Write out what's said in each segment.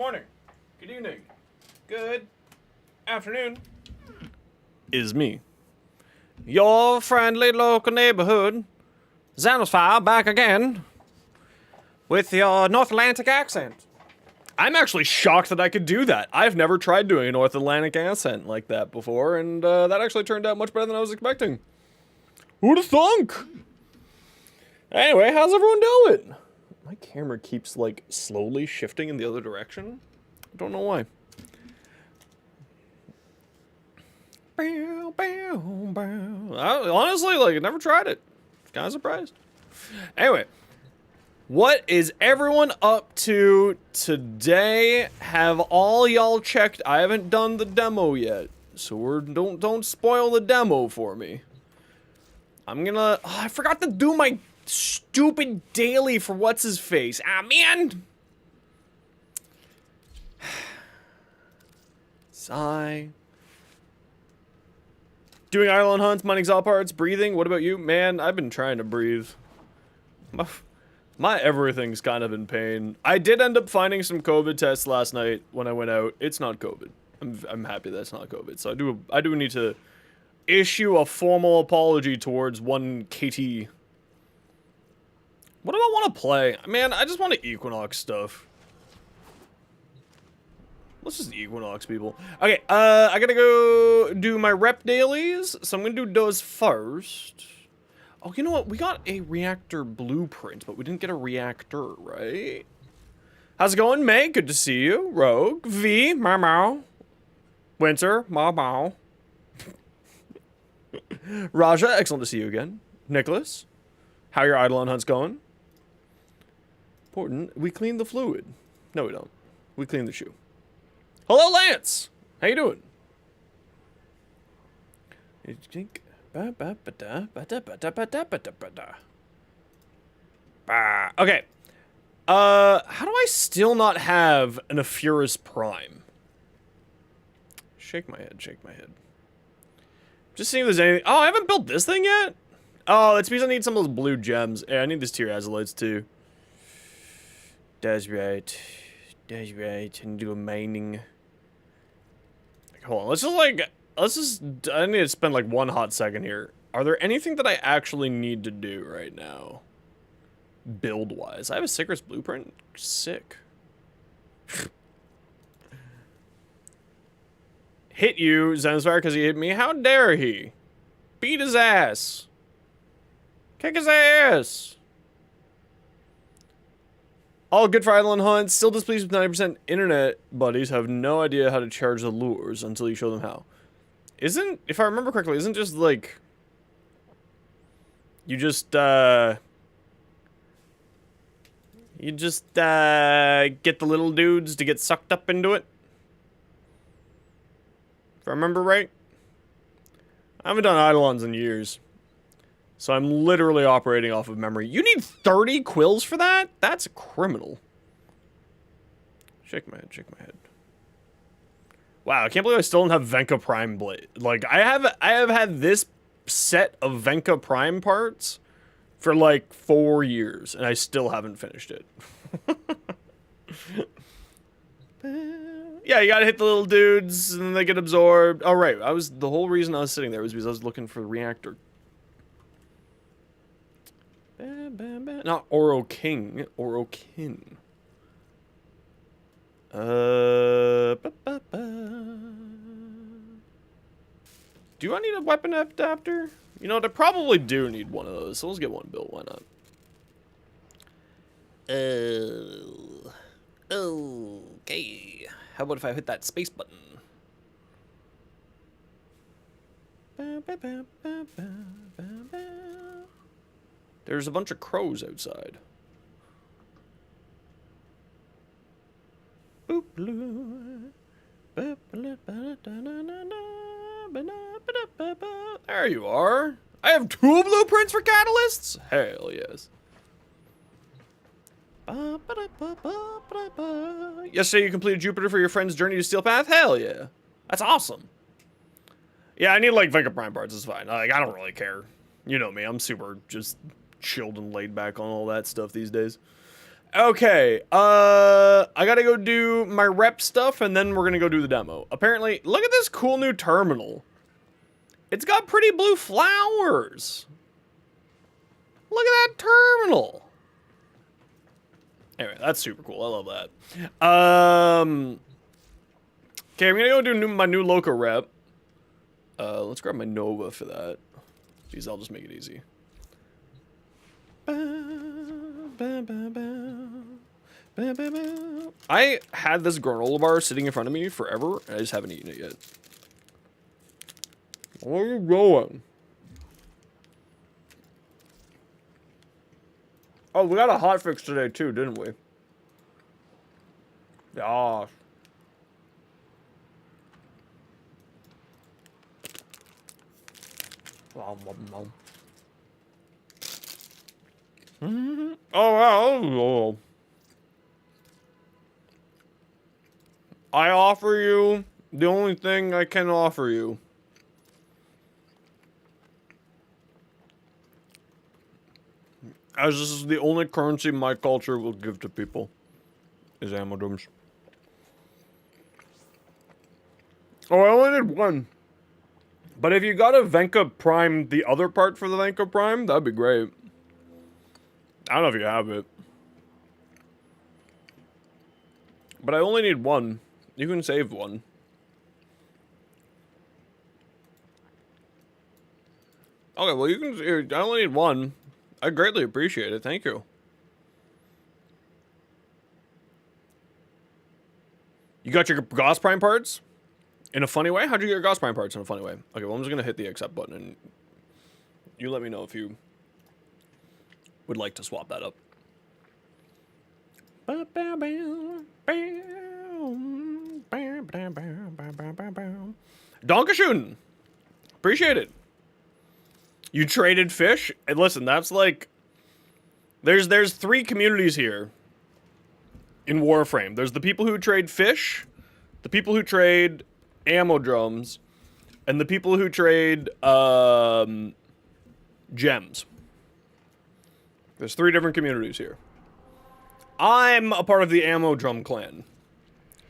morning, good evening, good afternoon, is me. Your friendly local neighborhood, Xanophile, back again with your North Atlantic accent. I'm actually shocked that I could do that. I've never tried doing a North Atlantic accent like that before, and that actually turned out much better than I was expecting. Who'd have thunk? Anyway, how's everyone doing? My camera keeps, like, slowly shifting in the other direction. I don't know why. Honestly, like, I never tried it. Kind of surprised. Anyway, what is everyone up to today? Have all y'all checked? I haven't done the demo yet, so don't spoil the demo for me. I'm gonna. Oh, I forgot to do my stupid daily for what's his face. Ah, man. Sigh. Doing island hunts, mining exalt parts, breathing. What about you? Man, I've been trying to breathe. My everything's kind of in pain. I did end up finding some COVID tests last night when I went out. It's not COVID. I'm happy that's not COVID. So I do need to issue a formal apology towards one KT. What do I want to play? Man, I just want to Equinox stuff. Let's just Equinox, people. Okay, I gotta go do my rep dailies, so I'm gonna do those first. Oh, you know what? We got a reactor blueprint, but we didn't get a reactor, right? How's it going, May? Good to see you. Rogue, V, Mau. Winter, Mau. Raja, excellent to see you again. Nicholas, how your Eidolon hunts going? Important, we clean the fluid. No, we don't. We clean the shoe. Hello, Lance! How you doing? Okay. How do I still not have an Aphurus Prime? Shake my head, shake my head. Just seeing if there's anything. Oh, I haven't built this thing yet? Oh, it's because I need some of those blue gems. Yeah, I need these tier azolites too. That's right. That's right. I need to go mining. Hold on, I need to spend like one hot second here. Are there anything that I actually need to do right now? Build-wise. I have a Sickers blueprint? Sick. Hit you, Zensvar, because he hit me? How dare he? Beat his ass. Kick his ass. All good for Island hunts, still displeased with 90% internet buddies, have no idea how to charge the lures until you show them how. Isn't, if I remember correctly, isn't just like, you just get the little dudes to get sucked up into it? If I remember right. I haven't done Eidolons in years. So I'm literally operating off of memory. You need 30 quills for that? That's criminal. Shake my head, shake my head. Wow, I can't believe I still don't have Venka Prime Blade. Like, I have had this set of Venka Prime parts for like 4 years, and I still haven't finished it. Yeah, you gotta hit the little dudes, and then they get absorbed. Oh, right, the whole reason I was sitting there was because I was looking for the reactor. Not Oro King, Orokin. Do I need a weapon adapter? You know what, I probably do need one of those, so let's get one built, why not? Okay. How about if I hit that space button? There's a bunch of crows outside. There you are. I have 2 blueprints for catalysts? Hell yes. Yesterday you completed Jupiter for your friend's journey to Steel Path? Hell yeah. That's awesome. Yeah, I need like Venka Prime parts, it's fine. Like, I don't really care. You know me, I'm super just chilled and laid back on all that stuff these days. Okay, I gotta go do my rep stuff, and then we're gonna go do the demo. Apparently, look at this cool new terminal. It's got pretty blue flowers. Look at that terminal. Anyway, that's super cool. I love that. Okay, I'm gonna go do my new loco rep. Let's grab my Nova for that. Jeez, I'll just make it easy. I had this granola bar sitting in front of me forever, and I just haven't eaten it yet. Where are you going? Oh, we got a hot fix today too, didn't we? Gosh. Oh, wow. I offer you the only thing I can offer you. As this is the only currency my culture will give to people, is ammo drums. Oh, I only did one. But if you got a Venka Prime, the other part for the Venka Prime, that'd be great. I don't know if you have it. But I only need one. You can save one. Okay, well you can, I only need one. I greatly appreciate it, thank you. You got your Gauss Prime parts? In a funny way? How'd you get your Gauss Prime parts in a funny way? Okay, well I'm just gonna hit the accept button and you let me know if you would like to swap that up. Dankeschön! Appreciate it. You traded fish? And listen, that's like... There's 3 communities here in Warframe. There's the people who trade fish, the people who trade ammo drums, and the people who trade gems. There's 3 different communities here. I'm a part of the ammo drum clan,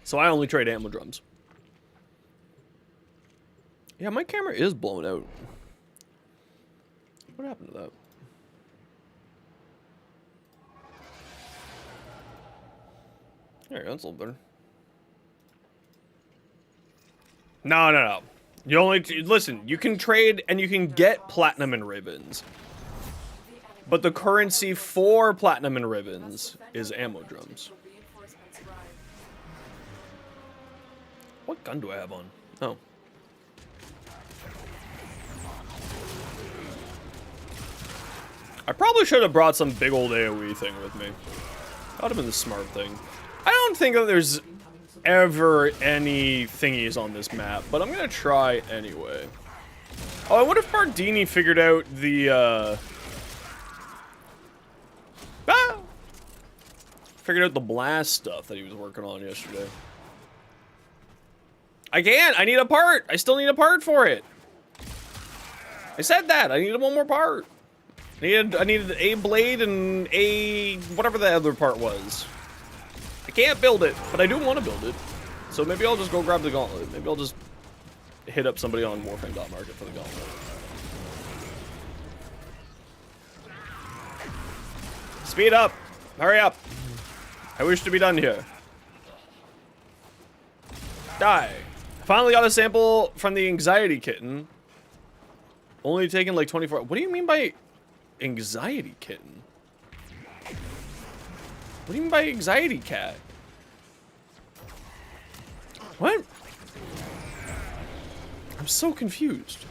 so I only trade ammo drums. Yeah, my camera is blown out. What happened to that? There, that's a little better. No. You only listen. You can trade and you can get platinum and ribbons, but the currency for platinum and ribbons is ammo drums. What gun do I have on? Oh. I probably should have brought some big old AoE thing with me. That would have been the smart thing. I don't think that there's ever any thingies on this map, but I'm gonna try anyway. Oh, I wonder if Bardini figured out the, figured out the blast stuff that he was working on yesterday. I can't! I need a part! I still need a part for it! I said that! I needed one more part! I needed a blade and a... whatever the other part was. I can't build it, but I do want to build it. So maybe I'll just go grab the gauntlet. Maybe I'll just hit up somebody on Warframe.market for the gauntlet. Speed up! Hurry up! I wish to be done here. Die. Finally got a sample from the anxiety kitten. Only taken like 24... What do you mean by anxiety kitten? What do you mean by anxiety cat? What? I'm so confused.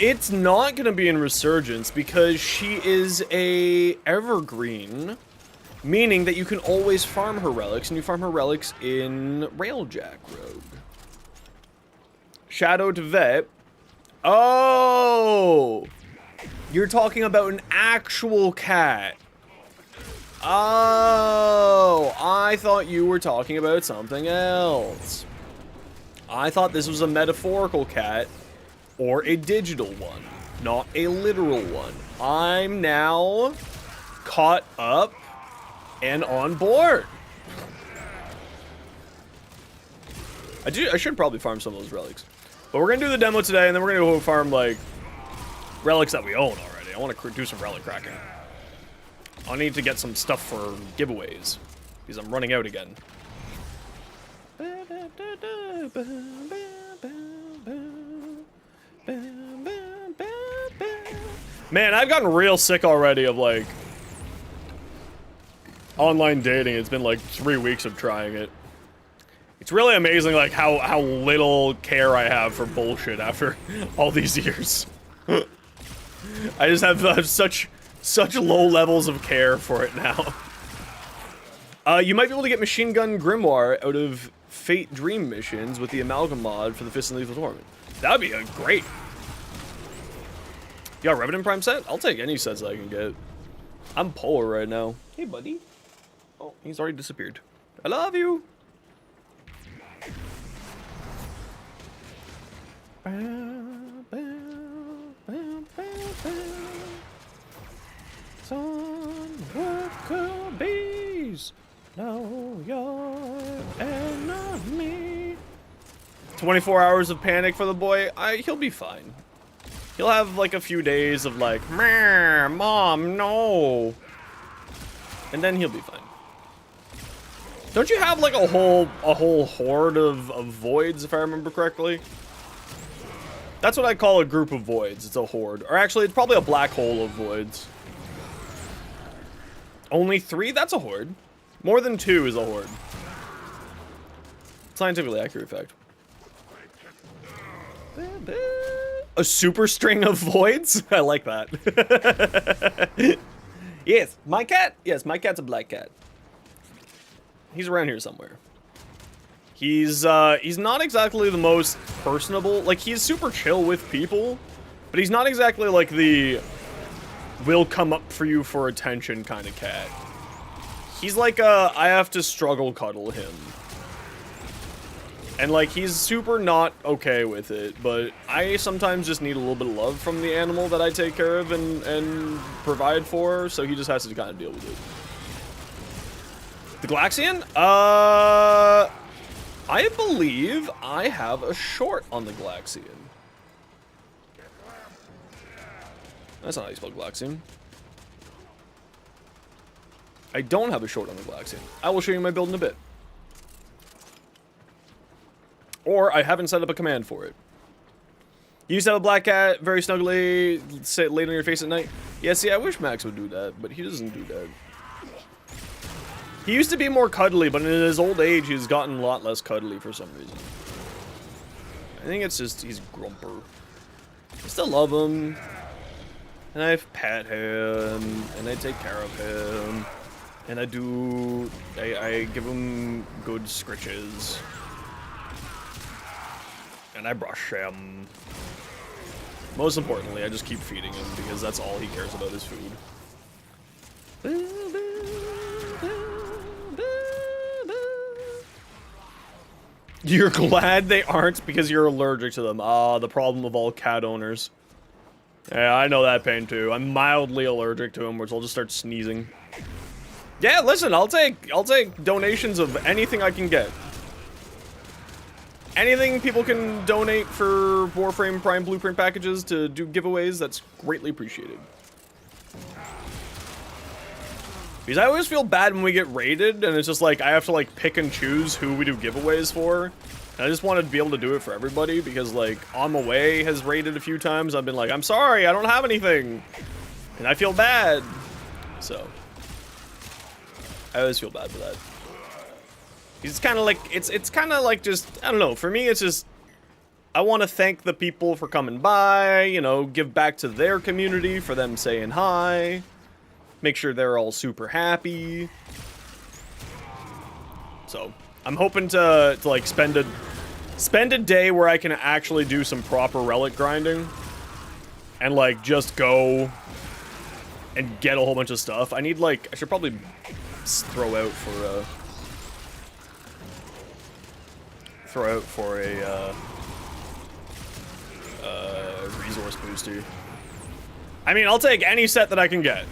It's not gonna be in Resurgence because she is a evergreen, meaning that you can always farm her relics, and you farm her relics in Railjack Rogue. Shadowed Vet. Oh! You're talking about an actual cat. Oh, I thought you were talking about something else. I thought this was a metaphorical cat or a digital one, not a literal one. I'm now caught up and on board. I should probably farm some of those relics. But we're going to do the demo today, and then we're going to go farm, like, relics that we own already. I want to do some relic cracking. I need to get some stuff for giveaways, because I'm running out again. Man, I've gotten real sick already of, like, online dating. It's been, like, 3 weeks of trying it. It's really amazing, like, how little care I have for bullshit after all these years. I just have such low levels of care for it now. You might be able to get Machine Gun Grimoire out of Fate Dream missions with the Amalgam mod for the Fist and Lethal Tournament. That'd be a great. You got Revenant Prime set? I'll take any sets that I can get. I'm poor right now. Hey, buddy. Oh, he's already disappeared. I love you. Worker bees, know your enemy. 24 hours of panic for the boy. He'll be fine. He'll have like a few days of like, mom, no. And then he'll be fine. Don't you have like a whole horde of voids, if I remember correctly? That's what I call a group of voids. It's a horde. Or actually, it's probably a black hole of voids. Only 3? That's a horde. More than 2 is a horde. Scientifically accurate fact. A super string of voids? I like that. Yes, my cat? Yes, my cat's a black cat. He's around here somewhere. He's not exactly the most personable. Like, he's super chill with people, but he's not exactly like the will come up for you for attention kind of cat. He's like I have to struggle cuddle him. And like, he's super not okay with it, but I sometimes just need a little bit of love from the animal that I take care of and provide for, so he just has to kind of deal with it. The Galaxian? I believe I have a short on the Galaxian. That's not how you spell Galaxian. I don't have a short on the Galaxian. I will show you my build in a bit. Or I haven't set up a command for it. You used to have a black cat, very snuggly, sit laid on your face at night. Yeah, see, I wish Max would do that, but he doesn't do that. He used to be more cuddly, but in his old age, he's gotten a lot less cuddly for some reason. I think it's just, he's grumper. I still love him. And I pet him, and I take care of him. And I give him good scritches. And I brush him. Most importantly, I just keep feeding him, because that's all he cares about is food. You're glad they aren't because you're allergic to them. Ah, the problem of all cat owners. Yeah, I know that pain too. I'm mildly allergic to them, which I'll just start sneezing. Yeah, listen, I'll take donations of anything I can get. Anything people can donate for Warframe Prime Blueprint packages to do giveaways, that's greatly appreciated. Because I always feel bad when we get raided, and it's just like, I have to like pick and choose who we do giveaways for. And I just wanted to be able to do it for everybody, because like, On My Way has raided a few times. I've been like, I'm sorry, I don't have anything. And I feel bad. So, I always feel bad for that. It's kind of like, it's kind of like just, I don't know, for me it's just, I want to thank the people for coming by, you know, give back to their community for them saying hi. Make sure they're all super happy. So, I'm hoping to like spend a day where I can actually do some proper relic grinding. And like just go and get a whole bunch of stuff. I need like, I should probably throw out for resource booster. I mean, I'll take any set that I can get.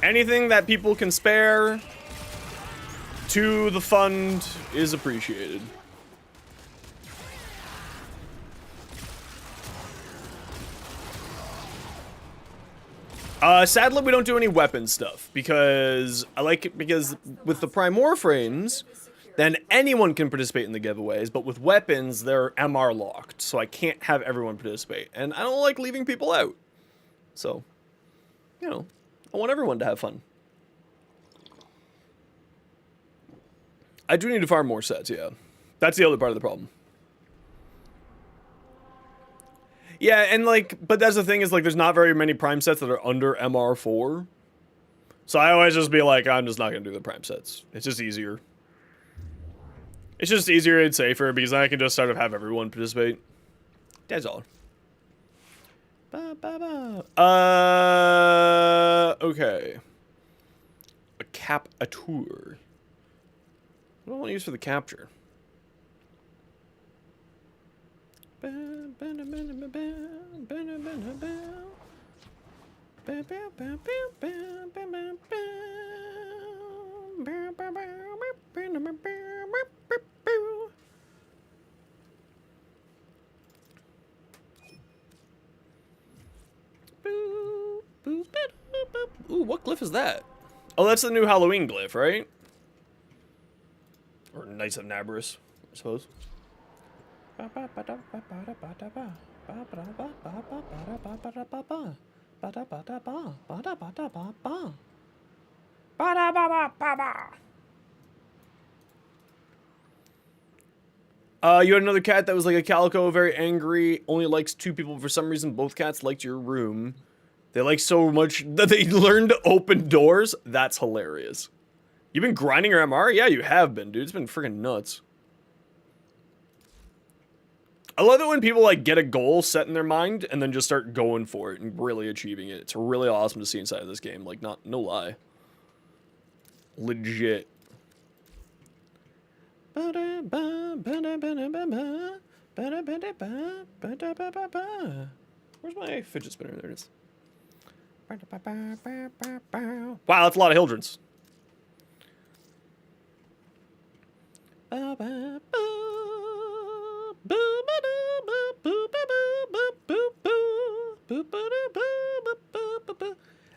Anything that people can spare to the fund is appreciated. Sadly, we don't do any weapon stuff because because with the Primorphrines, then anyone can participate in the giveaways, but with weapons, they're MR locked, so I can't have everyone participate, and I don't like leaving people out. So, you know, I want everyone to have fun. I do need to farm more sets, yeah. That's the other part of the problem. Yeah, and like, but that's the thing is like, there's not very many Prime sets that are under MR4. So I always just be like, I'm just not gonna do the Prime sets. It's just easier. It's just easier and safer because then I can just sort of have everyone participate. That's all. Okay. A cap-a-tour. What do I want to use for the capture? Ooh, what glyph is that? Oh, that's the new Halloween glyph, right? Or Knights of Nabarus, I suppose. You had another cat that was like a calico, very angry, only likes 2 people for some reason. Both cats liked your room. They like so much that they learned to open doors. That's hilarious. You've been grinding your MR? Yeah, you have been, dude. It's been freaking nuts. I love it when people like get a goal set in their mind and then just start going for it and really achieving it. It's really awesome to see inside of this game. Like, no lie. Legit. Where's my fidget spinner? There it is. Wow, that's a lot of Hildrens.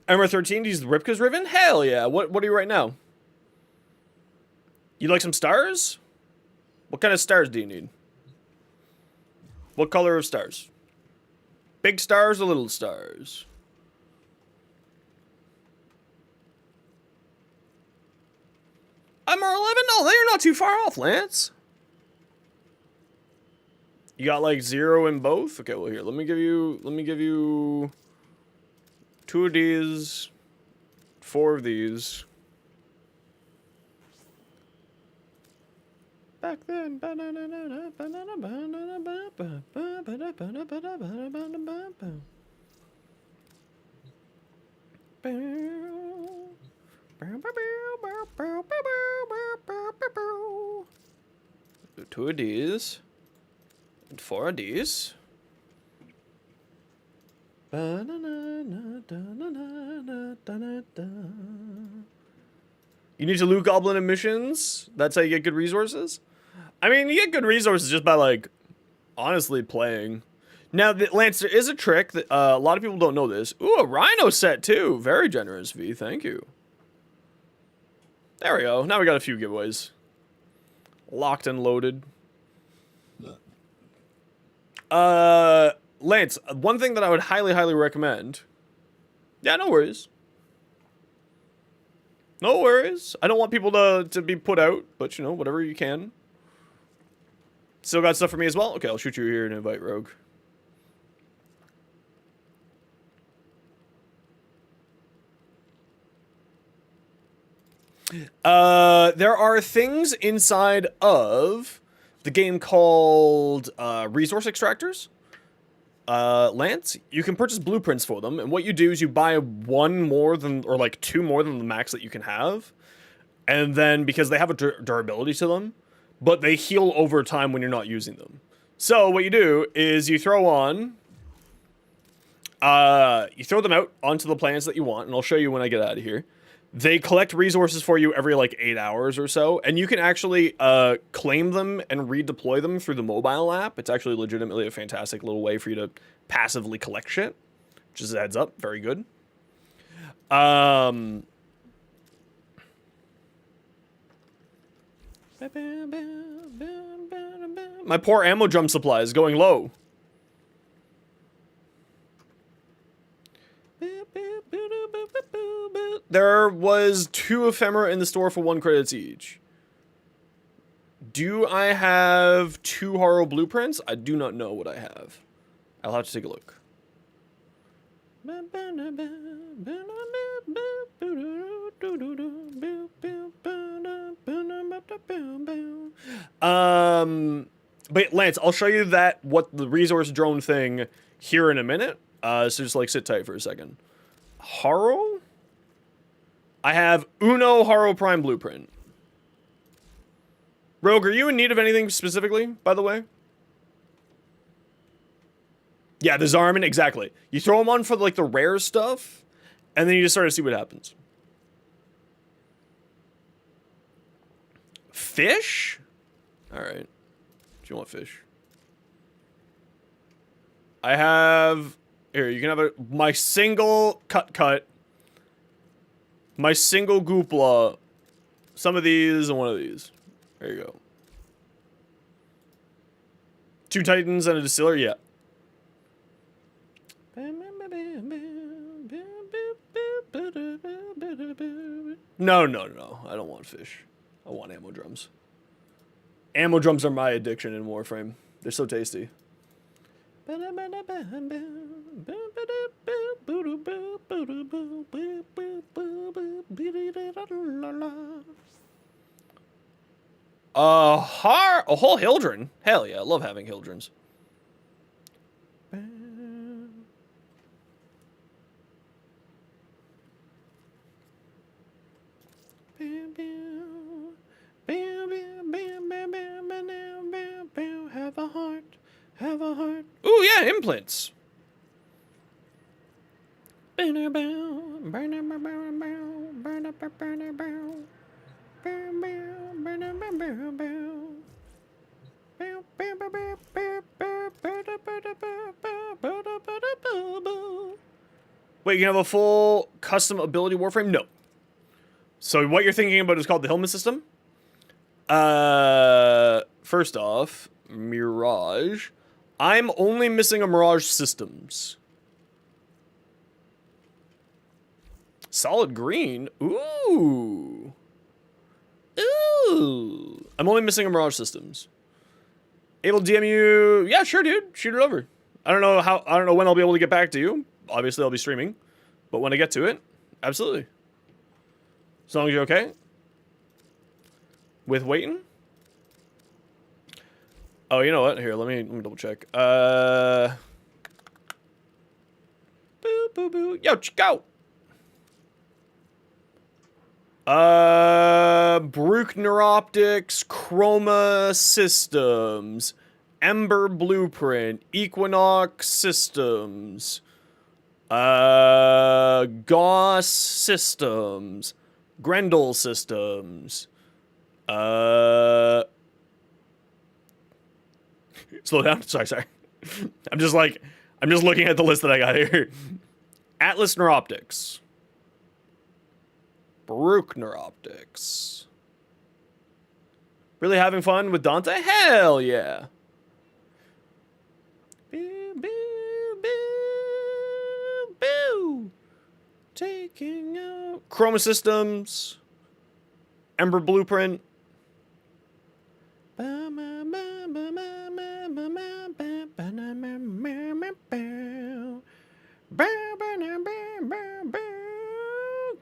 MR13, do you use the Ripka's Riven? Hell yeah. What are you right now? You like some stars? What kind of stars do you need? What color of stars? Big stars or little stars? MR11? No, they're not too far off, Lance. You got like 0 in both? Okay, well here, let me give you 2 of these, 4 of these. Back then. Two of these. And 4 of these. You need to loot goblin emissions? That's how you get good resources? I mean, you get good resources just by, like, honestly playing. Now, Lance, there is a trick that a lot of people don't know this. Ooh, a rhino set, too. Very generous, V. Thank you. There we go. Now we got a few giveaways. Locked and loaded. Lance, one thing that I would highly recommend. Yeah, no worries. No worries. I don't want people to be put out, but, you know, whatever you can. Still got stuff for me as well? Okay, I'll shoot you here and invite Rogue. There are things inside of the game called resource extractors. Lance, you can purchase blueprints for them, and what you do is you buy 1 more than, or like 2 more than the max that you can have, and then because they have a durability to them, but they heal over time when you're not using them. So what you do is you throw on You throw them out onto the planets that you want, and I'll show you when I get out of here. They collect resources for you every like 8 hours or so, and you can actually claim them and redeploy them through the mobile app. It's actually legitimately a fantastic little way for you to passively collect shit. Just a heads up, very good. My poor ammo drum supply is going low. There was 2 ephemera in the store for 1 credits each. Do I have 2 horror blueprints? I do not know what I have. I'll have to take a look. But Lance, I'll show you what the resource drone thing here in a minute. So just like sit tight for a second. Haro? I have Uno Haro Prime Blueprint. Rogue, are you in need of anything specifically, by the way? Yeah, the Zarman, exactly. You throw them on for like the rare stuff, and then you just start to see what happens. Fish? Alright. Do you want fish? I have... Here, you can have my single cut. My single goopla. Some of these and one of these. There you go. 2 titans and a distiller, yeah. No. I don't want fish. I want ammo drums. Ammo drums are my addiction in Warframe. They're so tasty. A whole Hildren? Hell yeah, I love having Hildrens. Have a heart. Ooh, yeah, implants. Wait, you can have a full custom ability Warframe? No. So what you're thinking about is called the Hillman system? First off, Mirage. I'm only missing a Mirage Systems. Solid green? Ooh. Ooh. I'm only missing a Mirage Systems. Able to DM you? Yeah, sure, dude. Shoot it over. I don't know when I'll be able to get back to you. Obviously, I'll be streaming. But when I get to it, absolutely. As long as you're okay. With waiting? Oh, you know what? Here, let me double check. Boo, boo, boo. Yo, go! Bruckner Optics, Chroma Systems, Ember Blueprint, Equinox Systems, Gauss Systems, Grendel Systems, slow down. Sorry. I'm just looking at the list that I got here. Atlas Neuroptics. Bruckner Optics. Really having fun with Dante? Hell yeah. Boo, boo, boo, boo. Taking out Chroma Systems. Ember Blueprint.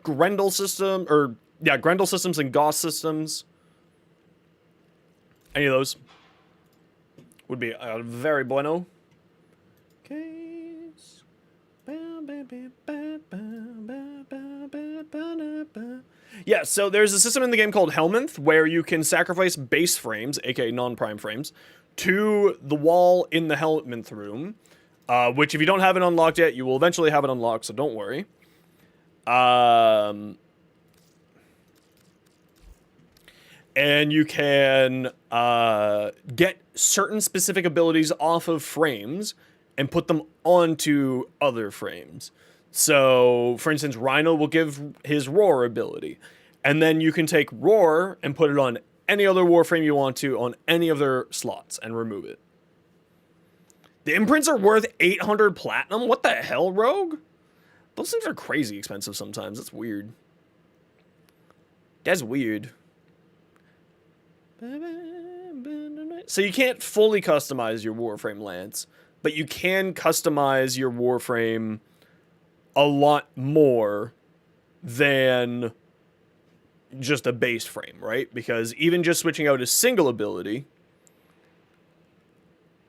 Grendel system, Grendel Systems and Gauss Systems. Any of those would be very bueno. Case. Yeah, so there's a system in the game called Helminth where you can sacrifice base frames, aka non-prime frames, to the wall in the Helminth room. which if you don't have it unlocked yet, you will eventually have it unlocked, so don't worry. And you can get certain specific abilities off of frames and put them onto other frames. So, for instance, Rhino will give his Roar ability. And then you can take Roar and put it on any other Warframe you want to on any of their slots and remove it. The imprints are worth 800 platinum? What the hell, Rogue? Those things are crazy expensive sometimes. That's weird. That's weird. So you can't fully customize your Warframe Lance, but you can customize your Warframe a lot more than just a base frame, right? Because even just switching out a single ability,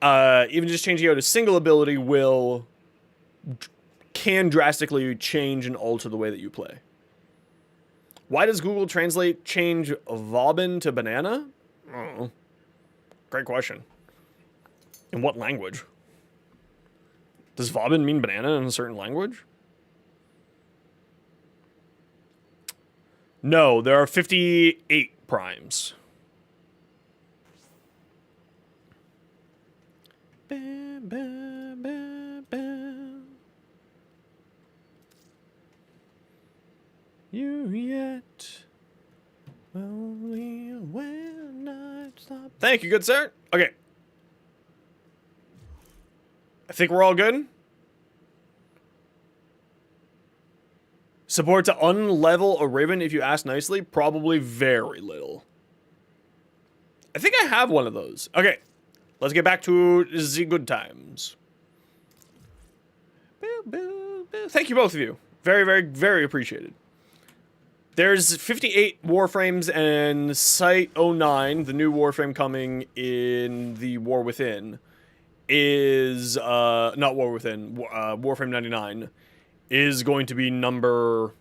even just changing out a single ability can drastically change and alter the way that you play. Why does Google Translate change Vobin to banana? I don't know. Great question. In what language? Does Vobin mean banana in a certain language? No, there are 58 primes. You yet only when I stop. Thank you, good sir. Okay. I think we're all good. Support to unlevel a Raven if you ask nicely? Probably very little. I think I have one of those. Okay. Let's get back to the good times. Thank you, both of you. Very, very, very appreciated. There's 58 Warframes, and Site 09, the new Warframe coming in the War Within, is, not War Within, Warframe 99, is going to be number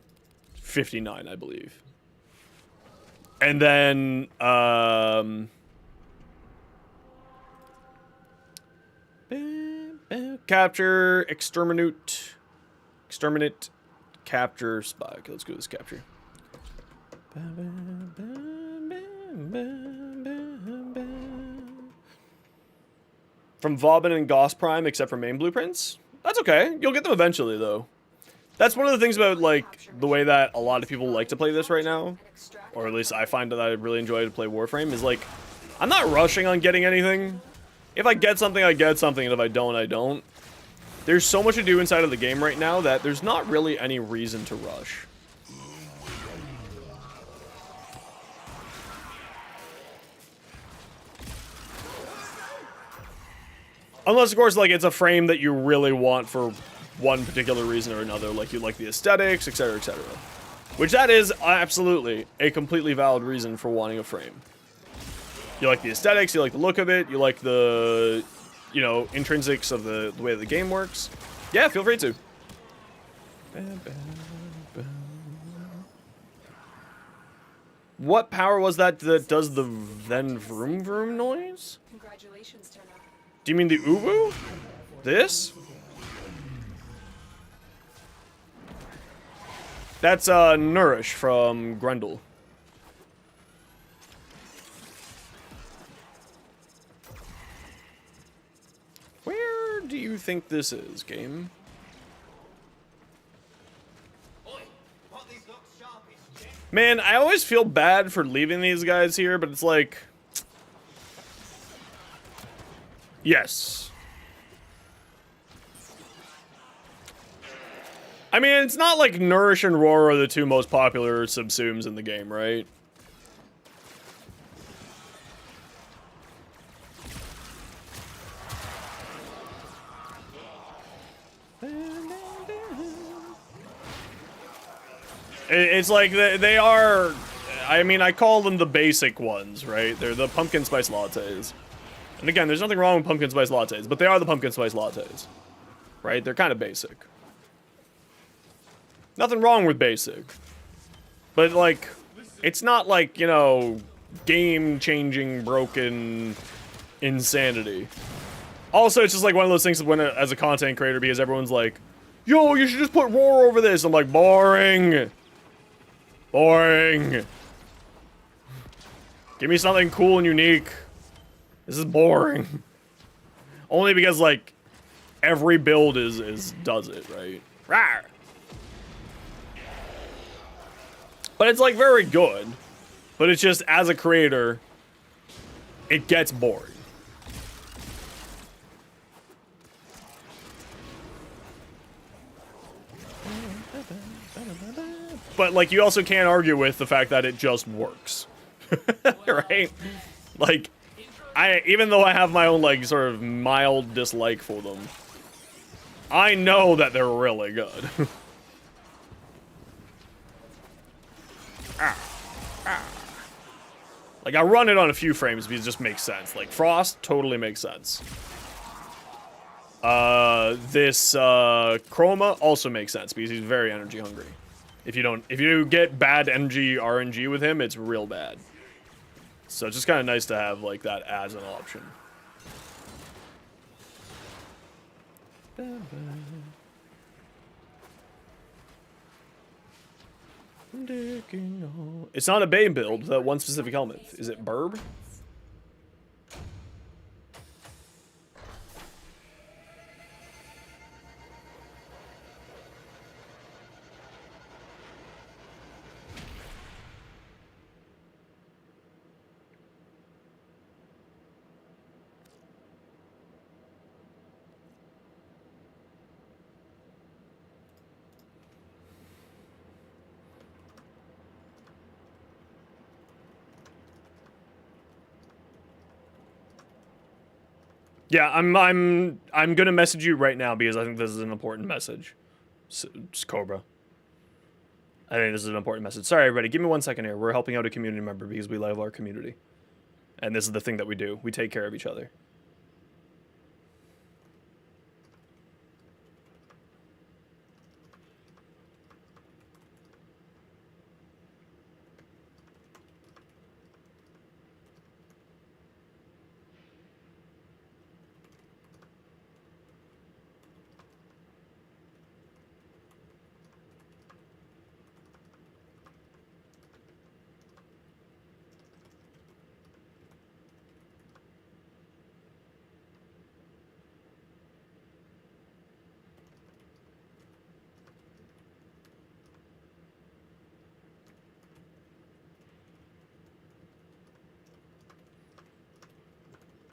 59, I believe. And then, capture, exterminate, capture, spy. Okay, let's go to this capture. From Vobin and Goss Prime, except for main blueprints? That's okay. You'll get them eventually, though. That's one of the things about, like, the way that a lot of people like to play this right now, or at least I find that I really enjoy to play Warframe, is, like, I'm not rushing on getting anything. If I get something, I get something, and if I don't, I don't. There's so much to do inside of the game right now that there's not really any reason to rush. Unless, of course, like, it's a frame that you really want for one particular reason or another, like you like the aesthetics, etc., etc. Which that is absolutely a completely valid reason for wanting a frame. You like the aesthetics, you like the look of it, you like the, you know, intrinsics of the way the game works. Yeah, feel free to. What power was that does the then vroom vroom noise? Congratulations, Turner. Do you mean the uwu? This? That's Nourish from Grendel. Where do you think this is, game? Man, I always feel bad for leaving these guys here, but it's like... Yes. I mean, it's not like Nourish and Roar are the two most popular subsumes in the game, right? It's like they are, I mean, I call them the basic ones, right? They're the pumpkin spice lattes. And again, there's nothing wrong with pumpkin spice lattes, but they are the pumpkin spice lattes, right? They're kind of basic. Nothing wrong with basic. But, like, it's not like, you know, game-changing, broken insanity. Also, it's just like one of those things when as a content creator, because everyone's like, yo, you should just put roar over this. I'm like, boring. Boring. Give me something cool and unique. This is boring. Only because, like, every build does it, right? Rawr. But it's, like, very good. But it's just, as a creator, it gets boring. But, like, you also can't argue with the fact that it just works. Right? Like, even though I have my own, like, sort of mild dislike for them, I know that they're really good. Like, I run it on a few frames because it just makes sense. Like, Frost totally makes sense. This Chroma also makes sense because he's very energy hungry. If you get bad energy RNG with him, it's real bad. So it's just kind of nice to have, like, that as an option. It's not a Bane build, that one specific helmet. Is it Burb? Yeah, I'm gonna message you right now because I think this is an important message. It's Cobra. I think this is an important message. Sorry, everybody. Give me 1 second here. We're helping out a community member because we love our community. And this is the thing that we do. We take care of each other.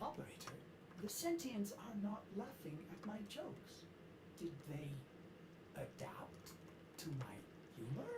Operator, the sentients are not laughing at my jokes. Did they adapt to my humor?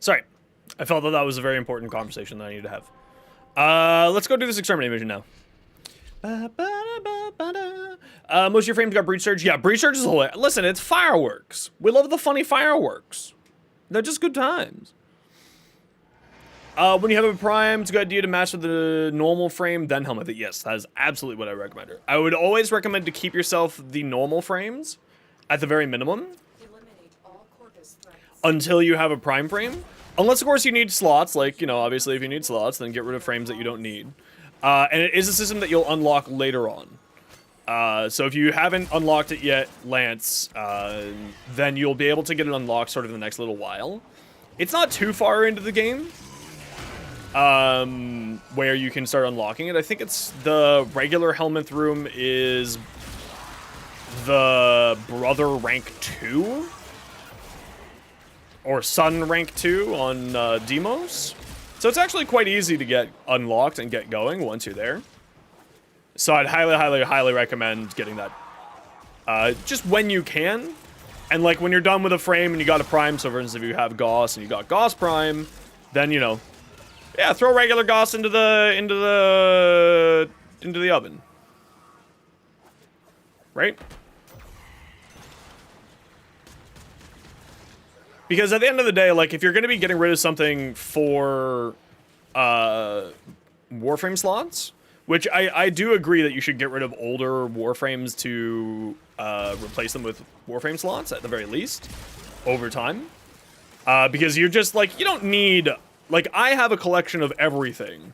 Sorry. I felt that was a very important conversation that I need to have. Let's go do this exterminate mission now. Most of your frames got breach surge. Yeah, breach surge is hilarious. Listen, it's fireworks. We love the funny fireworks. They're just good times. When you have a prime, it's a good idea to match with the normal frame, then helmet it. Yes, that is absolutely what I recommend. I would always recommend to keep yourself the normal frames at the very minimum until you have a prime frame. Unless, of course, you need slots. Like, you know, obviously, if you need slots, then get rid of frames that you don't need. And it is a system that you'll unlock later on. So if you haven't unlocked it yet, Lance, then you'll be able to get it unlocked sort of in the next little while. It's not too far into the game where you can start unlocking it. I think it's the regular Helminth room is the brother rank 2 or son rank 2 on Demos. So it's actually quite easy to get unlocked and get going once you're there. So I'd highly recommend getting that just when you can. And like when you're done with a frame and you got a prime, so for instance if you have Gauss and you got Gauss prime, then you know, yeah, throw regular Gauss into the oven. Right? Because at the end of the day, like, if you're going to be getting rid of something for Warframe slots, which I do agree that you should get rid of older Warframes to replace them with Warframe slots, at the very least, over time. Because you're just, like, you don't need... Like, I have a collection of everything.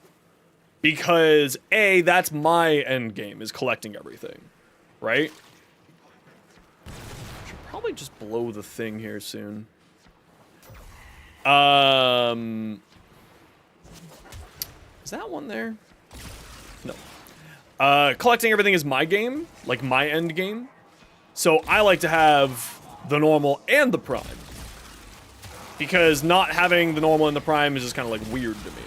Because, A, that's my end game, is collecting everything. Right? Should probably just blow the thing here soon. Is that one there? No. Collecting everything is my game, like my end game. So I like to have the normal and the prime. Because not having the normal and the prime is just kind of like weird to me.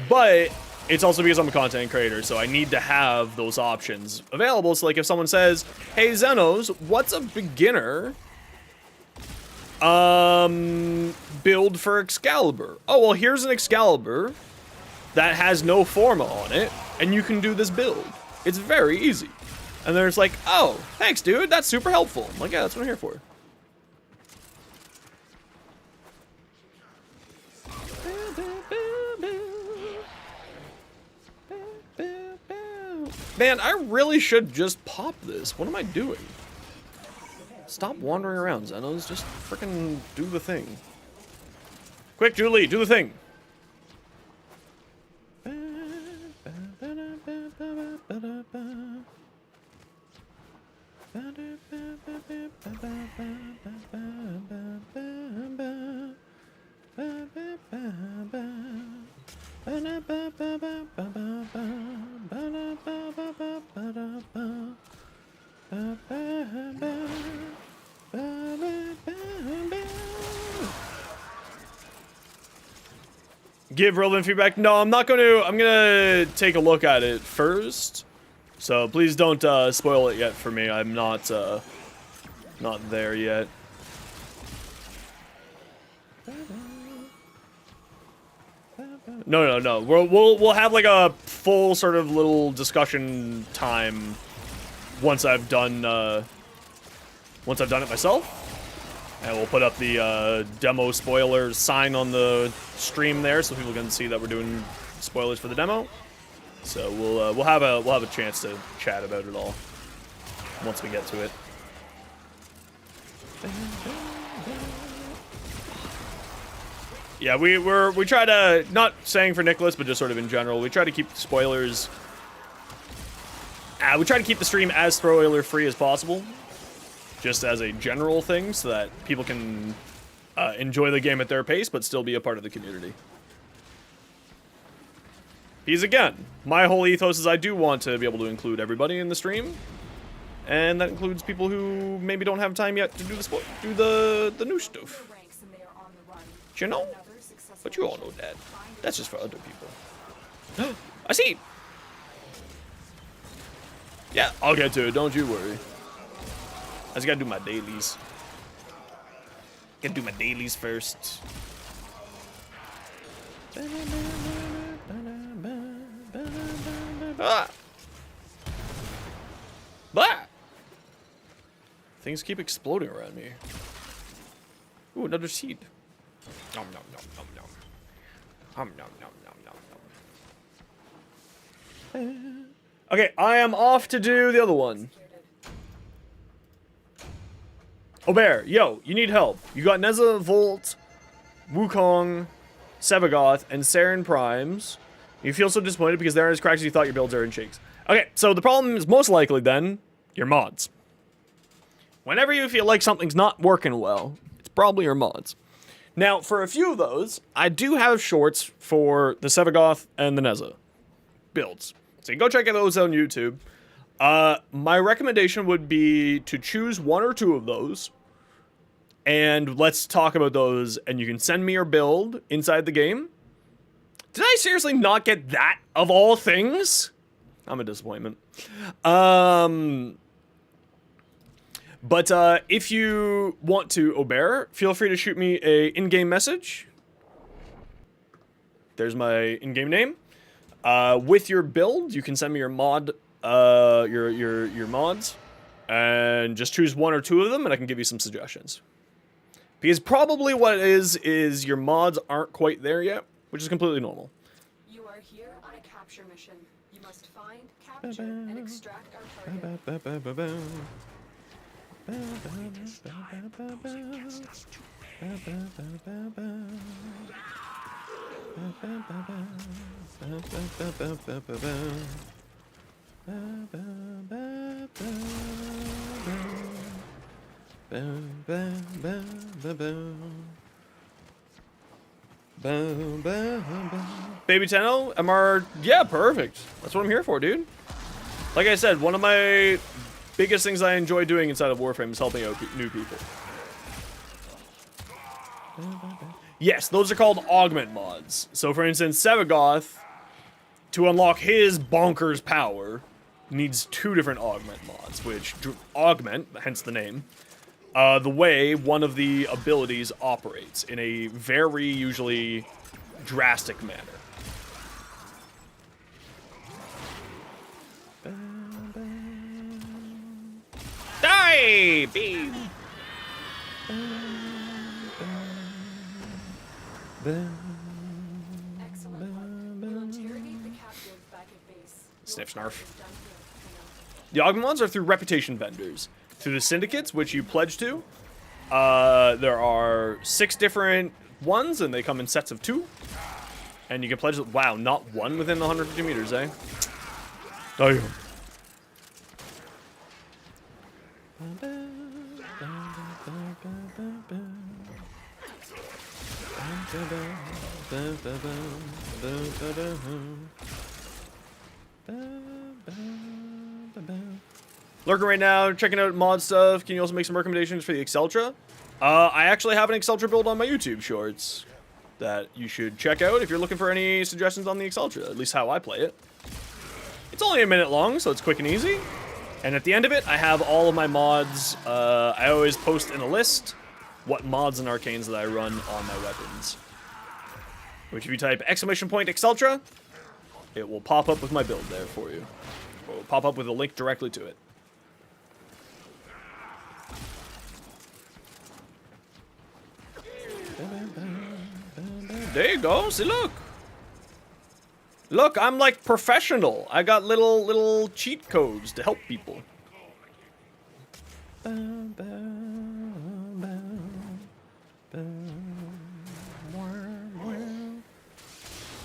But it's also because I'm a content creator, so I need to have those options available. So like if someone says, hey Zenos, what's a beginner build for Excalibur? Oh, well, here's an Excalibur that has no Forma on it, and you can do this build. It's very easy. And they're just like, oh, thanks, dude. That's super helpful. I'm like, yeah, that's what I'm here for. Man, I really should just pop this. What am I doing? Stop wandering around, Zenos. Just freaking do the thing. Quick, Julie, do the thing. Give relevant feedback? No, I'm not going to. I'm going to take a look at it first. So please don't spoil it yet for me. I'm not there yet. No. We'll have like a full sort of little discussion time once I've done it myself. And we'll put up the demo spoilers sign on the stream there, so people can see that we're doing spoilers for the demo. So we'll have a chance to chat about it all once we get to it. Yeah, we try to, not saying for Nicholas, but just sort of in general, we try to keep spoilers. We try to keep the stream as spoiler free as possible. Just as a general thing, so that people can enjoy the game at their pace, but still be a part of the community. Because again, my whole ethos is I do want to be able to include everybody in the stream, and that includes people who maybe don't have time yet to do the new stuff. You know, but you all know that. That's just for other people. I see. Yeah, I'll get to it. Don't you worry. I just gotta do my dailies. Gotta do my dailies first. Ah! Blah! Things keep exploding around me. Ooh, another seed. Nom nom nom nom nom. Nom nom nom nom nom. Okay, I am off to do the other one. Aubert, yo, you need help. You got Neza, Volt, Wukong, Sevagoth, and Saren Primes. You feel so disappointed because they're as cracked as you thought your builds are in shakes. Okay, so the problem is most likely then your mods. Whenever you feel like something's not working well, it's probably your mods. Now, for a few of those, I do have shorts for the Sevagoth and the Neza builds. So you can go check out those on YouTube. My recommendation would be to choose one or two of those. And let's talk about those, and you can send me your build inside the game. Did I seriously not get that, of all things? I'm a disappointment. But if you want to, Aubert, feel free to shoot me a in-game message. There's my in-game name. With your build, you can send me your mod, your mods, and just choose one or two of them, and I can give you some suggestions. Because probably what it is your mods aren't quite there yet, which is completely normal. You are here on a capture mission. You must find, capture, and extract our target. Baby Tenno, MR, yeah, perfect. That's what I'm here for, dude. Like I said, one of my biggest things I enjoy doing inside of Warframe is helping out new people. Yes, those are called augment mods. So for instance, Sevagoth, to unlock his bonkers power, needs two different augment mods, which augment, hence the name, the way one of the abilities operates in a very usually drastic manner. Die! Beam! Excellent. We'll interrogate the captive back at base. Sniff snarf. The augment mods are through reputation vendors. Through the syndicates, which you pledge to. There are 6 different ones, and they come in sets of 2. And you can pledge, wow, not one within 150 meters, eh? Damn. Lurking right now, checking out mod stuff. Can you also make some recommendations for the Exceltra? I actually have an Exceltra build on my YouTube shorts that you should check out if you're looking for any suggestions on the Exceltra, at least how I play it. It's only a minute long, so it's quick and easy. And at the end of it, I have all of my mods. I always post in a list what mods and arcanes that I run on my weapons. Which if you type !Exceltra, it will pop up with my build there for you. It will pop up with a link directly to it. There you go. See, look. Look, I'm like professional. I got little cheat codes to help people.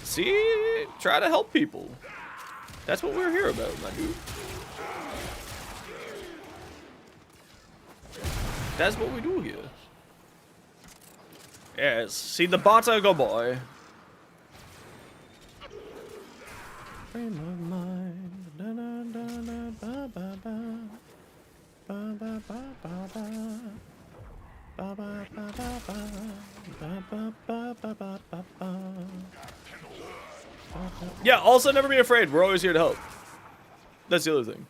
See? Try to help people. That's what we're here about, my dude. That's what we do here. Yes, see the bata go boy. Frame of mind. Da, da, da, da, ba, ba, ba. Ba, ba, ba, ba, ba. Ba, ba, ba, ba, ba. Ba, ba, ba, ba, ba, ba, ba. Yeah, also never be afraid. We're always here to help. That's the other thing.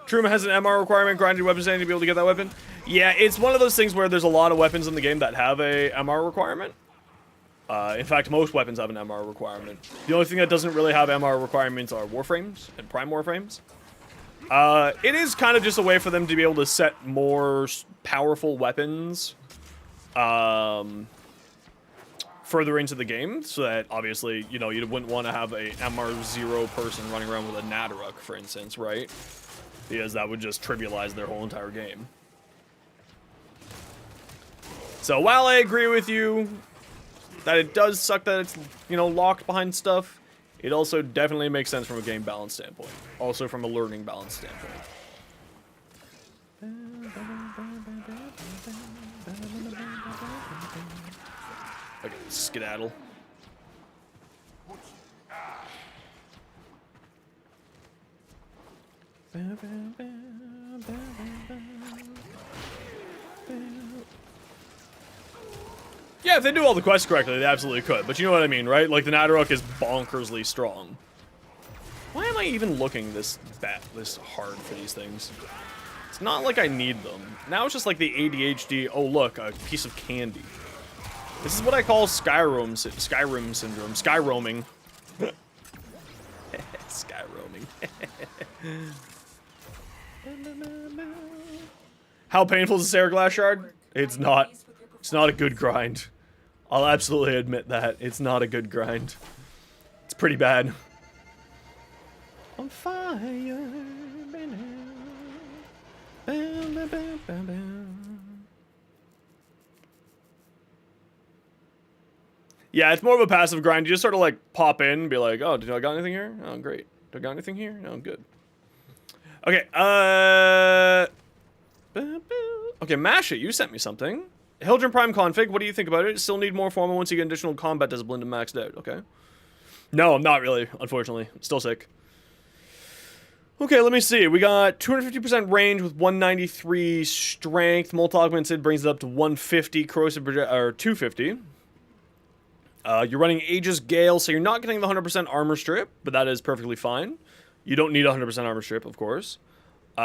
Truma has an MR requirement, grinded weapons standing to be able to get that weapon. Yeah, it's one of those things where there's a lot of weapons in the game that have a MR requirement. In fact, most weapons have an MR requirement. The only thing that doesn't really have MR requirements are Warframes and Prime Warframes. It is kind of just a way for them to be able to set more powerful weapons further into the game, so that obviously, you know, you wouldn't want to have a MR0 person running around with a Nadaruk, for instance, right? Because that would just trivialize their whole entire game. So while I agree with you that it does suck that it's, you know, locked behind stuff, it also definitely makes sense from a game balance standpoint. Also from a learning balance standpoint. Okay, skedaddle. Yeah, if they do all the quests correctly, they absolutely could. But you know what I mean, right? Like, the Nadaruk is bonkersly strong. Why am I even looking this hard for these things? It's not like I need them. Now it's just like the ADHD, oh look, a piece of candy. This is what I call Skyrim syndrome. Skyroaming. Skyroaming. How painful is the Sarah Glass Shard? It's not a good grind. I'll absolutely admit that. It's not a good grind. It's pretty bad. On fire. Yeah, it's more of a passive grind. You just sort of like pop in and be like, oh, did I got anything here? Oh, great. Do I got anything here? No, good. Okay, okay, Masha, you sent me something. Hildren Prime config, what do you think about it? Still need more formal once you get additional combat discipline to maxed out, okay? No, I'm not really, unfortunately. I'm still sick. Okay, let me see. We got 250% range with 193 strength. Multi-augmented brings it up to 150. Corrosive project, or 250. You're running Aegis Gale, so you're not getting the 100% armor strip, but that is perfectly fine. You don't need 100% armor strip, of course. Where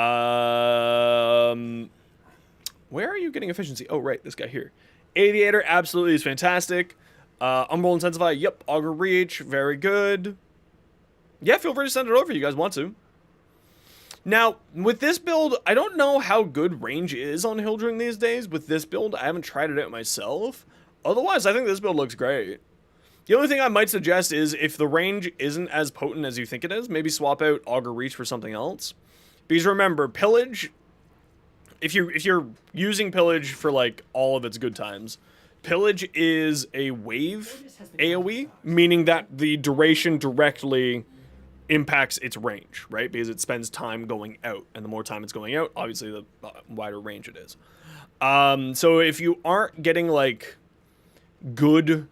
are you getting efficiency? Oh, right, this guy here. Aviator absolutely is fantastic. Umbral Intensify, yep. Augur Reach, very good. Yeah, feel free to send it over if you guys want to. Now, with this build, I don't know how good range is on Hildren these days. With this build, I haven't tried it out myself. Otherwise, I think this build looks great. The only thing I might suggest is if the range isn't as potent as you think it is, maybe swap out Augur Reach for something else. Because remember, Pillage, if you're using Pillage for like all of its good times, Pillage is a wave AoE, meaning that the duration directly impacts its range, right? Because it spends time going out, and the more time it's going out, obviously the wider range it is. So if you aren't getting like good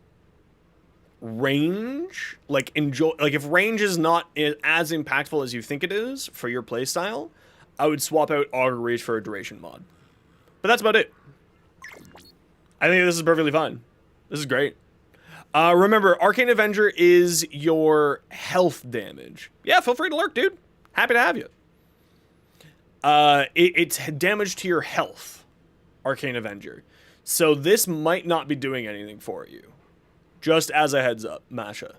range, like if range is not as impactful as you think it is for your playstyle, I would swap out Augur Reach for a duration mod. But that's about it. I think this is perfectly fine. This is great. Remember, Arcane Avenger is your health damage. Yeah, feel free to lurk, dude. Happy to have you. It's damage to your health, Arcane Avenger. So this might not be doing anything for you. Just as a heads up, Masha.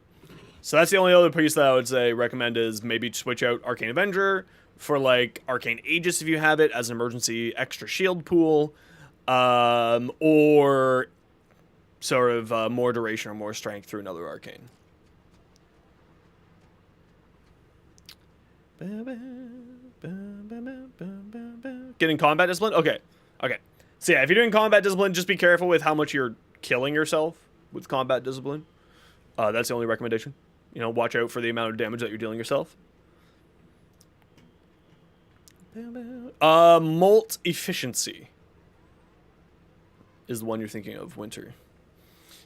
So that's the only other piece that I would say recommend is maybe switch out Arcane Avenger for like Arcane Aegis if you have it as an emergency extra shield pool. Or sort of more duration or more strength through another arcane. Getting combat discipline? Okay. Okay. So yeah, if you're doing combat discipline, just be careful with how much you're killing yourself with combat discipline. That's the only recommendation. You know, watch out for the amount of damage that you're dealing yourself. Molt Efficiency is the one you're thinking of, Winter.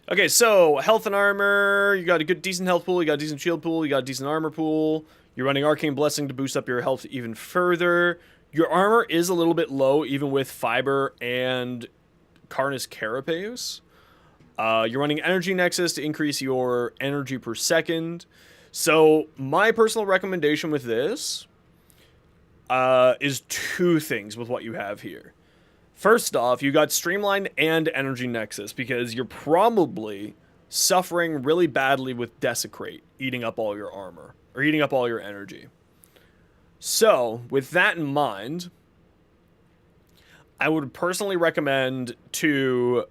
Okay, so health and armor. You got a good, decent health pool. You got a decent shield pool. You got a decent armor pool. You're running Arcane Blessing to boost up your health even further. Your armor is a little bit low, even with Fiber and Carnus Carapace. You're running Energy Nexus to increase your energy per second. So my personal recommendation with this is two things with what you have here. First off, you got Streamline and Energy Nexus because you're probably suffering really badly with Desecrate, eating up all your armor, or eating up all your energy. So, with that in mind, I would personally recommend to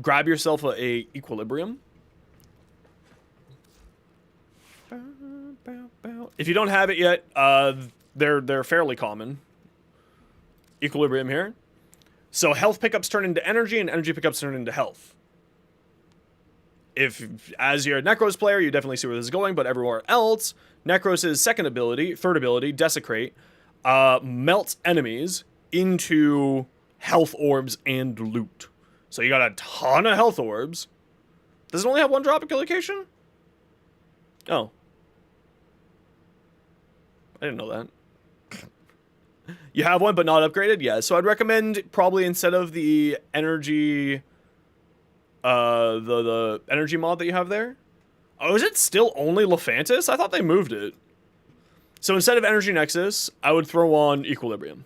grab yourself a Equilibrium. If you don't have it yet, they're fairly common. Equilibrium here. So health pickups turn into energy, and energy pickups turn into health. If, as you're a Necros player, you definitely see where this is going, but everywhere else, Necros' third ability, Desecrate, melts enemies into health orbs and loot. So you got a ton of health orbs. Does it only have one drop of location? Oh. I didn't know that. You have one, but not upgraded? Yeah, so I'd recommend probably instead of the energy... the energy mod that you have there. Oh, is it still only Lephantis? I thought they moved it. So instead of Energy Nexus, I would throw on Equilibrium.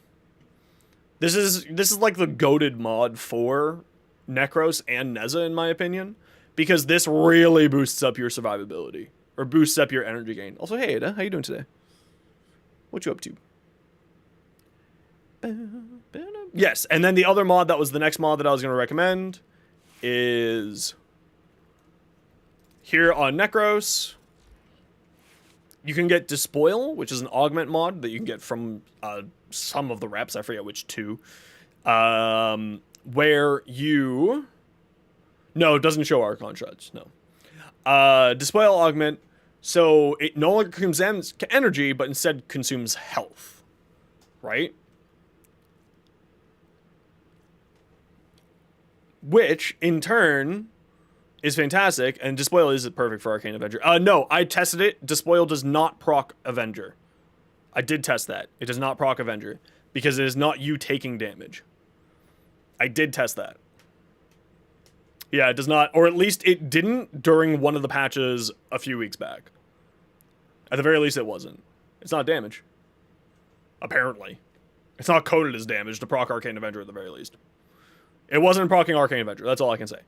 This is like the goated mod for Necros and Neza, in my opinion, because this really boosts up your survivability, or boosts up your energy gain. Also, hey Ada, how you doing today? What you up to? Yes, and then the other mod that was the next mod that I was going to recommend is here on Necros. You can get Despoil, which is an augment mod that you can get from some of the reps. I forget which two. Where you... No, it doesn't show Archon Shreds, no. Despoil augment, so it no longer consumes energy, but instead consumes health. Right? Which, in turn, is fantastic, and Despoil is perfect for Arcane Avenger. No, I tested it. Despoil does not proc Avenger. I did test that. It does not proc Avenger, because it is not you taking damage. I did test that. Yeah, it does not, or at least it didn't during one of the patches a few weeks back. At the very least, it wasn't. It's not damage. Apparently. It's not coded as damage to proc Arcane Avenger at the very least. It wasn't proccing Arcane Avenger. That's all I can say.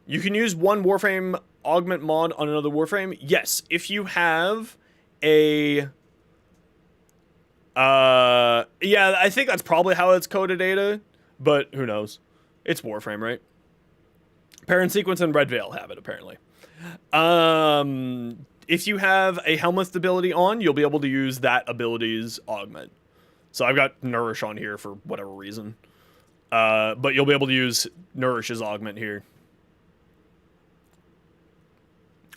You can use one Warframe augment mod on another Warframe. Yes, if you have a... yeah, I think that's probably how it's coded, Ada. But who knows? It's Warframe, right? Parent Sequence and Red Veil have it, apparently. If you have a Helmuth ability on, you'll be able to use that ability's augment. So I've got Nourish on here for whatever reason. But you'll be able to use Nourish's augment here.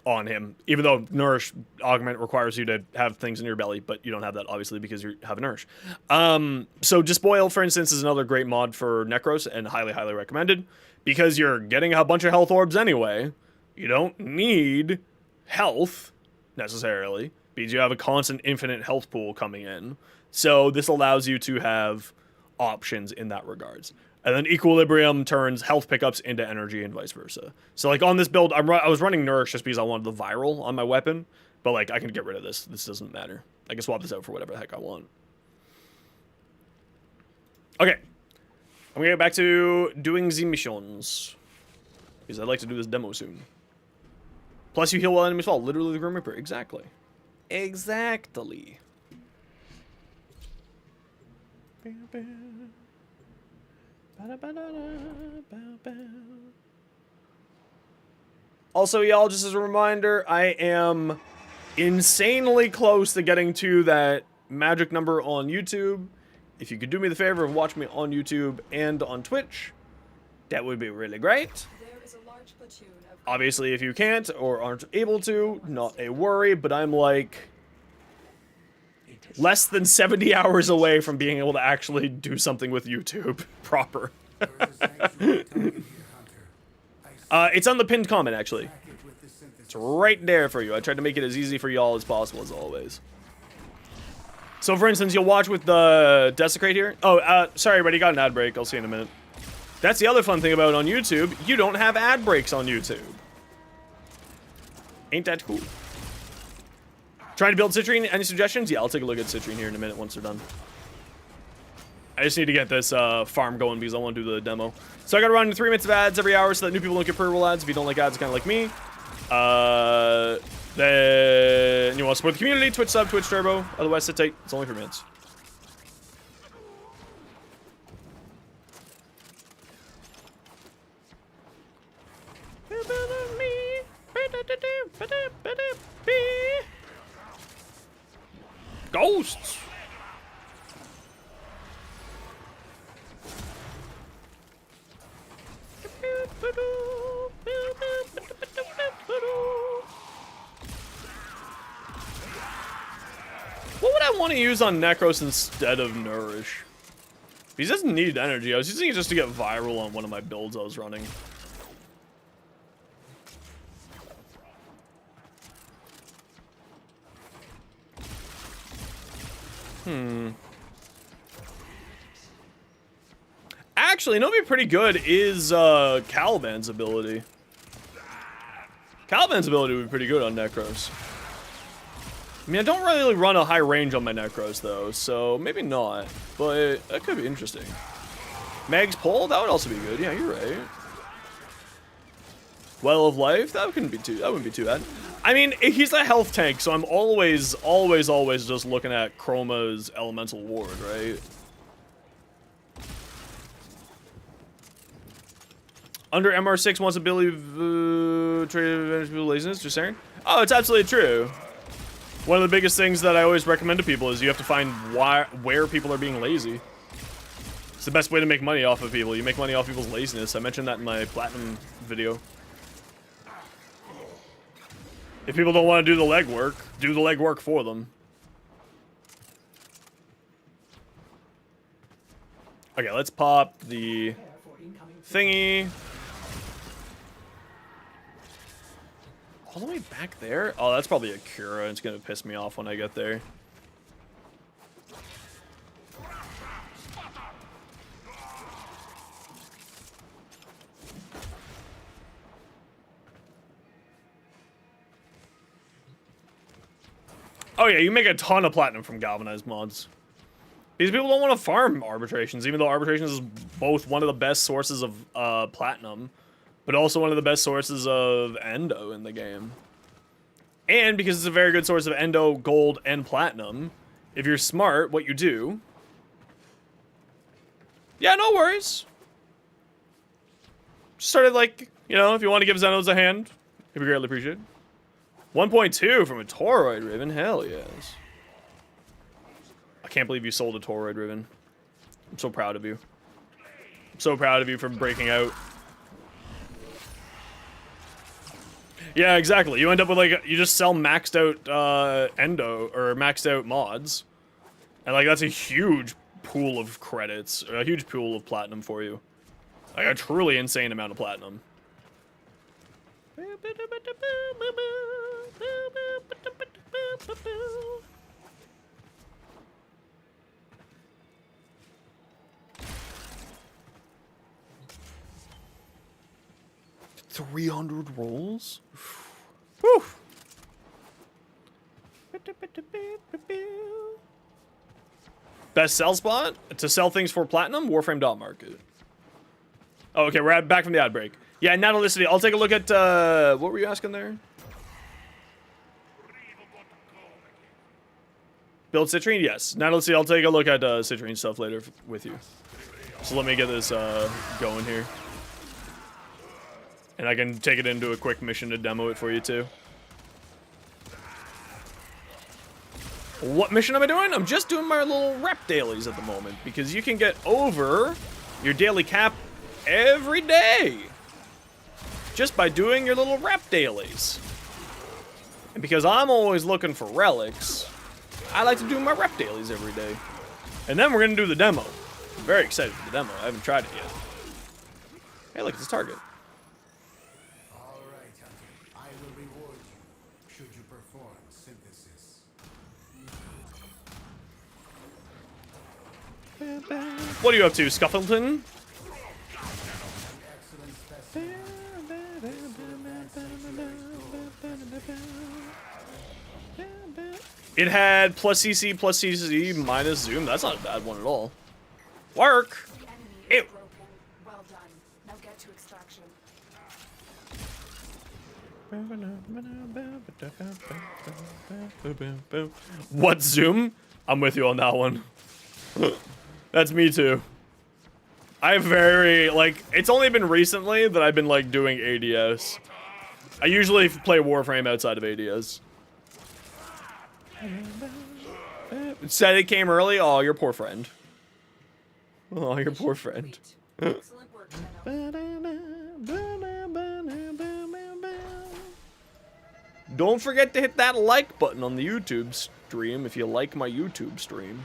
On him. Even though Nourish augment requires you to have things in your belly, but you don't have that, obviously, because you have a Nourish. So Despoil, for instance, is another great mod for Necros, and highly, highly recommended. Because you're getting a bunch of health orbs anyway. You don't need health, necessarily, because you have a constant infinite health pool coming in. So this allows you to have options in that regards. And then Equilibrium turns health pickups into energy and vice versa. So like on this build, I was running Nourish just because I wanted the viral on my weapon. But like I can get rid of this. This doesn't matter. I can swap this out for whatever the heck I want. Okay. I'm going to get back to doing the missions. Because I'd like to do this demo soon. Plus you heal while enemies fall. Literally the Grim Reaper. Exactly. Exactly. Also, y'all, just as a reminder, I am insanely close to getting to that magic number on YouTube. If you could do me the favor of watching me on YouTube and on Twitch, that would be really great. There is a large platoon of... Obviously, if you can't or aren't able to, not a worry, but I'm like... less than 70 hours away from being able to actually do something with YouTube proper. It's on the pinned comment, actually. It's right there for you. I tried to make it as easy for y'all as possible, as always. So, for instance, you'll watch with the Desecrate here. Oh, sorry, buddy, got an ad break. I'll see you in a minute. That's the other fun thing about on YouTube. You don't have ad breaks on YouTube. Ain't that cool? Trying to build Citrine. Any suggestions? Yeah, I'll take a look at Citrine here in a minute once they're done. I just need to get this farm going because I want to do the demo. So I gotta run 3 minutes of ads every hour so that new people don't get pre-roll ads. If you don't like ads, kind of like me. Then you want to support the community, Twitch sub, Twitch turbo. Otherwise, sit tight. It's only 3 minutes. Ghosts. What would I want to use on Necros instead of Nourish? He doesn't need energy. I was using it just to get viral on one of my builds I was running. Actually, you know what'd be pretty good is Caliban's ability. Caliban's ability would be pretty good on Necros. I mean, I don't really run a high range on my Necros, though, so maybe not. But that could be interesting. Mag's Pull, that would also be good. Yeah, you're right. Well of Life, that wouldn't be too bad. I mean, he's a health tank, so I'm always just looking at Chroma's Elemental Ward, right? Under MR6 wants ability trade laziness, just saying. Oh, it's absolutely true. One of the biggest things that I always recommend to people is you have to find where people are being lazy. It's the best way to make money off of people. You make money off people's laziness. I mentioned that in my Platinum video. If people don't want to do the legwork, do the legwork for them. Okay, let's pop the thingy. All the way back there? Oh, that's probably a Cura. It's gonna piss me off when I get there. Oh yeah, you make a ton of platinum from galvanized mods. These people don't want to farm arbitrations, even though arbitrations is both one of the best sources of platinum, but also one of the best sources of endo in the game. And because it's a very good source of endo, gold, and platinum, if you're smart, what you do... Yeah, no worries. Just started like, you know, if you want to give Xenos a hand, it'd be greatly appreciated. 1.2 from a Toroid Ribbon, hell yes. I can't believe you sold a Toroid Ribbon. I'm so proud of you. I'm so proud of you for breaking out. Yeah, exactly. You end up with like, you just sell maxed out endo, or maxed out mods. And like, that's a huge pool of credits, or a huge pool of platinum for you. Like a truly insane amount of platinum. $300 rolls? Whew. Best sell spot? To sell things for platinum? Warframe.market. Oh, okay, we're back from the ad break. Yeah, Natalicity, I'll take a look at, what were you asking there? Build Citrine? Yes. Natalicity, I'll take a look at Citrine stuff later with you. So let me get this going here. And I can take it into a quick mission to demo it for you too. What mission am I doing? I'm just doing my little rep dailies at the moment, because you can get over your daily cap every day just by doing your little rep dailies. And because I'm always looking for relics, I like to do my rep dailies every day. And then we're gonna do the demo. I'm very excited for the demo. I haven't tried it yet. Hey, look, it's a target. All right, Hunter. I will reward you should you perform synthesis. What are you up to, Scuffleton? Excellent specimen. It had plus CC minus zoom. That's not a bad one at all. Work. The enemy Ew. is broken. Well done. Now get to extraction. What, Zoom? I'm with you on that one. That's me too. I very, like, it's only been recently that I've been, like, doing ADS. I usually play Warframe outside of ADS. Said it came early? Oh, your poor friend. Oh, your poor friend. Excellent work, Tenno. Don't forget to hit that like button on the YouTube stream if you like my YouTube stream.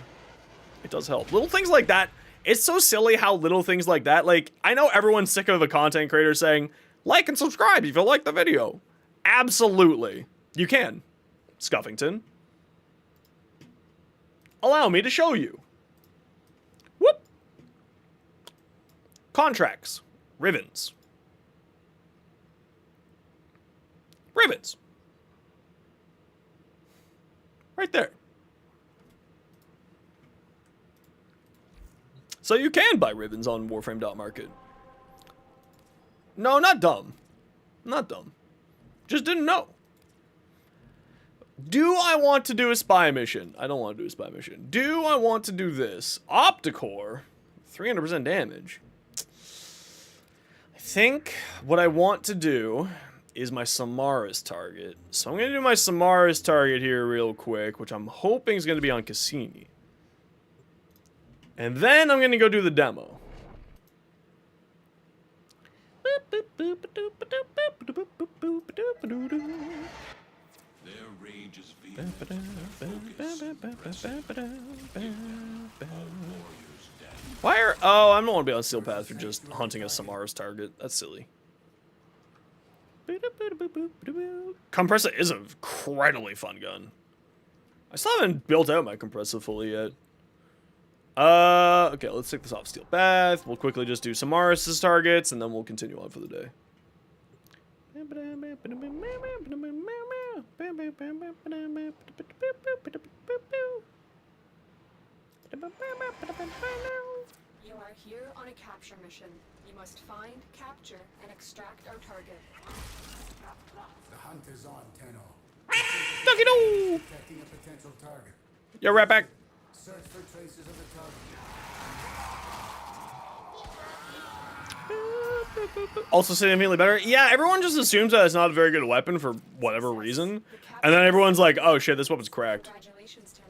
It does help. Little things like that. It's so silly how little things like that, like, I know everyone's sick of a content creator saying, like and subscribe if you like the video. Absolutely. You can. Scuffington. Allow me to show you. Whoop. Contracts. Ribbons. Ribbons. Right there. So you can buy ribbons on Warframe.market. No, not dumb. Not dumb. Just didn't know. Do I want to do a spy mission? I don't want to do a spy mission. Do I want to do this? Opticore. 300% damage. I think what I want to do is my Samara's target. So I'm going to do my Samara's target here real quick, which I'm hoping is going to be on Cassini. And then I'm going to go do the demo. Their rage is vehement. Focus. Why are... Oh, I don't want to be on Steel Path for just hunting a Samara's target. That's silly. Compressor is an incredibly fun gun. I still haven't built out my compressor fully yet. Okay, let's take this off Steel Path. We'll quickly just do Samaras' targets, and then we'll continue on for the day. You are here on a capture mission. You must find, capture, and extract our target. The hunt is on, Tenno. Ducky doo! Detecting a potential target. Yo, right back. Search for traces of the target. Also significantly better. Yeah, everyone just assumes that it's not a very good weapon for whatever reason. And then everyone's like, oh shit, this weapon's cracked. Congratulations, Tenno.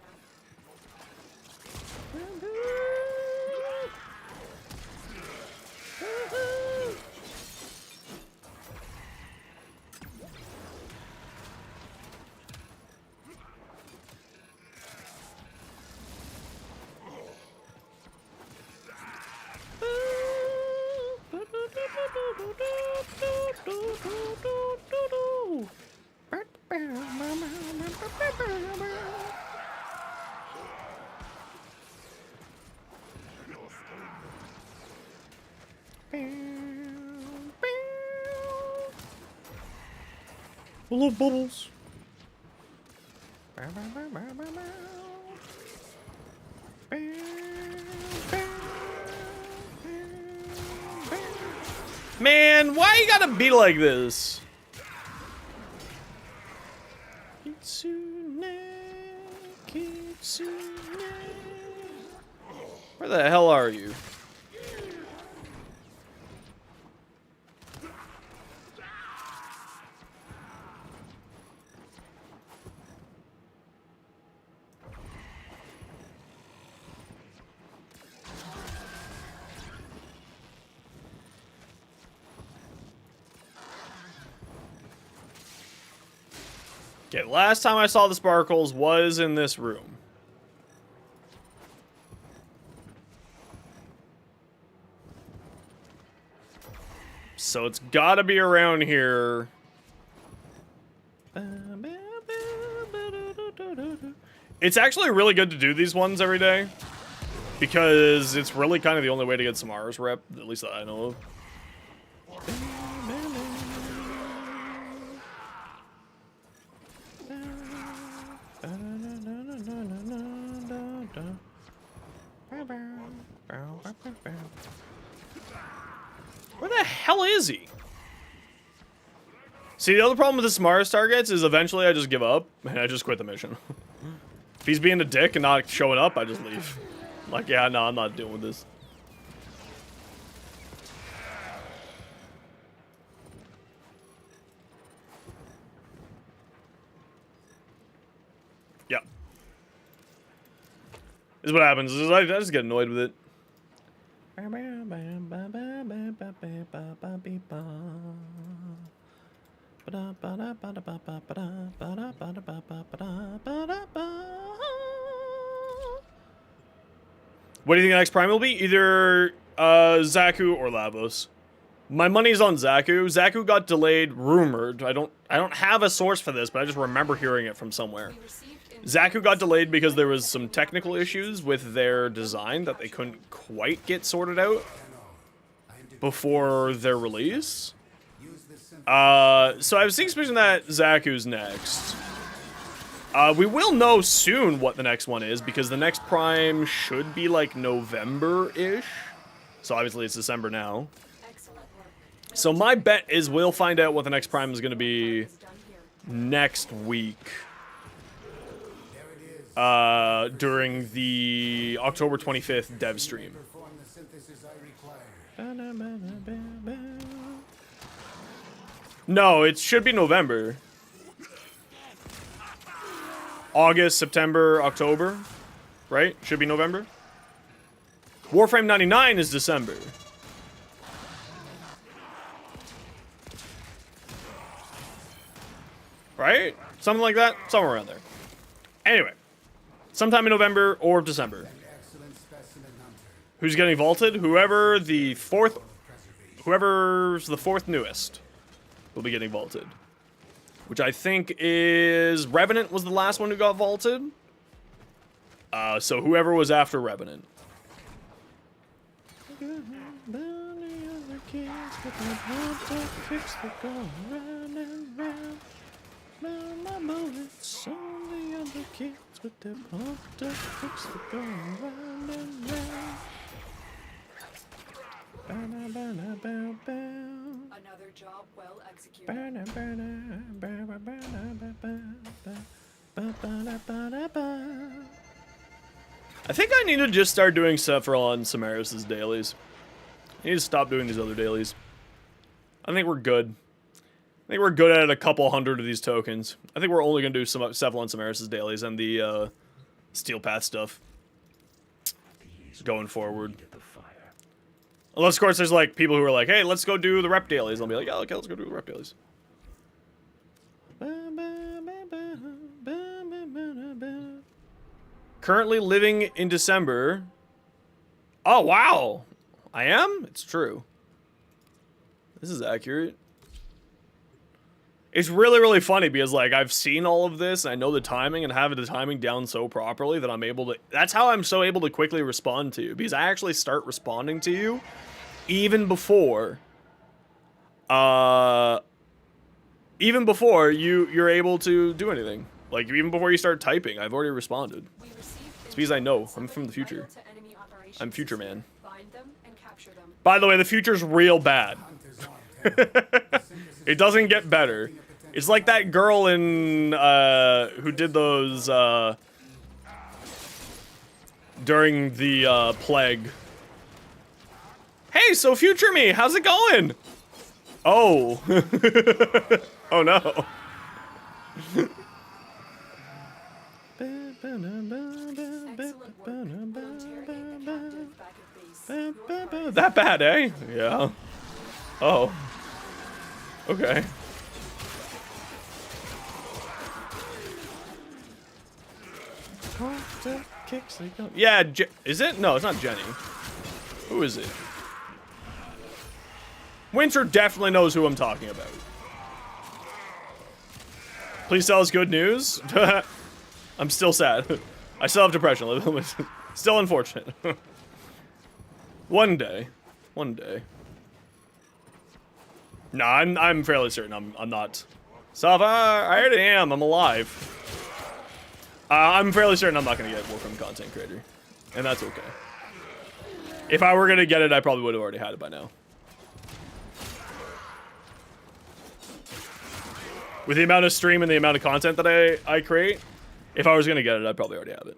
I love bubbles. Man, why you gotta be like this? Kitsune, Kitsune. Where the hell are you? Okay, last time I saw the sparkles was in this room. So it's gotta be around here. It's actually really good to do these ones every day, because it's really kind of the only way to get some Rs rep, at least that I know of. Where the hell is he? See, the other problem with the Mars targets is eventually I just give up and I just quit the mission. If he's being a dick and not showing up, I just leave. Like, yeah, no, I'm not dealing with this. Yeah. This is what happens. Is I just get annoyed with it. What do you think the next prime will be? Either Zaku or Lavos. My money's on Zaku. Zaku got delayed, rumored. I don't have a source for this, but I just remember hearing it from somewhere. Zaku got delayed because there was some technical issues with their design that they couldn't quite get sorted out before their release. So I was expecting that Zaku's next. We will know soon what the next one is, because the next prime should be like November-ish. So obviously it's December now. So my bet is we'll find out what the next prime is going to be next week. During the October 25th dev stream. No, it should be November. August, September, October. Right? Should be November. Warframe 99 is December. Right? Something like that? Somewhere around there. Anyway. Sometime in November or December. Who's getting vaulted? Whoever's the fourth newest will be getting vaulted. Which I think is... Revenant was the last one who got vaulted. So whoever was after Revenant. With their pumped up kicks that go round and round. Another job well executed. I think I need to just start doing Sephiroth and Samaris' dailies. I need to stop doing these other dailies. I think we're good. I think we're good at a couple hundred of these tokens. I think we're only going to do some Cephalon and Samaris' dailies and the Steel Path stuff going forward. Unless, of course, there's like people who are like, hey, let's go do the rep dailies. I'll be like, yeah, okay, let's go do the rep dailies. Currently living in December. Oh, wow. I am? It's true. This is accurate. It's really, really funny because, like, I've seen all of this, and I know the timing, and have the timing down so properly that I'm able to... That's how I'm so able to quickly respond to you, because I actually start responding to you even before... even before you're able to do anything. Like, even before you start typing, I've already responded. It's because I know. I'm from the future. I'm future man. By the way, the future's real bad. It doesn't get better. It's like that girl in who did those during the plague. Hey, so future me, how's it going? Oh. Oh no. That bad, eh? Yeah. Oh. Okay. Yeah, is it? No, it's not Jenny. Who is it? Winter definitely knows who I'm talking about. Please tell us good news. I'm still sad. I still have depression. Still unfortunate. One day. One day. No, I'm fairly certain I'm not. Safa, I already am. I'm alive. I'm fairly certain I'm not going to get Warframe content creator. And that's okay. If I were gonna get it, I probably would have already had it by now. With the amount of stream and the amount of content that I create, if I was gonna get it, I'd probably already have it.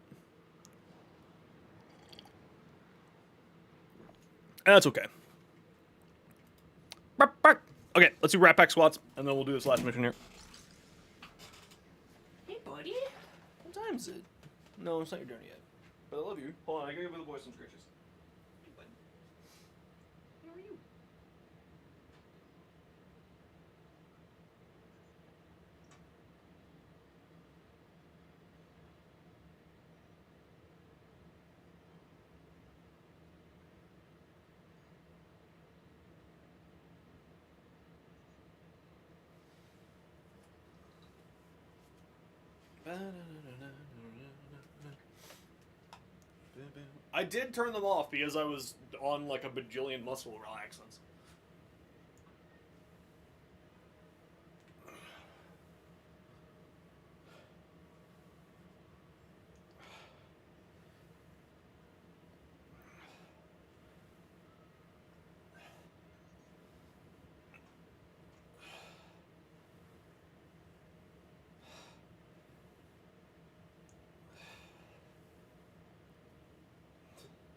And that's okay. Bark, bark. Okay, let's do rat pack squats, and then we'll do this last mission here. Hey, buddy. What time is it? No, it's not your journey yet. But I love you. Hold on, I gotta give the boys some scratches. Hey, bud. How are you? I did turn them off because I was on like a bajillion muscle relaxants.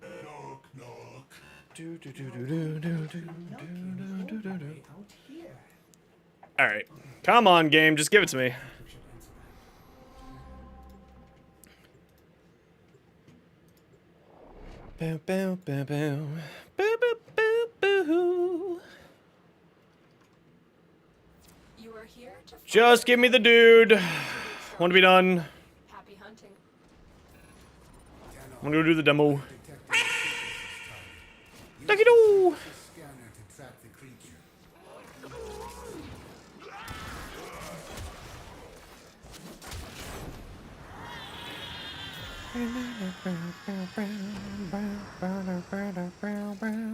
Knock, knock. Out here. All right, come on, game, just give it to me. Bow, bow, bow, bow. Bow, bow, bow, bow. You are here to find Just give me the dude. Want to be done. Happy hunting. I'm gonna go do the demo. Detecting Ducky doo. scanner to track the creature.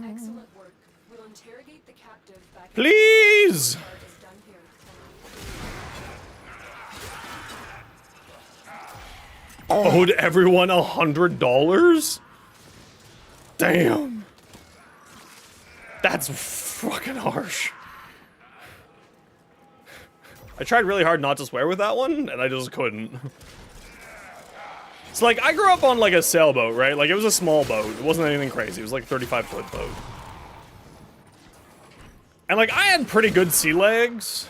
Excellent work. We'll interrogate the captive back. Please. Part is done here. Owed everyone $100? Damn. That's fucking harsh. I tried really hard not to swear with that one, and I just couldn't. It's like, I grew up on like a sailboat, right? Like, it was a small boat. It wasn't anything crazy. It was like a 35-foot boat. And like, I had pretty good sea legs,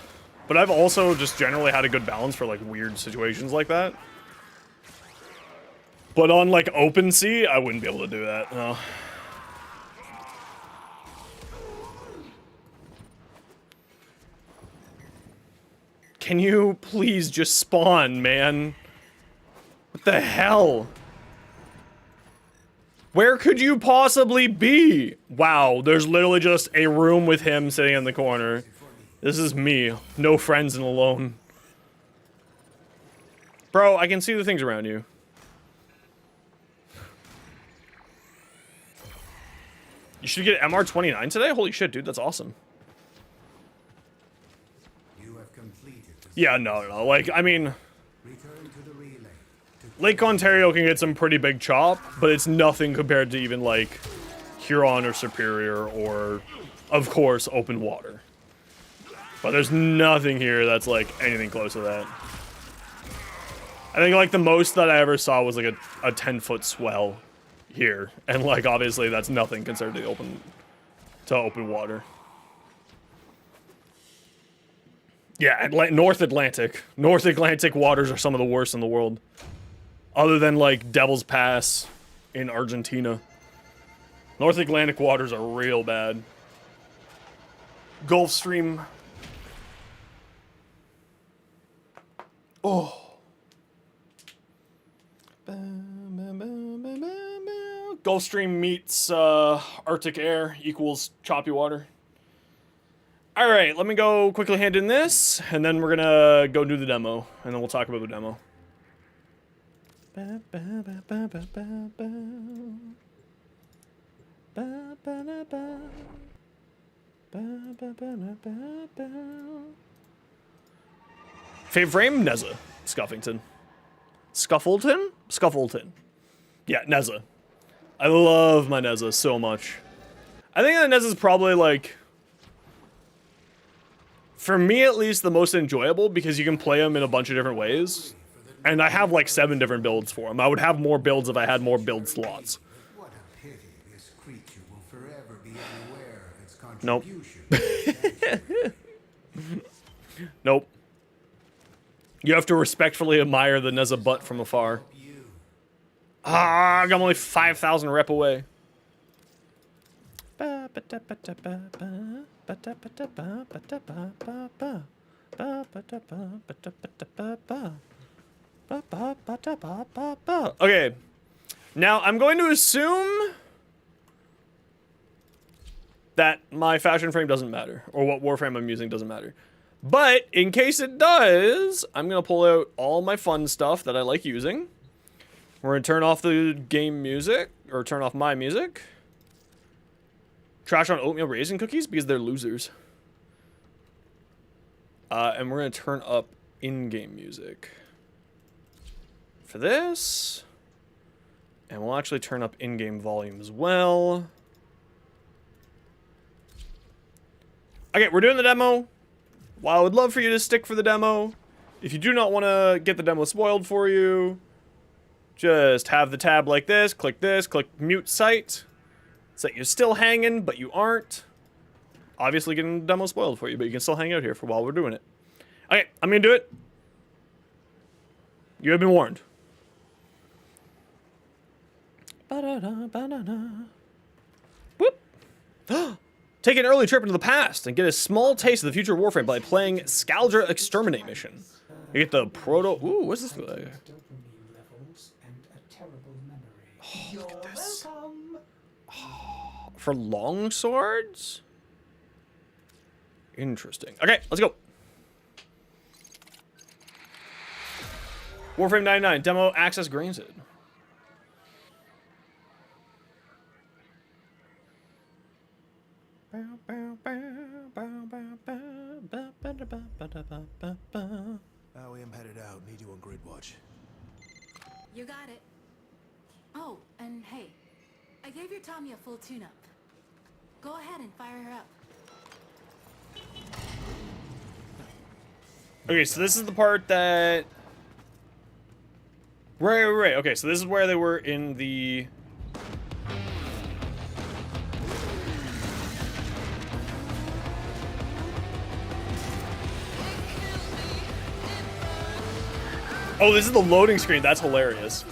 but I've also just generally had a good balance for like weird situations like that. But on like open sea, I wouldn't be able to do that, no. Can you please just spawn, man? What the hell? Where could you possibly be? Wow, there's literally just a room with him sitting in the corner. This is me. No friends and alone. Bro, I can see the things around you. You should get MR29 today? Holy shit, dude, that's awesome. You have completed the Yeah, no. Like, I mean, return to the relay. Lake Ontario can get some pretty big chop, but it's nothing compared to even, like, Huron or Superior or, of course, open water. But there's nothing here that's, like, anything close to that. I think, like, the most that I ever saw was, like, a 10-foot swell here. And, like, obviously that's nothing compared to open water. Yeah, North Atlantic. North Atlantic waters are some of the worst in the world. Other than, like, Devil's Pass in Argentina. North Atlantic waters are real bad. Gulf Stream. Oh. Gulf Stream meets Arctic air equals choppy water. Alright, let me go quickly hand in this, and then we're gonna go do the demo, and then we'll talk about the demo. Favorite frame? Neza. Scuffington. Scuffleton? Scuffleton. Yeah, Neza. I love my Neza so much. I think the Neza is probably like, for me at least, the most enjoyable because you can play them in a bunch of different ways. And I have like 7 different builds for them. I would have more builds if I had more build slots. What a pity this creature will forever be unaware of its Nope. contribution. Nope. You have to respectfully admire the Neza butt from afar. Ah, I'm only 5,000 rep away. Okay. Now, I'm going to assume that my fashion frame doesn't matter, or what warframe I'm using doesn't matter. But, in case it does, I'm going to pull out all my fun stuff that I like using. We're going to turn off the game music, or turn off my music. Trash on oatmeal raisin cookies, because they're losers. And we're going to turn up in-game music for this. And we'll actually turn up in-game volume as well. Okay, we're doing the demo. While I would love for you to stick for the demo, if you do not want to get the demo spoiled for you, just have the tab like this, click mute site, so that you're still hanging, but you aren't. Obviously getting the demo spoiled for you, but you can still hang out here for while we're doing it. Okay, I'm gonna do it. You have been warned. Whoop. Take an early trip into the past and get a small taste of the future warframe by playing Scaldra Exterminate Mission. You get the proto. Ooh, what's this? Dopamine levels and a terrible memory. Look at this. Welcome. For long swords? Interesting. Okay, let's go. Warframe 99, demo access granted. I am headed out. Need you on grid watch. You got it. Oh, and hey, I gave your Tommy a full tune-up. Go ahead and fire her up. Okay, so this is the part that... Right. Okay, so this is where they were in the... Oh, this is the loading screen. That's hilarious.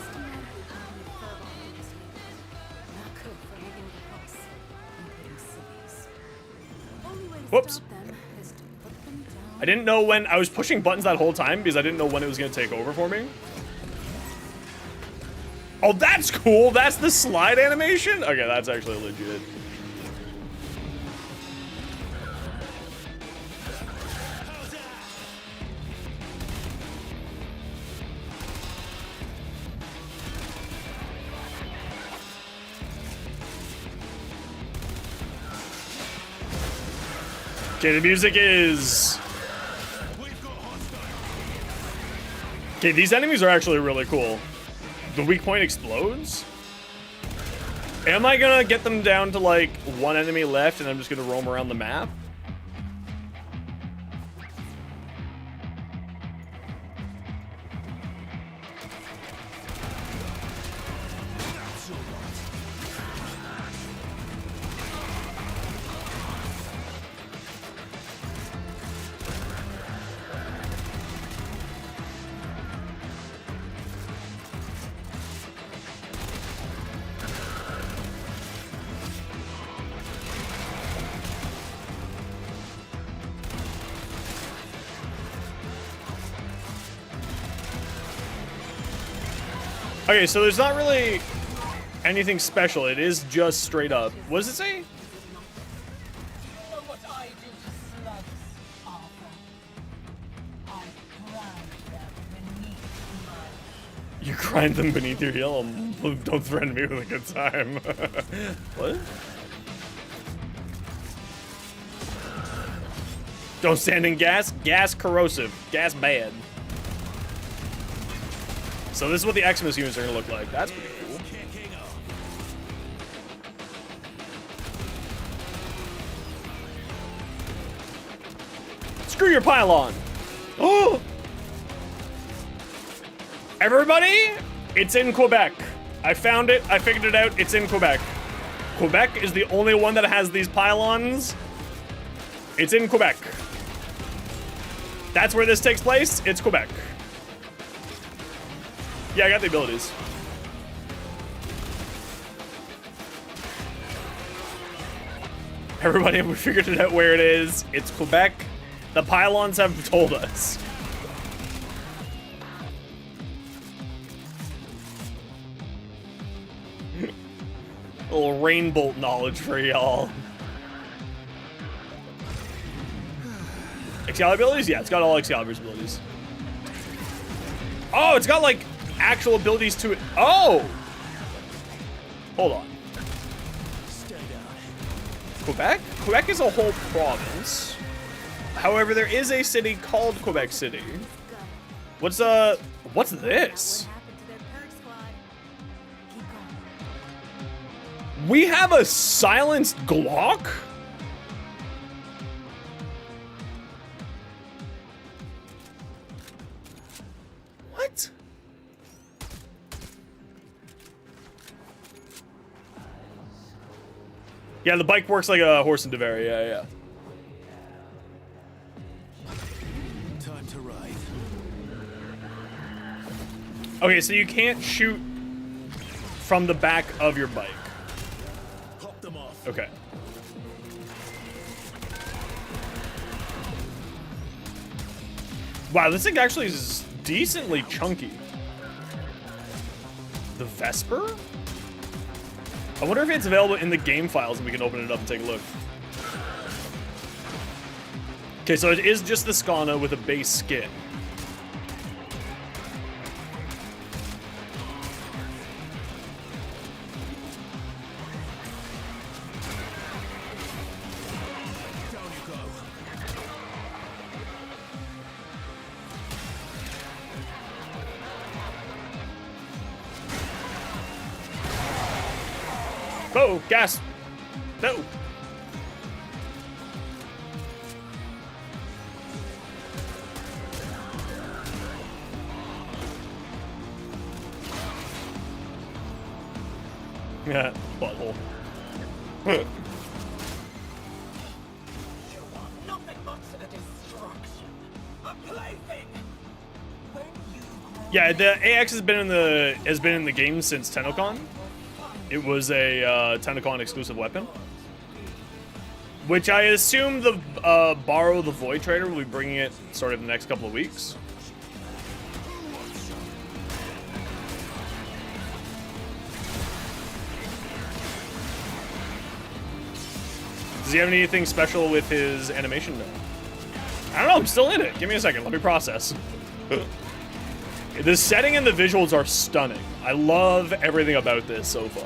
Whoops. I didn't know when... I was pushing buttons that whole time because I didn't know when it was going to take over for me. Oh, that's cool. That's the slide animation? Okay, that's actually legit. Okay, the music is... Okay, these enemies are actually really cool. The weak point explodes? Am I gonna get them down to like one enemy left and I'm just gonna roam around the map? Okay, so there's not really anything special. It is just straight up. What does it say? You grind them beneath your heel. Don't threaten me with a good time. What? Don't stand in gas. Gas corrosive. Gas bad. So this is what the Xmas units are gonna look like. That's pretty cool. Screw your pylon. Oh! Everybody, it's in Quebec. I found it. I figured it out. It's in Quebec. Quebec is the only one that has these pylons. It's in Quebec. That's where this takes place. It's Quebec. Yeah, I got the abilities. Everybody, we figured it out where it is. It's Quebec. The pylons have told us. A little rainbolt knowledge for y'all. Excalibur abilities? Yeah, it's got all Excalibur's abilities. Oh, it's got like actual abilities to it. Oh! Hold on. Quebec? Quebec is a whole province. However, there is a city called Quebec City. What's this? What happened to their purge squad? Keep going. We have a silenced Glock? What? Yeah, the bike works like a horse in Devari, yeah. Time to ride. Okay, so you can't shoot from the back of your bike. Pop them off. Okay. Wow, this thing actually is decently chunky. The Vesper? I wonder if it's available in the game files and we can open it up and take a look. Okay, so it is just the Skana with a base skin. Down you go. Oh, gas! No! Yeah, butthole. Nothing but a distraction. A plaything. When you Yeah, the AX has been in the game since TennoCon. It was a TennoCon exclusive weapon, which I assume the Borrow the Void Trader will be bringing it sort of in the next couple of weeks. Does he have anything special with his animation now? I don't know, I'm still in it. Give me a second, let me process. The setting and the visuals are stunning. I love everything about this so far.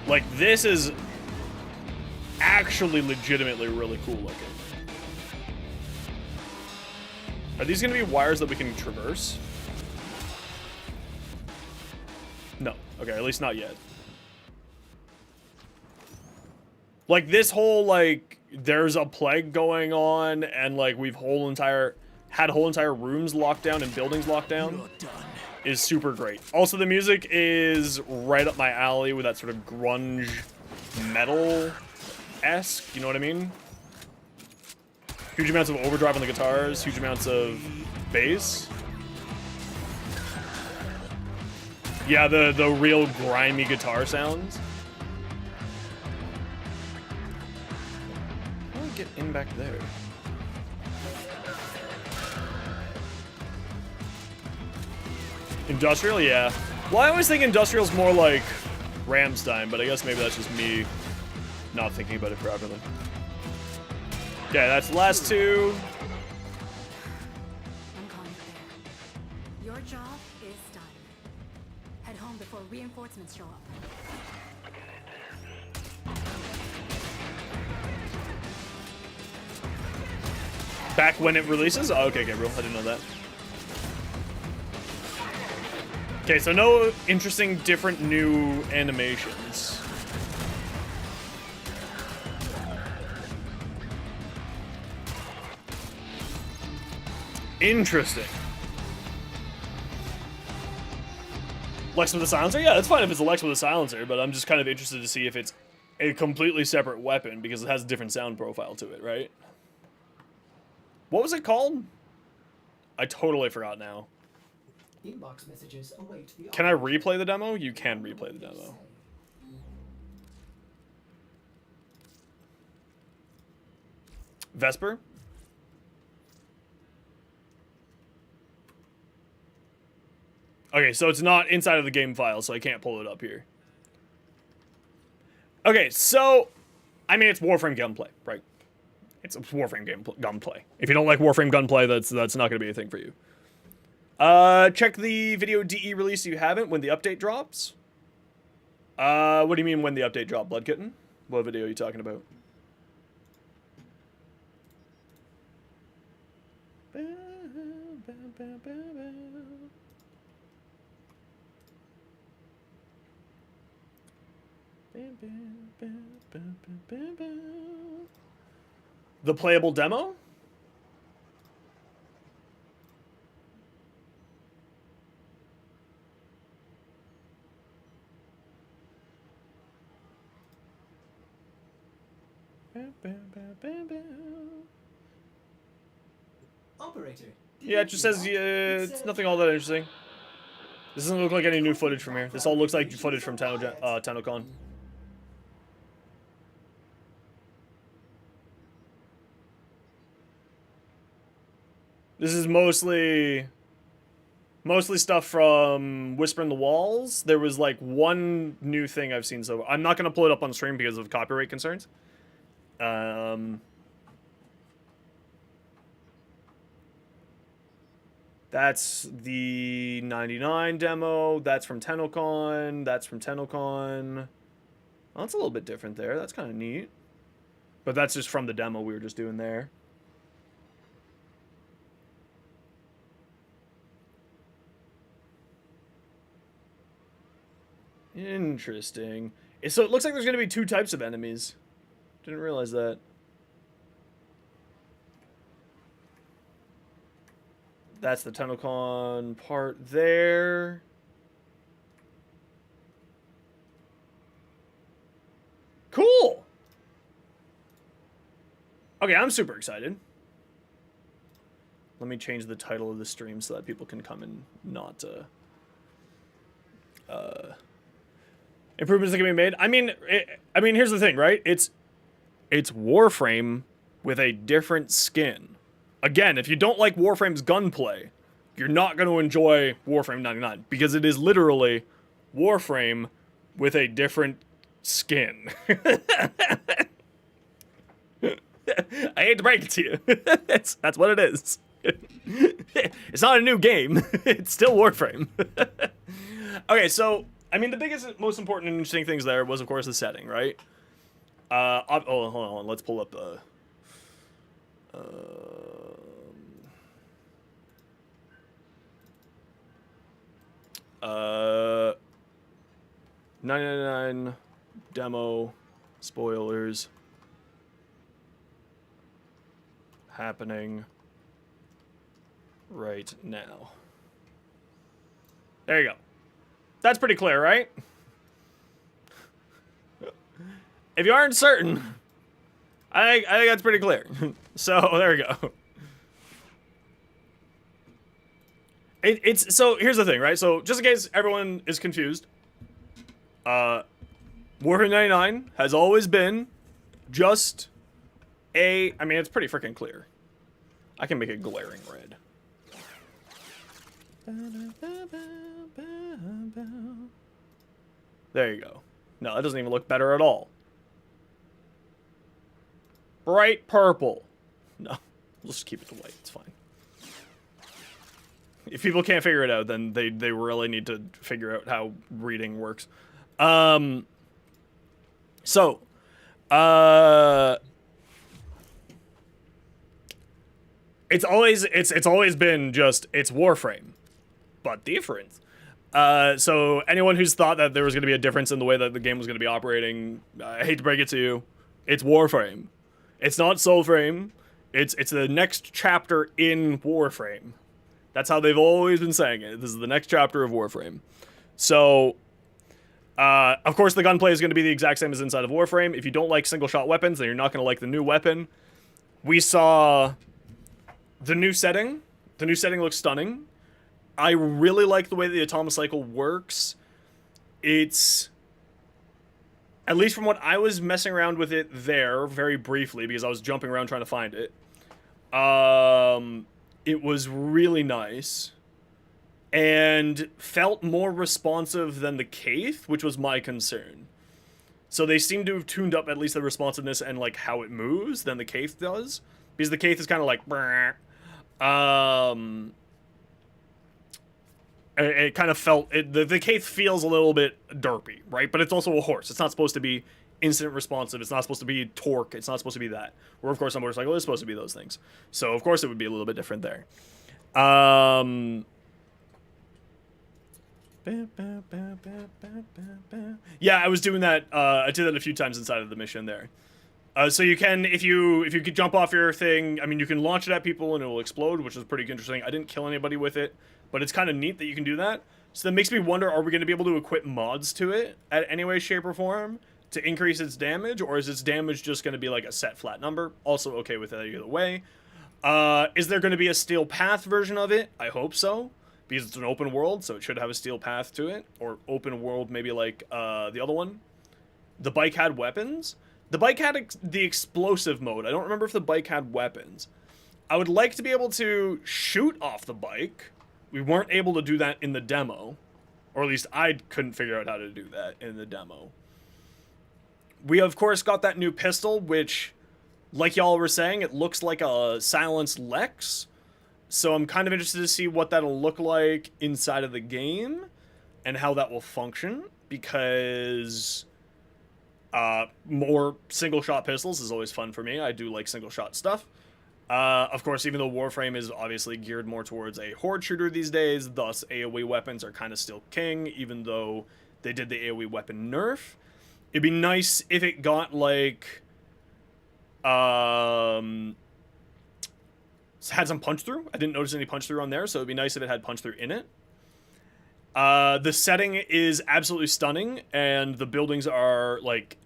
Like, this is actually legitimately really cool looking. Are these gonna be wires that we can traverse? No. Okay, at least not yet. Like, this whole, like, there's a plague going on, and, like, we've had whole entire rooms locked down and buildings locked down is super great. Also, the music is right up my alley with that sort of grunge metal-esque, you know what I mean? Huge amounts of overdrive on the guitars, huge amounts of bass. Yeah, the real grimy guitar sounds. How do I get in back there? Industrial, yeah. Well, I always think Industrial's more like Ramstein, but I guess maybe that's just me not thinking about it properly. Okay, that's the last two. I'm calling it there. Your job is done. Head home before reinforcements show up. Back when it releases? Oh, okay, Gabriel, I didn't know that. Okay, so no interesting, different, new animations. Interesting. Lex with a silencer? Yeah, that's fine if it's a Lex with a silencer, but I'm just kind of interested to see if it's a completely separate weapon because it has a different sound profile to it, right? What was it called? I totally forgot now. Inbox messages await the Can I operator. replay the demo? You can replay the demo. Vesper? Okay, so it's not inside of the game file, so I can't pull it up here. Okay, so, I mean, it's Warframe gunplay, right? It's Warframe gunplay. If you don't like Warframe gunplay, that's not going to be a thing for you. Check the video DE release if you haven't when the update drops. What do you mean when the update drops, Blood Kitten? What video are you talking about? The playable demo? Operator. Yeah, it just says it's nothing all that interesting. This doesn't look like any new footage from here. This all looks like footage from TennoCon. This is mostly stuff from Whisper in the Walls. There was like one new thing I've seen so far. I'm not gonna pull it up on stream because of copyright concerns. That's the 99 demo. That's from TennoCon. That's from TennoCon. Oh, that's a little bit different there. That's kind of neat. But that's just from the demo we were just doing there. Interesting. So it looks like there's going to be two types of enemies. Didn't realize that. That's the TennoCon part there. Cool! Okay, I'm super excited. Let me change the title of the stream so that people can come and not, improvements that can be made. I mean, here's the thing, right? It's Warframe with a different skin. Again, if you don't like Warframe's gunplay, you're not going to enjoy Warframe 99 because it is literally Warframe with a different skin. I hate to break it to you. That's what it is. It's not a new game. It's still Warframe. Okay, so I mean, the biggest, most important and interesting things there was, of course, the setting, right? Hold on. Let's pull up the... 999 demo spoilers happening right now. There you go. That's pretty clear, right? If you aren't certain, I think that's pretty clear. So there we go. So here's the thing, right? So just in case everyone is confused, Warframe 99 has always been just I mean, it's pretty freaking clear. I can make it glaring red. There you go. No, that doesn't even look better at all. Bright purple. No, let's just keep it to white. It's fine. If people can't figure it out, then they really need to figure out how reading works. It's always been just it's Warframe, but different. So anyone who's thought that there was going to be a difference in the way that the game was going to be operating, I hate to break it to you, it's Warframe. It's not Soulframe. It's the next chapter in Warframe. That's how they've always been saying it. This is the next chapter of Warframe. So, of course, the gunplay is going to be the exact same as inside of Warframe. If you don't like single-shot weapons, then you're not going to like the new weapon. We saw the new setting. The new setting looks stunning. I really like the way the Atomic Cycle works. It's, at least from what I was messing around with it there very briefly, because I was jumping around trying to find it. It was really nice and felt more responsive than the Kaith, which was my concern. So they seem to have tuned up at least the responsiveness and like how it moves than the Kaith does, because the Kaith is kind of like it kind of felt the Kaith feels a little bit derpy, right? But it's also a horse. It's not supposed to be instant responsive. It's not supposed to be torque. It's not supposed to be that. Where of course a motorcycle is supposed to be those things. So of course it would be a little bit different there. Yeah, I was doing that. I did that a few times inside of the mission there. So you can, if you could jump off your thing, I mean, you can launch it at people and it will explode, which is pretty interesting. I didn't kill anybody with it, but it's kind of neat that you can do that. So that makes me wonder, are we going to be able to equip mods to it at any way, shape, or form to increase its damage, or is its damage just going to be like a set flat number? Also okay with that either way. Is there going to be a steel path version of it? I hope so, because it's an open world, so it should have a steel path to it, or open world maybe like the other one. The bike had weapons. The bike had the explosive mode. I don't remember if the bike had weapons. I would like to be able to shoot off the bike. We weren't able to do that in the demo. Or at least I couldn't figure out how to do that in the demo. We, of course, got that new pistol, which, like y'all were saying, it looks like a silenced Lex. So I'm kind of interested to see what that'll look like inside of the game and how that will function, because more single-shot pistols is always fun for me. I do like single-shot stuff. Of course, even though Warframe is obviously geared more towards a horde shooter these days, thus AoE weapons are kind of still king, even though they did the AoE weapon nerf. It'd be nice if it got, like, had some punch-through. I didn't notice any punch-through on there, so it'd be nice if it had punch-through in it. The setting is absolutely stunning, and the buildings are, like,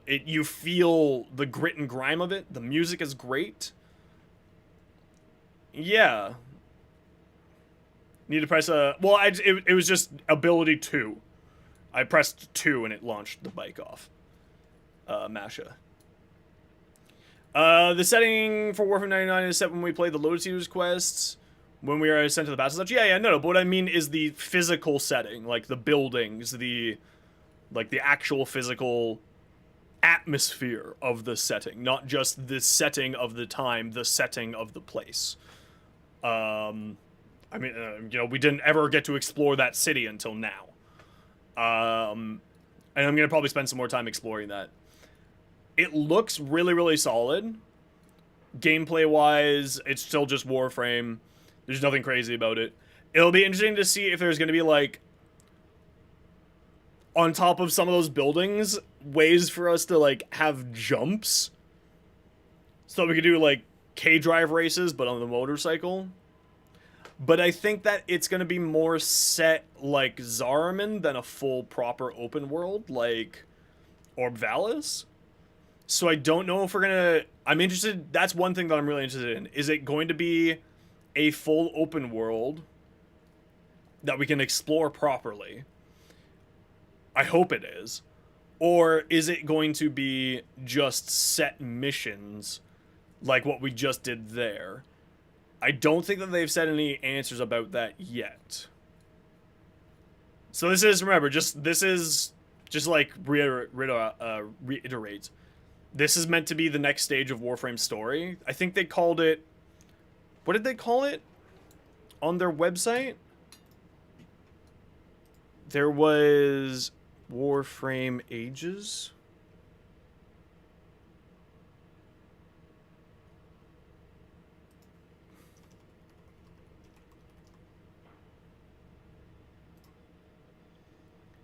you feel the grit and grime of it. The music is great. Yeah. Need to press a... Well, it was just ability 2. I pressed 2 and it launched the bike off. Masha. The setting for Warframe 99 is set when we play the Lotus Eaters quests. When we are sent to the past and such. Yeah, no. But what I mean is the physical setting. Like, the buildings, the actual physical atmosphere of the setting, not just the setting of the time, the setting of the place. I mean, we didn't ever get to explore that city until now. And I'm gonna probably spend some more time exploring that. It looks really, really solid. Gameplay-wise, it's still just Warframe. There's nothing crazy about it. It'll be interesting to see if there's gonna be, like, on top of some of those buildings, ways for us to, like, have jumps. So we could do, like, K-drive races, but on the motorcycle. But I think that it's going to be more set like Zariman than a full, proper open world, like Orb Valis. So I don't know if we're going to... I'm interested... That's one thing that I'm really interested in. Is it going to be a full open world that we can explore properly? I hope it is. Or is it going to be just set missions like what we just did there? I don't think that they've said any answers about that yet. So this is, remember, this is just like reiterate. This is meant to be the next stage of Warframe's story. I think they called it... What did they call it on their website? There was... Warframe Ages.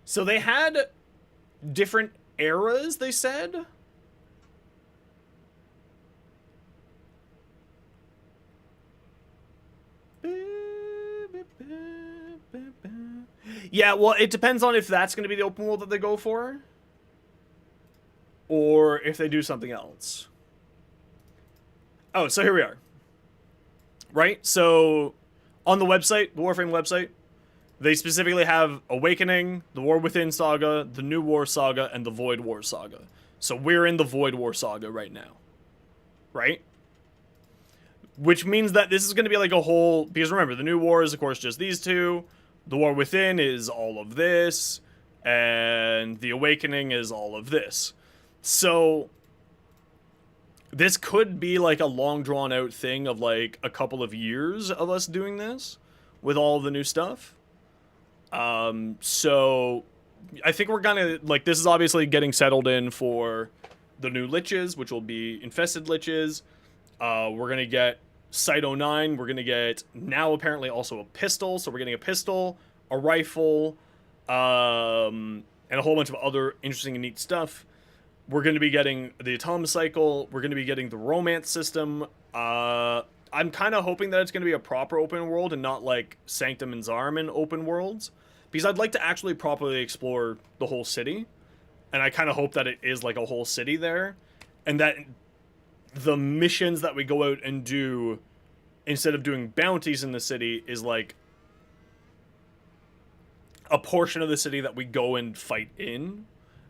So they had different eras, they said. Yeah, well, it depends on if that's going to be the open world that they go for, or if they do something else. Oh, so here we are. Right? So, on the website, the Warframe website, they specifically have Awakening, the War Within Saga, the New War Saga, and the Void War Saga. So we're in the Void War Saga right now. Right? Which means that this is going to be like a whole... Because remember, the New War is, of course, just these two. The War Within is all of this. And the Awakening is all of this. So... This could be like a long drawn out thing of like a couple of years of us doing this with all of the new stuff. So I think we're gonna like, this is obviously getting settled in for the new liches, which will be infested liches. We're gonna get Site 09. We're gonna get now apparently also a pistol. So we're getting a pistol, a rifle, and a whole bunch of other interesting and neat stuff. We're going to be getting the Atomicycle. We're going to be getting the romance system. I'm kind of hoping that it's going to be a proper open world and not like Sanctum and Zariman open worlds. Because I'd like to actually properly explore the whole city. And I kind of hope that it is like a whole city there. And that the missions that we go out and do, instead of doing bounties in the city, is like a portion of the city that we go and fight in.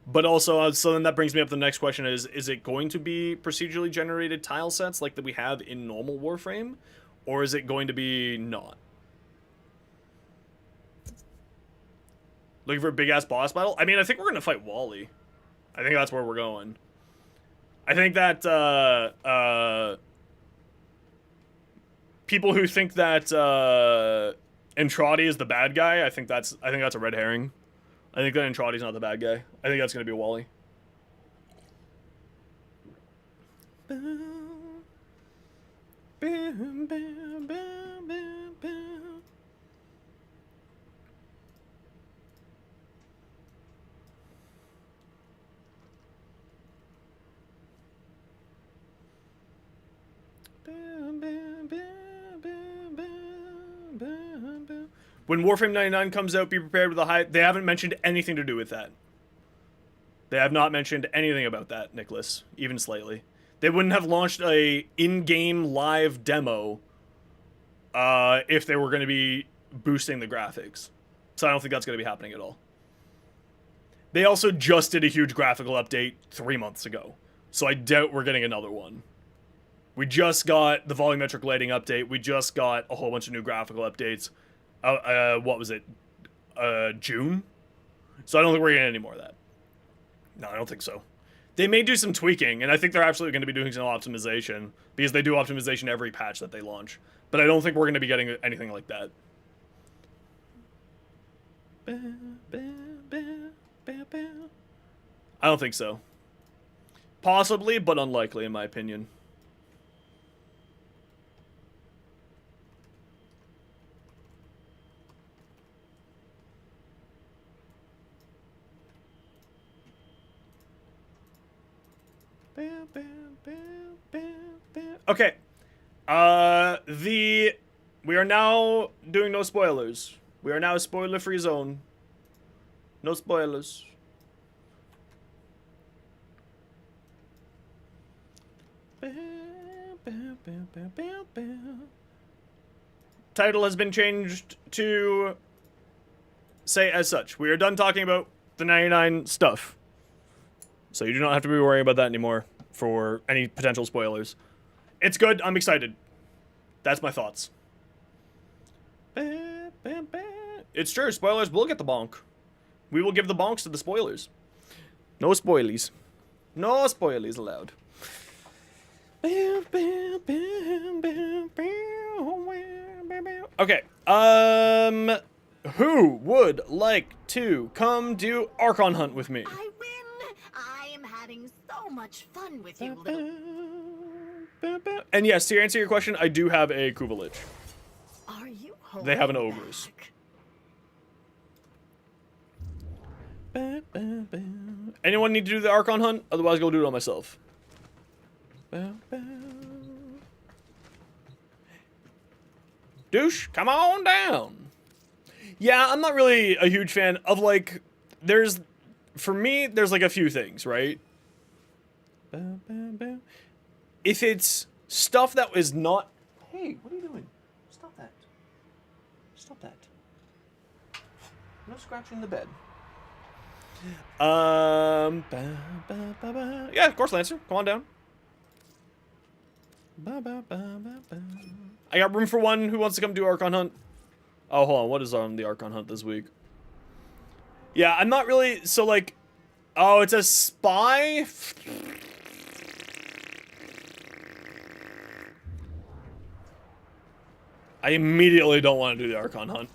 But also, so then that brings me up to the next question is it going to be procedurally generated tile sets like that we have in normal Warframe? Or is it going to be not? Looking for a big-ass boss battle? I mean, I think we're going to fight Wally. I think that's where we're going. I think that, people who think that, Entradi is the bad guy, I think that's a red herring. I think that Entradi's not the bad guy. I think that's going to be Wally. When Warframe 99 comes out, be prepared with a high... They haven't mentioned anything to do with that. They have not mentioned anything about that, Nicholas, even slightly. They wouldn't have launched a in-game live demo if they were going to be boosting the graphics. So I don't think that's going to be happening at all. They also just did a huge graphical update 3 months ago. So I doubt we're getting another one. We just got the volumetric lighting update. We just got a whole bunch of new graphical updates. What was it? June? So I don't think we're getting any more of that. No, I don't think so. They may do some tweaking, and I think they're absolutely going to be doing some optimization, because they do optimization every patch that they launch. But I don't think we're going to be getting anything like that. I don't think so. Possibly, but unlikely in my opinion. Okay. We are now doing no spoilers. We are now a spoiler-free zone. No spoilers. Title has been changed to say as such. We are done talking about the 99 stuff. So you do not have to be worrying about that anymore for any potential spoilers. It's good. I'm excited. That's my thoughts. It's true. Spoilers will get the bonk. We will give the bonks to the spoilers. No spoilies. No spoilies allowed. Okay. Who would like to come do Archon Hunt with me? I win! I am having so much fun with you, little... And yes, to answer your question, I do have a Kuvalich. Are you They have an holding Ogress. back? Anyone need to do the Archon Hunt? Otherwise, go do it on myself. Douche, come on down. Yeah, I'm not really a huge fan of, like, for me, there's, like, a few things, right? If it's stuff that is not... Hey, what are you doing? Stop that. Stop that. No scratching the bed. Yeah, of course, Lancer. Come on down. I got room for one who wants to come do Archon Hunt. Oh, hold on. What is on the Archon Hunt this week? Yeah, I'm not really... So, like... Oh, it's a spy? I immediately don't want to do the Archon Hunt.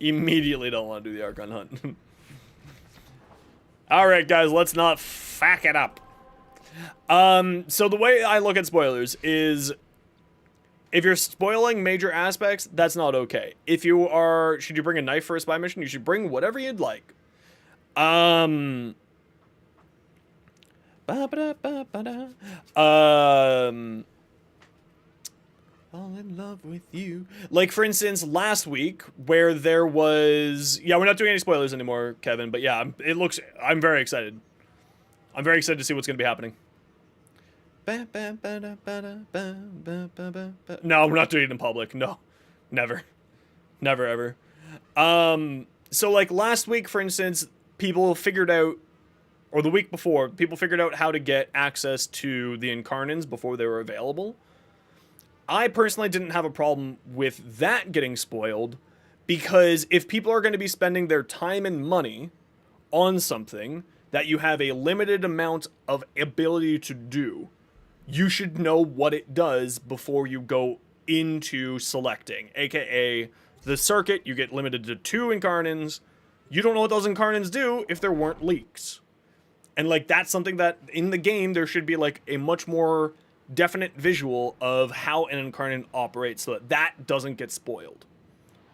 Immediately don't want to do the Archon Hunt. Alright, guys, let's not fuck it up. So the way I look at spoilers is... If you're spoiling major aspects, that's not okay. If you are... Should you bring a knife for a spy mission? You should bring whatever you'd like. Fall in love with you. Like, for instance, last week, where there was... Yeah, we're not doing any spoilers anymore, Kevin, but yeah, I'm very excited. I'm very excited to see what's going to be happening. No, we're not doing it in public. No. Never. Never, ever. So, like, last week, for instance, people figured out... Or the week before, people figured out how to get access to the Incarnans before they were available. I personally didn't have a problem with that getting spoiled, because if people are going to be spending their time and money on something that you have a limited amount of ability to do, you should know what it does before you go into selecting. AKA, the circuit, you get limited to 2 Incarnans. You don't know what those Incarnans do if there weren't leaks. And, like, that's something that, in the game, there should be, like, a much more definite visual of how an Incarnate operates so that that doesn't get spoiled.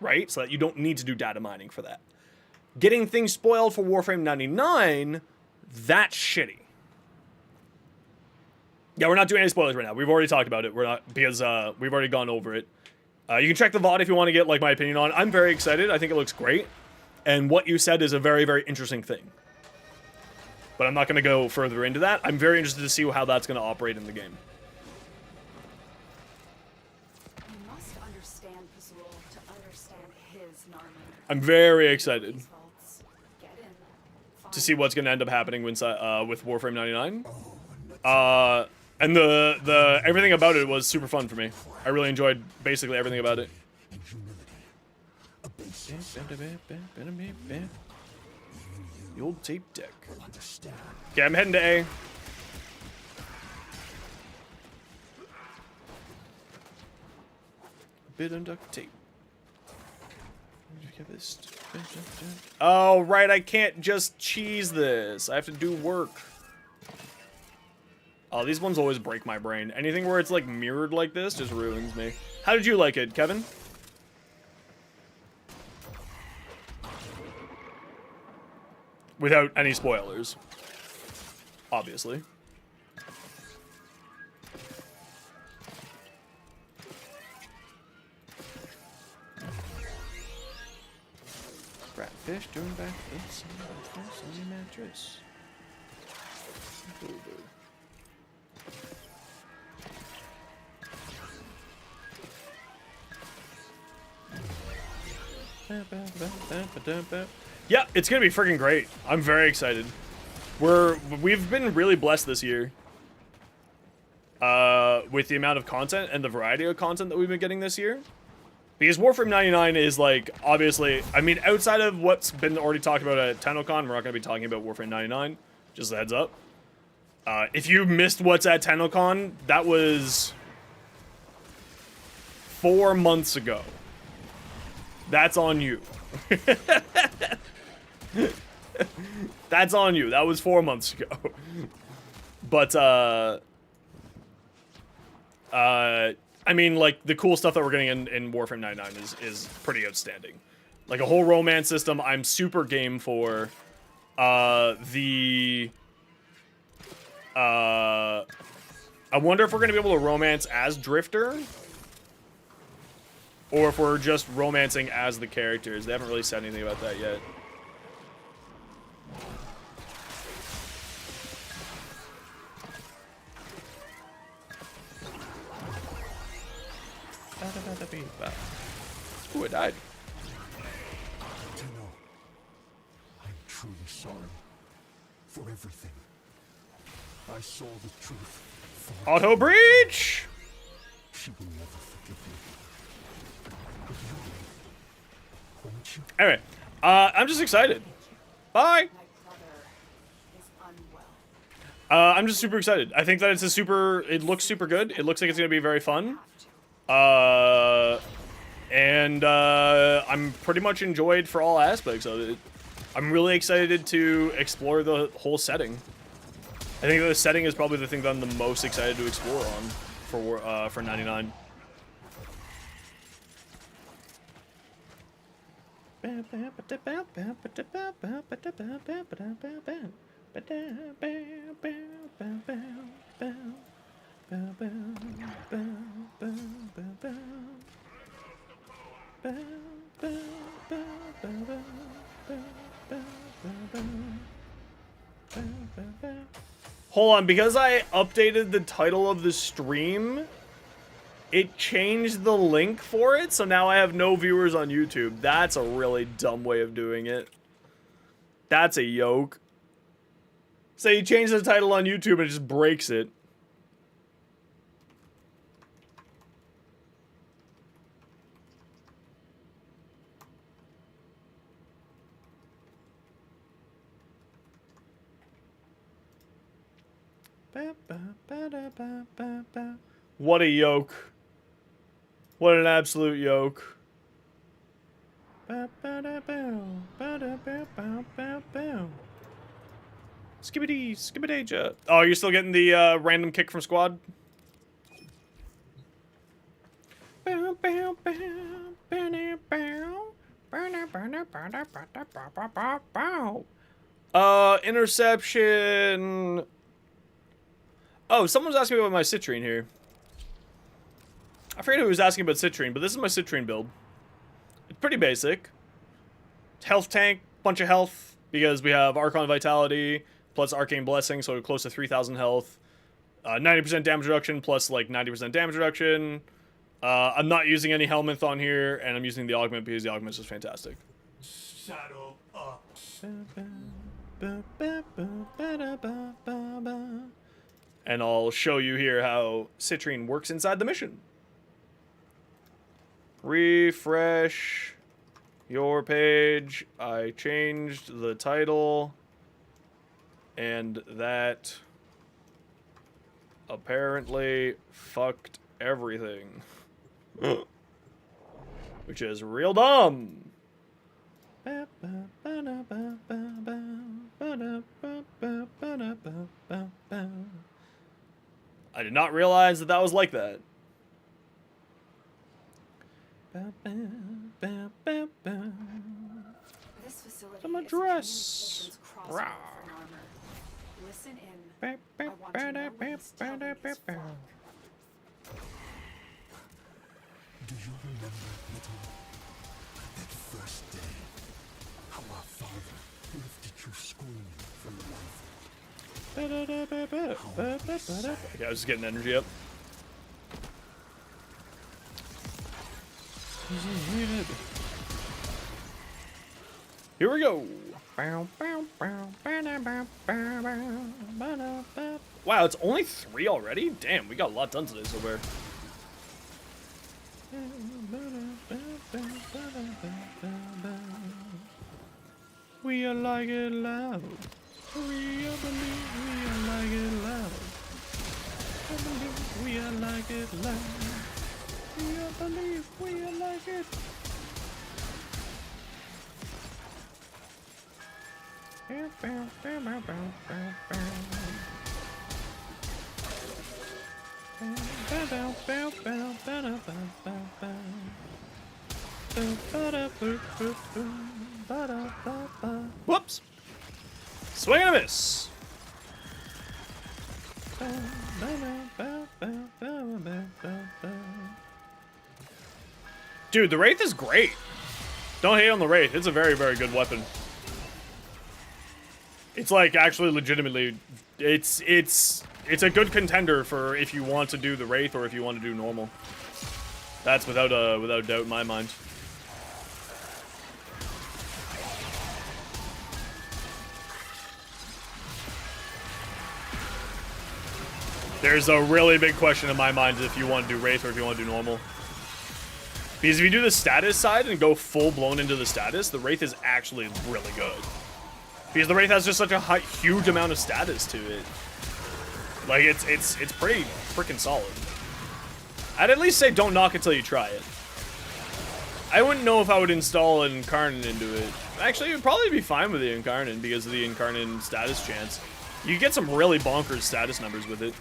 Right? So that you don't need to do data mining for that. Getting things spoiled for Warframe 99, that's shitty. Yeah, we're not doing any spoilers right now. We've already talked about it. We're not, because we've already gone over it. You can check the VOD if you want to get, like, my opinion on it. I'm very excited. I think it looks great. And what you said is a very, very interesting thing. But I'm not going to go further into that. I'm very interested to see how that's going to operate in the game. You must understand his role to understand his Narman. I'm very excited These vaults. Get in. to see what's going to end up happening with Warframe 99. And the everything about it was super fun for me. I really enjoyed basically everything about it. The old tape deck. Okay, I'm heading to A. Bit of duct tape. Oh, right, I can't just cheese this. I have to do work. Oh, these ones always break my brain. Anything where it's, like, mirrored like this just ruins me. How did you like it, Kevin? Without any spoilers. Obviously. Ratfish doing backflips on your mattress. Yeah, it's gonna be freaking great. I'm very excited. We've been really blessed this year. With the amount of content and the variety of content that we've been getting this year. Because Warframe 99 is, like, obviously, I mean, outside of what's been already talked about at TennoCon, we're not gonna be talking about Warframe 99. Just a heads up. If you missed what's at TennoCon, that was 4 months ago. That's on you. That's on you. That was 4 months ago. But, I mean, like, the cool stuff that we're getting in Warframe 99 is pretty outstanding. Like, a whole romance system, I'm super game for. I wonder if we're gonna be able to romance as Drifter. or if we're just romancing as the characters. They haven't really said anything about that yet. Ooh, I died. Tenno, I'm truly sorry for everything. I saw the truth. Auto breach! She will never forgive me. But you will, won't you? Anyway, I'm just excited. Bye! My brother is unwell. I'm just super excited. I think that it's it looks super good. It looks like it's gonna be very fun. And I'm pretty much enjoyed for all aspects of it. I'm really excited to explore the whole setting. I think the setting is probably the thing that I'm the most excited to explore on for 99. Hold on, because I updated the title of the stream, it changed the link for it, so now I have no viewers on YouTube. That's a really dumb way of doing it. That's a yoke. So you change the title on YouTube and it just breaks it. What a yoke. What an absolute yoke. Skibbity, skibbidaja. Oh, you're still getting the random kick from squad? Interception. Oh, someone's asking me about my citrine here. I forget who was asking about citrine, but this is my citrine build. It's pretty basic. Health tank, bunch of health, because we have Archon Vitality, plus Arcane Blessing, so close to 3,000 health. 90% damage reduction, plus like 90% damage reduction. I'm not using any Helminth on here, and I'm using the Augment because the Augment is just fantastic. Saddle up. And I'll show you here how citrine works inside the mission. Refresh your page. I changed the title, and that apparently fucked everything. Which is real dumb. I did not realize that that was like that. This facility Some is address. a crossover for armor. Listen in. I want to know what this telling is for. Do you remember, little, that first day? How our father lifted you screaming from the rifle? Okay, I was just getting energy up. Here we go. Wow, it's only 3 already? Damn, we got a lot done today so far. We are like it loud. We are believe we are like it loud. I believe we are like it loud. We are believe we are like it. Whoops! Swing and a miss! Dude, the Wraith is great. Don't hate on the Wraith. It's a very, very good weapon. It's like actually legitimately, it's a good contender for if you want to do the Wraith or if you want to do normal. That's without doubt in my mind. There's a really big question in my mind if you want to do Wraith or if you want to do normal. Because if you do the status side and go full blown into the status, the Wraith is actually really good. Because the Wraith has just such a huge amount of status to it. Like, it's pretty freaking solid. I'd at least say don't knock it till you try it. I wouldn't know if I would install an Incarnate into it. Actually, it would probably be fine with the Incarnate because of the Incarnate status chance. You get some really bonkers status numbers with it.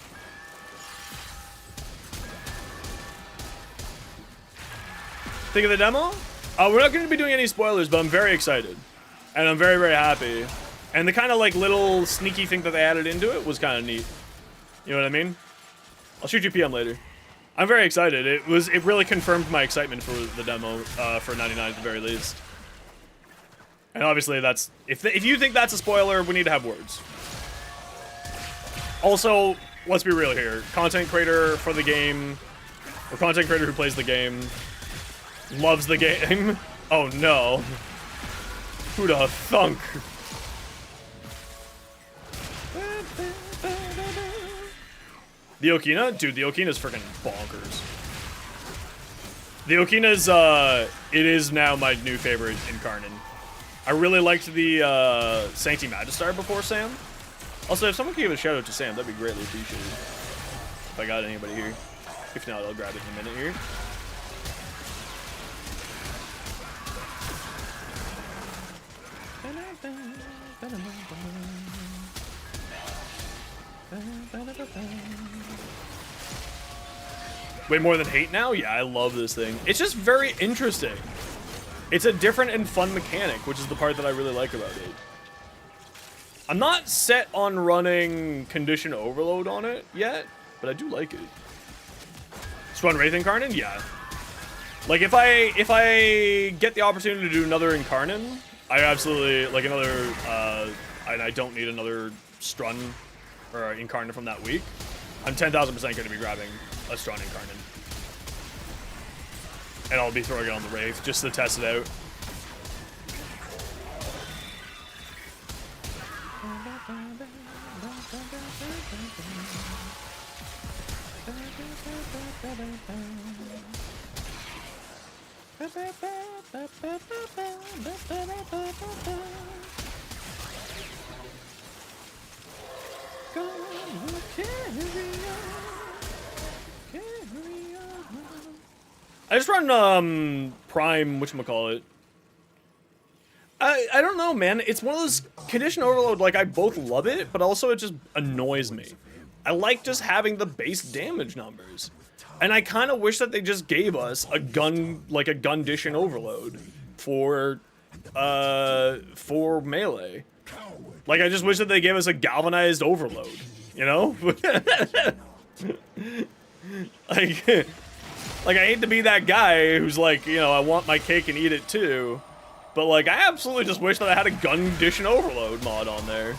Think of the demo? We're not going to be doing any spoilers, but I'm very excited. And I'm very, very happy. And the kind of like little sneaky thing that they added into it was kind of neat. You know what I mean? I'll shoot you PM later. I'm very excited. It really confirmed my excitement for the demo for 99 at the very least. And obviously that's if you think that's a spoiler, we need to have words. Also, let's be real here. Content creator for the game, or content creator who plays the game, loves the game. Oh no. Who'd have thunk? The Okina? Dude, the Okina's freaking bonkers. The Okina's, it is now my new favorite Incarnate. I really liked the, Sancti Magistar before Sam. Also, if someone could give a shout out to Sam, that'd be greatly appreciated. If I got anybody here. If not, I'll grab it in a minute here. Way more than hate now? Yeah, I love this thing. It's just very interesting. It's a different and fun mechanic, which is the part that I really like about it. I'm not set on running Condition Overload on it yet, but I do like it. Just run Wraith Incarnate? Yeah. Like, if I get the opportunity to do another Incarnate, I absolutely, like another, and I don't need another Strun or Incarnate from that week, I'm 10,000% going to be grabbing a Strun Incarnate. And I'll be throwing it on the Wraith just to test it out. I just run Prime, whatchamacallit. I don't know, man. It's one of those Condition Overload, like, I both love it, but also it just annoys me. I like just having the base damage numbers. And I kind of wish that they just gave us a gun, like a Gundition Overload for melee. Like, I just wish that they gave us a Galvanized Overload, you know? Like, I hate to be that guy who's like, you know, I want my cake and eat it too. But, like, I absolutely just wish that I had a Gundition Overload mod on there.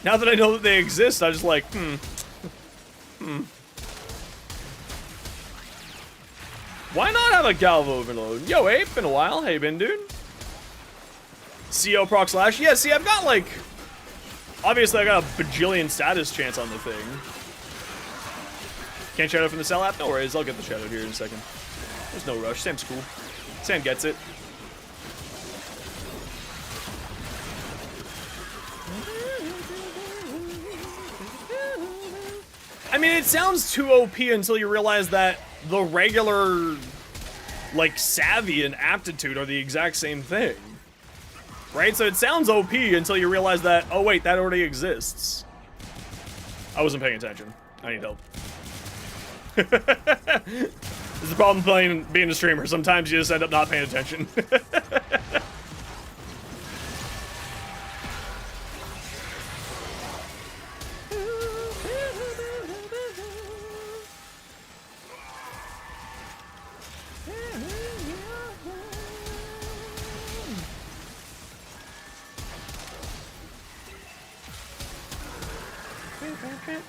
Now that I know that they exist, I'm just like, Why not have a Galv Overload? Yo, Ape, been a while. Hey, been, dude? CO proc slash. Yeah, see, I've got, like... Obviously, I got a bajillion status chance on the thing. Can't shout out from the cell app? No worries, I'll get the shout out here in a second. There's no rush. Sam's cool. Sam gets it. I mean, it sounds too OP until you realize that the regular, like, savvy and aptitude are the exact same thing. Right? So it sounds OP until you realize that, oh wait, that already exists. I wasn't paying attention. I need help. This is the problem being a streamer. Sometimes you just end up not paying attention.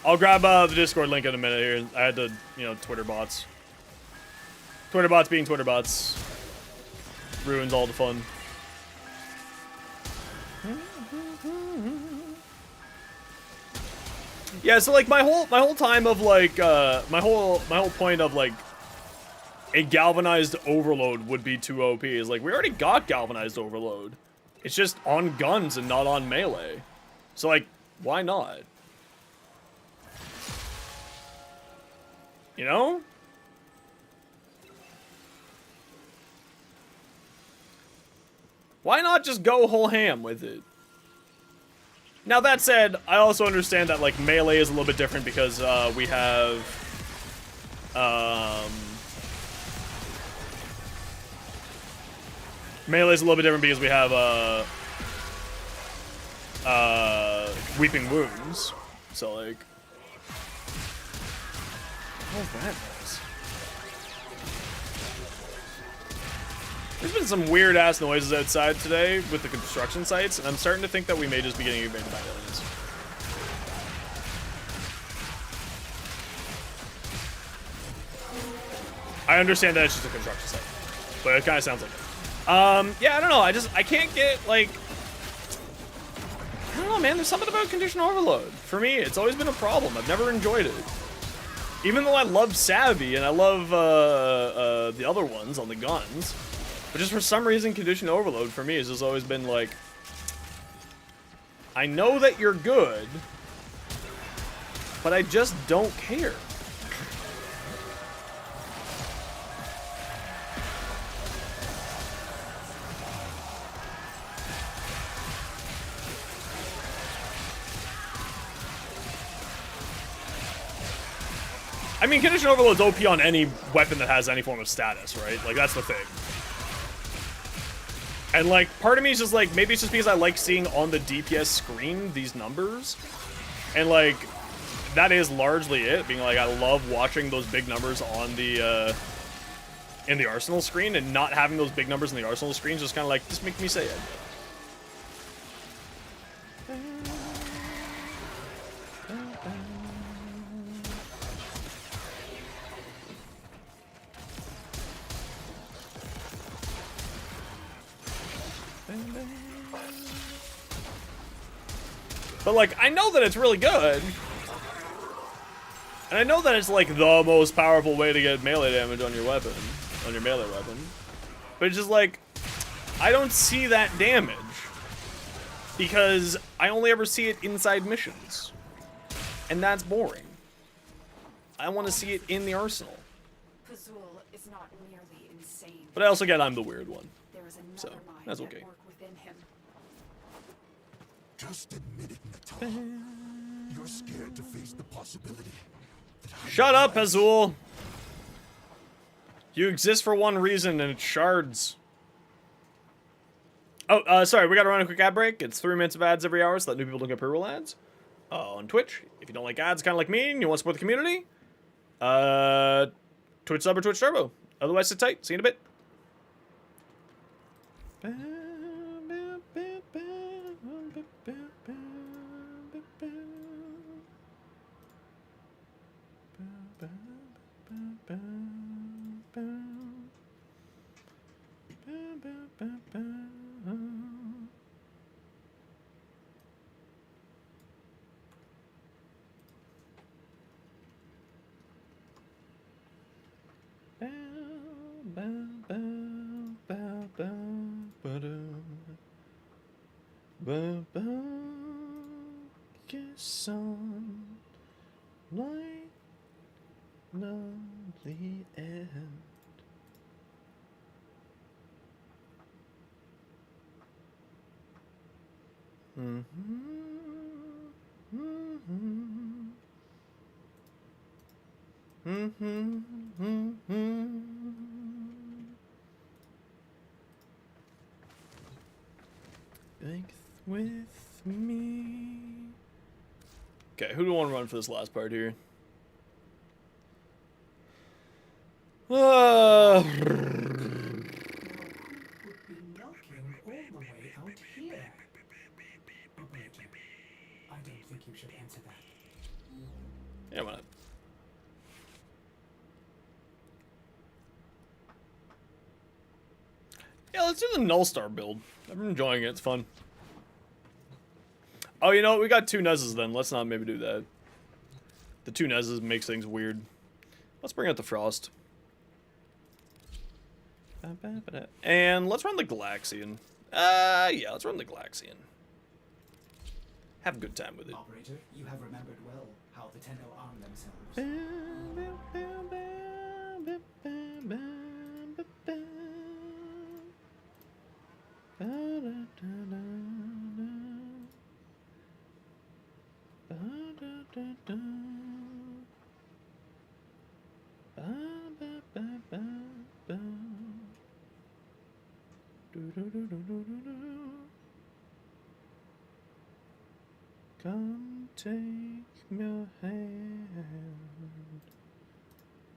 I'll grab the Discord link in a minute here. I had to, you know, Twitter bots. Twitter bots being Twitter bots ruins all the fun. Yeah, so like my whole time of like my whole point of like a galvanized overload would be too OP is like we already got galvanized overload. It's just on guns and not on melee. So like why not? You know? Why not just go whole ham with it? Now that said, I also understand that like melee is a little bit different because we have melee is a little bit different because we have weeping wounds. So like what was that noise? There's been some weird ass noises outside today with the construction sites, and I'm starting to think that we may just be getting invaded by aliens. I understand that it's just a construction site, but it kind of sounds like it. Yeah, I don't know. I can't get like. I don't know, man. There's something about condition overload. For me, it's always been a problem. I've never enjoyed it. Even though I love Savvy and I love the other ones on the guns, but just for some reason, condition overload for me has just always been like, I know that you're good, but I just don't care. I mean, condition overload's OP on any weapon that has any form of status, right? Like, that's the thing. And, like, part of me is just like, maybe it's just because I like seeing on the DPS screen these numbers. And, like, that is largely it. Being like, I love watching those big numbers on the, in the Arsenal screen, and not having those big numbers in the Arsenal screen just kind of like, just make me say it. But, like, I know that it's really good. And I know that it's, like, the most powerful way to get melee damage on your weapon. On your melee weapon. But it's just, like, I don't see that damage. Because I only ever see it inside missions. And that's boring. I want to see it in the arsenal. Pazul is not merely insane. But I also get I'm the weird one. There is another So, mind that's at okay. work within him. Just admit it, Natal. You're scared to face the possibility. Shut up, Azul! You exist for one reason, and it's shards. Oh, sorry, we gotta run a quick ad break. It's 3 minutes of ads every hour so that new people don't get pre-roll ads. On Twitch, if you don't like ads, kind of like me, and you want to support the community, Twitch sub or Twitch Turbo. Otherwise, sit tight. See you in a bit. Kiss on light, lonely end. Think with me. Okay, who do I want to run for this last part here? Now, who would be knocking all the way out here? Operator, I don't think you should answer that. Yeah, why not? Yeah, let's do the Null Star build. I've been enjoying it. It's fun. Oh, you know what? We got 2 Nezes then. Let's not maybe do that. The 2 Nezes makes things weird. Let's bring out the Frost. And let's run the Galaxian. Yeah, let's run the Galaxian. Have a good time with it. Operator, you have remembered well how the Tenno arm themselves. Come take my hand.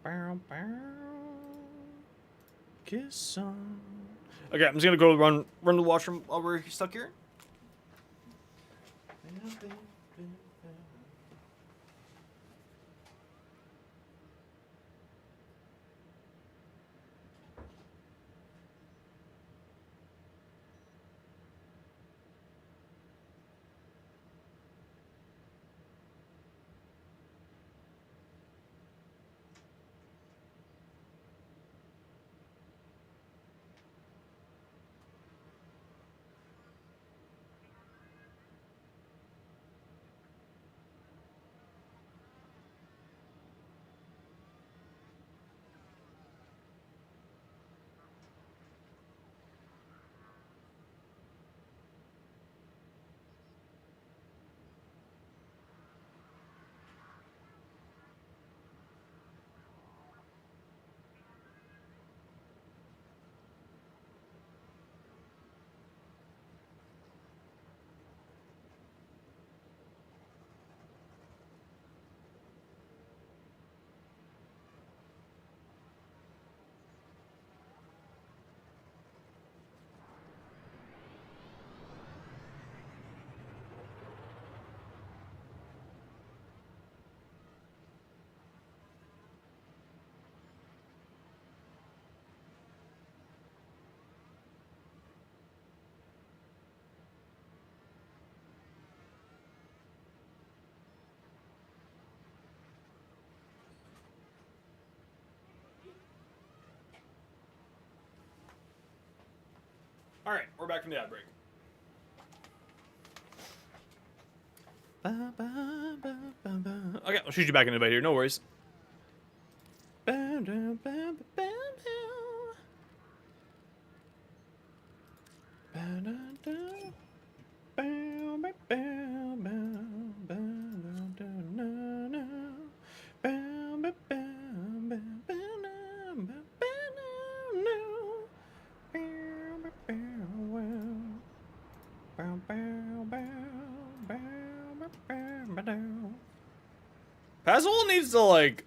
Bow, bow. Kiss on. Okay, I'm just gonna go run to the washroom while we're stuck here. Alright, we're back from the ad break. Okay, I'll shoot you back in a bit here, no worries. Pazzle needs to, like,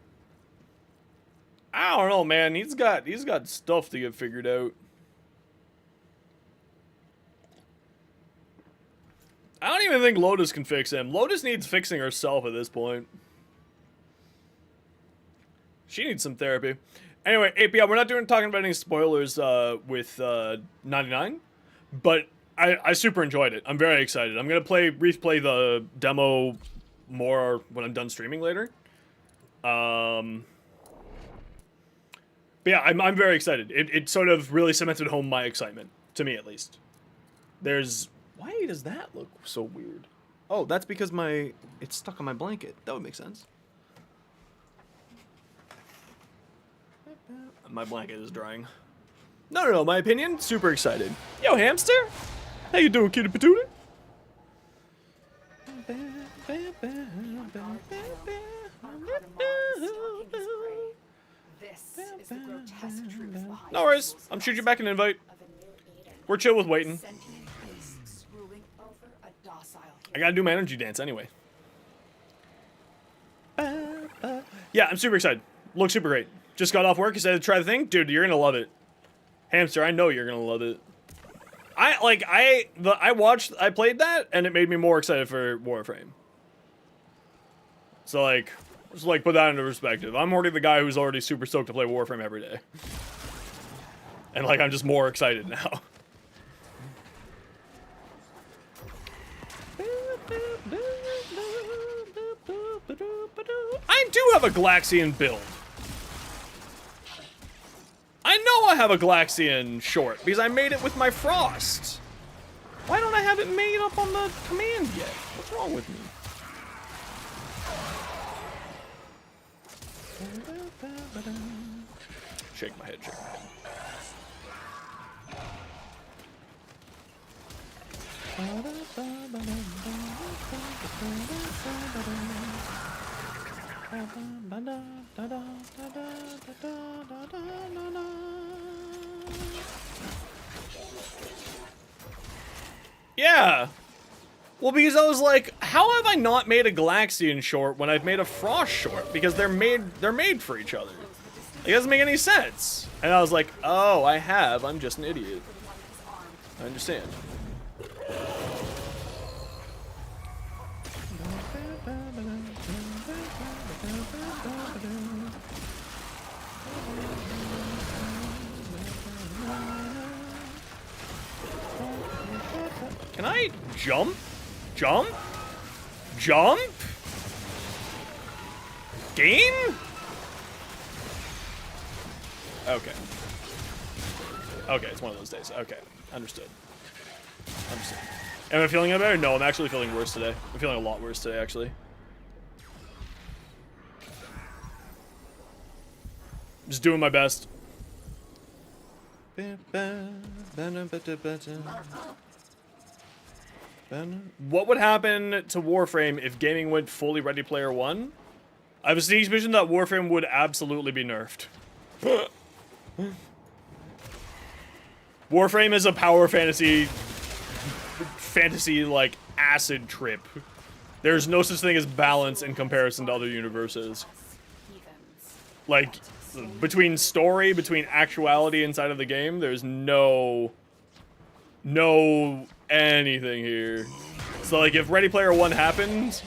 I don't know, man. He's got stuff to get figured out. I don't even think Lotus can fix him. Lotus needs fixing herself at this point. She needs some therapy. Anyway, API, we're not talking about any spoilers with 99, but I super enjoyed it. I'm very excited. I'm gonna replay the demo more when I'm done streaming later. But yeah, I'm very excited. It sort of really cemented home my excitement, to me at least. Why does that look so weird? Oh, that's because it's stuck on my blanket. That would make sense. My blanket is drying. No, my opinion, super excited. Yo, hamster! How you doing, kitty patootie? This is the grotesque truth behind No worries. Pazule's I'm shooting you back an invite. of a new Eden. We're chill with waiting. Sentient beasts ruling over a docile I gotta do my energy dance anyway. Yeah, I'm super excited. Looks super great. Just got off work, you said to try the thing? Dude, you're gonna love it. Hamster, I know you're gonna love it. I played that, and it made me more excited for Warframe. So, like, just, like, put that into perspective. I'm already the guy who's already super stoked to play Warframe every day. And, like, I'm just more excited now. I do have a Galaxian build. I know I have a Galaxian short, because I made it with my Frost. Why don't I have it made up on the command yet? What's wrong with me? Shake my head, shake my head. Yeah. Well, because I was like, how have I not made a Galaxian short when I've made a Frost short? Because they're made for each other. It doesn't make any sense. And I was like, oh, I have. I'm just an idiot. I understand. Can I jump? Jump? Jump? Game? Okay. Okay, it's one of those days. Okay, understood. Understood. Am I feeling any better? No, I'm actually feeling worse today. I'm feeling a lot worse today, actually. Just doing my best. What would happen to Warframe if gaming went fully Ready Player One? I have a sneak suspicion that Warframe would absolutely be nerfed. Warframe is a power fantasy like acid trip. There's no such thing as balance in comparison to other universes. Like, between story, between actuality inside of the game, there's no anything here. So, like, if Ready Player One happened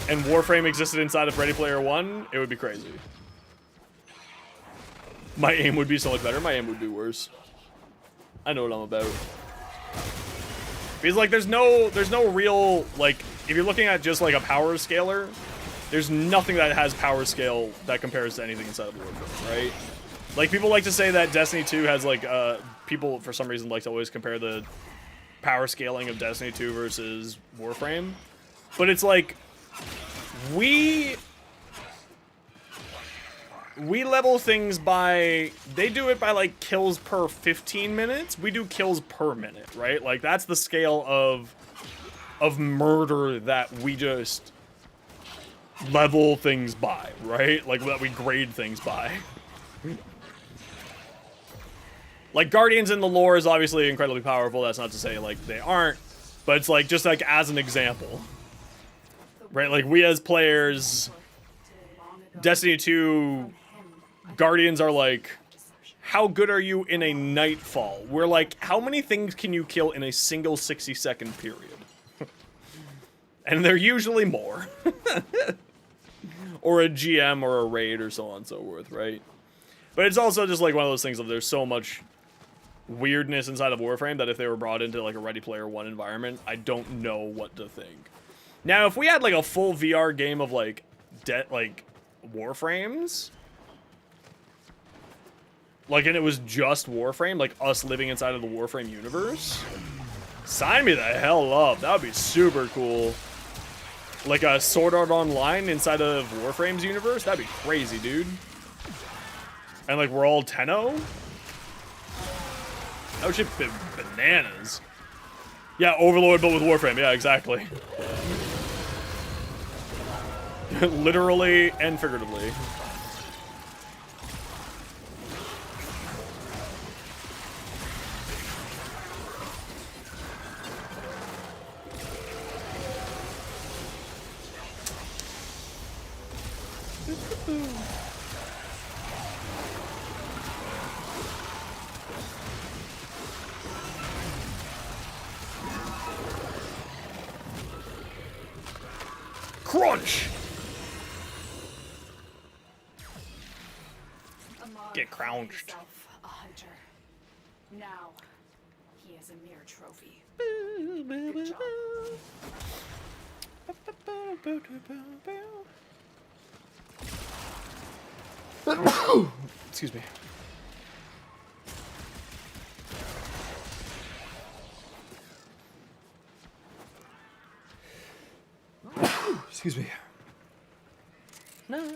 and Warframe existed inside of Ready Player One, it would be crazy. My aim would be so much better. My aim would be worse. I know what I'm about. Because, like, there's no real, like, if you're looking at just, like, a power scaler, there's nothing that has power scale that compares to anything inside of Warframe, right? Like, people like to say that Destiny 2 has, like, people, for some reason, like to always compare the power scaling of Destiny 2 versus Warframe. But it's like, we level things by, they do it by, like, kills per 15 minutes. We do kills per minute, right? Like, that's the scale of murder that we just level things by, right? Like, that we grade things by. Like, Guardians in the lore is obviously incredibly powerful. That's not to say, like, they aren't. But it's, like, just, like, as an example. Right? Like, we as players, Destiny 2, Guardians are, like, how good are you in a Nightfall? We're like, how many things can you kill in a single 60-second period? And they're usually more. Or a GM or a raid or so on and so forth, right? But it's also just like one of those things of there's so much weirdness inside of Warframe that if they were brought into like a Ready Player One environment, I don't know what to think. Now, if we had like a full VR game of like Warframes, like, and it was just Warframe, like us living inside of the Warframe universe, sign me the hell up. That would be super cool. Like a Sword Art Online inside of Warframe's universe? That'd be crazy, dude. And like, we're all Tenno? That would shit be bananas. Yeah, Overlord, but with Warframe. Yeah, exactly. Literally and figuratively. Crunch! Amar Get called crouched. himself a hunter. Now, he is a mere trophy. Good job. Excuse me. Excuse me. I'm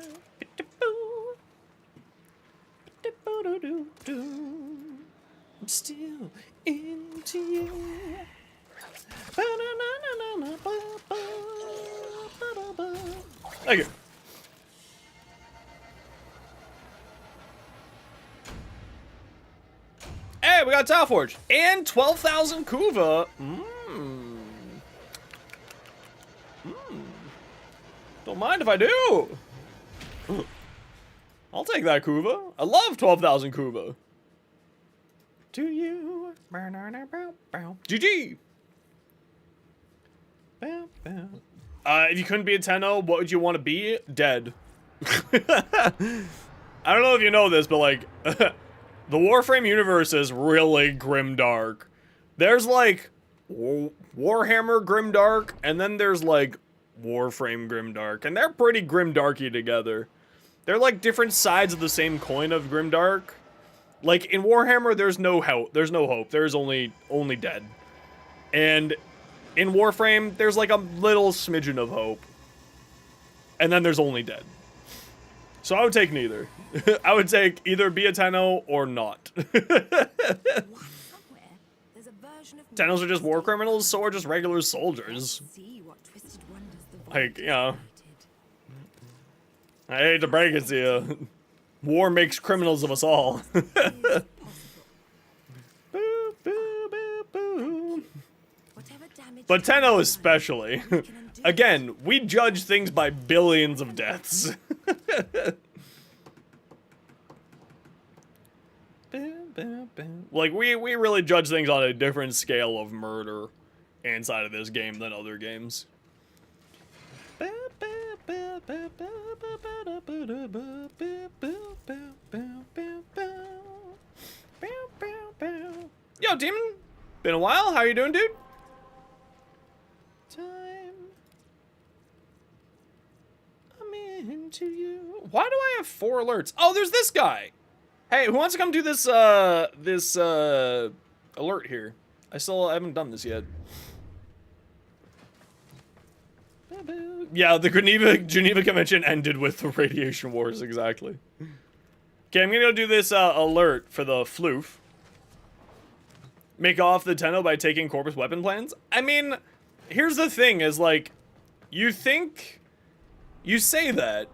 still into you. Thank you. Hey, we got Tile Forge and 12,000 Kuva. Don't mind if I do. I'll take that Kuva. I love 12,000 Kuva. To you. GG. If you couldn't be a Tenno, what would you want to be? Dead. I don't know if you know this, but like, the Warframe universe is really grimdark. There's like Warhammer grimdark, and then there's like Warframe grimdark, and they're pretty grimdarky together. They're like different sides of the same coin of grimdark. Like in Warhammer, there's no hope. There's no hope. There's only dead. And in Warframe, there's like a little smidgen of hope. And then there's only dead. So I would take neither. I would take either be a Tenno or not. Tennos are just war criminals, so are just regular soldiers. Like, you know. I hate to break it to you. War makes criminals of us all. Boo, boo, boo, boo. But Tenno especially. Again, we judge things by billions of deaths. Like, we really judge things on a different scale of murder inside of this game than other games. Yo, Demon! Been a while, how you doing, dude? Time. I'm into you. Why do I have 4 alerts? Oh, there's this guy! Hey, who wants to come do this, alert here? I haven't done this yet. Yeah, the Geneva Convention ended with the radiation wars, exactly. Okay, I'm gonna go do this, alert for the floof. Make off the Tenno by taking Corpus weapon plans? I mean, here's the thing, is like, you say that,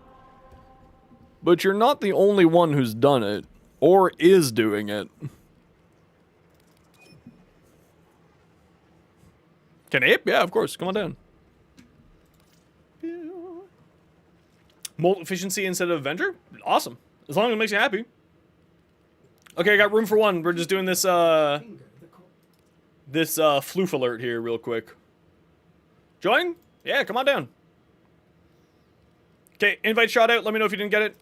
but you're not the only one who's done it, or is doing it. Can Ape? Yeah, of course, come on down. Molt efficiency instead of Avenger? Awesome. As long as it makes you happy. Okay, I got room for one. We're just doing this, floof alert here real quick. Join? Yeah, come on down. Okay, invite shot out. Let me know if you didn't get it.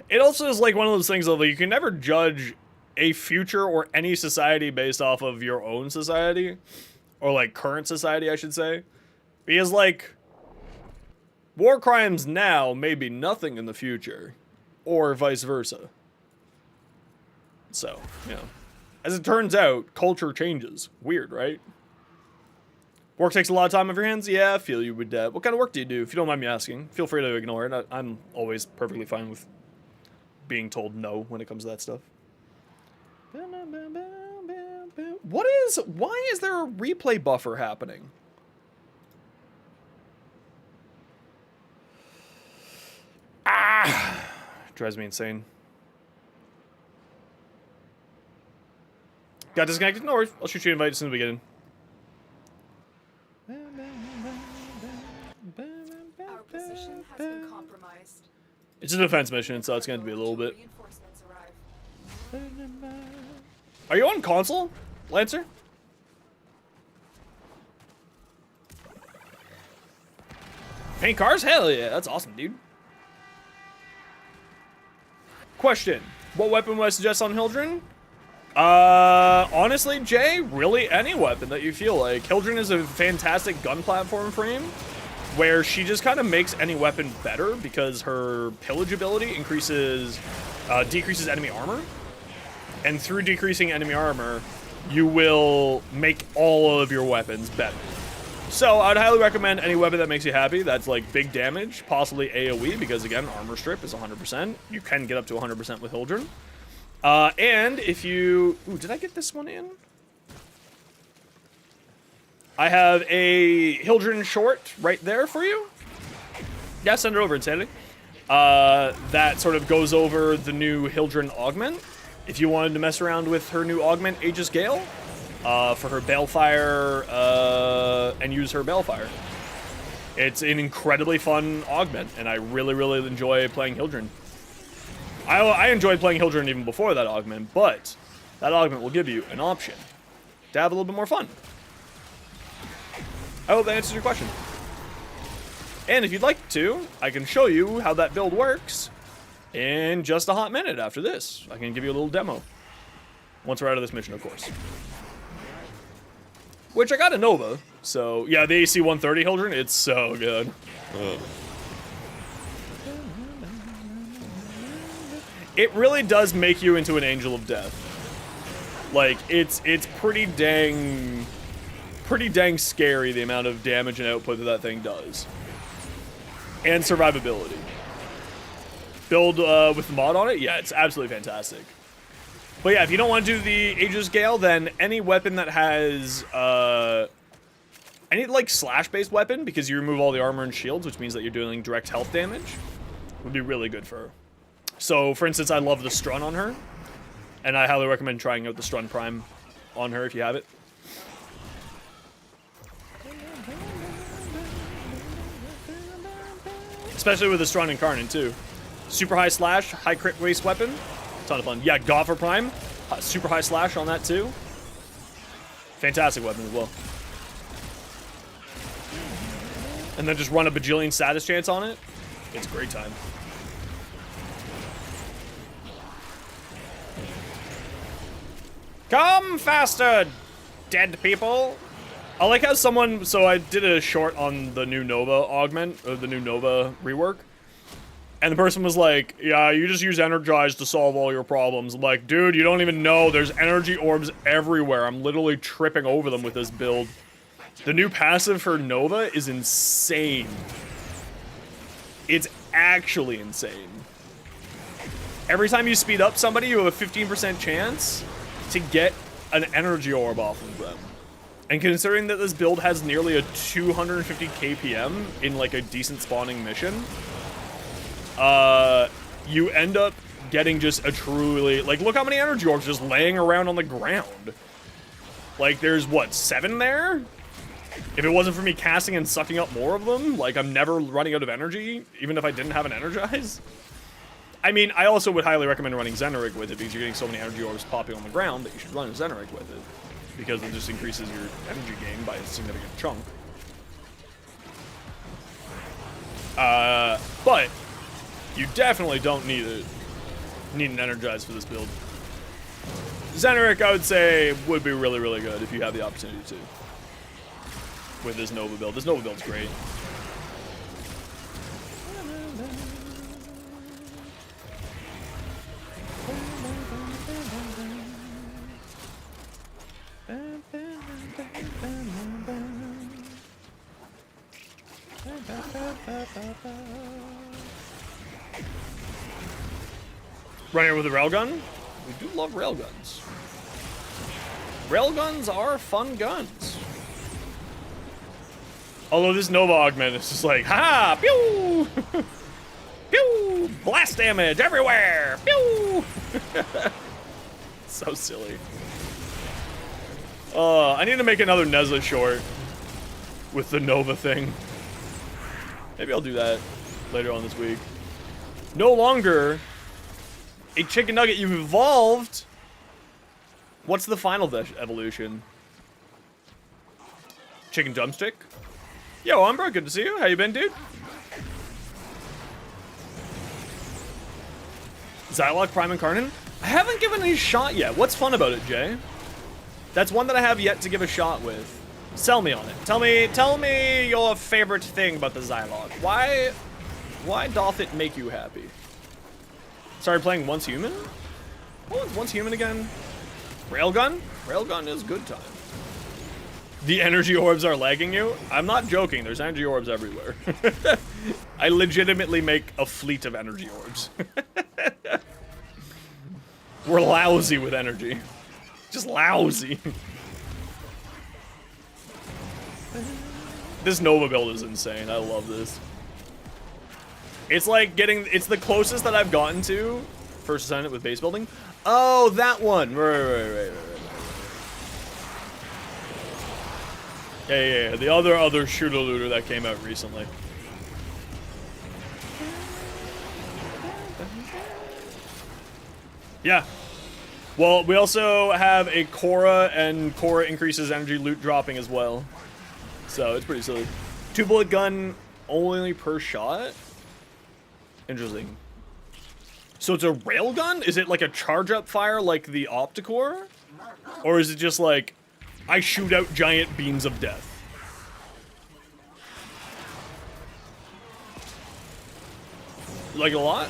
It also is like one of those things though, that you can never judge a future or any society based off of your own society. Or like current society, I should say. Because like, war crimes now may be nothing in the future. Or vice versa. So, you know. As it turns out, culture changes. Weird, right? Work takes a lot of time off your hands? Yeah, I feel you with that. What kind of work do you do? If you don't mind me asking, feel free to ignore it. I'm always perfectly fine with being told no when it comes to that stuff. Why is there a replay buffer happening? Ah! Drives me insane. Got disconnected? No worries. I'll shoot you an invite as soon as we get in. Our position has been compromised. It's a defense mission, so it's going to be a little bit. Reinforcements arrive. Are you on console, Lancer? Paint cars? Hell yeah, that's awesome, dude. Question. What weapon would I suggest on Hildren? Honestly, Jay, really any weapon that you feel like. Hildren is a fantastic gun platform frame where she just kind of makes any weapon better because her pillage ability decreases enemy armor. And through decreasing enemy armor, you will make all of your weapons better. So I'd highly recommend any weapon that makes you happy. That's like big damage, possibly AoE, because again, armor strip is 100%. You can get up to 100% with Hildren. And if you... Ooh, did I get this one in? I have a Hildren short right there for you. Yeah, send it over, Insanity. That sort of goes over the new Hildren augment. If you wanted to mess around with her new augment, Aegis Gale, for her Balefire, and use her Balefire. It's an incredibly fun augment, and I really, really enjoy playing Hildren. I enjoyed playing Hildren even before that augment, but that augment will give you an option to have a little bit more fun. I hope that answers your question. And if you'd like to, I can show you how that build works in just a hot minute after this. I can give you a little demo. Once we're out of this mission, of course. Which I got a Nova, so yeah, the AC 130 Hildren, it's so good. It really does make you into an angel of death. Like, it's pretty dang scary the amount of damage and output that thing does. And survivability. Build with the mod on it, yeah, it's absolutely fantastic. But yeah, if you don't want to do the Aegis Gale, then any weapon that has, any like slash-based weapon, because you remove all the armor and shields, which means that you're doing direct health damage, would be really good for her. So, for instance, I love the Strun on her, and I highly recommend trying out the Strun Prime on her if you have it. Especially with the Strun Incarnate, too. Super high slash, high crit waste weapon. Ton of fun. Yeah, Goffer Prime. Super high slash on that, too. Fantastic weapon as well. And then just run a bajillion status chance on it. It's a great time. Come faster, dead people. I like how someone, so I did a short on the new Nova augment, or the new Nova rework. And the person was like, yeah, you just use Energize to solve all your problems. I'm like, dude, you don't even know. There's energy orbs everywhere. I'm literally tripping over them with this build. The new passive for Nova is insane. It's actually insane. Every time you speed up somebody, you have a 15% chance to get an energy orb off of them. And considering that this build has nearly a 250 KPM in like a decent spawning mission, you end up getting just a truly, like, look how many energy orbs just laying around on the ground. Like, there's, what, 7 there? If it wasn't for me casting and sucking up more of them, like, I'm never running out of energy, even if I didn't have an Energize. I mean, I also would highly recommend running Zenerig with it, because you're getting so many energy orbs popping on the ground that you should run a Zenerig with it, because it just increases your energy gain by a significant chunk. But you definitely don't need an Energize for this build. Zenerik, I would say, would be really, really good if you have the opportunity to. With this Nova build. This Nova build's great. Running with a railgun? We do love railguns. Railguns are fun guns. Although this Nova augment is just like, ha! Pew! Pew! Blast damage everywhere! Pew! So silly. I need to make another Nezza short with the Nova thing. Maybe I'll do that later on this week. No longer a chicken nugget. You've evolved. What's the final evolution? Chicken drumstick? Yo, Umbra, good to see you. How you been, dude? Xylock Prime Incarnate? I haven't given any shot yet. What's fun about it, Jay? That's one that I have yet to give a shot with. Sell me on it. Tell me your favorite thing about the Xylock. Why doth it make you happy? Started playing Once Human? What was Once Human again? Railgun? Railgun is good time. The energy orbs are lagging you? I'm not joking. There's energy orbs everywhere. I legitimately make a fleet of energy orbs. We're lousy with energy. Just lousy. This Nova build is insane. I love this. It's like it's the closest that I've gotten to First Ascendant with base building. Oh, that one. Right. Yeah. The other shooter looter that came out recently. Yeah. Well, we also have a Korra, and Korra increases energy loot dropping as well. So it's pretty silly. 2-bullet gun only per shot? Interesting. So it's a railgun? Is it like a charge-up fire like the Opticore? Or is it just like, I shoot out giant beams of death? Like a lot?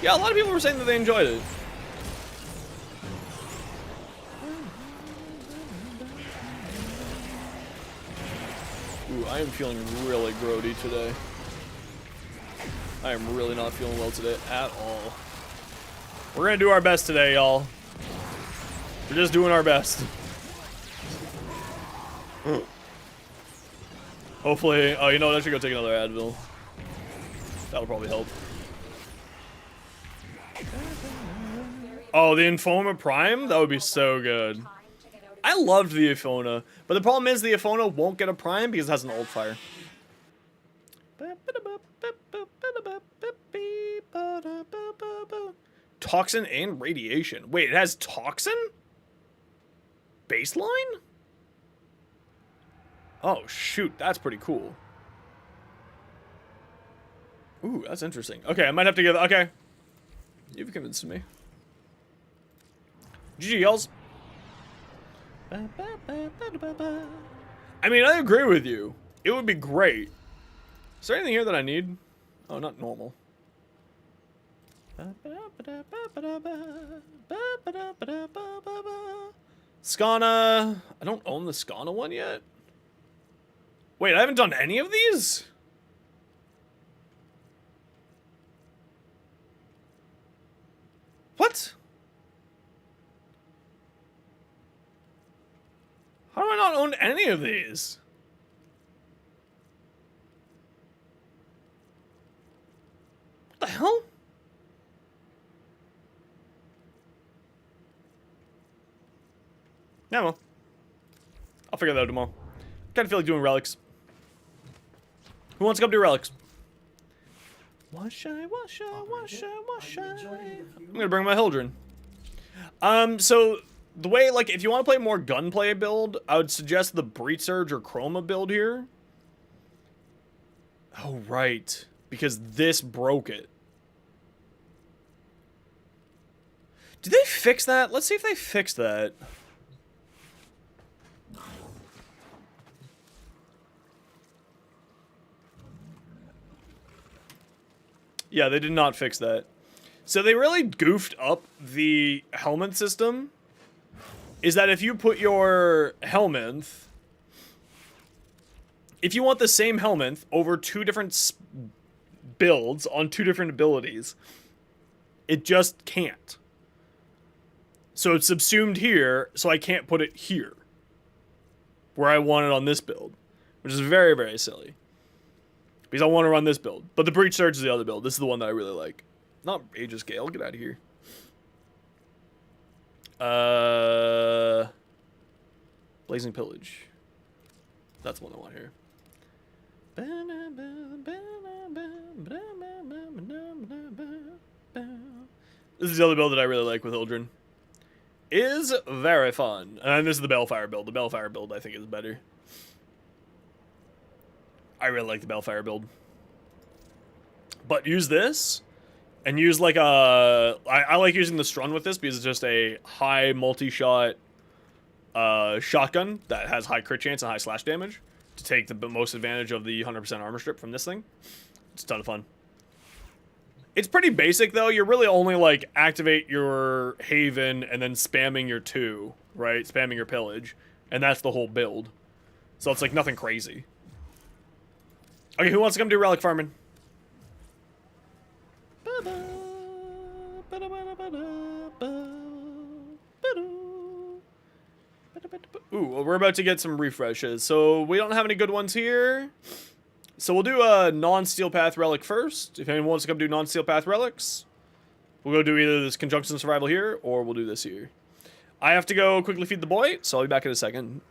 Yeah, a lot of people were saying that they enjoyed it. Ooh, I am feeling really grody today. I am really not feeling well today at all. We're gonna do our best today, y'all. We're just doing our best. Hopefully, oh, you know what? I should go take another Advil. That'll probably help. Oh, the Infoma Prime? That would be so good. I loved the Ifona, but the problem is the Ifona won't get a Prime because it has an Old Fire. Toxin and Radiation. Wait, it has Toxin? Baseline? Oh, shoot. That's pretty cool. Ooh, that's interesting. Okay, I might have to give... Okay. You've convinced me. GG, y'alls. I mean, I agree with you. It would be great. Is there anything here that I need? Oh, not normal. Skana. I don't own the Skana one yet. Wait, I haven't done any of these? What? How do I not own any of these? What the hell? Yeah, well. I'll figure that out tomorrow. Kind of feel like doing relics. Who wants to come do relics? Wash I? I'm gonna bring my Hildren. So the way, like, if you want to play more gunplay build, I would suggest the Breach Surge or Chroma build here. Oh, right. Because this broke it. Did they fix that? Let's see if they fixed that. Yeah, they did not fix that. So they really goofed up the helmet system. Is that if you put your helmet... If you want the same helmet over two different builds on two different abilities, it just can't. So it's subsumed here, so I can't put it here. Where I want it on this build. Which is very, very silly. Because I want to run this build. But the Breach Surge is the other build. This is the one that I really like. Not Aegis Gale. Get out of here. Blazing Pillage. That's the one I want here. This is the other build that I really like with Ildren. Is very fun. And this is the Balefire build. The Balefire build I think is better. I really like the Balefire build. But use this, and use like a... I like using the Strun with this because it's just a high multi-shot shotgun that has high crit chance and high slash damage to take the most advantage of the 100% armor strip from this thing. It's a ton of fun. It's pretty basic, though. You're really only, like, activate your Haven and then spamming your 2, right? Spamming your Pillage. And that's the whole build. So it's, like, nothing crazy. Okay, who wants to come do relic farming? Ooh, well, we're about to get some refreshes. So we don't have any good ones here. So we'll do a non-Steel Path Relic first. If anyone wants to come do non-Steel Path Relics, we'll go do either this Conjunction Survival here, or we'll do this here. I have to go quickly feed the boy, so I'll be back in a second.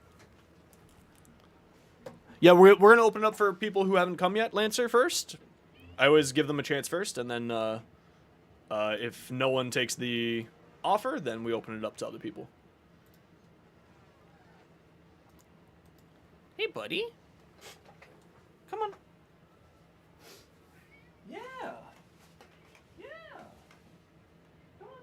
Yeah, we're going to open it up for people who haven't come yet, Lancer, first. I always give them a chance first, and then if no one takes the offer, then we open it up to other people. Hey, buddy. Come on. Yeah. Yeah. Come on.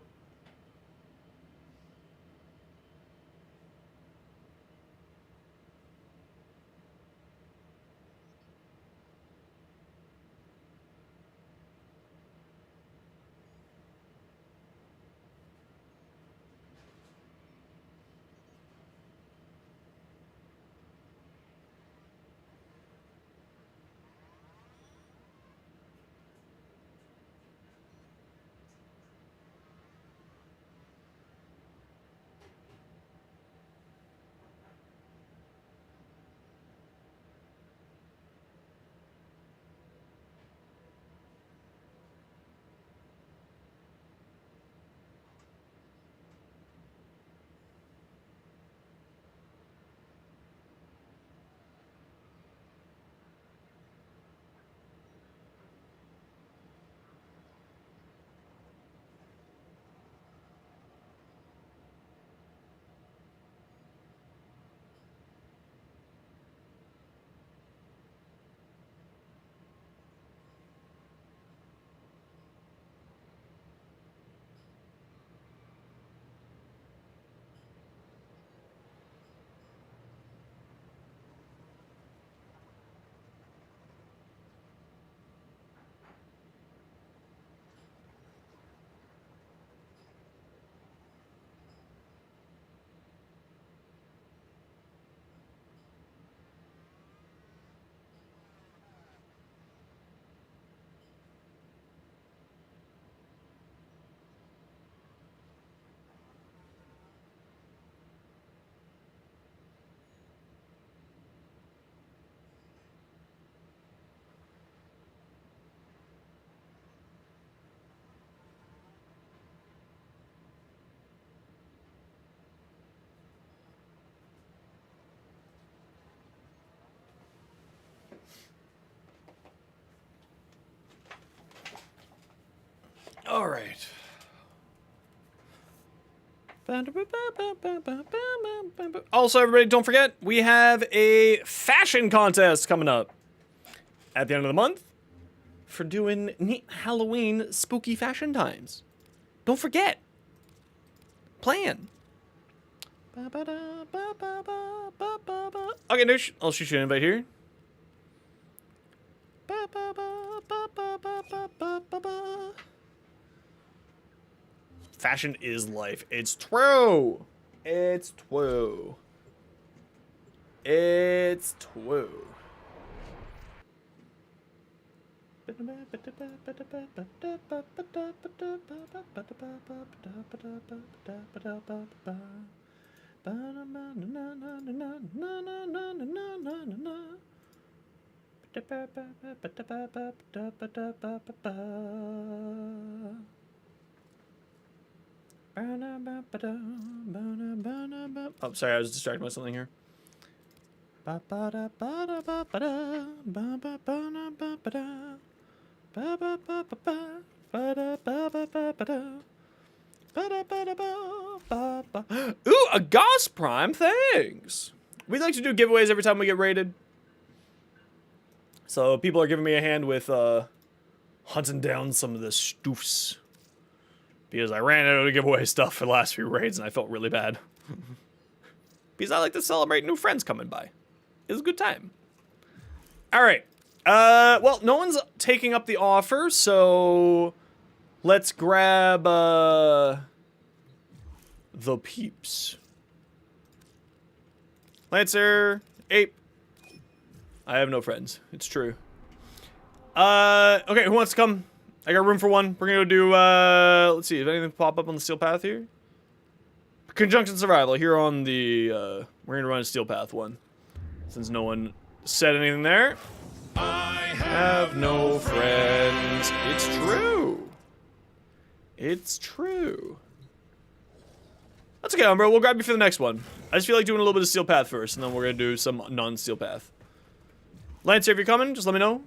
All right. Also, everybody, don't forget, we have a fashion contest coming up at the end of the month for doing neat Halloween spooky fashion times. Don't forget. Plan. Okay, Noosh, I'll shoot you an invite here. Fashion is life. It's true. It's true. It's true. Oh, sorry, I was distracted by something here. Ba ba da ba da ba ba da ba ba ba da ba ba da ba ba ba ba ba ba da ba ba ba ba da ba da ba da ba ba ba. Ooh, a Gauss Prime, thanks. We like to do giveaways every time we get raided. So people are giving me a hand with hunting down some of the stoofs. Because I ran out of giveaway stuff for the last few raids and I felt really bad. Because I like to celebrate new friends coming by. It was a good time. Alright. Well, no one's taking up the offer, so let's grab the peeps. Lancer, Ape. I have no friends. It's true. Okay, who wants to come? I got room for one. We're gonna go do, let's see, if anything pop up on the steel path here. Conjunction survival here on the, we're gonna run a steel path one. Since no one said anything there. I Have no friends. It's true. It's true. That's okay, Umbro. We'll grab you for the next one. I just feel like doing a little bit of steel path first, and then we're gonna do some non-steel path. Lancer, if you're coming, just let me know.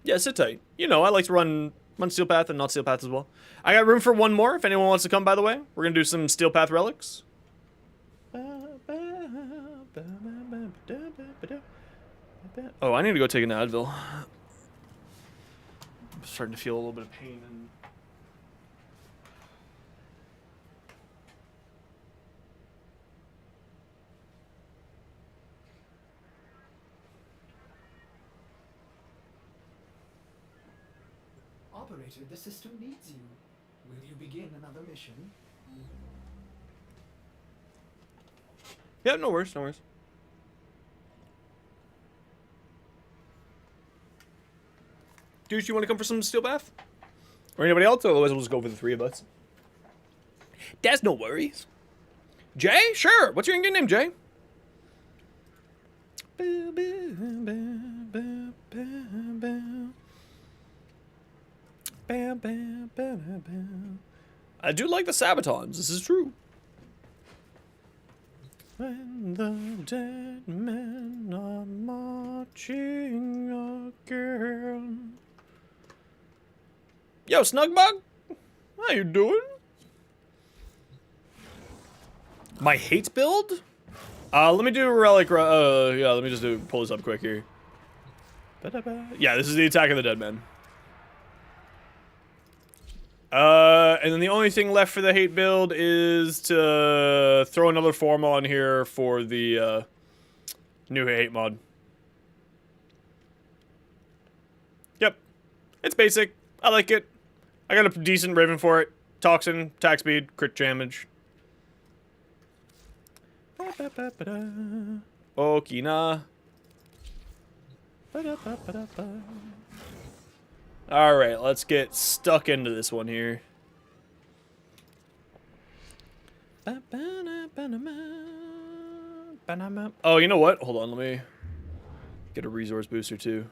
Yeah, sit tight. You know, I like to run steel path and not steel path as well. I got room for one more if anyone wants to come, by the way. We're gonna do some steel path relics. Oh, I need to go take an Advil. I'm starting to feel a little bit of pain and Operator, the system needs you. Will you begin another mission? yeah, no worries, no worries. Dude, you want to come for some steel bath? Or anybody else? Otherwise, we'll just go for the three of us. That's no worries. Jay? Sure. What's your in-game name, Jay? I do like the Sabatons. This is true. When the dead men are marching again. Yo, Snugbug? How you doing? My hate build? Let me do a relic. Yeah, let me just pull this up quick here. Yeah, this is the Attack of the Dead Men. And then the only thing left for the hate build is to throw another form on here for the new hate mod. Yep. It's basic. I like it. I got a decent Raven for it. Toxin, attack speed, crit damage. Okina. Alright, let's get stuck into this one here. Oh, you know what? Hold on, let me get a resource booster too.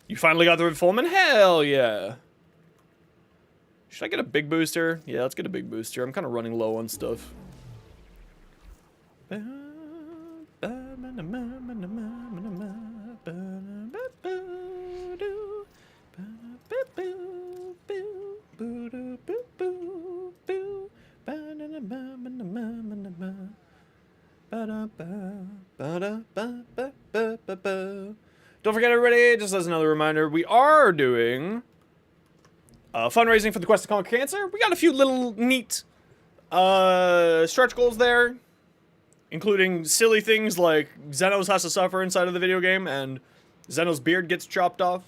You finally got the Fulman? Hell yeah. Should I get a big booster? Yeah, let's get a big booster. I'm kind of running low on stuff. Don't forget, everybody, just as another reminder, we are doing fundraising for the Quest to Conquer Cancer. We got a few little neat stretch goals there, including silly things like Xenos has to suffer inside of the video game and Xenos' beard gets chopped off.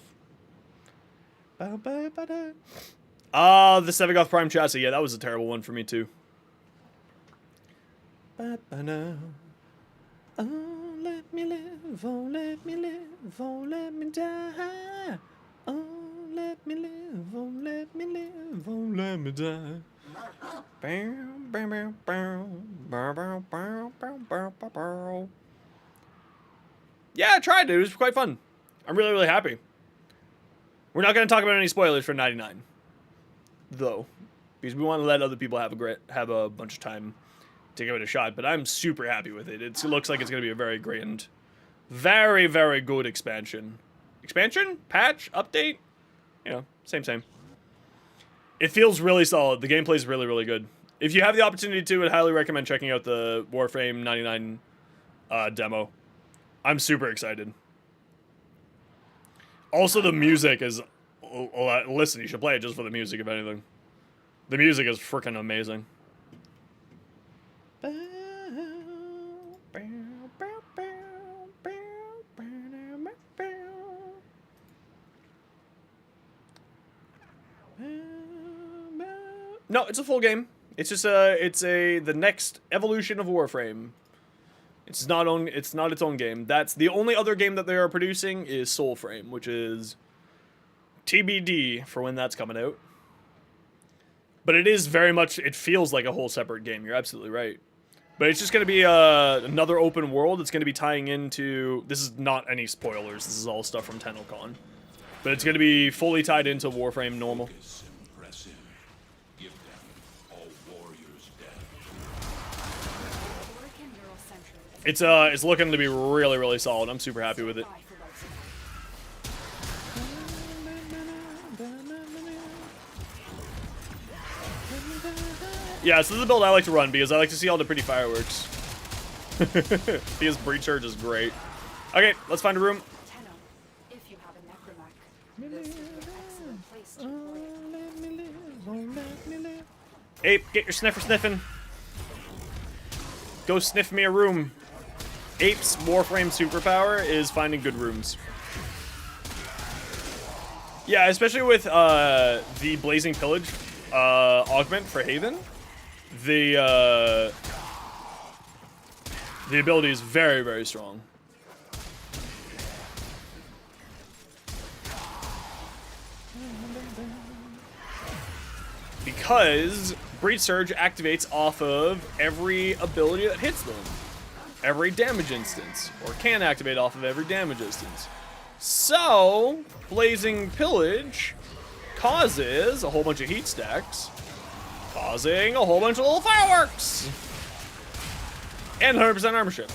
The Sevagoth Prime chassis. Yeah, that was a terrible one for me, too. Oh, let me live, oh, let me live, oh, let me die. Oh, let me live, oh, let me live, oh, let me die. Yeah, I tried, dude. It was quite fun. I'm really, really happy. We're not going to talk about any spoilers for 99, though, because we want to let other people have a bunch of time to give it a shot, but I'm super happy with it. It looks like it's going to be a very grand, very, very good expansion. Expansion? Patch? Update? You know, same. It feels really solid. The gameplay is really, really good. If you have the opportunity to, I'd highly recommend checking out the Warframe 99 demo. I'm super excited. Also, the music is... Listen, you should play it just for the music, if anything. The music is freaking amazing. No, it's a full game. It's just the next evolution of Warframe. It's not its own game. That's the only other game that they are producing is Soulframe, which is TBD for when that's coming out. But it is very much, it feels like a whole separate game. You're absolutely right. But it's just going to be another open world. It's going to be tying into, this is not any spoilers. This is all stuff from TennoCon. But it's going to be fully tied into Warframe normal. Impressive. Give them all warriors dead. Working neurocentric. It's looking to be really, really solid. I'm super happy with it. Die for God's sake. Yeah, so this is the build I like to run because I like to see all the pretty fireworks. Because breach surge is great. Okay, let's find a room. Tenno, if you have a necromech, this is an excellent place to employ it. Ape, get your sniffer sniffing. Go sniff me a room. Ape's Warframe superpower is finding good rooms. Yeah, especially with the Blazing Pillage augment for Haven. The ability is very, very strong. Because Breach Surge activates off of every ability that hits them. Every damage instance. Or can activate off of every damage instance. So, Blazing Pillage causes a whole bunch of heat stacks. Causing a whole bunch of little fireworks! And 100% armor ship.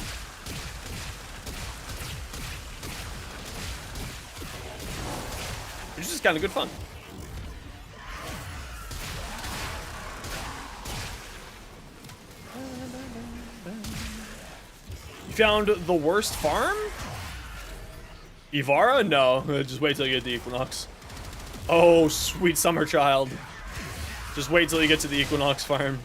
Which is just kind of good fun. You found the worst farm? Ivara? No, just wait till you get the Equinox. Oh, sweet summer child. Just wait till you get to the Equinox farm.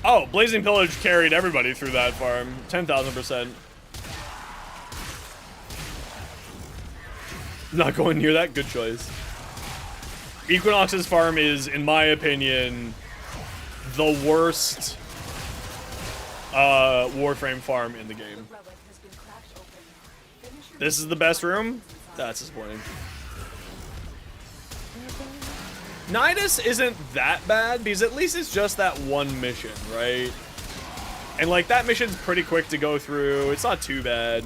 Oh, Blazing Pillage carried everybody through that farm. 10,000%. Not going near that, good choice. Equinox's farm is, in my opinion, the worst Warframe farm in the game. Relic has been cracked open. Finish your This is the best room? That's disappointing. Nidus isn't that bad, because at least it's just that one mission, right? And, like, that mission's pretty quick to go through. It's not too bad.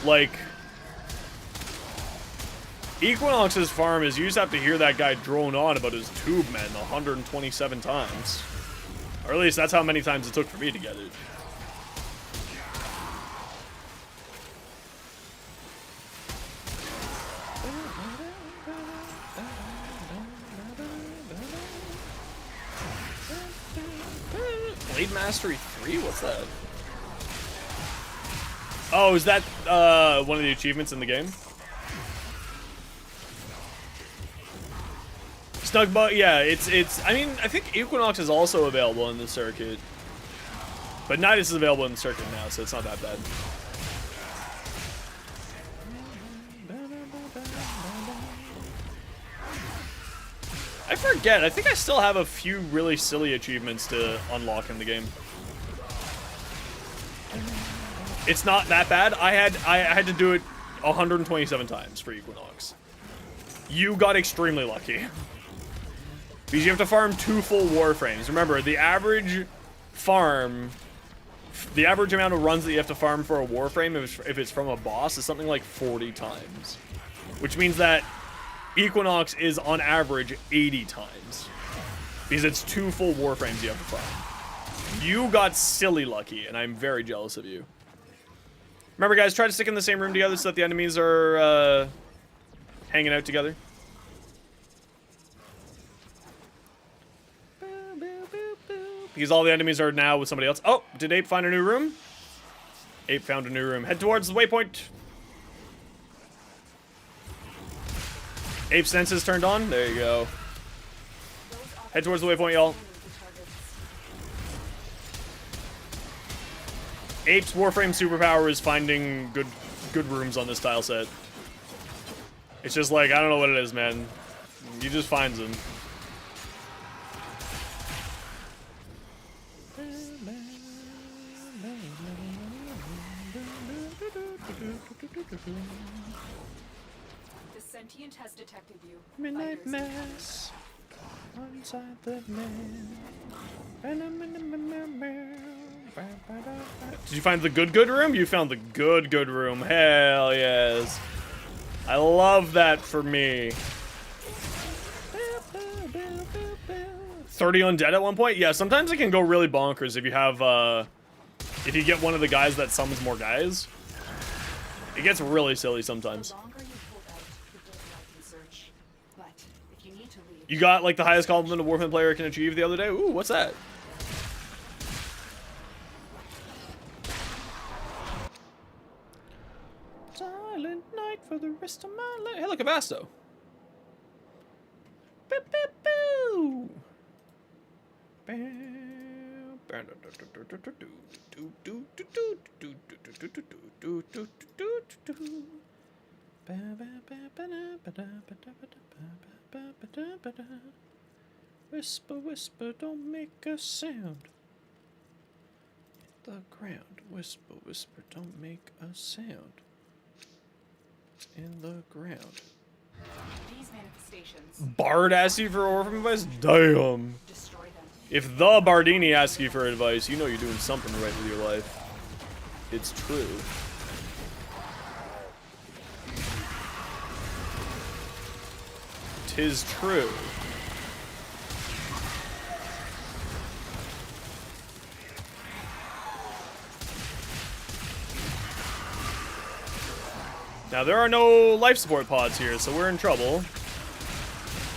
Like, Equinox's farm is you just have to hear that guy drone on about his tube men 127 times. Or at least that's how many times it took for me to get it. Blade Mastery 3? What's that? Oh, is that one of the achievements in the game? Snugbug, yeah, it's I mean, I think Equinox is also available in the circuit. But Nidus is available in the circuit now, so it's not that bad. I forget, I think I still have a few really silly achievements to unlock in the game. It's not that bad. I had to do it 127 times for Equinox. You got extremely lucky. Because you have to farm 2 full Warframes. Remember, the average farm, the average amount of runs that you have to farm for a Warframe if it's from a boss is something like 40 times. Which means that Equinox is on average 80 times. Because it's 2 full Warframes you have to find. You got silly lucky, and I'm very jealous of you. Remember, guys, try to stick in the same room together so that the enemies are hanging out together. Because all the enemies are now with somebody else. Oh, did Ape find a new room? Ape found a new room. Head towards the waypoint. Ape senses turned on. There you go. Head towards the waypoint, y'all. Ape's Warframe superpower is finding good rooms on this tile set. It's just like, I don't know what it is, man. He just finds them. The sentient has detected you. Midnight Fighters Mass. Inside the man. Did you find the good room? You found the good room. Hell yes. I love that for me. 30 undead at one point? Yeah, sometimes it can go really bonkers if you have, if you get one of the guys that summons more guys. It gets really silly sometimes. The longer you hold out, the better I can search. But if you need to leave, You got, like, the highest compliment a Warframe player can achieve the other day? Ooh, what's that? Silent night for the rest of my life. Hey, look, a Vasto. Boo, boo, boo. Whisper, whisper, don't make a sound. Hit the ground. Whisper, whisper, don't make a sound. In the ground. these manifestations, Bard asks you for Orphan advice? Damn. destroy them. If the Bardini asks you for advice, you know you're doing something right with your life. It's true. Tis true. Now, there are no life support pods here, so we're in trouble.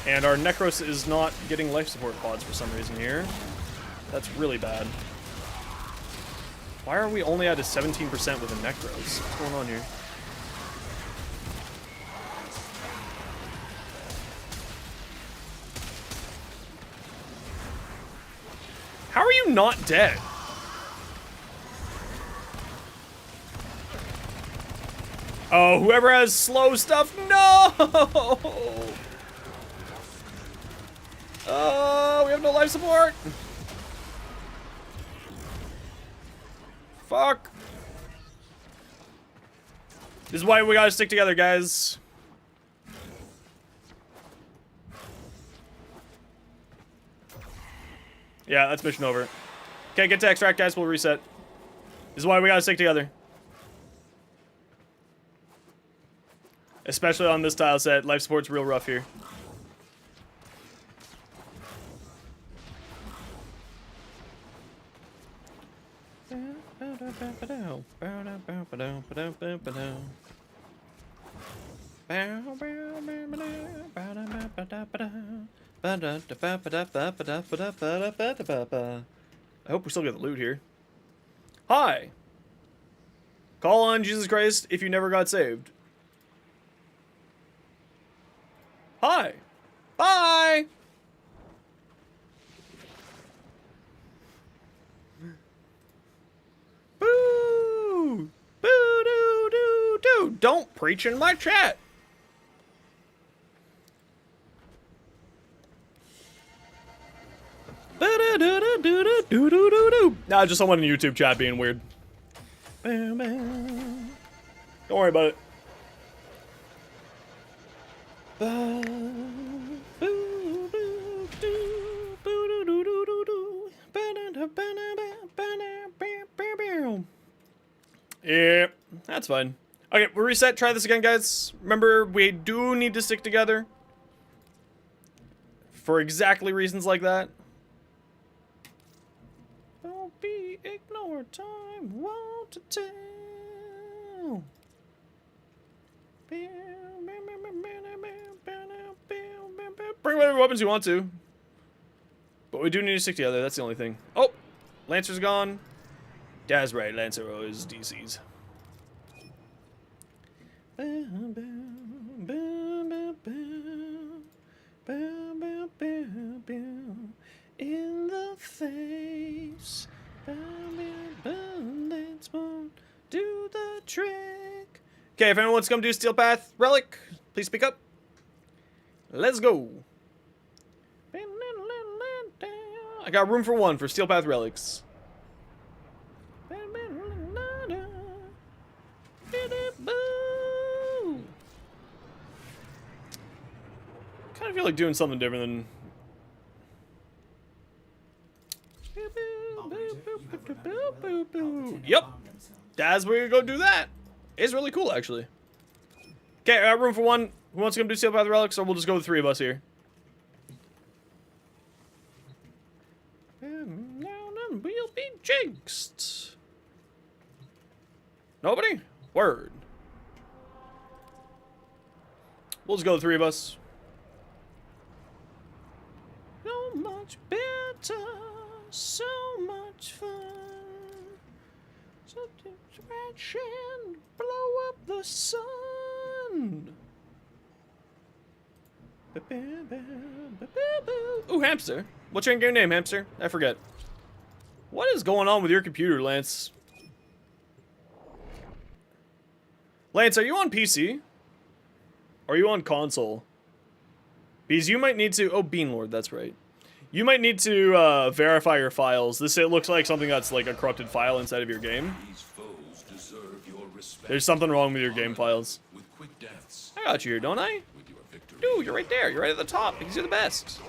And our Necros is not getting life support pods for some reason here. That's really bad. Why are we only at a 17% with a Necros? What's going on here? How are you not dead? Oh, whoever has slow stuff, no! Oh, we have no life support. Fuck. This is why we gotta stick together, guys. Yeah, that's mission over. Okay, get to extract, guys. We'll reset. This is why we gotta stick together. Especially on this tile set. Life support's real rough here. I hope we still get the loot here. Hi. Call on Jesus Christ if you never got saved. Hi. Bye. Boo. Boo doo doo doo. Don't preach in my chat. Nah, just someone in YouTube chat being weird. Don't worry about it. Yeah, that's fine. Okay, we'll reset. Try this again, guys. Remember, we do need to stick together. for exactly reasons like that. Don't be ignored, time won't tell. Bring whatever weapons you want to. But we do need to stick together, that's the only thing. Oh! Lancer's gone. That's right, Lancer always DCs. In the face. Let's do the trick. Okay, if anyone wants to come do Steel Path Relic, please speak up. Let's go. I got room for one for Steel Path Relics. Kind of feel like doing something different than. Yep, that's where you go do that. It's really cool, actually. Okay, I got room for one. Who wants to come do Steel Path Relics, or we'll just go the three of us here? And now then we'll be jinxed. Nobody? Word. We'll just go the three of us. So much better, so much fun. Something scratching, blow up the sun. Ooh, hamster. What's your in-game name, hamster? I forget. What is going on with your computer, Lance? Lance, are you on PC? Or are you on console? Because you might need to... Oh, Beanlord, that's right. You might need to verify your files. It looks like something that's like a corrupted file inside of your game. These foes deserve your respect. There's something wrong with your game files. With quick deaths. I got you here, don't I? With your victory. Dude, you're right there. You're right at the top because you're the best.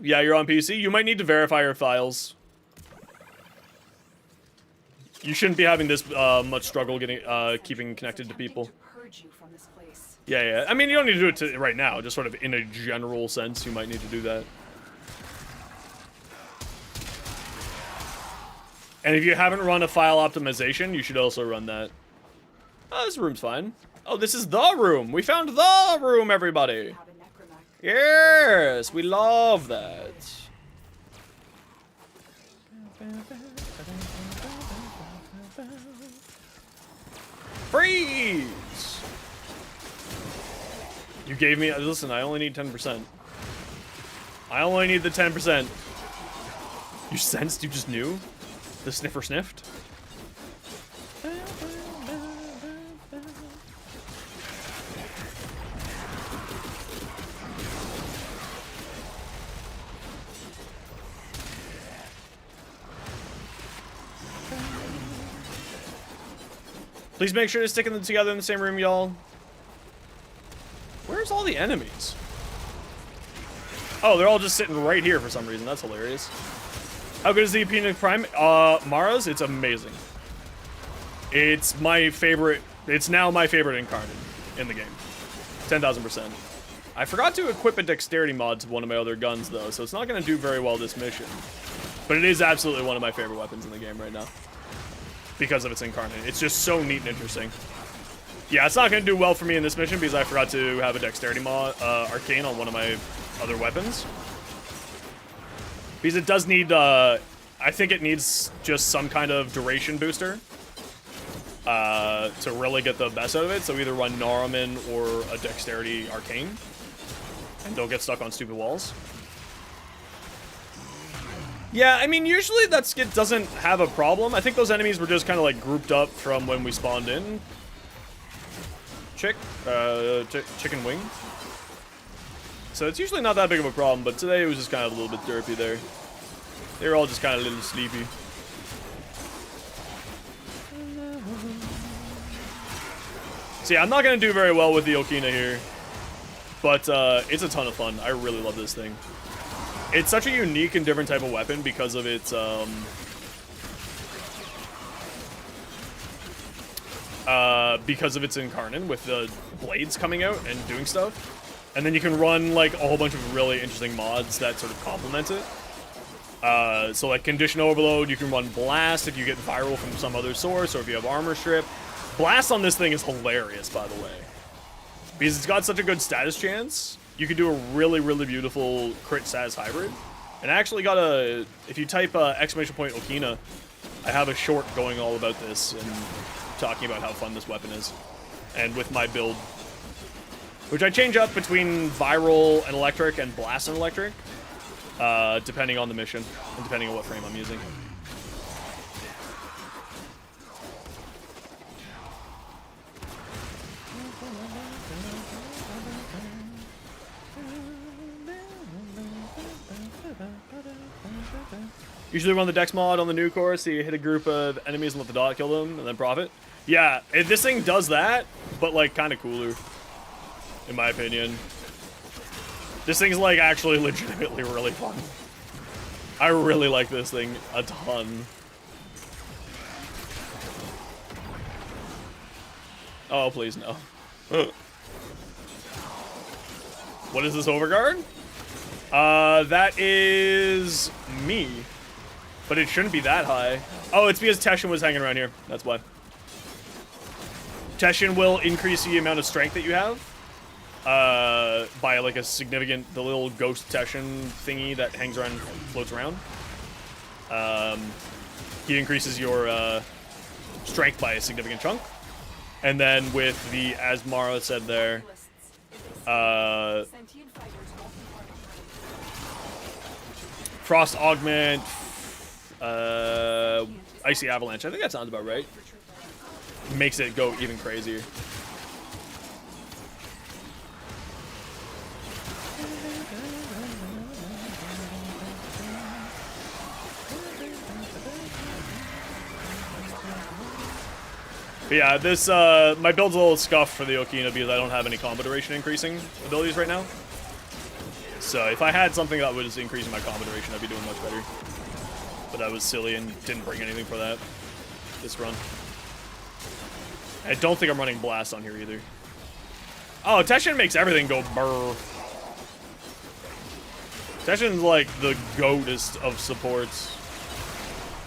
Yeah, you're on PC. You might need to verify your files. You shouldn't be having this much struggle getting keeping connected to people. Yeah, yeah. I mean, you don't need to do it right now. Just sort of in a general sense, you might need to do that. And if you haven't run a file optimization, you should also run that. Oh, this room's fine. Oh, this is the room. We found the room, everybody. Yes, we love that. Freeze! You gave me... Listen, I only need 10%. I only need the 10%. You sensed? You just knew? The sniffer sniffed? Please make sure to stick them together in the same room, y'all. Where's all the enemies? Oh, they're all just sitting right here for some reason. That's hilarious. How good is the Opinion Prime? Mara's, it's amazing. It's my favorite. It's now my favorite incarnate in the game. 10,000%. I forgot to equip a dexterity mod to one of my other guns, though, so it's not going to do very well this mission. But it is absolutely one of my favorite weapons in the game right now. Because of its incarnate. It's just so neat and interesting. Yeah, it's not going to do well for me in this mission because I forgot to have a dexterity mod, arcane on one of my other weapons. Because it does need, I think it needs just some kind of duration booster to really get the best out of it. So either run Naraman or a dexterity arcane. And don't get stuck on stupid walls. Yeah, I mean, usually that skit doesn't have a problem. I think those enemies were just kind of like grouped up from when we spawned in. Chicken wing. So it's usually not that big of a problem, but today it was just kind of a little bit derpy there. They were all just kind of a little sleepy. So yeah, I'm not going to do very well with the Okina here. But it's a ton of fun. I really love this thing. It's such a unique and different type of weapon because of its because of its incarnate with the blades coming out and doing stuff. And then you can run like a whole bunch of really interesting mods that sort of complement it. So like Condition Overload, you can run Blast if you get Viral from some other source, or if you have Armor Strip. Blast on this thing is hilarious, by the way. Because it's got such a good status chance, you can do a really, really beautiful crit status hybrid. And I actually got a, if you type exclamation point Okina, I have a short going all about this and talking about how fun this weapon is. And with my build, which I change up between Viral and Electric and Blast and Electric, depending on the mission and depending on what frame I'm using. Usually run the Dex mod on the new course, so you hit a group of enemies and let the dot kill them, and then profit. Yeah, this thing does that, but like kind of cooler, in my opinion. This thing's like actually legitimately really fun. I really like this thing a ton. Oh, please no. What is this overguard? That is me. But it shouldn't be that high. Oh, it's because Teshin was hanging around here. That's why. Teshin will increase the amount of strength that you have. By like a significant, the little ghost Teshin thingy that hangs around and floats around. He increases your strength by a significant chunk. And then with the, as Mara said there, Frost Augment, Icy Avalanche. I think that sounds about right. Makes it go even crazier. But yeah, this, my build's a little scuffed for the Okina because I don't have any combo duration increasing abilities right now. So if I had something that was increasing my combo duration, I'd be doing much better. But that was silly and didn't bring anything for that this run. I don't think I'm running Blast on here either. Oh, Teshin makes everything go brrr. Teshin's like the goatest of supports.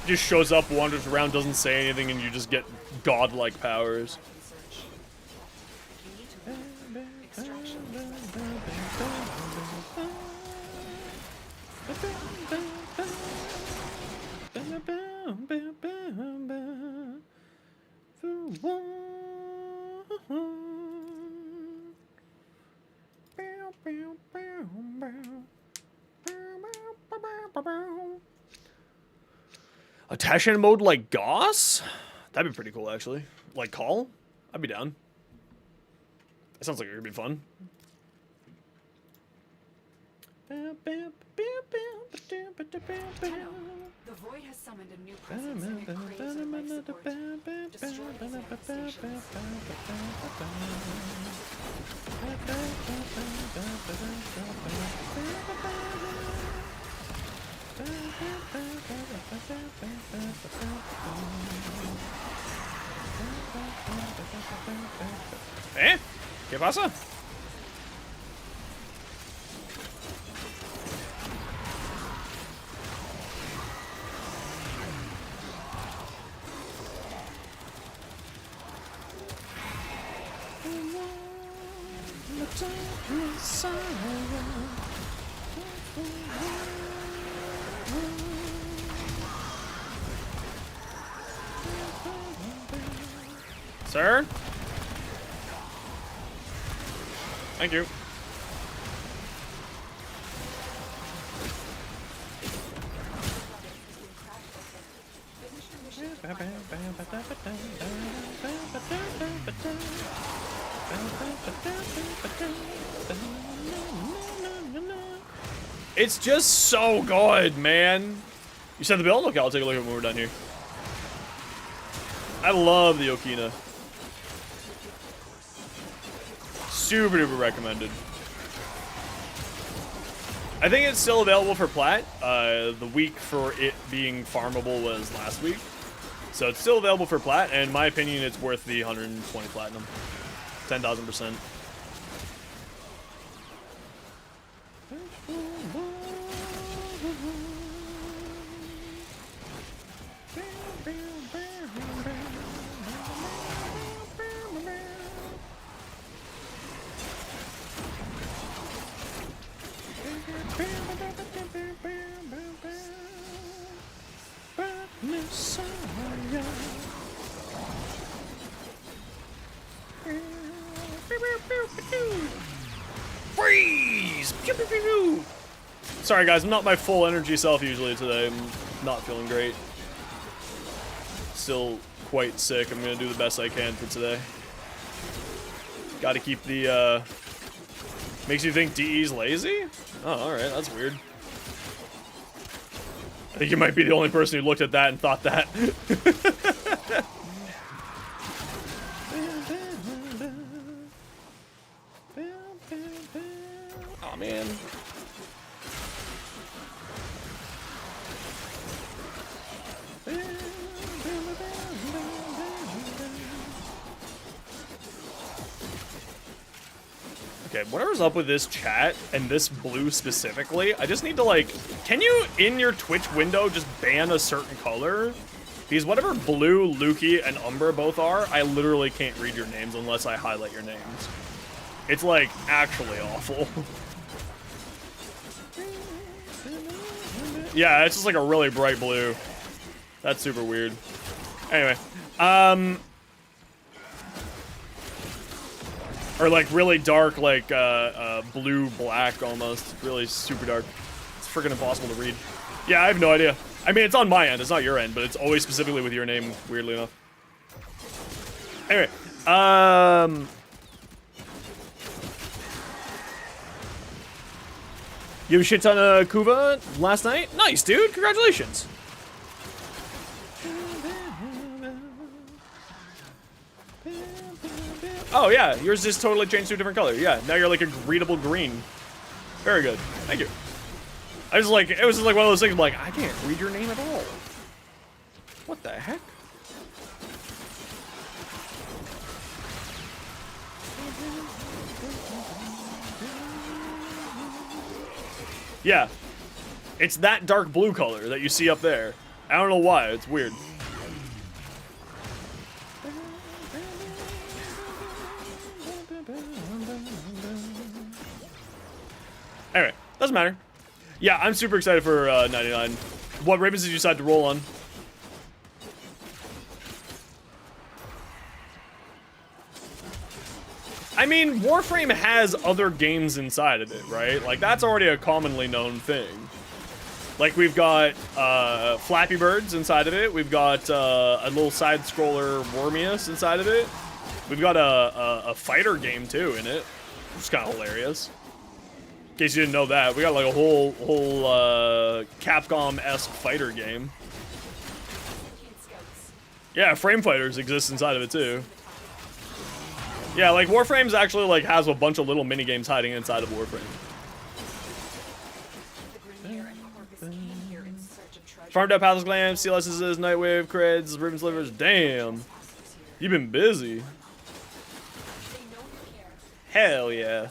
Just shows up, wanders around, doesn't say anything, and you just get godlike powers. A Teshin mode like Goss? That'd be pretty cool, actually. Like Call? I'd be down. That sounds like it could be fun. Hello. The Void has summoned a new presence and it craves our life support. Destroy these infestations. ¿Qué pasa? Sir? Thank you. It's just so good, man. You said the build? Okay, I'll take a look at it when we're done here. I love the Okina. Super duper recommended. I think it's still available for plat. The week for it being farmable was last week. So it's still available for plat, and in my opinion, it's worth the 120 platinum. 10,000%. Freeze! Pew, pew, pew, pew. Sorry guys, I'm not my full energy self usually today. I'm not feeling great. Still quite sick. I'm gonna do the best I can for today. Gotta keep the, makes you think DE's lazy? Oh, alright, that's weird. I think you might be the only person who looked at that and thought that. Oh man. Okay, whatever's up with this chat and this blue specifically, I just need to like, can you in your Twitch window just ban a certain color? Because whatever blue, Lukey, and Umbra both are, I literally can't read your names unless I highlight your names. It's like actually awful. Yeah, it's just like a really bright blue. That's super weird. Anyway, or like really dark, like blue black almost, really super dark. It's freaking impossible to read. Yeah, I have no idea. I mean, it's on my end, it's not your end, but it's always specifically with your name, weirdly enough. Anyway, you have a shit ton of Kuva last night? Nice, dude. Congratulations. Oh, yeah. Yours just totally changed to a different color. Yeah, now you're like a readable green. Very good. Thank you. I was like, it was just like one of those things, I'm like, I can't read your name at all. What the heck? Yeah. It's that dark blue color that you see up there. I don't know why, it's weird. Anyway, doesn't matter. Yeah, I'm super excited for 99. What Ravens did you decide to roll on? I mean, Warframe has other games inside of it, right? Like, that's already a commonly known thing. Like, we've got Flappy Birds inside of it. We've got a little side-scroller Wormius inside of it. We've got a fighter game, too, in it. Which is kind of hilarious. In case you didn't know that, we got like a whole Capcom-esque fighter game. Yeah, Frame Fighters exists inside of it too. Yeah, like Warframe's actually like has a bunch of little mini games hiding inside of Warframe. Farmed up Palace Glam, CLS's Nightwave, Creds, Ribbon Slivers. Damn, you've been busy. Hell yeah.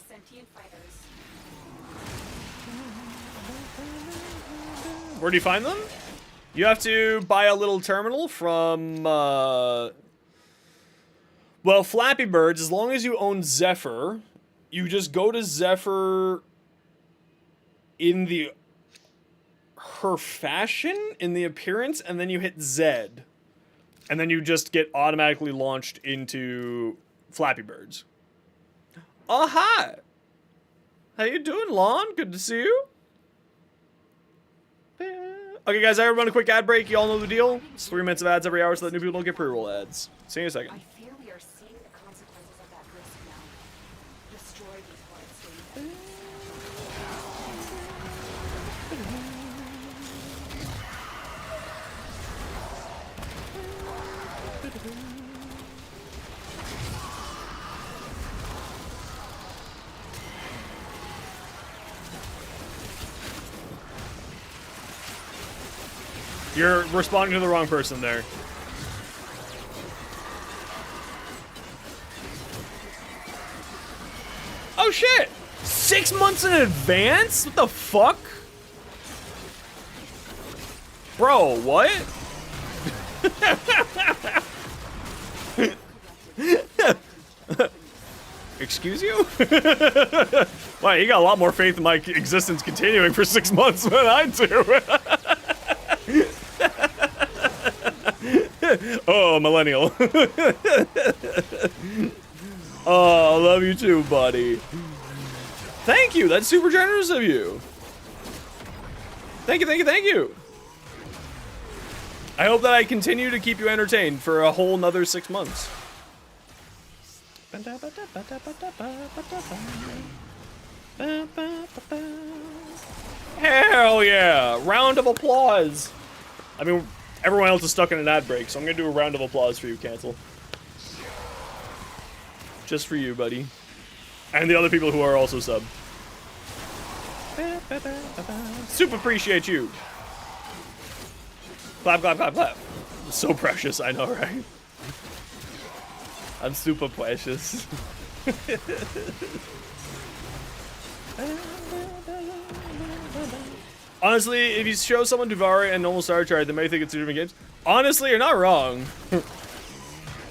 Where do you find them? You have to buy a little terminal from, well, Flappy Birds, as long as you own Zephyr, you just go to Zephyr in the, her fashion, in the appearance, and then you hit Z. And then you just get automatically launched into Flappy Birds. Oh, hi. How you doing, Lon? Good to see you. Okay, guys, I run a quick ad break. You all know the deal. It's 3 minutes of ads every hour so that new people don't get pre-roll ads. See you in a second. I fear we are seeing the consequences of that risk now. Destroy these words. You're responding to the wrong person there. shit! 6 months in advance? What the fuck? Bro, what? Excuse you? Wow, you got a lot more faith in my existence continuing for 6 months than I do. Oh, millennial. Oh, I love you too, buddy. Thank you, that's super generous of you. Thank you, thank you, thank you. I hope that I continue to keep you entertained for a whole nother 6 months. Hell yeah! Round of applause! I mean, everyone else is stuck in an ad break, so I'm gonna do a round of applause for you, Cancel. Just for you, buddy. And the other people who are also sub. Super appreciate you. Clap, clap, clap, clap. So precious, I know, right? I'm super precious. Honestly, if you show someone Duvari and normal Star Chart, they may think it's 2 different games. Honestly, you're not wrong. You're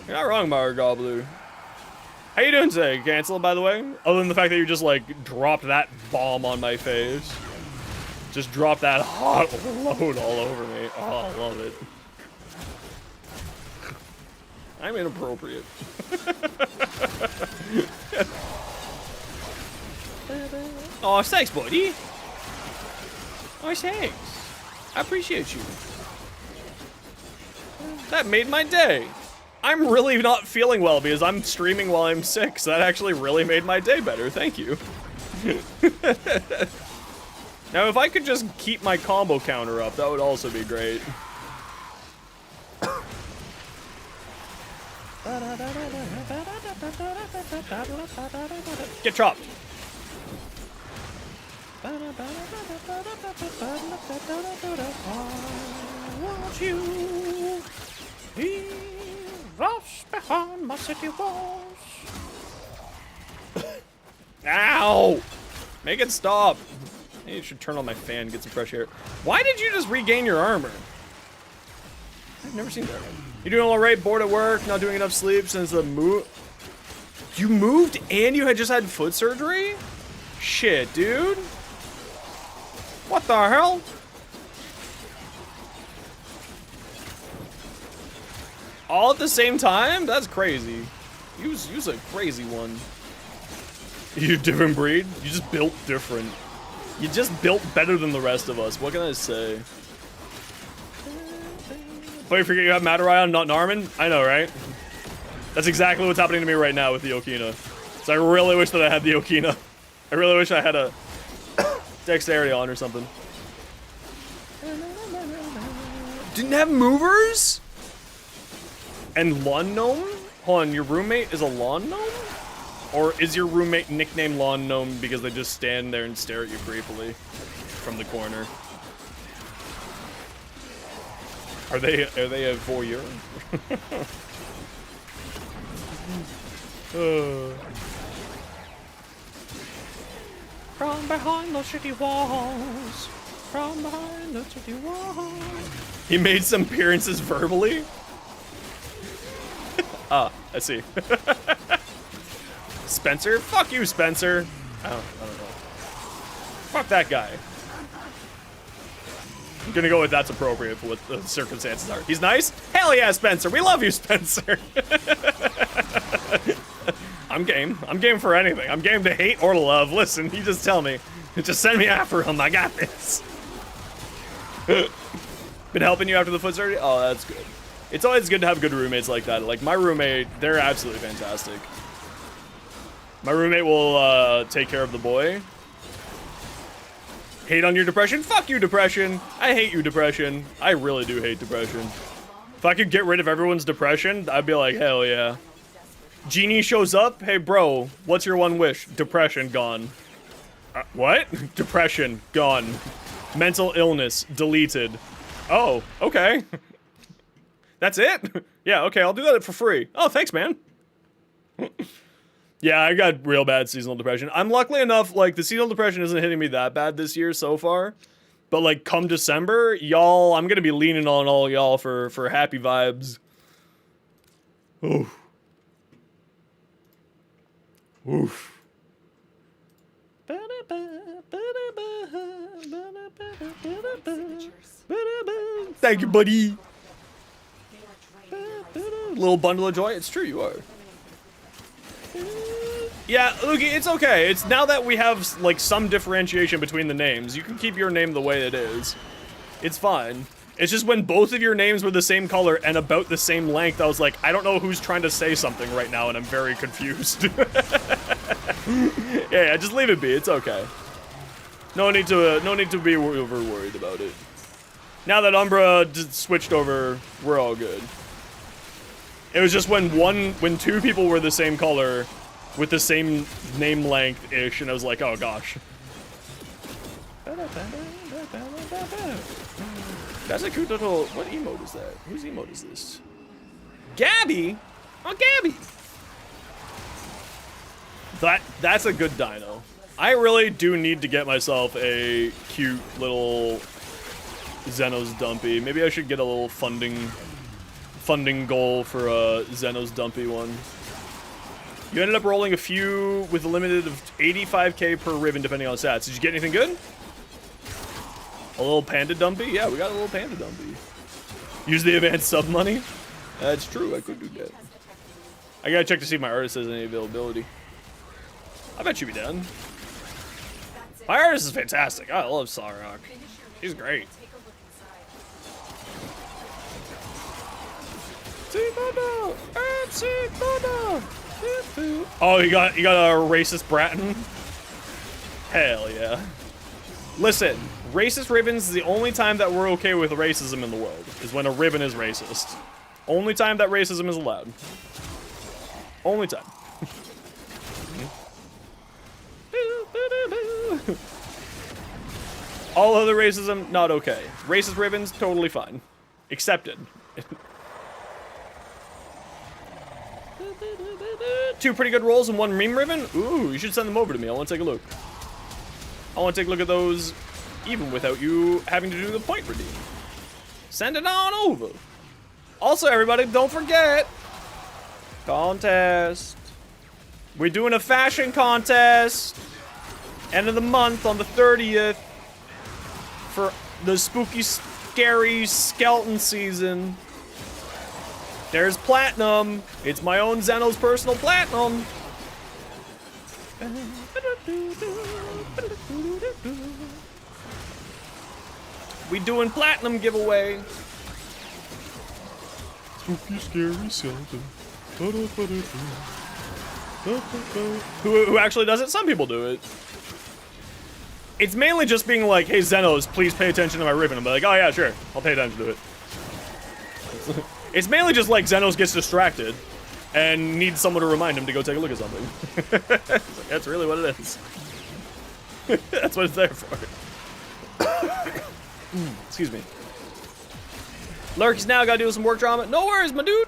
not wrong, Mario Gobbler. How you doing today, Cancel, by the way? Other than the fact that you just, like, dropped that bomb on my face. Just dropped that hot load all over me. Oh, I love it. I'm inappropriate. Oh, thanks, buddy. Oh, thanks. I appreciate you. That made my day. I'm really not feeling well because I'm streaming while I'm sick, so that actually really made my day better. Thank you. Now, if I could just keep my combo counter up, that would also be great. Get chopped. I want you. Be lost behind my city walls. Ow! Make it stop. Maybe you should turn on my fan, get some fresh air. Why did you just regain your armor? I've never seen that. You doing alright? Bored at work? Not doing enough sleep since the move? You moved and you had just had foot surgery? Shit, dude. What the hell? All at the same time? That's crazy. Use a crazy one. You different breed? You just built different. You just built better than the rest of us. What can I say? But you forget you have Matarai not Narman? I know, right? That's exactly what's happening to me right now with the Okina. So I really wish that I had the Okina. I really wish I had a dexterity on or something. Didn't have movers? And lawn gnome? Hold on, your roommate is a lawn gnome? Or is your roommate nicknamed lawn gnome because they just stand there and stare at you creepily from the corner? Are they a voyeur? From behind the city walls. From behind the city walls. He made some appearances verbally? Ah, I see. Spencer? Fuck you, Spencer. I don't know. Fuck that guy. I'm gonna go with that's appropriate for what the circumstances are. He's nice? Hell yeah, Spencer. We love you, Spencer. I'm game. I'm game for anything. I'm game to hate or to love. Listen, you just tell me. Just send me after him. I got this. Been helping you after the foot surgery? Oh, that's good. It's always good to have good roommates like that. Like, my roommate, they're absolutely fantastic. My roommate will take care of the boy. Hate on your depression? Fuck you, depression. I hate you, depression. I really do hate depression. If I could get rid of everyone's depression, I'd be like, hell yeah. Genie shows up. Hey, bro, what's your one wish? Depression, gone. What? Depression, gone. Mental illness, deleted. Oh, okay. That's it? Yeah, okay, I'll do that for free. Oh, thanks, man. Yeah, I got real bad seasonal depression. I'm luckily enough, like, the seasonal depression isn't hitting me that bad this year so far. But, like, come December, y'all, I'm gonna be leaning on all y'all for happy vibes. Oof. Oof. Thank you, buddy. Little bundle of joy. It's true, you are. Yeah, look, it's okay. It's now that we have, like, some differentiation between the names, you can keep your name the way it is. It's fine. It's just when both of your names were the same color and about the same length, I was like, I don't know who's trying to say something right now, and I'm very confused. Yeah, just leave it be. It's okay. No need to be over worried about it. Now that Umbra switched over, we're all good. It was just when two people were the same color with the same name length-ish, and I was like, oh gosh. That's a cute little... What emote is that? Whose emote is this? Gabby? Oh, Gabby! That's a good dino. I really do need to get myself a cute little Xenos Dumpy. Maybe I should get a little funding goal for a Xenos Dumpy one. You ended up rolling a few with a limited of 85k per ribbon depending on stats. Did you get anything good? A little Panda Dumpy? Yeah, we got a little Panda Dumpy. Use the advanced sub money? That's true, I could do that. I gotta check to see if my artist has any availability. I bet you be done. My artist is fantastic. I love Sarok. He's great. Oh, you got a racist Bratton? Hell yeah. Listen, racist ribbons is the only time that we're okay with racism in the world, is when a ribbon is racist. Only time that racism is allowed. Only time. All other racism, not okay. Racist ribbons, totally fine. Accepted. 2 pretty good rolls and 1 meme ribbon? Ooh, you should send them over to me. I want to take a look. I want to take a look at those even without you having to do the point redeem. Send it on over. Also, everybody, don't forget. Contest. We're doing a fashion contest. End of the month on the 30th. For the spooky, scary skeleton season. There's platinum. It's my own Zeno's personal platinum. We doing platinum giveaway. Spooky, scary skeleton. Who actually does it? Some people do it. It's mainly just being like, hey, Zenos, please pay attention to my ribbon. I'm like, oh yeah, sure. I'll pay attention to it. It's mainly just like Zenos gets distracted and needs someone to remind him to go take a look at something. That's really what it is. That's what it's there for. Excuse me. Lurky's now gotta do some work drama. No worries, my dude.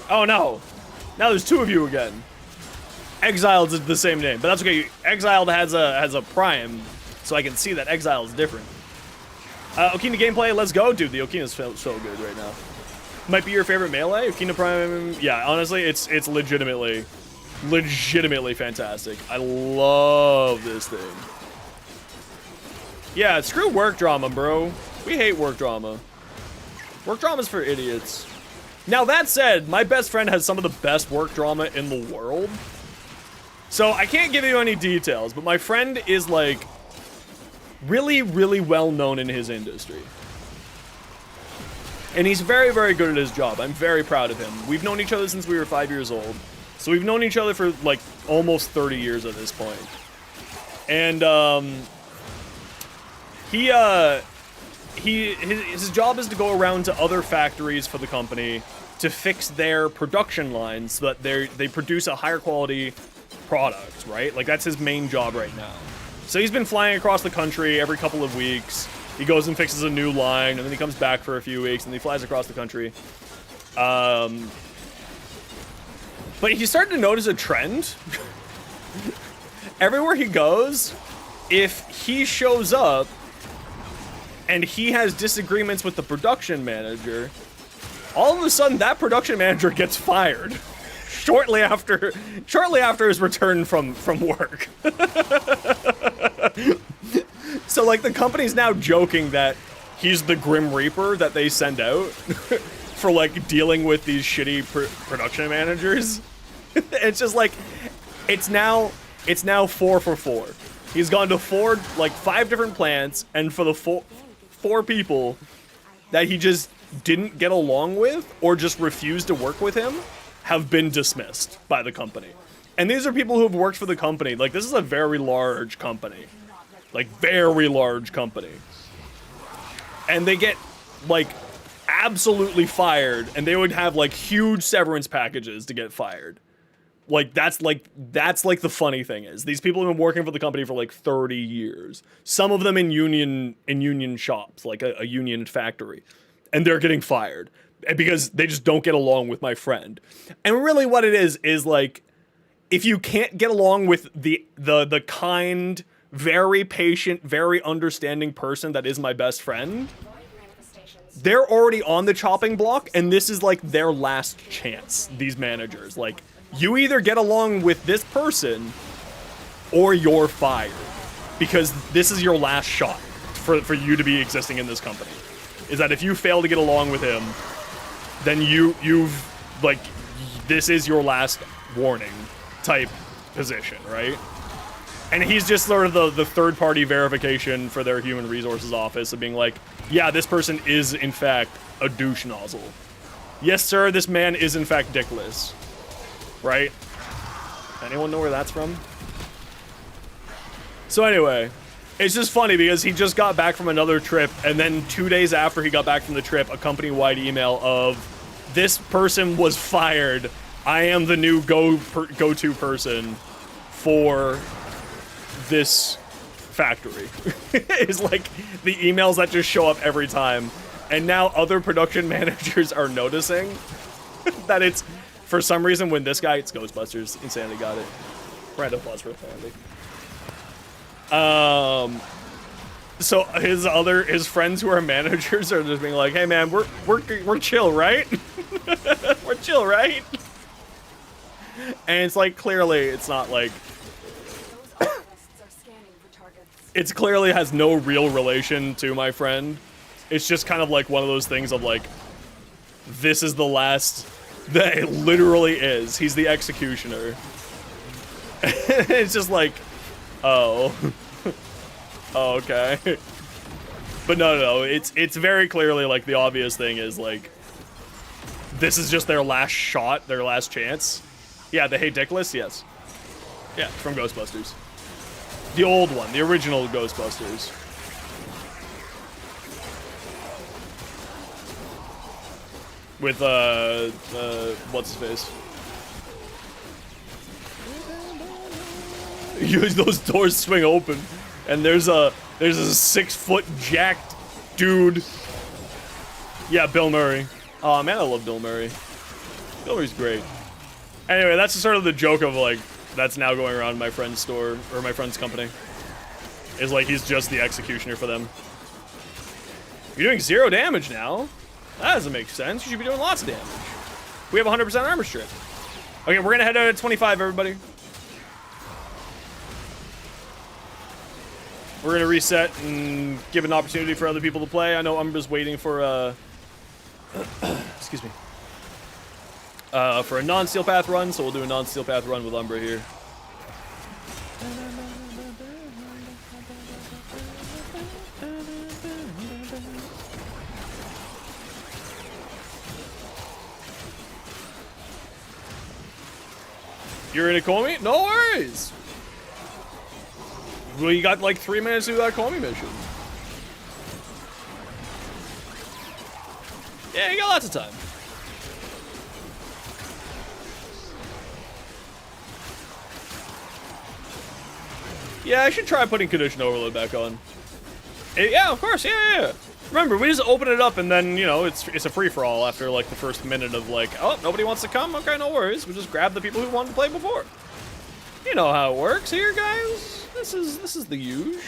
Oh no. Now there's 2 of you again. Exiled is the same name, but that's okay. Exiled has a prime, so I can see that Exiled is different. Okina gameplay, let's go. Dude, the Okina's so good right now. Might be your favorite melee? Okina Prime, yeah, honestly, it's legitimately fantastic. I love this thing. Yeah, screw work drama, bro. We hate work drama. Work drama's for idiots. Now, that said, my best friend has some of the best work drama in the world. So, I can't give you any details, but my friend is, like, really, really well known in his industry. And he's very, very good at his job. I'm very proud of him. We've known each other since we were 5 years old. So we've known each other for, like, almost 30 years at this point. And, his job is to go around to other factories for the company to fix their production lines so that they produce a higher quality product, right? Like, that's his main job right now. So he's been flying across the country every couple of weeks. He goes and fixes a new line, and then he comes back for a few weeks, and he flies across the country. But he's starting to notice a trend. Everywhere he goes, if he shows up and he has disagreements with the production manager, all of a sudden that production manager gets fired shortly after his return from work. So like the company's now joking that he's the Grim Reaper that they send out for like dealing with these shitty production managers. It's just like it's now 4 for 4. He's gone to 5 different plants, and for the four people that he just didn't get along with or just refused to work with him have been dismissed by the company. And these are people who have worked for the company. Like, this is a very large company. Like, very large company. And they get, like, absolutely fired, and they would have, like, huge severance packages to get fired. Like, that's the funny thing is, these people have been working for the company for, like, 30 years. Some of them in union shops, like a union factory. And they're getting fired because they just don't get along with my friend. And really what it is like, if you can't get along with the kind, very patient, very understanding person that is my best friend, they're already on the chopping block, and this is like their last chance, these managers. Like, you either get along with this person or you're fired, because this is your last shot for you to be existing in this company. Is that if you fail to get along with him, then you've like, this is your last warning type position, right? And he's just sort of the third-party verification for their human resources office of being like, yeah, this person is in fact a douche nozzle. Yes, sir, this man is in fact dickless. Right? Anyone know where that's from? So anyway, it's just funny because he just got back from another trip, and then 2 days after he got back from the trip, a company-wide email of, this person was fired. I am the new go-to person for this factory. It's like the emails that just show up every time. And now other production managers are noticing that it's, for some reason, when this guy, it's Ghostbusters, Insanity got it. Round of applause for Insanity. So his friends who are managers are just being like, hey man, we're chill, right? We're chill, right? And it's like, clearly it's not like, it's clearly has no real relation to my friend. It's just kind of like one of those things of like, this is the last, that it literally is. He's the executioner. It's just like, oh. Oh, okay. But no, it's very clearly like the obvious thing is like, this is just their last shot, their last chance. Yeah, the Hey Dickless, yes. Yeah, from Ghostbusters. The old one, the original Ghostbusters. With, what's his face? Those doors swing open, and there's a 6-foot jacked dude. Yeah, Bill Murray. Oh man, I love Bill Murray. Bill Murray's great. Anyway, that's sort of the joke of like, that's now going around my friend's store, or my friend's company. Is like, he's just the executioner for them. You're doing 0 damage now? That doesn't make sense. You should be doing lots of damage. We have 100% armor strip. Okay, we're gonna head out at 25, everybody. We're gonna reset and give an opportunity for other people to play. I know Umbra's waiting for excuse me. For a non-Steel Path run, so we'll do a non-Steel Path run with Umbra here. You're in a Comey? No worries! Well, you got like 3 minutes to do that Comey mission. Yeah, you got lots of time. Yeah, I should try putting Condition Overload back on. Yeah, of course, yeah. Remember, we just open it up and then, you know, it's a free-for-all after, like, the first minute of, like, oh, nobody wants to come? Okay, no worries. We'll just grab the people who wanted to play before. You know how it works here, guys. This is the huge.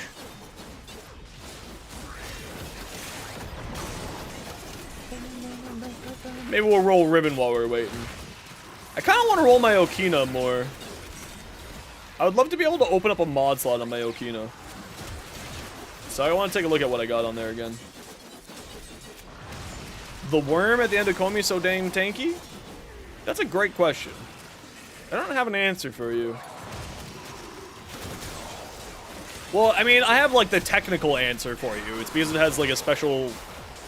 Maybe we'll roll Ribbon while we're waiting. I kind of want to roll my Okina more. I would love to be able to open up a mod slot on my Okina. So I want to take a look at what I got on there again. The worm at the end of Komi so dang tanky? That's a great question. I don't have an answer for you. Well, I mean, I have, like, the technical answer for you. It's because it has, like, a special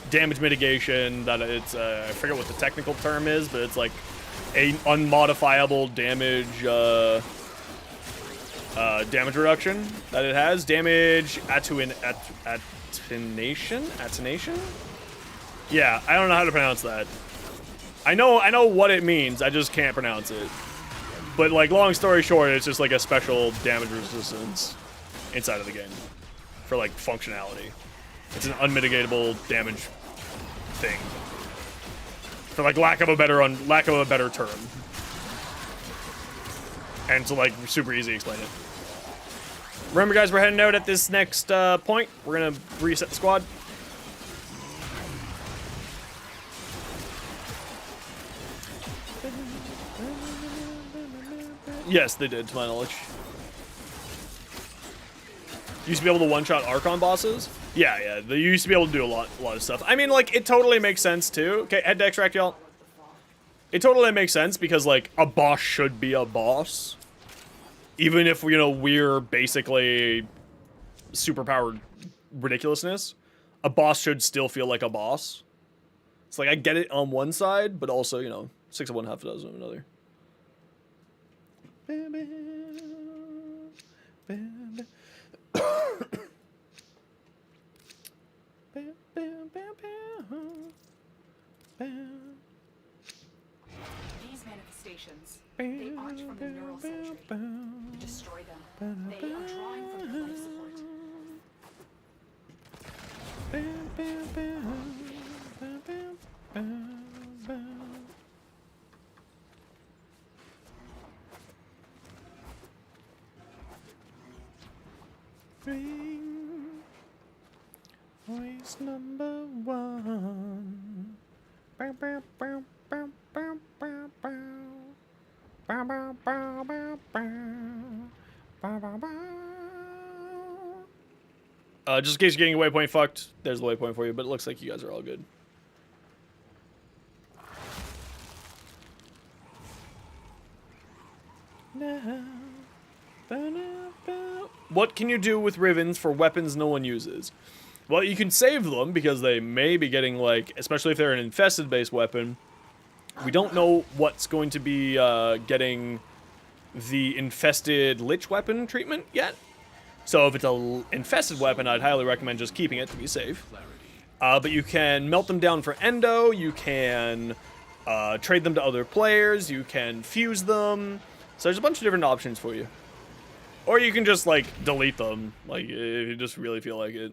damage mitigation that it's, I forget what the technical term is, but it's, like, a unmodifiable damage, damage reduction that it has. Damage attenuation? Yeah, I don't know how to pronounce that. I know what it means, I just can't pronounce it. But, like, long story short, it's just, like, a special damage resistance inside of the game for, like, functionality. It's an unmitigatable damage thing. For, like, lack of a better term. And to, like, super easy to explain it. Remember, guys, we're heading out at this next point. We're gonna reset the squad. Yes, they did, to my knowledge. Used to be able to one-shot Archon bosses. Yeah, they used to be able to do a lot of stuff. I mean, like, it totally makes sense, too. Okay, head to extract, y'all. It totally makes sense because, like, a boss should be a boss. Even if, you know, we're basically superpowered ridiculousness, a boss should still feel like a boss. It's like, I get it on one side, but also, you know, 6 of one, half a dozen of another. These manifestations, they aren't from the neural surgery. Destroy them. They are drawing from your life support. Voice number one. Bow, bow, bow, bow, bow, bow, bow. Bow, bow, bow, bow, bow. Bow, bow, bow. Just in case you're getting a waypoint fucked, there's the waypoint for you, but it looks like you guys are all good. What can you do with Rivens for weapons no one uses? Well, you can save them because they may be getting, like, especially if they're an infested-based weapon. We don't know what's going to be getting the infested lich weapon treatment yet. So if it's an infested weapon, I'd highly recommend just keeping it to be safe. But you can melt them down for endo, you can trade them to other players, you can fuse them. So there's a bunch of different options for you. Or you can just, like, delete them, like, if you just really feel like it.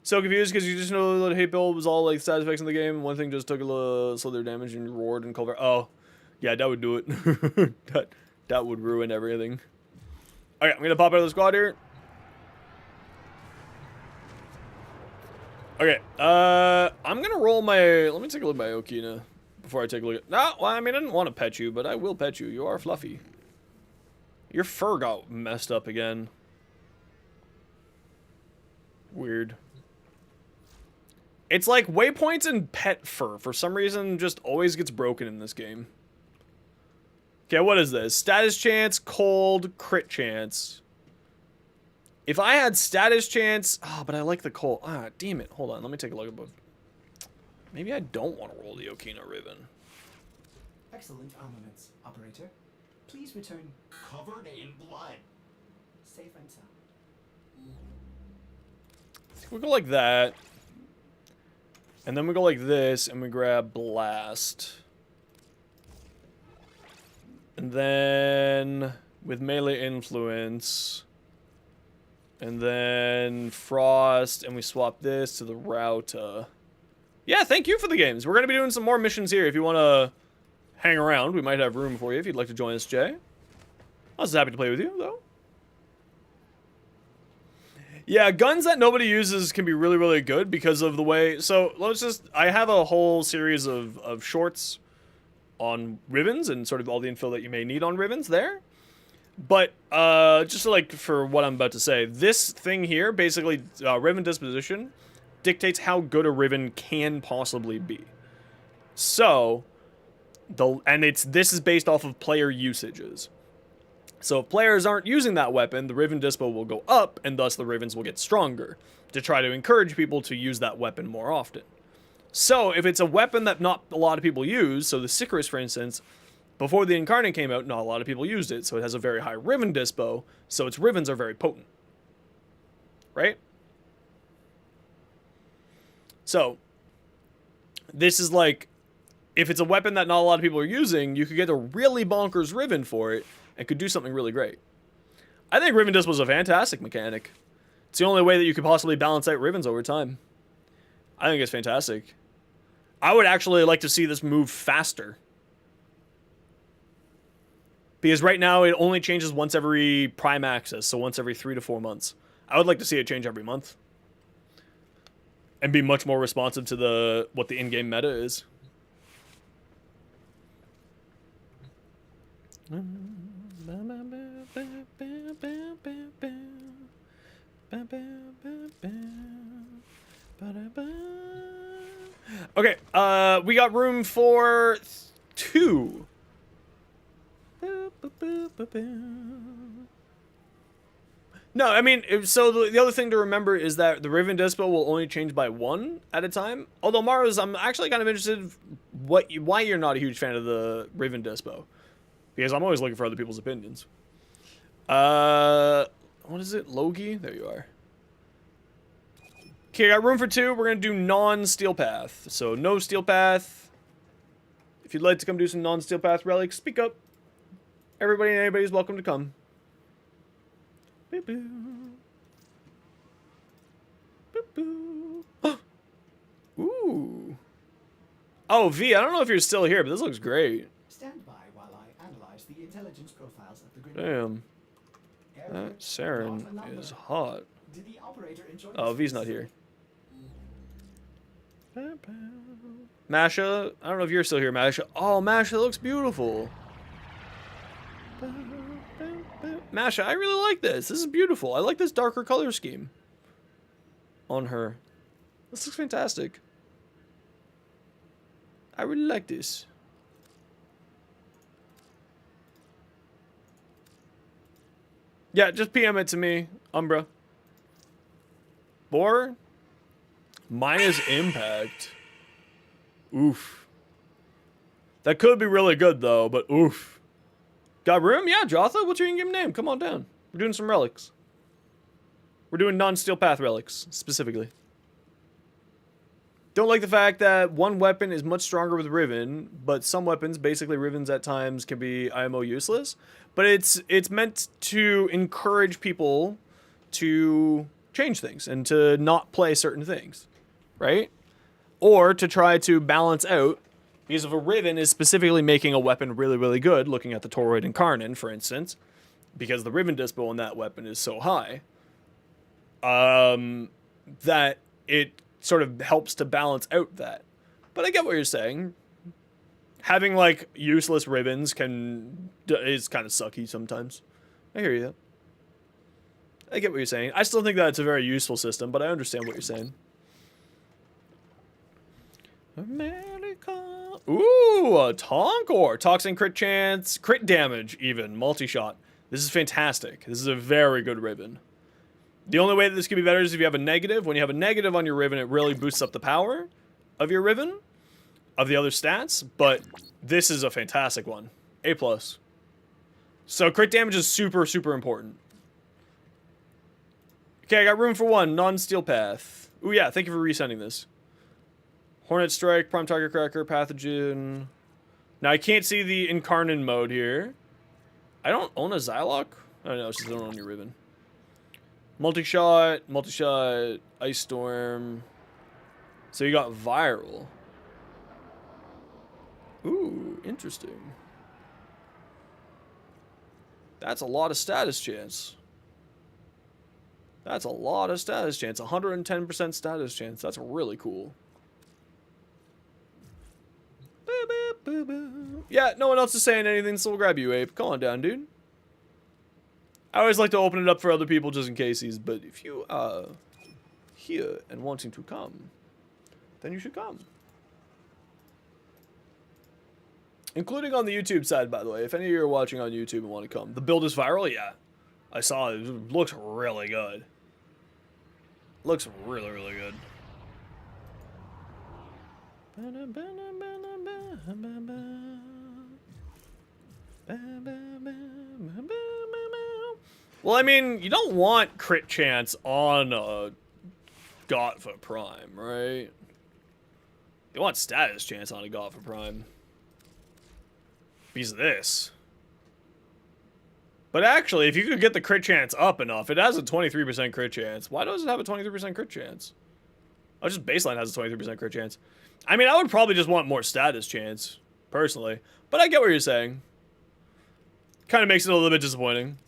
So confused because you just know that hate build was all, like, side effects in the game. One thing just took a little slow their damage and reward and cover. Oh, yeah, that would do it. that would ruin everything. Okay, I'm gonna pop out of the squad here. Okay, I'm gonna roll my. Let me take a look at my Okina before I take a look at. No, well, I mean, I didn't want to pet you, but I will pet you. You are fluffy. Your fur got messed up again. Weird. It's like waypoints and pet fur, for some reason, just always gets broken in this game. Okay, what is this? Status chance, cold, crit chance. If I had status chance... Oh, but I like the cold. Ah, damn it. Hold on, let me take a look at both. Maybe I don't want to roll the Okina Ribbon. Excellent armaments, operator. Please return Covered in blood. safe and sound. We go like that. And then we go like this, and we grab Blast. And then, with melee influence, And then Frost, and we swap this to the Rauta. Yeah, thank you for the games. We're going to be doing some more missions here. If you want to hang around, we might have room for you if you'd like to join us, Jay. I was happy to play with you, though. Yeah, guns that nobody uses can be really, really good because of the way... So, I have a whole series of shorts on Rivens and sort of all the info that you may need on Rivens there. But, just like for what I'm about to say, this thing here, basically, Riven disposition, dictates how good a Riven can possibly be. So, this is based off of player usages. So if players aren't using that weapon, the Riven dispo will go up, and thus the Rivens will get stronger, to try to encourage people to use that weapon more often. So if it's a weapon that not a lot of people use, so the Sicarus, for instance, before the Incarnate came out, not a lot of people used it, so it has a very high Riven dispo, so its Rivens are very potent. Right? So, this is like, if it's a weapon that not a lot of people are using, you could get a really bonkers Riven for it, and could do something really great. I think Riven Dispo is a fantastic mechanic. It's the only way that you could possibly balance out Rivens over time. I think it's fantastic. I would actually like to see this move faster. Because right now it only changes once every Prime Access, so once every 3 to 4 months. I would like to see it change every month. And be much more responsive to what the in-game meta is. Okay, we got room for 2. No, I mean, so the other thing to remember is that the Riven Dispo will only change by 1 at a time. Although, Maros, I'm actually kind of interested why you're not a huge fan of the Riven Dispo. Because I'm always looking for other people's opinions. What is it? Logi? There you are. Okay, got room for 2. We're going to do non-Steel Path. So, no Steel Path. If you'd like to come do some non-Steel Path relics, speak up. Everybody and anybody's welcome to come. Boop boo. Boop boo. Ooh. Oh, V, I don't know if you're still here, but this looks great. Stand by while I analyze the intelligence profiles of the grid. Damn. That Saren is hot. Did the operator enjoy Oh, V's not here. Masha, I don't know if you're still here, Masha. Oh, Masha looks beautiful. Masha, I really like this. This is beautiful. I like this darker color scheme on her. This looks fantastic. I really like this. Yeah, just PM it to me, Umbra. Boar? Minus impact. Oof. That could be really good, though, but oof. Got room? Yeah, Jotha, what's your in-game name? Come on down. We're doing some relics. We're doing non-Steel Path relics, specifically. Don't like the fact that one weapon is much stronger with Riven, but some weapons, basically Rivens at times, can be IMO useless. But it's meant to encourage people to change things and to not play certain things, right? Or to try to balance out, because if a Riven is specifically making a weapon really, really good, looking at the Toroid Incarnate, for instance, because the Riven dispo on that weapon is so high, that it sort of helps to balance out that. But I get what you're saying. Having, like, useless Rivens is kind of sucky sometimes. I hear you. I get what you're saying. I still think that it's a very useful system, but I understand what you're saying. America. Ooh, a Tonkor. Toxin crit chance, crit damage even, multi-shot. This is fantastic. This is a very good Riven. The only way that this can be better is if you have a negative. When you have a negative on your Riven, it really boosts up the power of your Riven, of the other stats, but this is a fantastic one. A+. So crit damage is super, super important. Okay, I got room for 1. Non-Steel Path. Ooh, yeah, thank you for resending this. Hornet Strike, Prime Target Cracker, Pathogen. Now, I can't see the Incarnate mode here. I don't own a Zylok? Oh, no, it's just don't own your Riven. Multi-shot, ice storm. So you got viral. Ooh, interesting. That's a lot of status chance. That's a lot of status chance. 110% status chance. That's really cool. Yeah, no one else is saying anything, so we'll grab you, Ape. Come on down, dude. I always like to open it up for other people just in cases, but if you are here and wanting to come, then you should come. Including on the YouTube side, by the way. If any of you are watching on YouTube and want to come. The build is viral? Yeah. I saw it. It looks really good. Looks really, really good. Well, I mean, you don't want crit chance on a Godfa Prime, right? You want status chance on a Godfa Prime. Because of this. But actually, if you could get the crit chance up enough, it has a 23% crit chance. Why does it have a 23% crit chance? Oh, just baseline has a 23% crit chance. I mean, I would probably just want more status chance, personally. But I get what you're saying. Kind of makes it a little bit disappointing.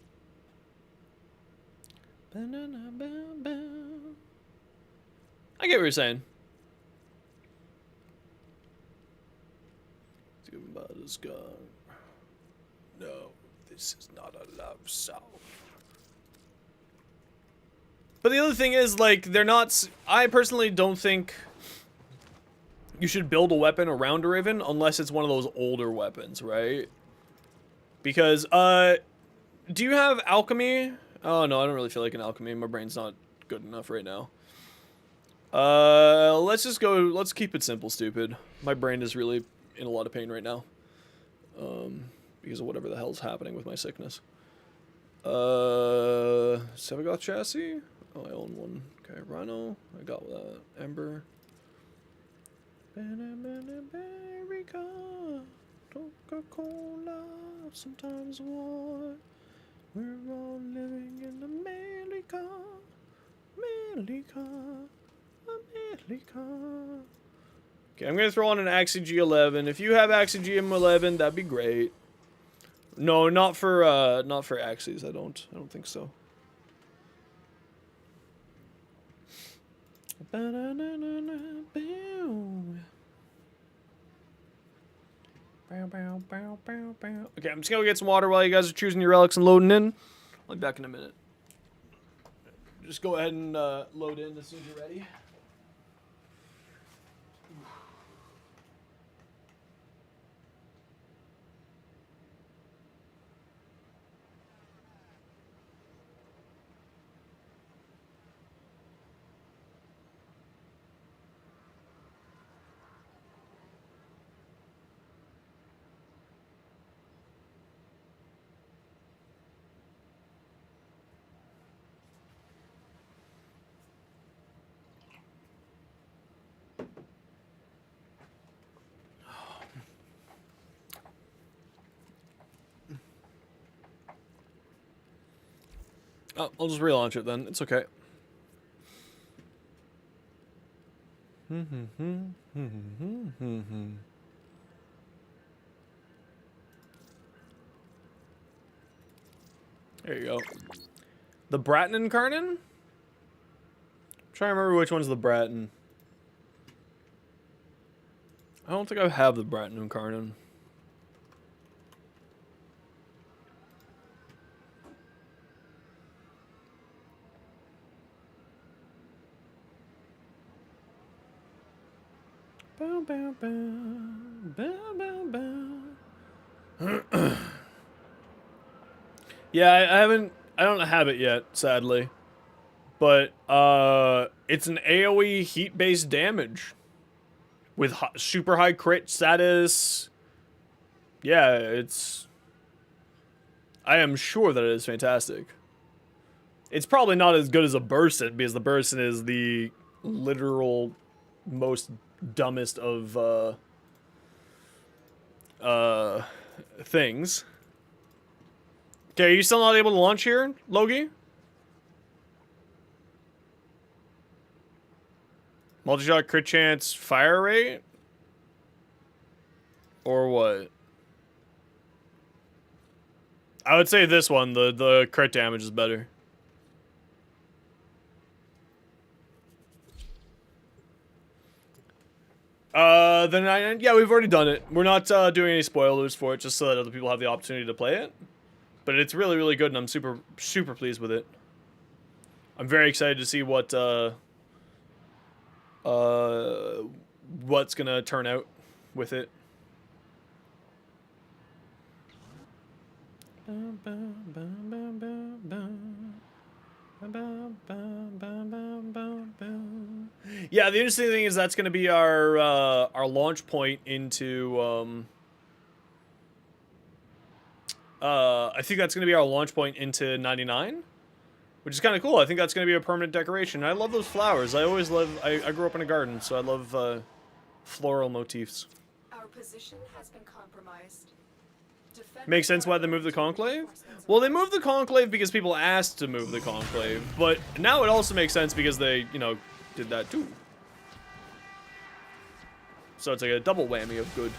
I get what you're saying. No, this is not a love song. But the other thing is, like, they're not... I personally don't think you should build a weapon around a Raven unless it's one of those older weapons, right? Because, do you have alchemy? Oh, no, I don't really feel like an alchemy. My brain's not good enough right now. Let's just go... Let's keep it simple, stupid. My brain is really in a lot of pain right now. Because of whatever the hell's happening with my sickness. Sevagoth chassis? Oh, I own one. Okay, Rhino. I got Ember. America, Coca-Cola, sometimes war. We're all living in America. America. America. Okay, I'm gonna throw on an Axie G11. If you have Axie G11, that'd be great. No, not for Axies. I don't think so. Okay, I'm just gonna get some water while you guys are choosing your relics and loading in. I'll be back in a minute. Just go ahead and load in as soon as you're ready. Oh, I'll just relaunch it then. It's okay. There you go. The Bratton Incarnate? I'm trying to remember which one's the Bratton. I don't think I have the Bratton Incarnate. Bow, bow, bow, bow, bow, bow. Yeah, I don't have it yet, sadly. But, it's an AoE heat-based damage. With super high crit status. Yeah, it's... I am sure that it is fantastic. It's probably not as good as a Bursten, because the Bursten is the literal most dumbest of, things. Okay, are you still not able to launch here, Logie? Multi-shot crit chance fire rate? Or what? I would say this one, the crit damage is better. Yeah, we've already done it. We're not doing any spoilers for it, just so that other people have the opportunity to play it. But it's really, really good, and I'm super, super pleased with it. I'm very excited to see what's gonna turn out with it. Yeah, the interesting thing is that's going to be our launch point into I think that's going to be our launch point into 99, which is kind of cool. I think that's going to be a permanent decoration. I love those flowers. I grew up in a garden, so I love floral motifs. Our position has been compromised. Makes sense why they moved the conclave? Well, they moved the conclave because people asked to move the conclave, but now it also makes sense because they, you know, did that too. So it's like a double whammy of good.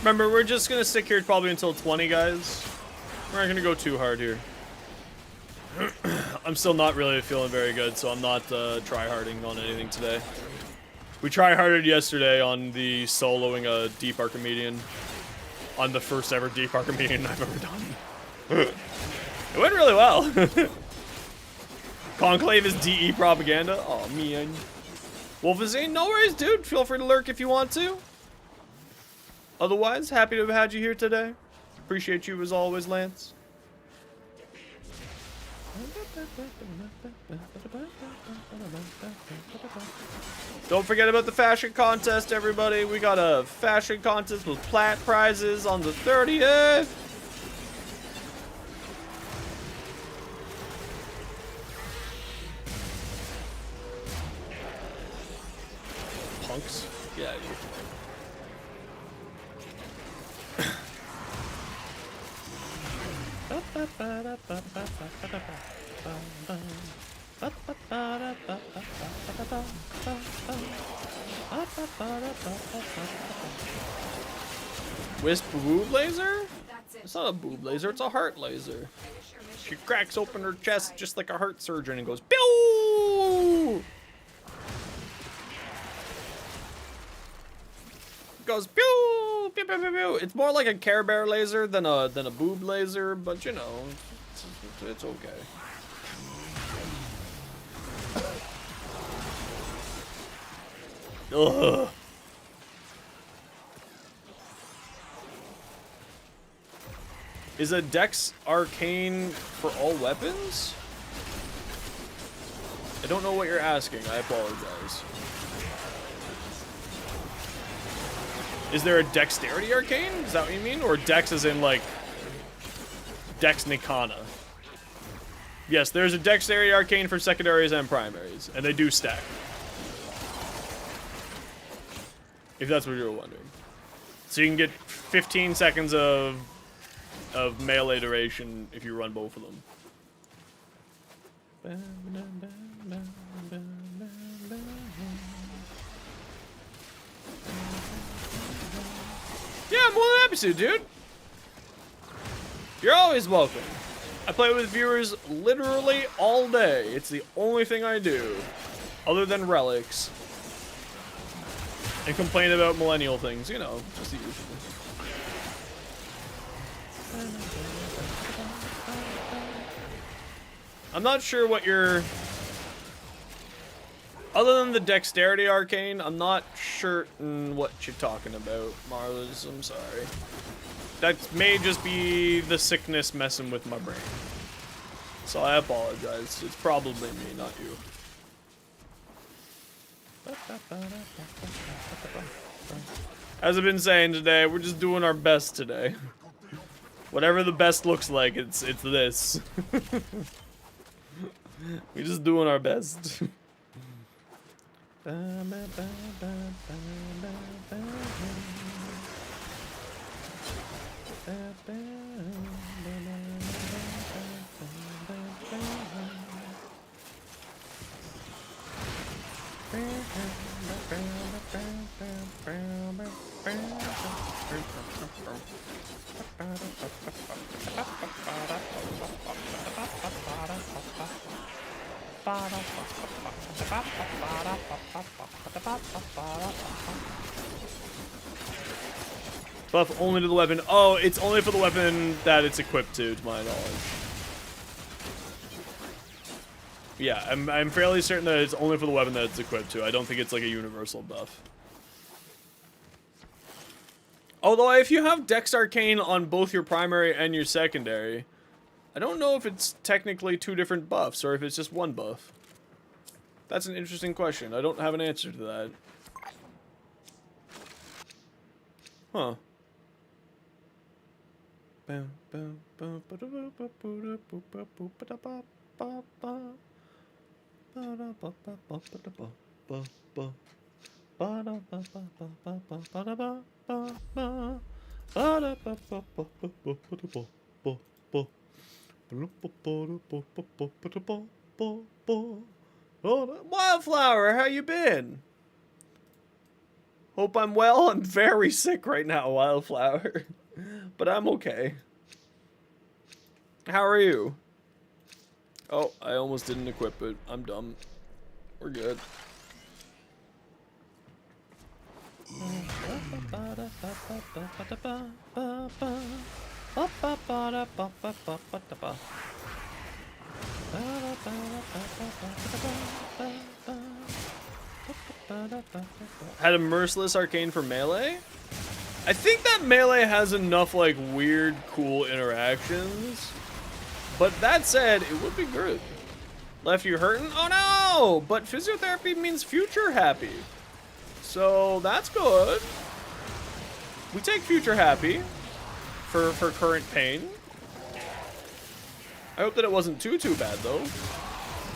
Remember, we're just gonna stick here probably until 20, guys. We're not gonna go too hard here. I'm still not really feeling very good, so I'm not try-harding on anything today. We try-harded yesterday on the soloing a Deep Archimedian. On the first ever Deep Archimedian I've ever done. It went really well. Conclave is DE propaganda? Oh, man. Wolfenstein, no worries, dude. Feel free to lurk if you want to. Otherwise, happy to have had you here today. Appreciate you as always, Lance. Don't forget about the fashion contest, everybody. We got a fashion contest with plat prizes on the 30th. Punks. Yeah. Wisp boob laser? It's not a boob laser, it's a heart laser. She cracks open her chest just like a heart surgeon and goes pew! Goes pew! Pew, pew, pew, pew. It's more like a Care Bear laser than a boob laser, but you know, it's okay. Ugh. Is a Dex arcane for all weapons? I don't know what you're asking. I apologize. Is there a dexterity arcane? Is that what you mean? Or dex as in like Dex Nikana? Yes, there's a dexterity arcane for secondaries and primaries, and they do stack. If that's what you were wondering. So you can get 15 seconds of melee duration if you run both of them. Yeah, I'm more than happy to, dude. You're always welcome. I play with viewers literally all day. It's the only thing I do, other than relics. And complain about millennial things, you know, just the usual. I'm not sure what you're... Other than the dexterity arcane, I'm not certain what you're talking about, Marlis. I'm sorry. That may just be the sickness messing with my brain. So I apologize. It's probably me, not you. As I've been saying today, we're just doing our best today. Whatever the best looks like, it's this. We're just doing our best. Buff only to the weapon. Oh, it's only for the weapon that it's equipped to my knowledge. Yeah, I'm fairly certain that it's only for the weapon that it's equipped to. I don't think it's like a universal buff. Although if you have Dex Arcane on both your primary and your secondary, I don't know if it's technically 2 different buffs or if it's just 1 buff. That's an interesting question. I don't have an answer to that. Huh. Wildflower, how you been? Hope I'm well. I'm very sick right now, Wildflower. But I'm okay. How are you? Oh, I almost didn't equip it. I'm dumb. We're good. Had a merciless arcane for melee? I think that melee has enough like weird, cool interactions. But that said, it would be good. Left you hurting? Oh no! But physiotherapy means future happy. So that's good. We take future happy for current pain. I hope that it wasn't too bad though.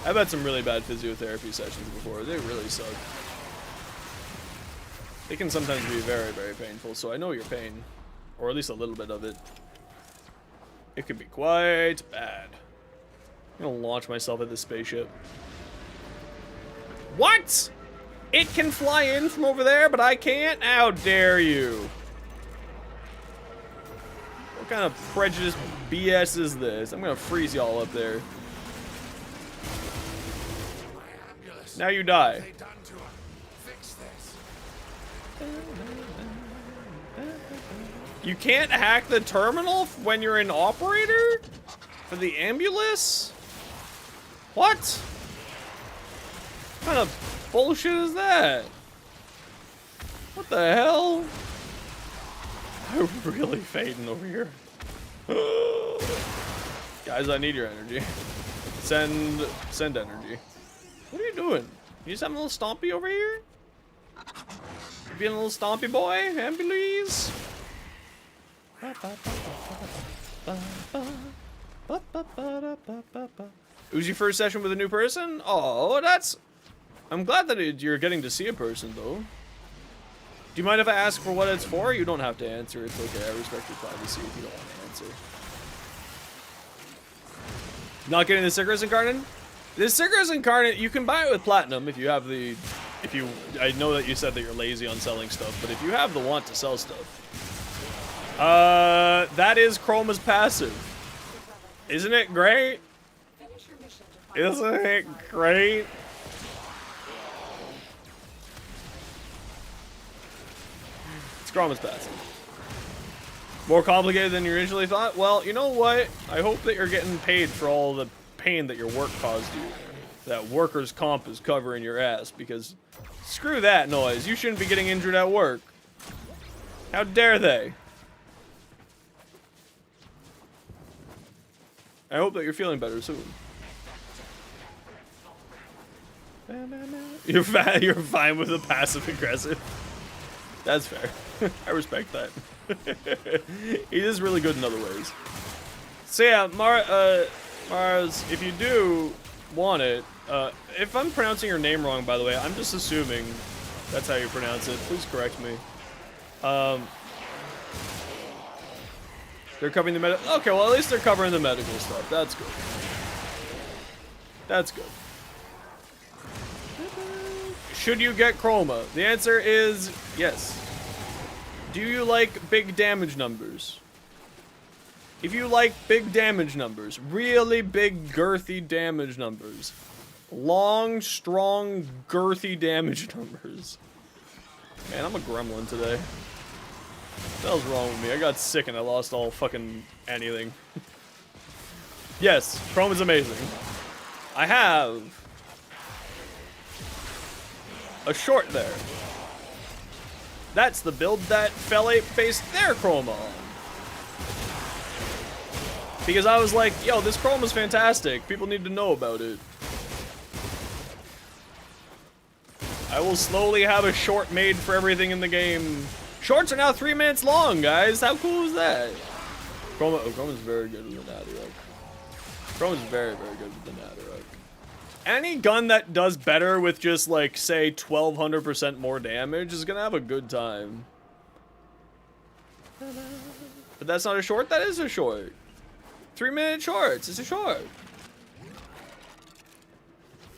I've had some really bad physiotherapy sessions before. They really suck. They can sometimes be very, very painful, so I know your pain. Or at least a little bit of it. It can be quite bad. I'm gonna launch myself at this spaceship. What? It can fly in from over there, but I can't? How dare you? What kind of prejudice BS is this? I'm gonna freeze y'all up there. Now you die. You can't hack the terminal when you're an operator? For the ambulance? What? What kind of bullshit is that? What the hell? I'm really fading over here. Guys, I need your energy. Send energy. What are you doing? You just having a little stompy over here? You being a little stompy boy? Ambulance? It was your first session with a new person? Oh, that's... I'm glad that you're getting to see a person, though. Do you mind if I ask for what it's for? You don't have to answer. It's okay. I respect your privacy if you don't want to answer. Not getting the Sickers Incarnate? The Sickers Incarnate, you can buy it with Platinum if you have the... I know that you said that you're lazy on selling stuff, but if you have the want to sell stuff. That is Chroma's passive. Isn't it great? Isn't it great? It's Chroma's passive. More complicated than you originally thought? Well, you know what? I hope that you're getting paid for all the pain that your work caused you. That workers' comp is covering your ass, because screw that noise. You shouldn't be getting injured at work. How dare they? I hope that you're feeling better soon. You're fine with the passive aggressive. That's fair. I respect that. He is really good in other ways. So yeah, Mars, if you do want it, if I'm pronouncing your name wrong, by the way, I'm just assuming that's how you pronounce it. Please correct me. They're covering the medical. Okay, well at least they're covering the medical stuff. That's good. That's good. Should you get Chroma? The answer is yes. Do you like big damage numbers? If you like big damage numbers, really big girthy damage numbers, Long, strong, girthy damage numbers. Man, I'm a gremlin today. What the hell's wrong with me? I got sick and I lost all fucking anything. Yes, Chrome is amazing. I have a short there. That's the build that Fell8 based their Chrome on. Because I was like, yo, this Chrome is fantastic. People need to know about it. I will slowly have a short made for everything in the game. Shorts are now 3 minutes long, guys. How cool is that? Chrome is very good with the Natty Rock. Chrome is very, very good with the Natty Rock. Any gun that does better with just, like, say, 1200% more damage is gonna have a good time. But that's not a short? That is a short. 3 minute shorts. It's a short.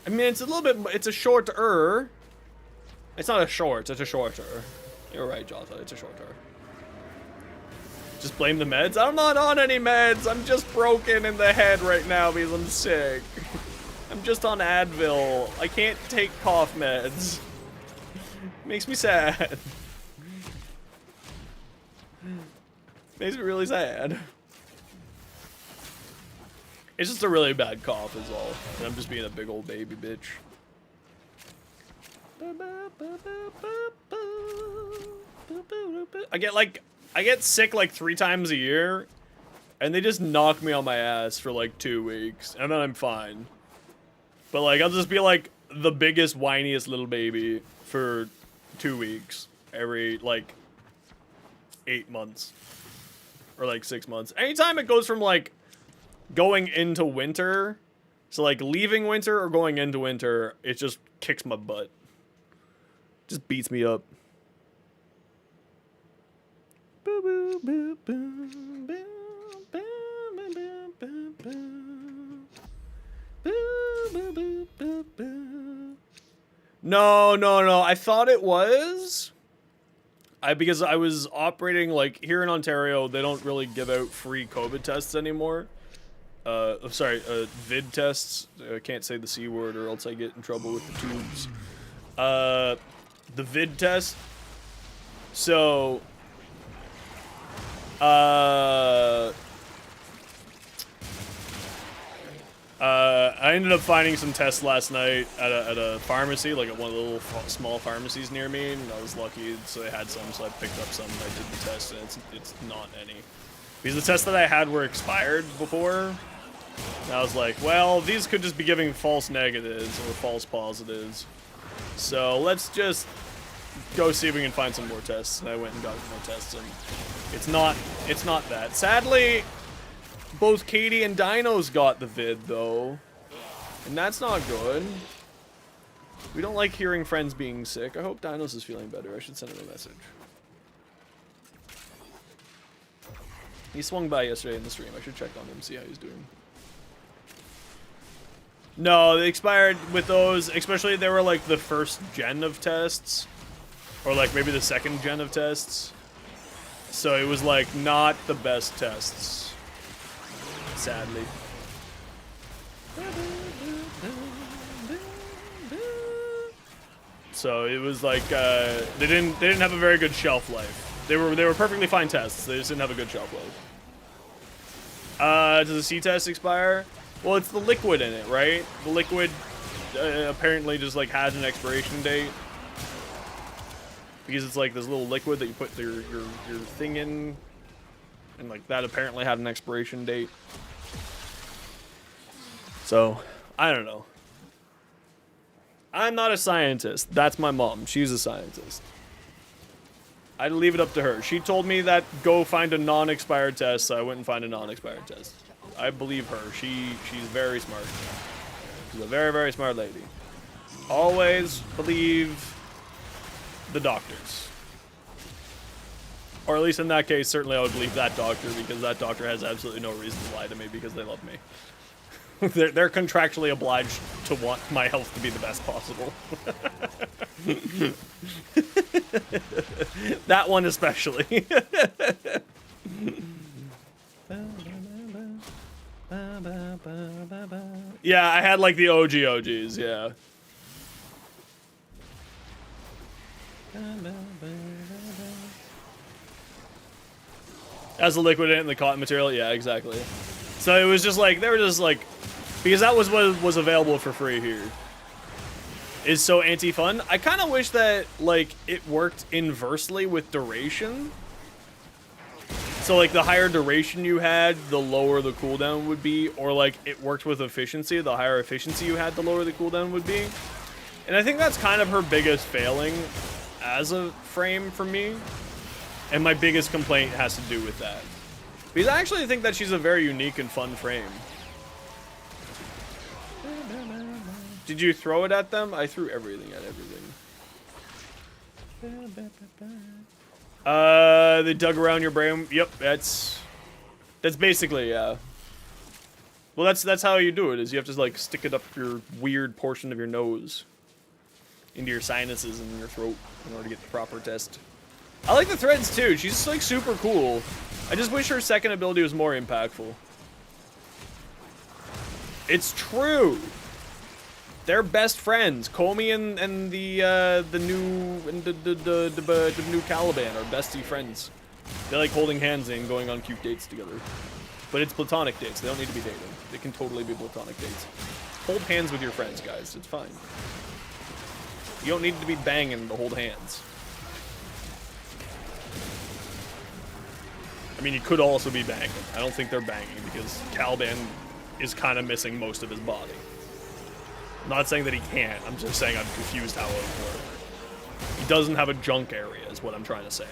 I mean, it's a little bit... It's a shorter. It's not a short. It's a shorter. You're right, Jota. It's a shorter. Just blame the meds? I'm not on any meds. I'm just broken in the head right now because I'm sick. I'm just on Advil. I can't take cough meds. Makes me sad. Makes me really sad. It's just a really bad cough is all. And I'm just being a big old baby bitch. I get sick like 3 times a year, and they just knock me on my ass for like 2 weeks, and then I'm fine. But like, I'll just be like the biggest, whiniest little baby for 2 weeks every like 8 months or like 6 months. Anytime it goes from like going into winter, so like leaving winter or going into winter, it just kicks my butt. Just beats me up. No. I thought it was. Because I was operating, like, here in Ontario, they don't really give out free COVID tests anymore. Vid tests. I can't say the C word or else I get in trouble with the tubes. The vid test. So, I ended up finding some tests last night at a pharmacy, like at one of the little small pharmacies near me, and I was lucky, so they had some, so I picked up some, and I did the test, and it's not any. Because the tests that I had were expired before, and I was like, well, these could just be giving false negatives or false positives. So let's just go see if we can find some more tests. And I went and got more tests, and it's not that. Sadly, both Katie and Dino's got the vid, though. And that's not good. We don't like hearing friends being sick. I hope Dino's is feeling better. I should send him a message. He swung by yesterday in the stream. I should check on him, see how he's doing. No, they expired with those, especially they were like the first gen of tests. Or like maybe the second gen of tests. So it was like not the best tests. Sadly. So it was like they didn't have a very good shelf life. They were perfectly fine tests. They just didn't have a good shelf life. Does the C test expire? Well, it's the liquid in it, right? The liquid apparently just like has an expiration date. Because it's like this little liquid that you put your thing in, and like that apparently had an expiration date. So, I don't know. I'm not a scientist. That's my mom. She's a scientist. I'd leave it up to her. She told me that go find a non-expired test, so I went and find a non-expired test. I believe her. She's very smart. She's a very, very smart lady. Always believe the doctors. Or at least in that case, certainly I would believe that doctor, because that doctor has absolutely no reason to lie to me because they love me. They're contractually obliged to want my health to be the best possible. That one especially. Yeah, I had like the OGs, yeah. As the liquid in the cotton material, yeah, exactly. So it was just like, they were just like, because that was what was available for free here. Is so anti-fun. I kind of wish that, like, it worked inversely with duration. So, like, the higher duration you had, the lower the cooldown would be. Or, like, it worked with efficiency. The higher efficiency you had, the lower the cooldown would be. And I think that's kind of her biggest failing as a frame for me. And my biggest complaint has to do with that. Because I actually think that she's a very unique and fun frame. Did you throw it at them? I threw everything at everything. They dug around your brain. Yep, that's basically, yeah. Well, that's how you do it, is you have to, like, stick it up your weird portion of your nose into your sinuses and your throat in order to get the proper test. I like the threads, too. She's, like, super cool. I just wish her second ability was more impactful. It's true. They're best friends. Comey and the new Caliban are bestie friends. They like holding hands and going on cute dates together. But it's platonic dates. They don't need to be dating. They can totally be platonic dates. Hold hands with your friends, guys. It's fine. You don't need to be banging to hold hands. I mean, you could also be banging. I don't think they're banging because Caliban is kind of missing most of his body. I'm not saying that he can't. I'm just saying I'm confused how it would work. He doesn't have a junk area, is what I'm trying to say.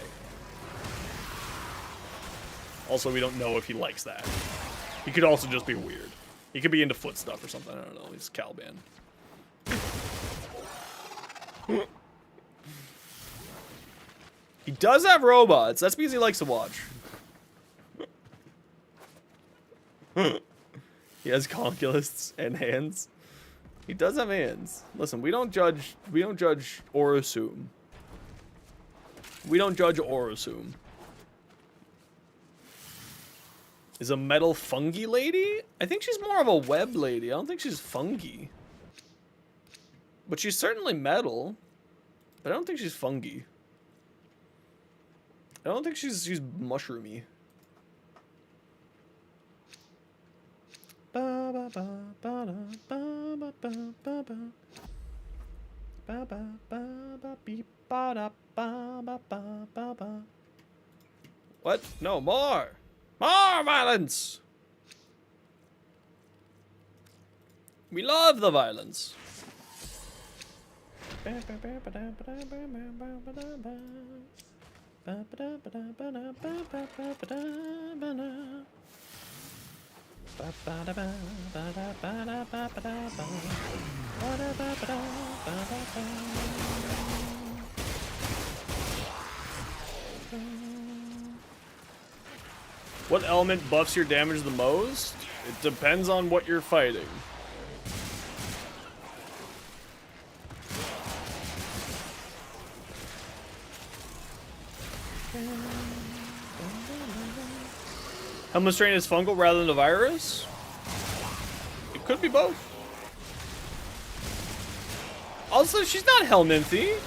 Also, we don't know if he likes that. He could also just be weird. He could be into foot stuff or something. I don't know. He's Caliban. He does have robots. That's because he likes to watch. He has conculists and hands. He does have hands. Listen, we don't judge or assume. We don't judge or assume. Is a metal fungi lady? I think she's more of a web lady. I don't think she's fungi. But she's certainly metal. But I don't think she's fungi. I don't think she's mushroomy. What? No, more! More violence! We love the violence. What element buffs your damage the most? It depends on what you're fighting. Helmet strain is fungal rather than a virus? It could be both. Also, she's not Helminthy.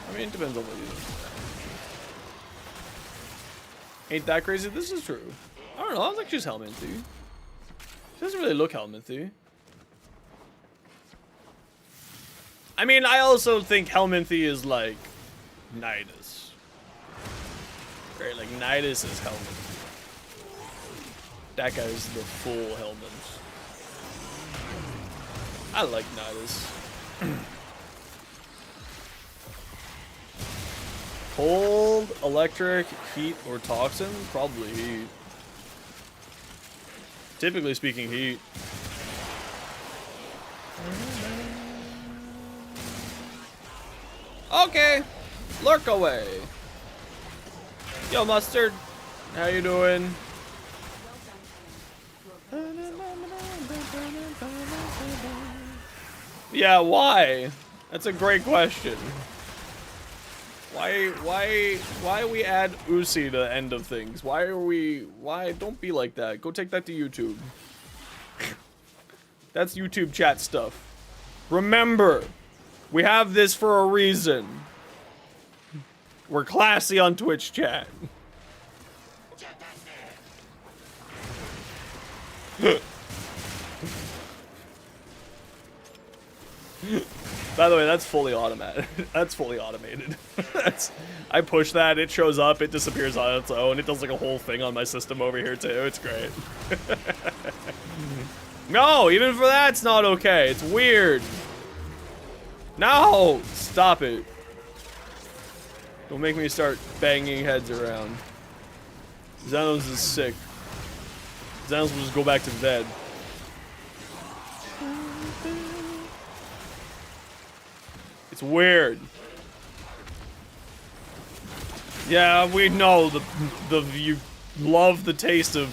I mean, it depends on what you do. Ain't that crazy? This is true. I don't know. I don't think she's Helminthy. She doesn't really look Helminthy. I mean, I also think Helminthy is like Nidus. Right? Like, Nidus is Helminthy. That guy's the full Helmet. I like Nidus. Cold, electric, heat, or toxin? Probably heat. Typically speaking, heat. Okay, lurk away. Yo, Mustard, how you doing? Yeah, why? That's a great question. Why we add Uzi to the end of things? Why don't be like that? Go take that to YouTube. That's YouTube chat stuff. Remember, we have this for a reason. We're classy on Twitch chat. By the way, that's fully automatic. That's fully automated. I push that, it shows up, it disappears on its own. It does like a whole thing on my system over here too. It's great. No, even for that, it's not okay. It's weird. No, stop it. Don't make me start banging heads around. Xenos is sick. Xenos will just go back to bed. It's weird. Yeah, we know you love the taste of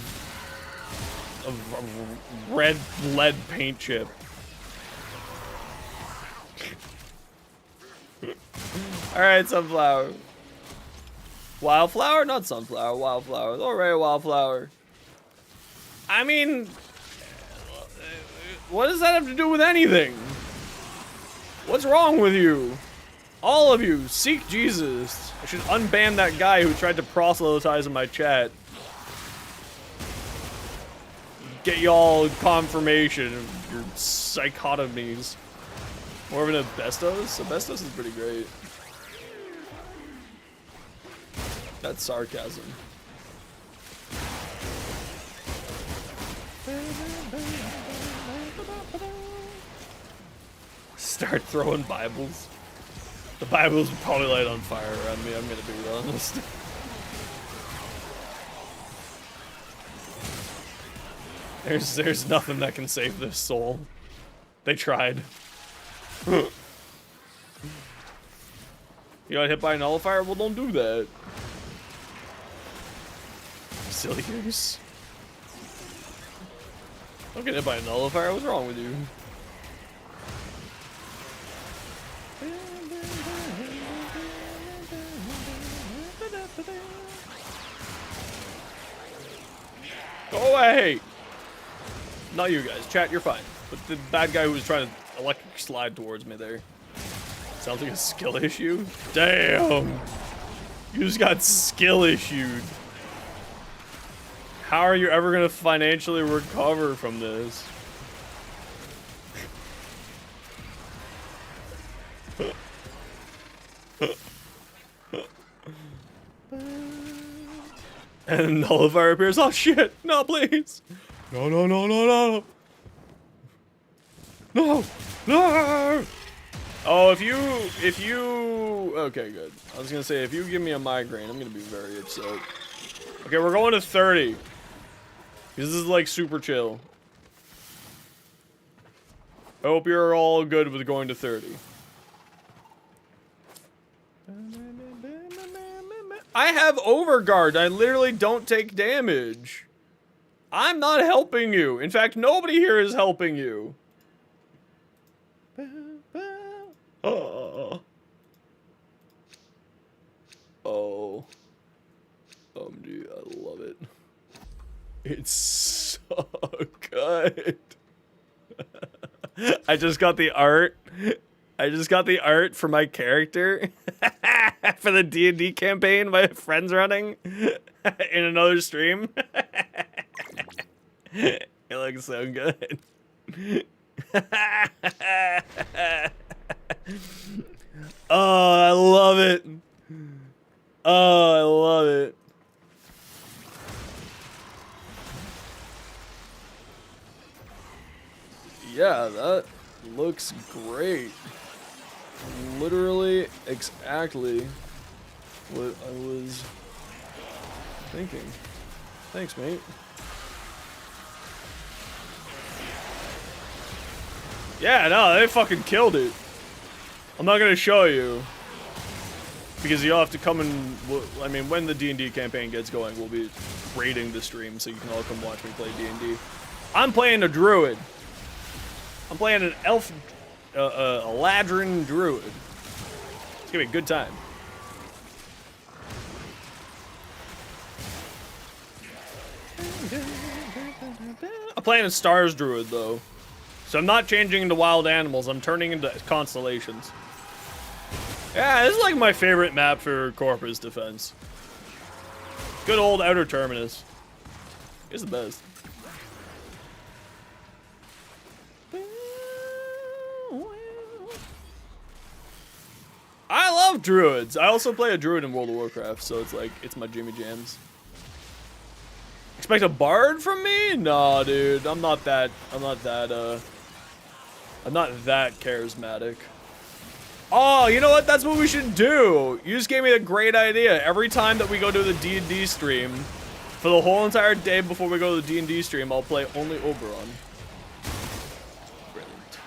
red lead paint chip. Alright, sunflower. Wildflower? Not sunflower, wildflower. Alright, wildflower. I mean, what does that have to do with anything? What's wrong with you? All of you, seek Jesus. I should unban that guy who tried to proselytize in my chat. Get y'all confirmation of your psychotomies. More of an asbestos? Asbestos is pretty great. That's sarcasm. Start throwing Bibles. The Bibles would probably light on fire around me, I'm gonna be honest. There's nothing that can save this soul. They tried. You got hit by a nullifier? Well, don't do that. Silly goose. Don't get hit by a nullifier. What's wrong with you? Go away! Not you guys. Chat, you're fine. But the bad guy who was trying to electric slide towards me there. Sounds like a skill issue? Damn! You just got skill issued. How are you ever gonna financially recover from this? And nullifier appears. Oh shit! No, please! No, no, no, no, no! No! No! Oh, if you... Okay, good. I was gonna say, if you give me a migraine, I'm gonna be very upset. Okay, we're going to 30. This is like super chill. I hope you're all good with going to 30. I have overguard. I literally don't take damage. I'm not helping you. In fact, nobody here is helping you. Oh. Oh. Dude, I love it. It's so good. I just got the art. I just got the art for my character for the D&D campaign my friend's running in another stream. It looks so good. Oh, I love it. Oh, I love it. Yeah, that looks great. Literally, exactly what I was thinking. Thanks, mate. Yeah, no, they fucking killed it. I'm not gonna show you because you'll have to come and. I mean, when the D&D campaign gets going, we'll be raiding the stream, so you can all come watch me play D&D. I'm playing a druid. I'm playing an elf, a ladrin druid. It's gonna be a good time. I'm playing a Stars Druid, though. So I'm not changing into wild animals, I'm turning into constellations. Yeah, this is like my favorite map for Corpus Defense. Good old Outer Terminus. It's the best. I love druids. I also play a druid in World of Warcraft, so it's like, it's my Jimmy Jams. Expect a bard from me? Nah, dude. I'm not that charismatic. Oh, you know what? That's what we should do. You just gave me a great idea. Every time that we go to the D&D stream, for the whole entire day before we go to the D&D stream, I'll play only Oberon. Brilliant.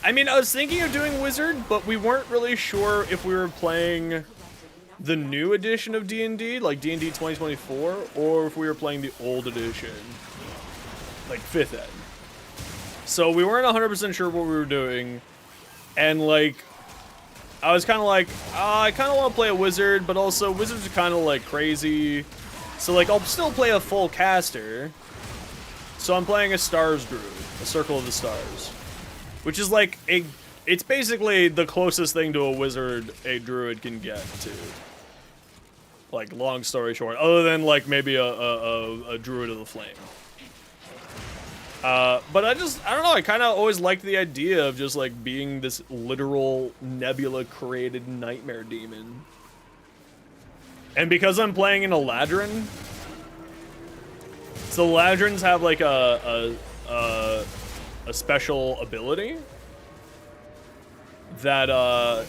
I mean, I was thinking of doing Wizard, but we weren't really sure if we were playing the new edition of D&D, like D&D 2024, or if we were playing the old edition, like 5th Ed. So we weren't 100% sure what we were doing, and like, I was kind of like, I kind of want to play a Wizard, but also Wizards are kind of like crazy, so like I'll still play a full caster. So I'm playing a Stars Druid, a Circle of the Stars, which is like it's basically the closest thing to a Wizard a Druid can get to. Like, long story short, other than like maybe a Druid of the Flame. But I don't know, I kind of always liked the idea of just like being this literal Nebula created nightmare demon. And because I'm playing an Eladrin, so Eladrins have like a special ability that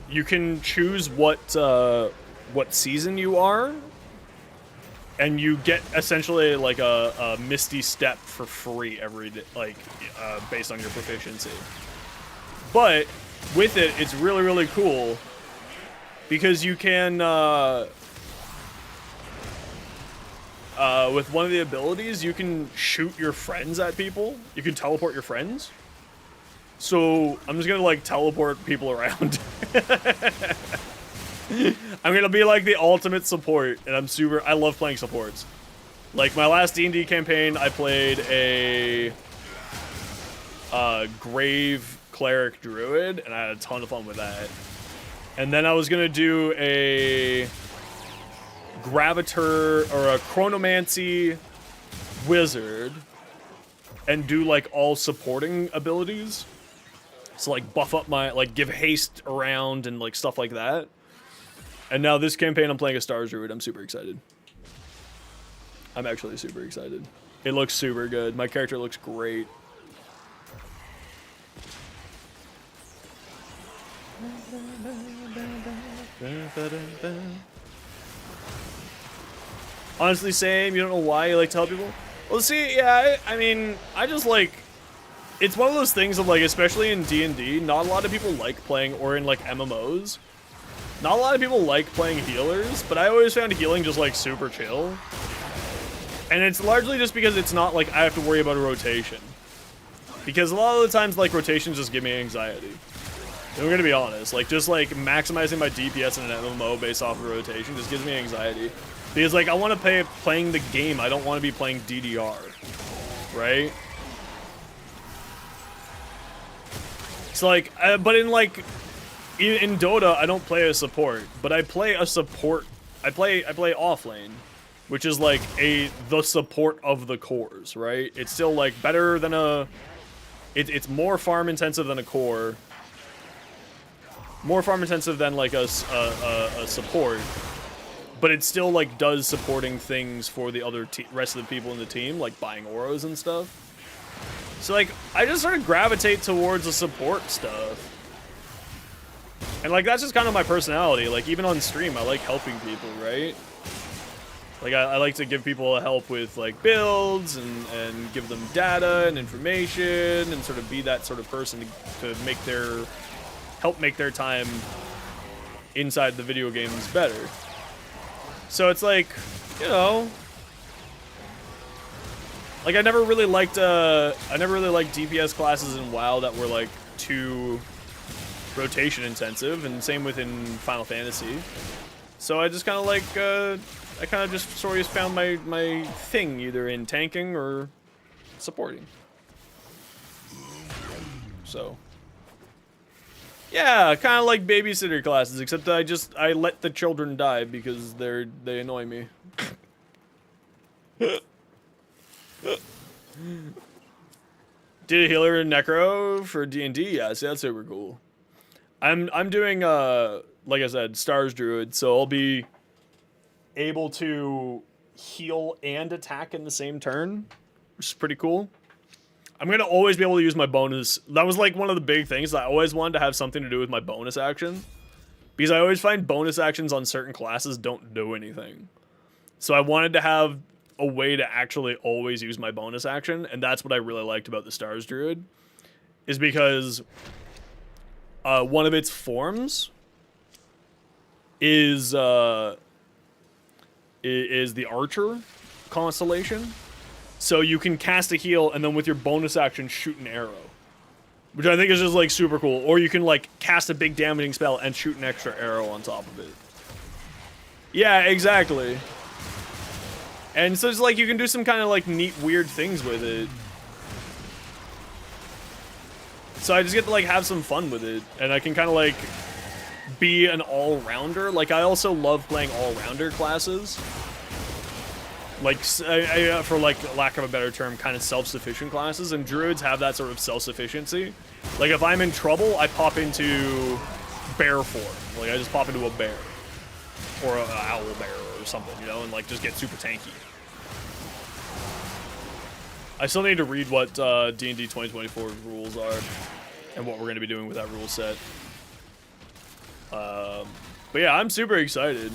you can choose what season you are, and you get essentially like a Misty Step for free every day, like based on your proficiency. But with it, it's really, really cool because you can with one of the abilities, you can shoot your friends at people. You can teleport your friends. So I'm just gonna like teleport people around. I'm gonna be like the ultimate support, and I love playing supports. Like my last D&D campaign, I played a Grave Cleric Druid, and I had a ton of fun with that. And then I was gonna do a Gravitor or a Chronomancy Wizard, and do like all supporting abilities. So like buff up my, like give haste around and like stuff like that. And now this campaign I'm playing a Stars Druid. I'm super excited. I'm actually super excited. It looks super good. My character looks great. Honestly, same. You don't know why you like to tell people? Well, see, yeah, I mean, I just like, it's one of those things of like, especially in D&D, not a lot of people like playing, or in like MMOs, not a lot of people like playing healers, but I always found healing just like super chill. And it's largely just because it's not like I have to worry about a rotation. Because a lot of the times, like, rotations just give me anxiety. And we're gonna be honest, like, just like maximizing my DPS in an MMO based off of rotation just gives me anxiety. Because like, I want to playing the game, I don't want to be playing DDR, right? It's like, but in like, in Dota, I don't play a support, but I play a support. I play off lane, which is like the support of the cores, right? It's still like better than a. It's more farm intensive than a core. More farm intensive than like a support, but it still like does supporting things for the other rest of the people in the team, like buying auros and stuff. So like, I just sort of gravitate towards the support stuff. And like, that's just kind of my personality. Like, even on stream, I like helping people, right? Like, I like to give people help with like builds and give them data and information and sort of be that sort of person to make help make their time inside the video games better. So it's like, you know, like I never really liked DPS classes in WoW that were like too rotation intensive, and same within Final Fantasy. So I just kind of like, I kind of just sort of found my thing, either in tanking or supporting. So, yeah, kind of like babysitter classes, except I let the children die because they annoy me. Did a healer and necro for D&D? Yeah, see, that's super cool. I'm doing like I said, Stars Druid, so I'll be able to heal and attack in the same turn, which is pretty cool. I'm gonna always be able to use my bonus. That was like one of the big things that I always wanted to have something to do with my bonus action, because I always find bonus actions on certain classes don't do anything. So I wanted to have a way to actually always use my bonus action, and that's what I really liked about the Stars Druid, is because one of its forms is the Archer constellation. So you can cast a heal and then with your bonus action shoot an arrow, which I think is just like super cool. Or you can like cast a big damaging spell and shoot an extra arrow on top of it. Yeah, exactly. And so it's like you can do some kind of like neat weird things with it. So I just get to like have some fun with it, and I can kind of like be an all-rounder. Like I also love playing all-rounder classes. Like, for like lack of a better term, kind of self-sufficient classes, and druids have that sort of self-sufficiency. Like if I'm in trouble, I pop into bear form. Like I just pop into a bear or an owl bear or something, you know, and like just get super tanky. I still need to read what D&D 2024 rules are and what we're going to be doing with that rule set. But yeah, I'm super excited.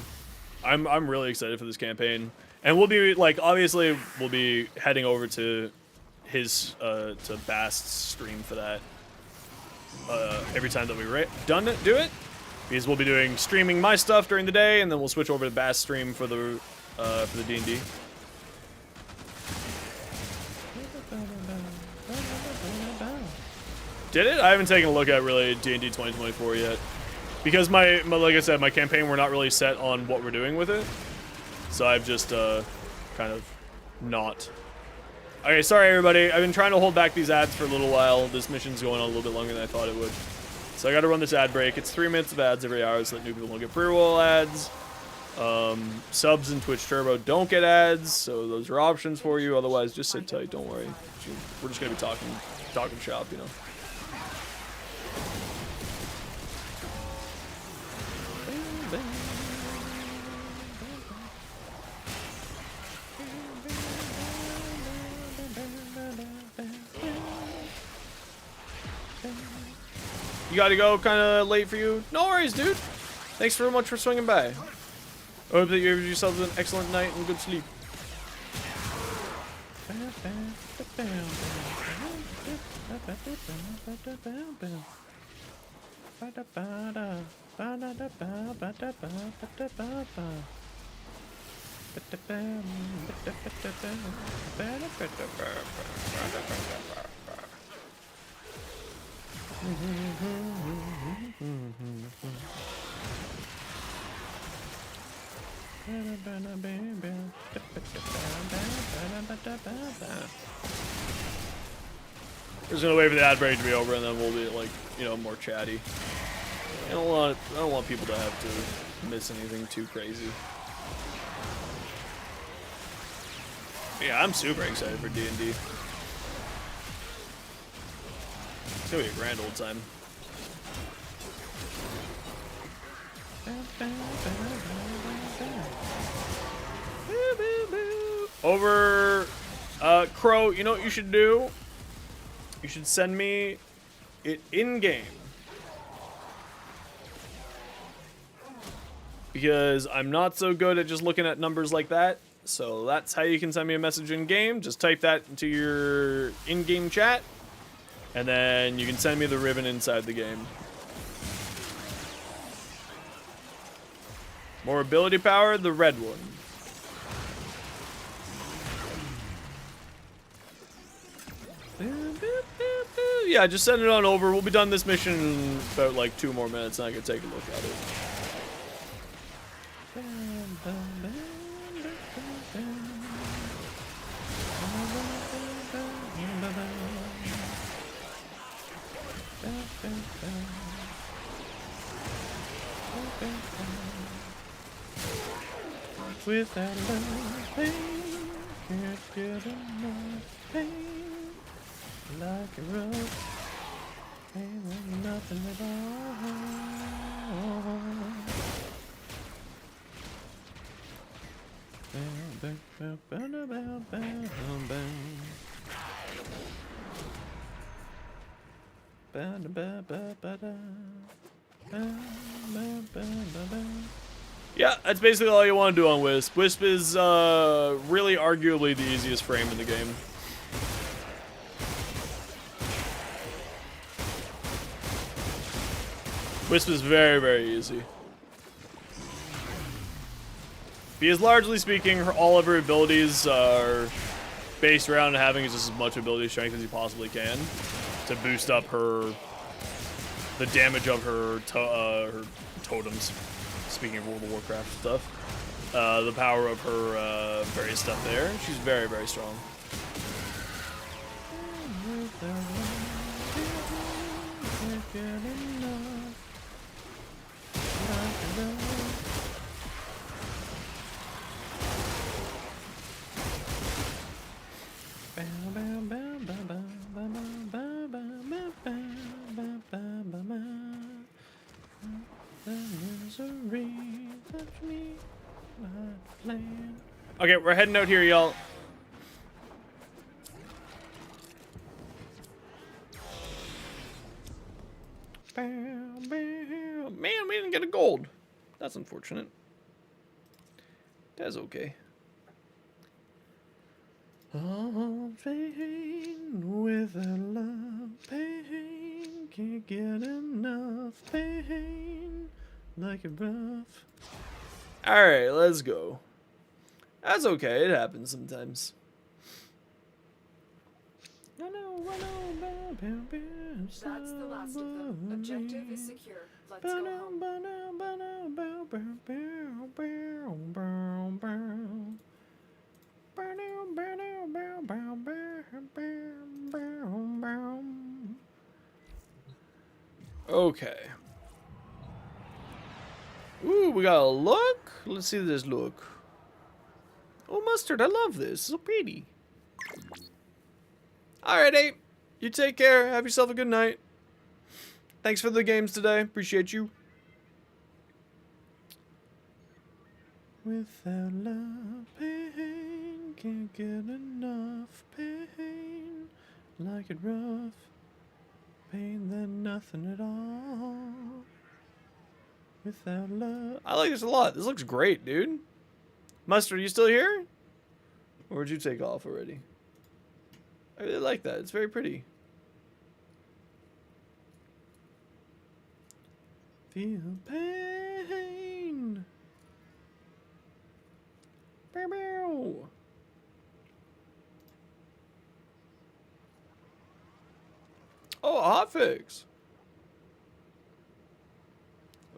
I'm really excited for this campaign. And we'll be, like, obviously, we'll be heading over to his, to Bast's stream for that. Every time that we do it. Because we'll be doing streaming my stuff during the day, and then we'll switch over to Bast's stream for the D&D. Did it? I haven't taken a look at, really, D&D 2024 yet. Because like I said, my campaign, we're not really set on what we're doing with it. So I've just kind of not. Okay, sorry everybody. I've been trying to hold back these ads for a little while. This mission's going on a little bit longer than I thought it would. So I got to run this ad break. It's 3 minutes of ads every hour so that new people don't get pre-roll ads. Subs and Twitch Turbo don't get ads, so those are options for you. Otherwise, just sit tight. Don't worry. We're just gonna be talking shop, you know. You gotta go, kind of late for you. No worries, dude. Thanks very much for swinging by. I hope that you have yourself an excellent night and good sleep. We're just gonna wait for the ad break to be over, and then we'll be like, you know, more chatty. I don't want people to have to miss anything too crazy. Yeah, I'm super excited for D&D. It's gonna be a grand old time. Over, Crow, you know what you should do? You should send me it in-game. Because I'm not so good at just looking at numbers like that. So that's how you can send me a message in-game. Just type that into your in-game chat. And then you can send me the ribbon inside the game. More ability power, the red one. Yeah, just send it on over. We'll be done this mission in about like 2 more minutes, and I can take a look at Without love, pain can't get enough pain. Like a rope, pain like nothing at all. Yeah, that's basically all you want to do on Wisp. Wisp is really arguably the easiest frame in the game. Wisp is very, very easy. Because largely speaking, all of her abilities are based around having just as much ability strength as you possibly can to boost up the damage of her totems. Speaking of World of Warcraft stuff, the power of her various stuff there. She's very, very strong. Okay, we're heading out here, y'all. Man, we didn't get a gold. That's unfortunate. That's okay. Oh, pain without love, pain can't get enough pain like a rough. Alright, let's go. That's okay, it happens sometimes. That's the last of them. Objective is secure. Let's go home. Okay. Ooh, we got a look. Let's see this look. Oh, Mustard, I love this. So pretty. Alright, Ape. You take care. Have yourself a good night. Thanks for the games today. Appreciate you. Without love, pain can't get enough pain. Like it rough, pain then nothing at all. Without love. I like this a lot. This looks great, dude. Mustard, are you still here? Or would you take off already? I really like that. It's very pretty. Feel pain. Bow. Oh, hotfix.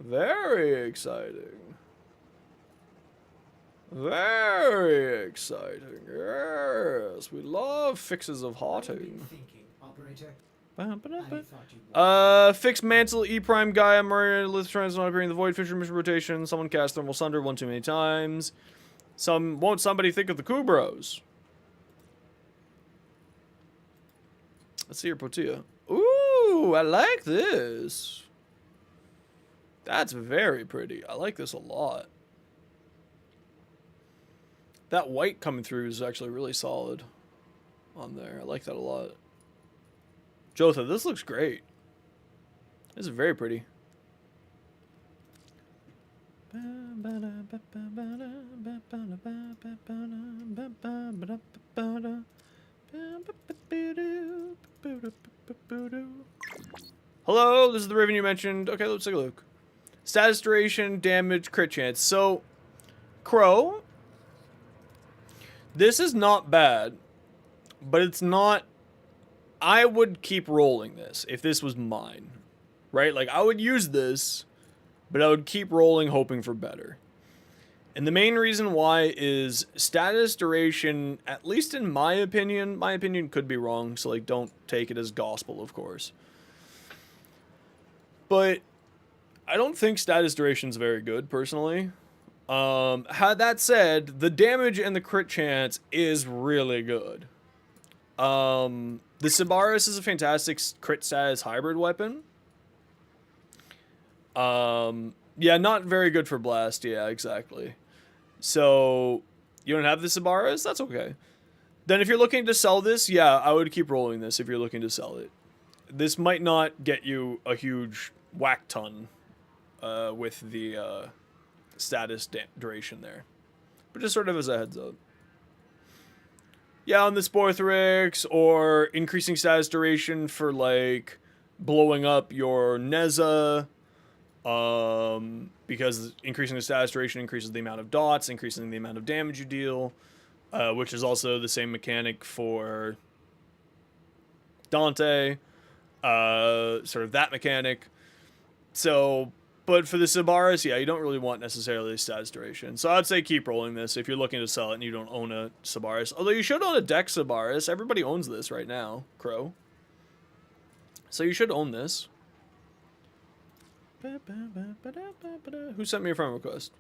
Very exciting. Very exciting. Yes, we love fixes of hotting. Thinking, operator. Fix Mantle E Prime Gaia Maria Lithtrans not appearing in the Void Fisher mission rotation. Someone cast Thermal Sunder one too many times. Won't somebody think of the Kubros? Let's see your Protea. Ooh, I like this. That's very pretty. I like this a lot. That white coming through is actually really solid on there. I like that a lot. Jotha, this looks great. This is very pretty. Hello, this is the Raven you mentioned. Okay, let's take a look. Status duration, damage, crit chance. So, Crow, this is not bad, but it's not... I would keep rolling this if this was mine, right? Like, I would use this, but I would keep rolling hoping for better. And the main reason why is status duration, at least in my opinion could be wrong, so like don't take it as gospel, of course. But I don't think status duration is very good, personally. Had that said, the damage and the crit chance is really good. The Sabaris is a fantastic crit status hybrid weapon. Yeah, not very good for blast. Yeah, exactly. So, you don't have the Sabaris? That's okay. Then if you're looking to sell this, yeah, I would keep rolling this if you're looking to sell it. This might not get you a huge whack ton with the status duration there. But just sort of as a heads up. Yeah, on the Sporthrix, or increasing status duration for, like, blowing up your Neza. Because increasing the status duration increases the amount of dots, increasing the amount of damage you deal, which is also the same mechanic for Dante, sort of that mechanic. So, but for the Sabaris, yeah, you don't really want necessarily status duration. So I'd say keep rolling this if you're looking to sell it and you don't own a Sabaris. Although you should own a Dex Sabaris. Everybody owns this right now, Crow. So you should own this. Who sent me a friend request?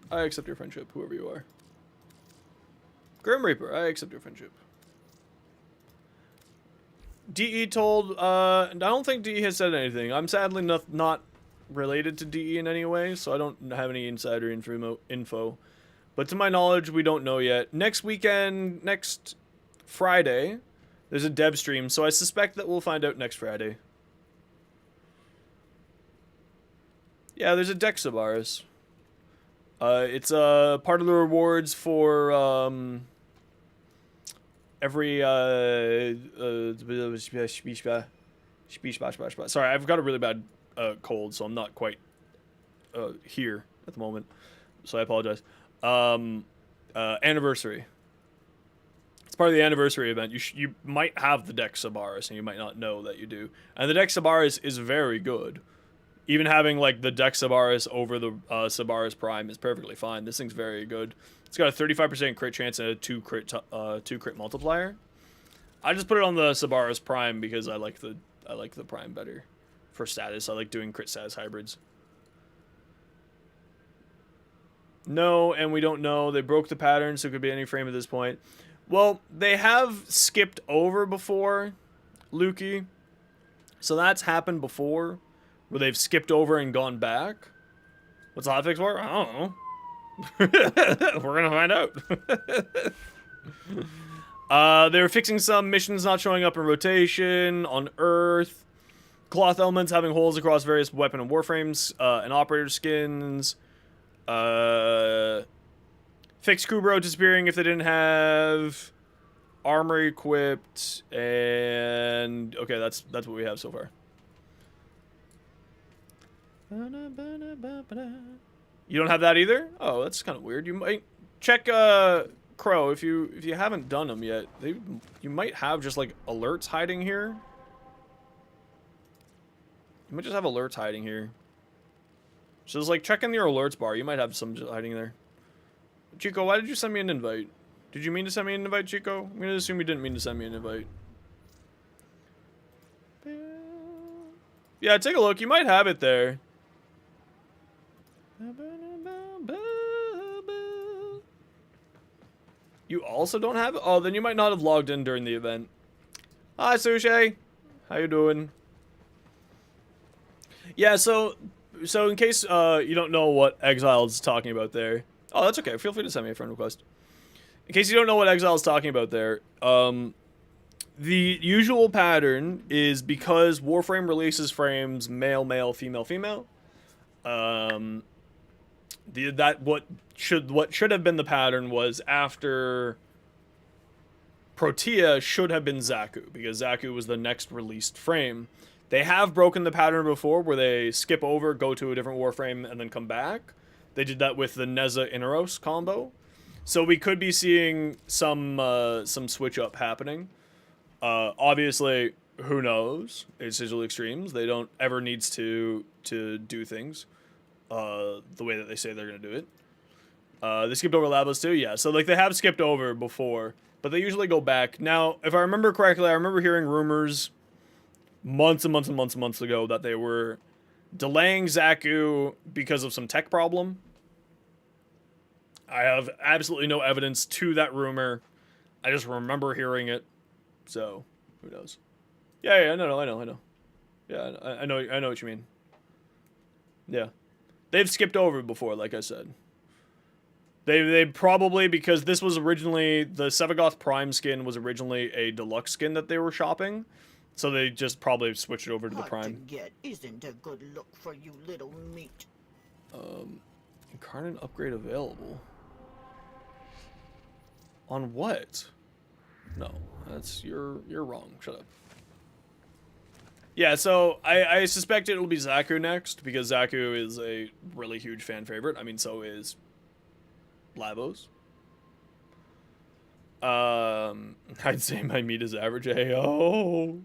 I accept your friendship, whoever you are. Grim Reaper, I accept your friendship. DE told, I don't think DE has said anything. I'm sadly not related to DE in any way, so I don't have any insider info. But to my knowledge, we don't know yet. Next weekend, next Friday, there's a dev stream, so I suspect that we'll find out next Friday. Yeah, there's a Dex Sabaris. It's part of the rewards for every sorry, I've got a really bad cold, so I'm not quite here at the moment. So I apologize. Anniversary. It's part of the anniversary event. You might have the Dex Sabaris, and you might not know that you do. And the Dex Sabaris is very good. Even having, like, the Dex Sabaris over the Sabaris Prime is perfectly fine. This thing's very good. It's got a 35% crit chance and a 2 crit multiplier. I just put it on the Sabaris Prime because I like the Prime better for status. I like doing crit status hybrids. No, and we don't know. They broke the pattern, so it could be any frame at this point. Well, they have skipped over before, Lukey. So that's happened before. Where they've skipped over and gone back. What's the hotfix for? I don't know. We're gonna find out. They were fixing some missions not showing up in rotation on Earth. Cloth elements having holes across various weapon and warframes, and operator skins. Fixed Kubro disappearing if they didn't have armor equipped, and okay, that's what we have so far. You don't have that either? Oh, that's kind of weird. You might check Crow if you haven't done them yet. You might have just like alerts hiding here. You might just have alerts hiding here. So it's like check in your alerts bar. You might have some just hiding there. Chico, why did you send me an invite? Did you mean to send me an invite, Chico? I'm gonna assume you didn't mean to send me an invite. Yeah, take a look. You might have it there. You also don't have it? Oh, then you might not have logged in during the event. Hi, Sushi. How you doing? Yeah, so in case you don't know what Exile's talking about there. Oh, that's okay. Feel free to send me a friend request. In case you don't know what Exile's talking about there, the usual pattern is because Warframe releases frames male, male, female, female. What should have been the pattern was after Protea should have been Zaku, because Zaku was the next released frame. They have broken the pattern before where they skip over, go to a different Warframe, and then come back. They did that with the Neza Inaros combo. So we could be seeing some switch up happening. Obviously, who knows? It's Digital Extremes. They don't ever needs to do things the way that they say they're going to do it. They skipped over Labos too? Yeah, so like they have skipped over before, but they usually go back. Now, if I remember correctly, I remember hearing rumors months and months and months and months ago that they were delaying Zaku because of some tech problem. I have absolutely no evidence to that rumor. I just remember hearing it. So, who knows? Yeah, I know. Yeah, I know what you mean. Yeah. They've skipped over before, like I said. They probably, because this was originally, the Sevagoth Prime skin was originally a deluxe skin that they were shopping. So they just probably switched it over to the Prime. Get isn't a good look for you, little meat. Incarnate upgrade available. On what? No, that's, you're wrong. Shut up. Yeah, so I suspect it'll be Zaku next, because Zaku is a really huge fan favorite. I mean, so is Lavos. I'd say my meat is average AO.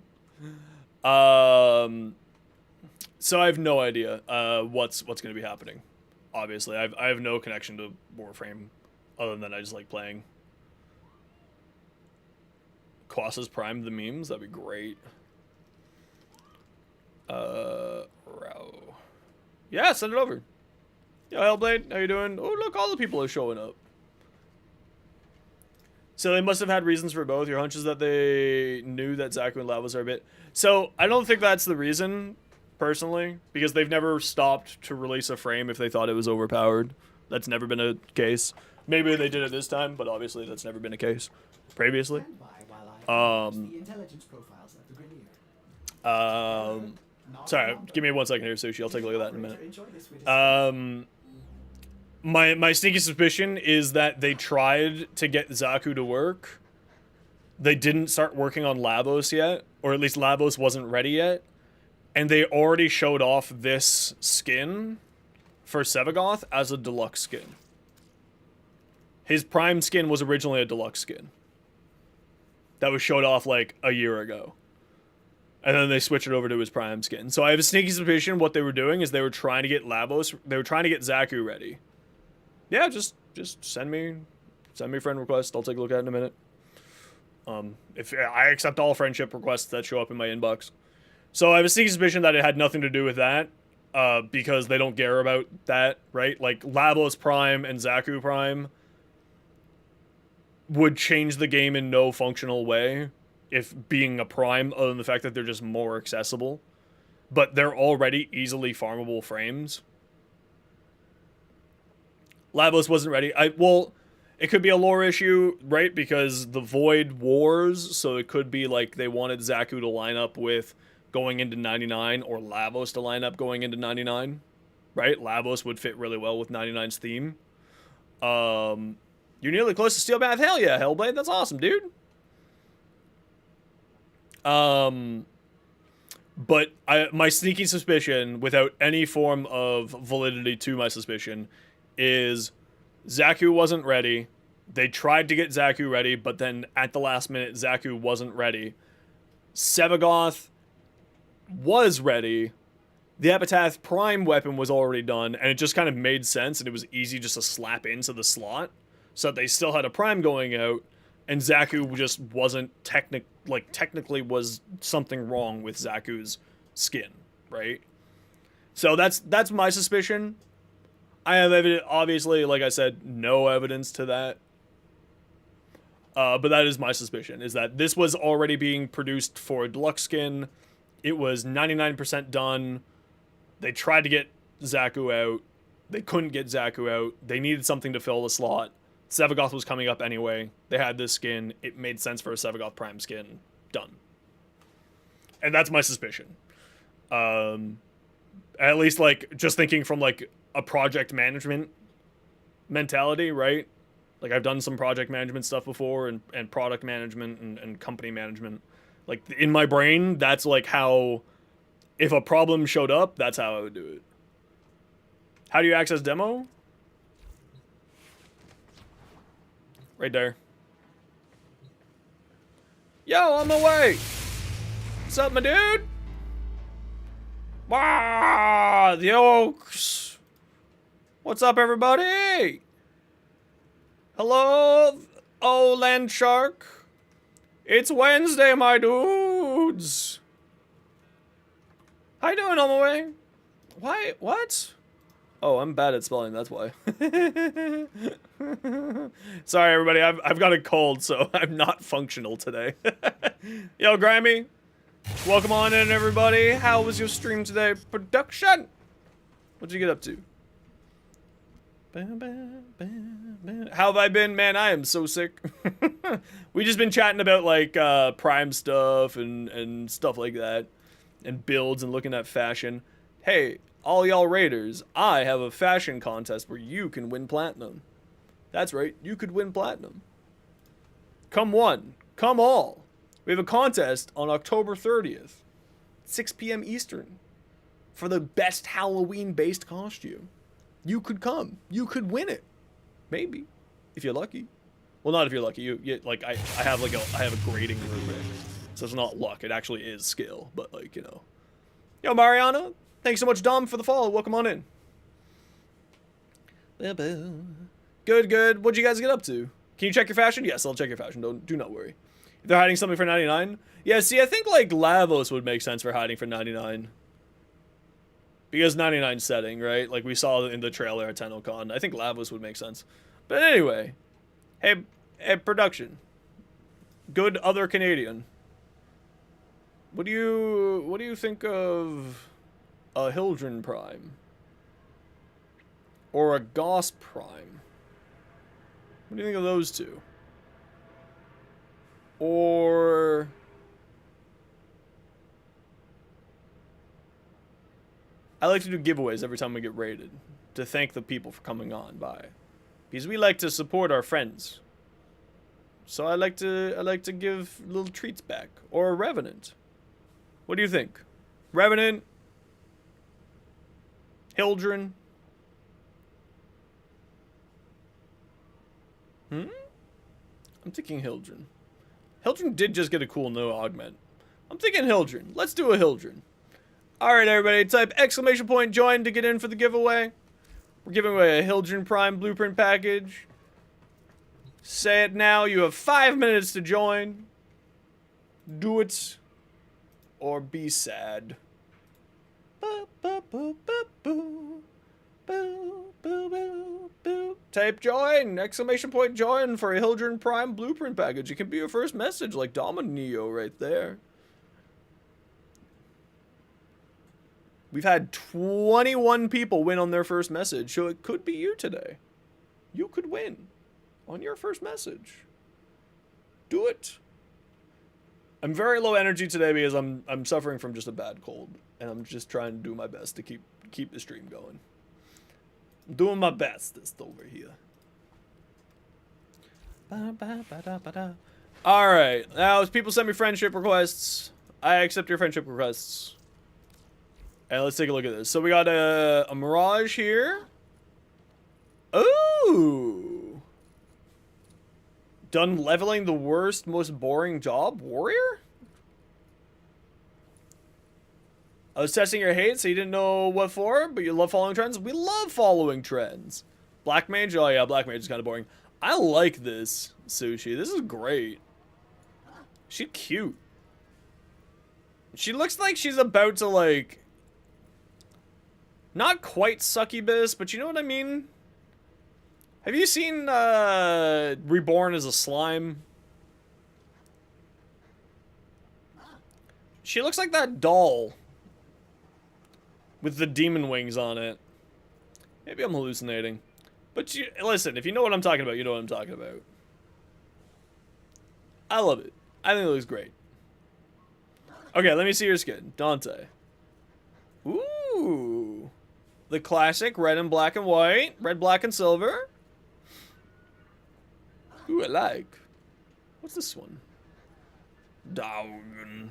So I have no idea what's going to be happening. Obviously, I have no connection to Warframe other than I just like playing. Colossus Prime the memes, that'd be great. Row. Yeah, send it over. Yo, Hellblade, how you doing? Oh, look, all the people are showing up. So they must have had reasons for both. Your hunch is that they knew that Zaku and Lavos are a bit... So, I don't think that's the reason, personally, because they've never stopped to release a frame if they thought it was overpowered. That's never been a case. Maybe they did it this time, but obviously that's never been a case previously. Stand by while I the intelligence profiles of the Grineer. Sorry, give me 1 second here, Sushi. I'll take a look at that in a minute. Enjoy this with My sneaky suspicion is that they tried to get Zaku to work. They didn't start working on Lavos yet, or at least Lavos wasn't ready yet, and they already showed off this skin for Sevagoth as a deluxe skin. His Prime skin was originally a deluxe skin. That was showed off like a year ago. And then they switched it over to his Prime skin. So I have a sneaky suspicion what they were doing is they were trying to get they were trying to get Zaku ready. Yeah, just send me a friend request. I'll take a look at it in a minute. If I accept all friendship requests that show up in my inbox. So I have a sneaky suspicion that it had nothing to do with that. Because they don't care about that, right? Like Lavos Prime and Zaku Prime would change the game in no functional way if being a Prime, other than the fact that they're just more accessible. But they're already easily farmable frames. Lavos wasn't ready. Well, it could be a lore issue, right? Because the Void Wars, so it could be like they wanted Zaku to line up with going into 99 or Lavos to line up going into 99, right? Lavos would fit really well with 99's theme. You're nearly close to Steel Bath. Hell yeah, Hellblade. That's awesome, dude. But my sneaky suspicion, without any form of validity to my suspicion, is Zaku wasn't ready. They tried to get Zaku ready, but then at the last minute, Zaku wasn't ready. Sevagoth was ready. The Epitaph Prime weapon was already done, and it just kind of made sense, and it was easy just to slap into the slot. So they still had a Prime going out, and Zaku just wasn't technically was something wrong with Zaku's skin, right? So that's my suspicion. I have obviously, like I said, no evidence to that. But that is my suspicion, is that this was already being produced for a deluxe skin. It was 99% done. They tried to get Zaku out. They couldn't get Zaku out. They needed something to fill the slot. Sevagoth was coming up anyway. They had this skin. It made sense for a Sevagoth Prime skin. Done. And that's my suspicion. At least, like, just thinking from, like, a project management mentality, right? Like, I've done some project management stuff before, and product management and company management. Like, in my brain, that's, like, how... If a problem showed up, that's how I would do it. How do you access demo? Right there. Yo, on my way! What's up, my dude? Wow, the Oaks! What's up, everybody? Hello, oh land shark. It's Wednesday, my dudes. How you doing, on my way? Why? What? Oh, I'm bad at spelling, that's why. Sorry, everybody, I've got a cold, so I'm not functional today. Yo, Grammy, welcome on in, everybody. How was your stream today? Production? What'd you get up to? How have I been? Man, I am so sick. We just been chatting about, like, Prime stuff and stuff like that. And builds and looking at fashion. Hey, all y'all raiders, I have a fashion contest where you can win platinum. That's right, you could win platinum. Come one, come all. We have a contest on October 30th, 6 p.m. Eastern, for the best Halloween-based costume. You could come. You could win it. Maybe, if you're lucky. Well, not if you're lucky. You like I have a grading rubric, so it's not luck. It actually is skill. But like, you know. Yo, Mariana, thanks so much, Dom, for the follow. Welcome on in. Good, good. What'd you guys get up to? Can you check your fashion? Yes, I'll check your fashion. Do not worry. If they're hiding something for 99, yeah. See, I think like Lavos would make sense for hiding for 99. Because 99 setting, right? Like we saw in the trailer at TennoCon. I think Lavos would make sense. But anyway, hey, production. Good other Canadian. What do you think of a Hildren Prime? Or a Goss Prime? What do you think of those two? Or I like to do giveaways every time we get raided to thank the people for coming on by, because we like to support our friends. So I like to give little treats back. Or a Revenant. What do you think? Revenant? Hildren? I'm thinking Hildren. Hildren did just get a cool no augment. I'm thinking Hildren. Let's do a Hildren. Alright, everybody, type exclamation point join to get in for the giveaway. We're giving away a Hildren Prime blueprint package. Say it now. You have 5 minutes to join. Do it. Or be sad. Type join! Exclamation point join for a Hildren Prime blueprint package. It can be your first message like Dom and Neo right there. We've had 21 people win on their first message, so it could be you today. You could win on your first message. Do it. I'm very low energy today because I'm suffering from just a bad cold, and I'm just trying to do my best to keep the stream going. I'm doing my bestest over here. All right, now as people send me friendship requests, I accept your friendship requests. And let's take a look at this. So we got a Mirage here. Ooh. Done leveling the worst, most boring job? Warrior? I was testing your hate, so you didn't know what for, but you love following trends? We love following trends. Black Mage? Oh yeah, Black Mage is kind of boring. I like this, Sushi. This is great. She's cute. She looks like she's about to, like... Not quite succubus, but you know what I mean? Have you seen Reborn as a Slime? She looks like that doll with the demon wings on it. Maybe I'm hallucinating. But listen, if you know what I'm talking about, you know what I'm talking about. I love it. I think it looks great. Okay, let me see your skin. Dante. Ooh. The classic red and black and white. Red, black, and silver. Ooh, I like. What's this one? Down.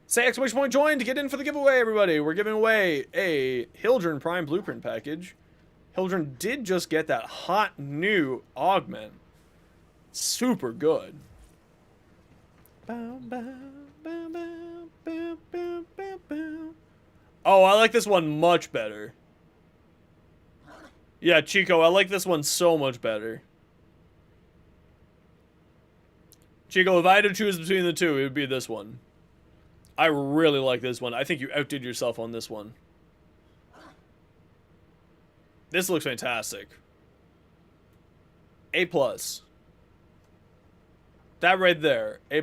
Say exclamation point join to get in for the giveaway, everybody. We're giving away a Hildren Prime blueprint package. Hildren did just get that hot new augment. Super good. Oh, I like this one much better. Yeah, Chico, I like this one so much better. Chico, if I had to choose between the two, it would be this one. I really like this one. I think you outdid yourself on this one. This looks fantastic. A+. That right there, A+.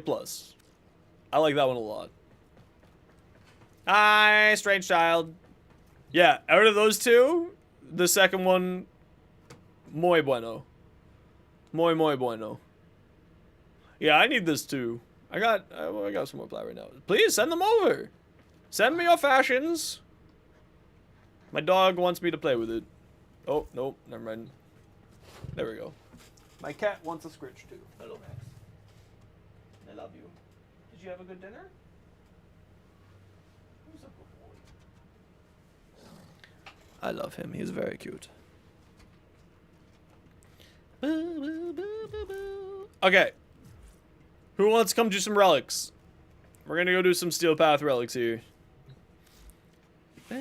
I like that one a lot. Hi, strange child. Yeah, out of those two, the second one, muy bueno. Muy bueno. Yeah, I need this too. I got some more plat right now. Please send them over. Send me your fashions. My dog wants me to play with it. Oh, nope, never mind. There we go. My cat wants a scritch too. Hello, Max. I love you. Did you have a good dinner? Who's a good boy? I love him. He's very cute. Okay. Who wants to come do some relics? We're gonna go do some Steel Path relics here. All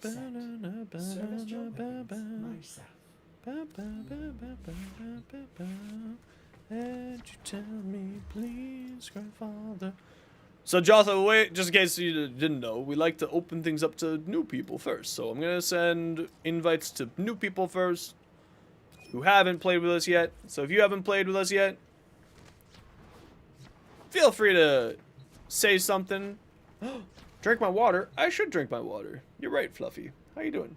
set. Service job begins. Myself. And you tell me, please, grandfather. So, Jotha, wait, just in case you didn't know, we like to open things up to new people first. So I'm gonna send invites to new people first, who haven't played with us yet. So if you haven't played with us yet, feel free to say something. Drink my water. I should drink my water. You're right, Fluffy. How you doing?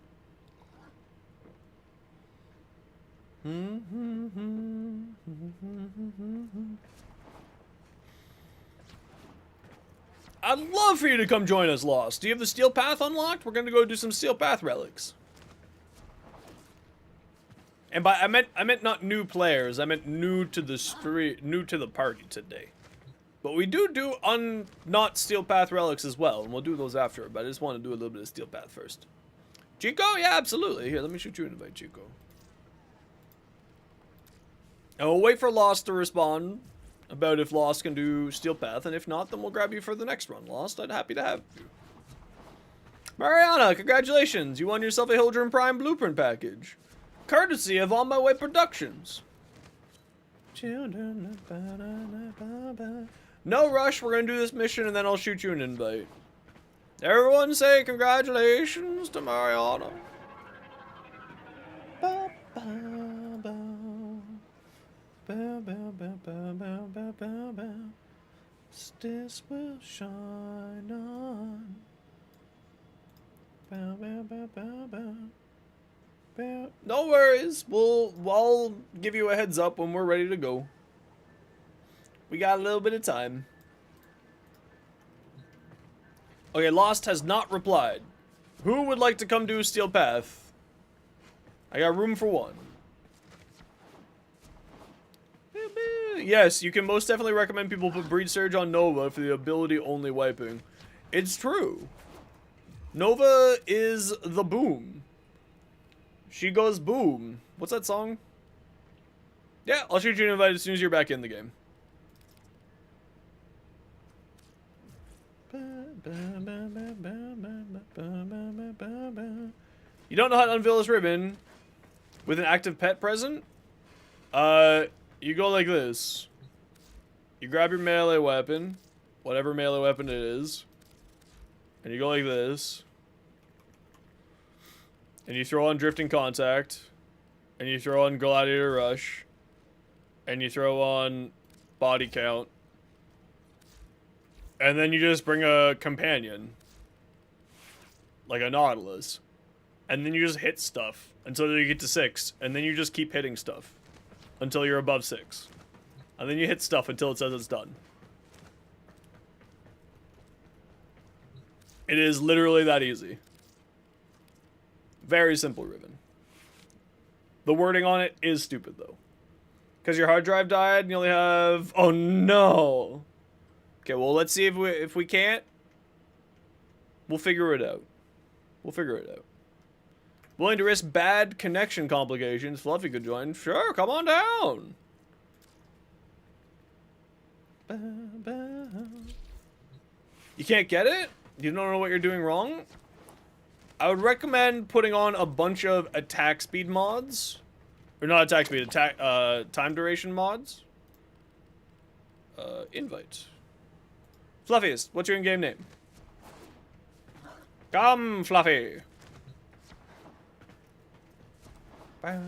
I'd love for you to come join us, Lost. Do you have the Steel Path unlocked? We're gonna go do some Steel Path relics. And by I meant not new players. I meant new to the street, new to the party today. But we do not Steel Path relics as well, and we'll do those after. But I just want to do a little bit of Steel Path first. Chico, yeah, absolutely. Here, let me shoot you an invite, Chico. And we'll wait for Lost to respond about if Lost can do Steel Path, and if not, then we'll grab you for the next run, Lost. I'd happy to have you. Mariana, congratulations! You won yourself a Hildren Prime Blueprint package. Courtesy of On My Way Productions. No rush, we're gonna do this mission and then I'll shoot you an invite. Everyone say congratulations to Mariana. This will shine on. No worries, I'll give you a heads up when we're ready to go. We got a little bit of time. Okay, Lost has not replied. Who would like to come do Steel Path? I got room for one. Yes, you can most definitely recommend people put Breed Surge on Nova for the ability only wiping. It's true. Nova is the boom. She goes boom. What's that song? Yeah, I'll shoot you an invite as soon as you're back in the game. You don't know how to unveil this ribbon with an active pet present? You go like this. You grab your melee weapon, whatever melee weapon it is, and you go like this. And you throw on Drifting Contact, and you throw on Gladiator Rush, and you throw on Body Count. And then you just bring a companion, like a Nautilus. And then you just hit stuff until you get to 6, and then you just keep hitting stuff until you're above 6. And then you hit stuff until it says it's done. It is literally that easy. Very simple ribbon. The wording on it is stupid, though. Because your hard drive died and you only have... Oh, no! Okay, well, let's see if we can't. We'll figure it out. We'll figure it out. Willing to risk bad connection complications. Fluffy could join. Sure, come on down. You can't get it? You don't know what you're doing wrong? I would recommend putting on a bunch of attack speed mods Or not attack speed, attack, time duration mods. Invite. Fluffiest, what's your in-game name? Come, Fluffy. I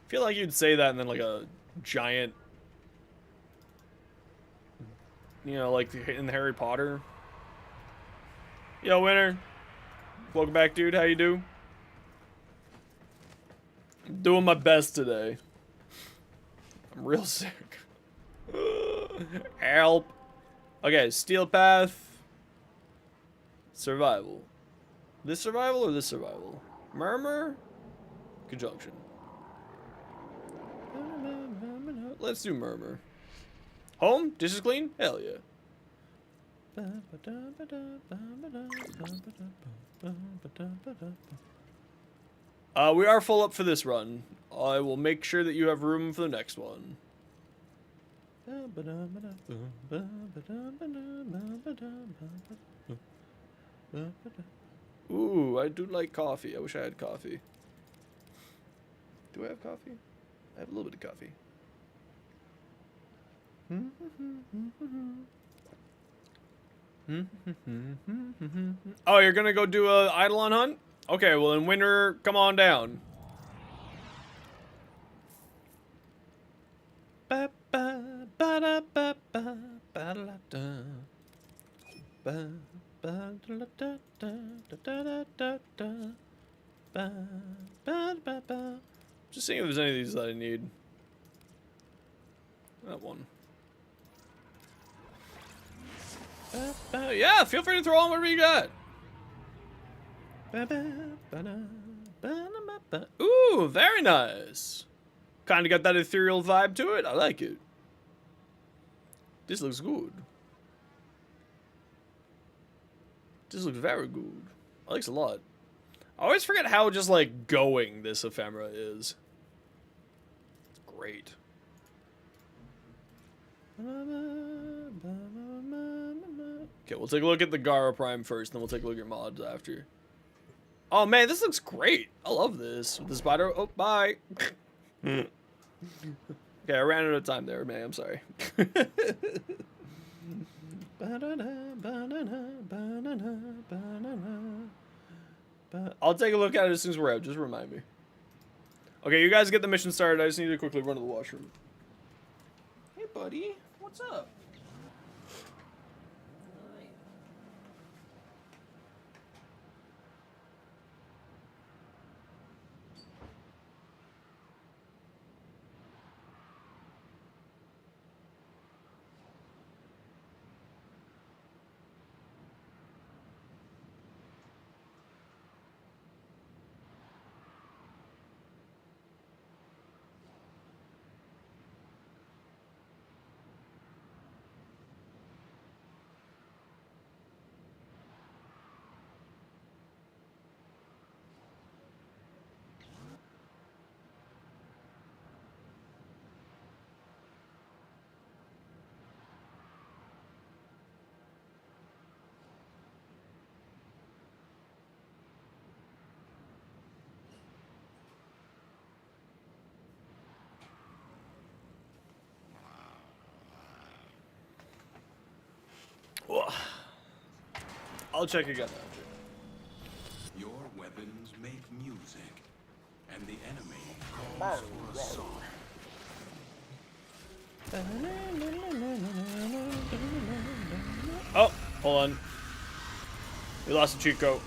feel like you'd say that and then like a giant, you know, like in Harry Potter. Yo, Winter. Welcome back, dude. How you do? I'm doing my best today. I'm real sick. Help. Okay, Steel Path. Survival. This survival or this survival? Murmur? Conjunction. Let's do Murmur. Home? Dishes clean? Hell yeah. We are full up for this run. I will make sure that you have room for the next one. Ooh, I do like coffee. I wish I had coffee. Do I have coffee? I have a little bit of coffee. Oh, you're gonna go do a Eidolon hunt? Okay, well in winter, come on down. Just seeing if there's any of these that I need. That one. Yeah, feel free to throw on whatever you got. Ooh, very nice. Kind of got that ethereal vibe to it. I like it. This looks good. This looks very good. I like it a lot. I always forget how just like going this ephemera is. It's great. Okay, we'll take a look at the Gara Prime first, then we'll take a look at mods after. Oh man, this looks great. I love this. The spider. Oh, bye. Okay, I ran out of time there, man. I'm sorry. I'll take a look at it as soon as we're out. Just remind me. Okay, you guys get the mission started. I just need to quickly run to the washroom. Hey, buddy. What's up? I'll check again after. Your weapons make music, and the enemy calls for a song. Oh, hold on. We lost a cheat code.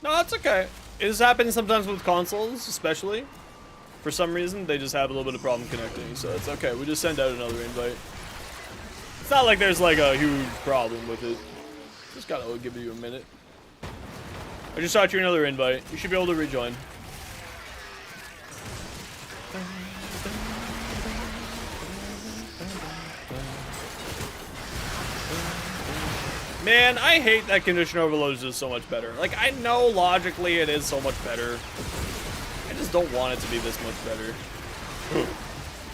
No, that's okay. This happens sometimes with consoles, especially. For some reason, they just have a little bit of problem connecting, so it's okay. We just send out another invite. It's not like there's like a huge problem with it. Just gotta give you a minute. I just shot you another invite. You should be able to rejoin. Man, I hate that condition overload is so much better. Like, I know logically it is so much better. I just don't want it to be this much better.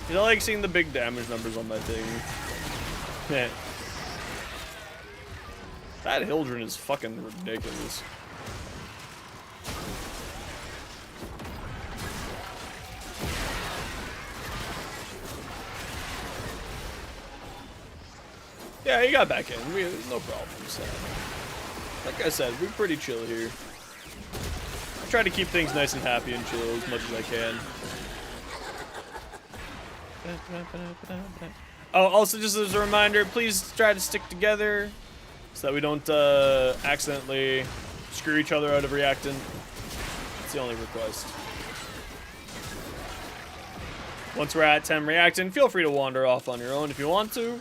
You know, like seeing the big damage numbers on that thing. Man. That Hildren is fucking ridiculous. Yeah, he got back in. No problems. Like I said, we're pretty chill here. I try to keep things nice and happy and chill as much as I can. Oh, also just as a reminder, please try to stick together so that we don't accidentally screw each other out of reactant. That's the only request. Once we're at 10 reactant, feel free to wander off on your own if you want to.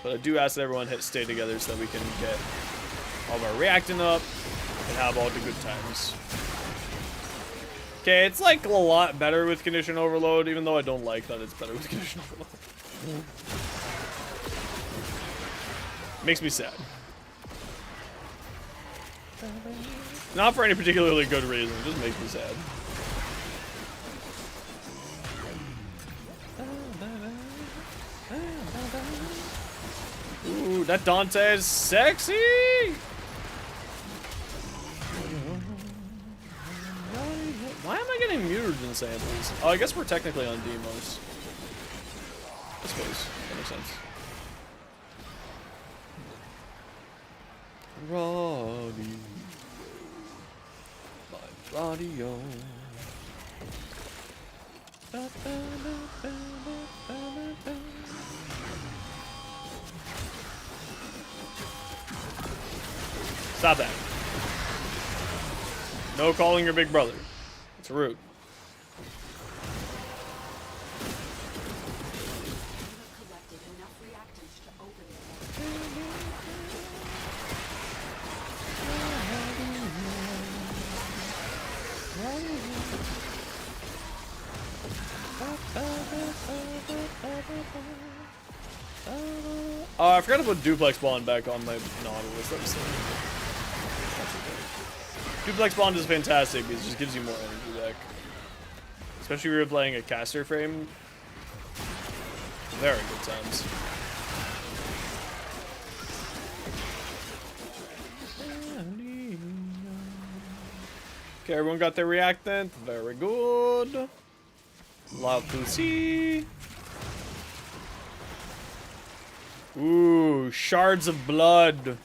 But I do ask that everyone stay together so that we can get all of our reactant up and have all the good times. Okay, it's like a lot better with condition overload, even though I don't like that it's better with condition overload. Makes me sad. Not for any particularly good reason, it just makes me sad. Ooh, that Dante is sexy! Why am I getting mutagen samples? Oh, I guess we're technically on demos. I suppose. That makes sense. Radio. My radio. Stop that. No calling your big brother. It's rude. I forgot to put duplex bond back on my Nautilus. That was duplex bond is fantastic because it just gives you more energy back. Especially if you're playing a caster frame. Very good times. Okay, everyone got their reactant. Very good. Love to see. Ooh, shards of blood.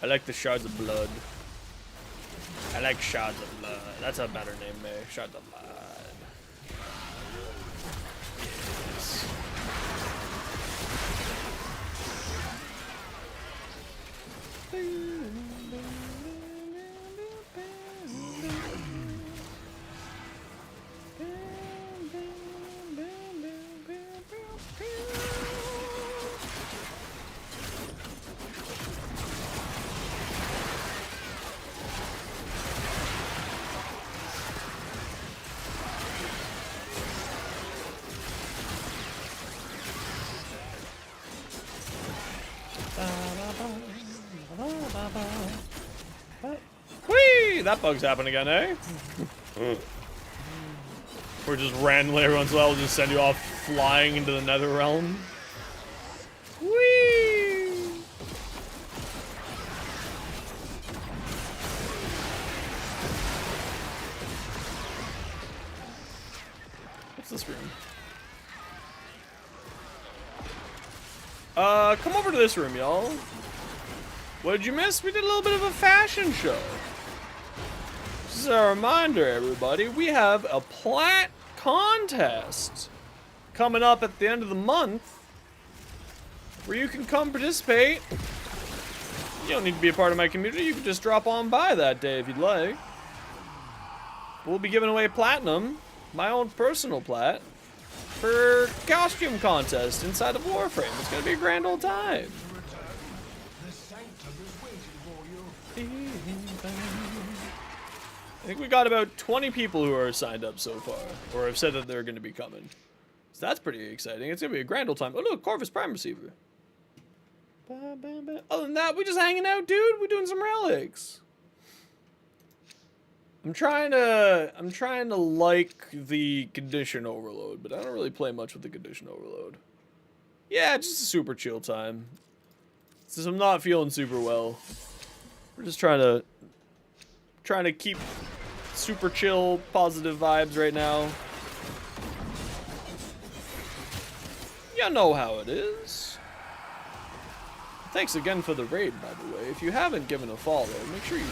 I like the shards of blood. I like shards of blood. That's a better name, May. Shards of blood. Yes. Whee! That bug's happening again, eh? We're just randomly every once in a while we'll just send you off flying into the nether realm. Whee! What's this room? Come over to this room, y'all. What did you miss? We did a little bit of a fashion show. Just a reminder, everybody, we have a plat contest coming up at the end of the month where you can come participate. You don't need to be a part of my community. You can just drop on by that day if you'd like. We'll be giving away platinum, my own personal plat, for costume contest inside of Warframe. It's gonna be a grand old time. I think we got about 20 people who are signed up so far, or have said that they're going to be coming. So that's pretty exciting. It's going to be a grand old time. Oh look, Corvus Prime Receiver. Other than that, we just hanging out, dude. We're doing some relics. I'm trying to like the condition overload, but I don't really play much with the condition overload. Yeah, just a super chill time. Since I'm not feeling super well, we're just trying to keep super chill, positive vibes right now. You know how it is. Thanks again for the raid, by the way. If you haven't given a follow, make sure you do.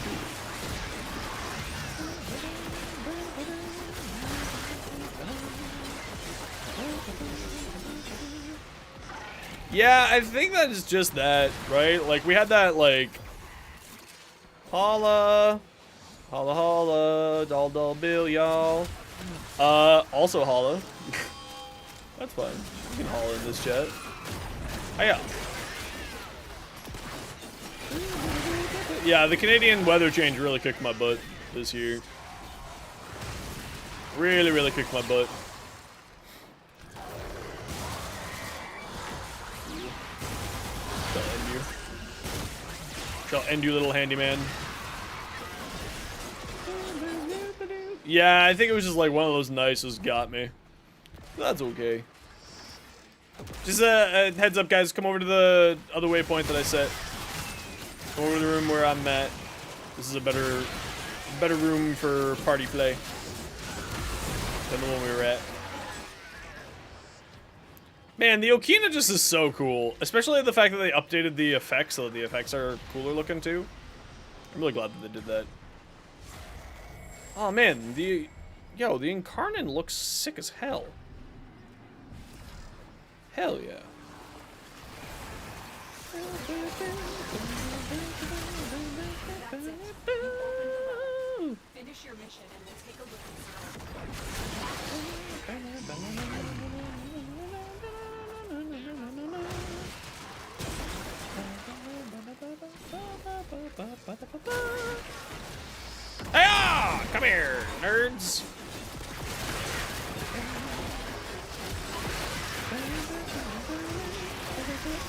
Yeah, I think that is just that, right? Like, we had that, like... Holla. Holla, holla. Doll, doll, bill, y'all. Also holla. That's fine. You can holla in this chat. Oh, yeah. Yeah, the Canadian weather change really kicked my butt this year. Really, really kicked my butt. Shall end you. Shall end you, little handyman. Yeah, I think it was just like one of those nights just got me. That's okay. Just a heads up, guys. Come over to the other waypoint that I set. Come over to the room where I'm at. This is a better room for party play than the one we were at. Man, the Okina just is so cool. Especially the fact that they updated the effects so that the effects are cooler looking too. I'm really glad that they did that. Oh man, the Incarnate looks sick as hell. Hell yeah. Finish your mission and we'll take a look Hey-ah! Come here, nerds.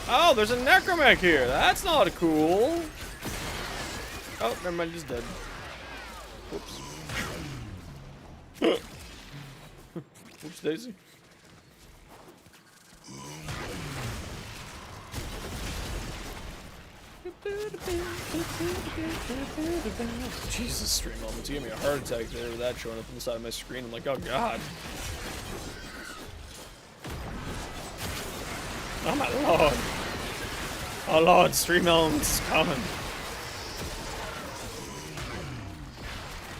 Oh, there's a necromech here. That's not cool. Oh, never mind, he's dead. Whoops. Whoops, Daisy. Jesus, stream moments. You gave me a heart attack there with that showing up on the side of my screen. I'm like, oh god. Oh my lord. Oh lord, stream elements is coming.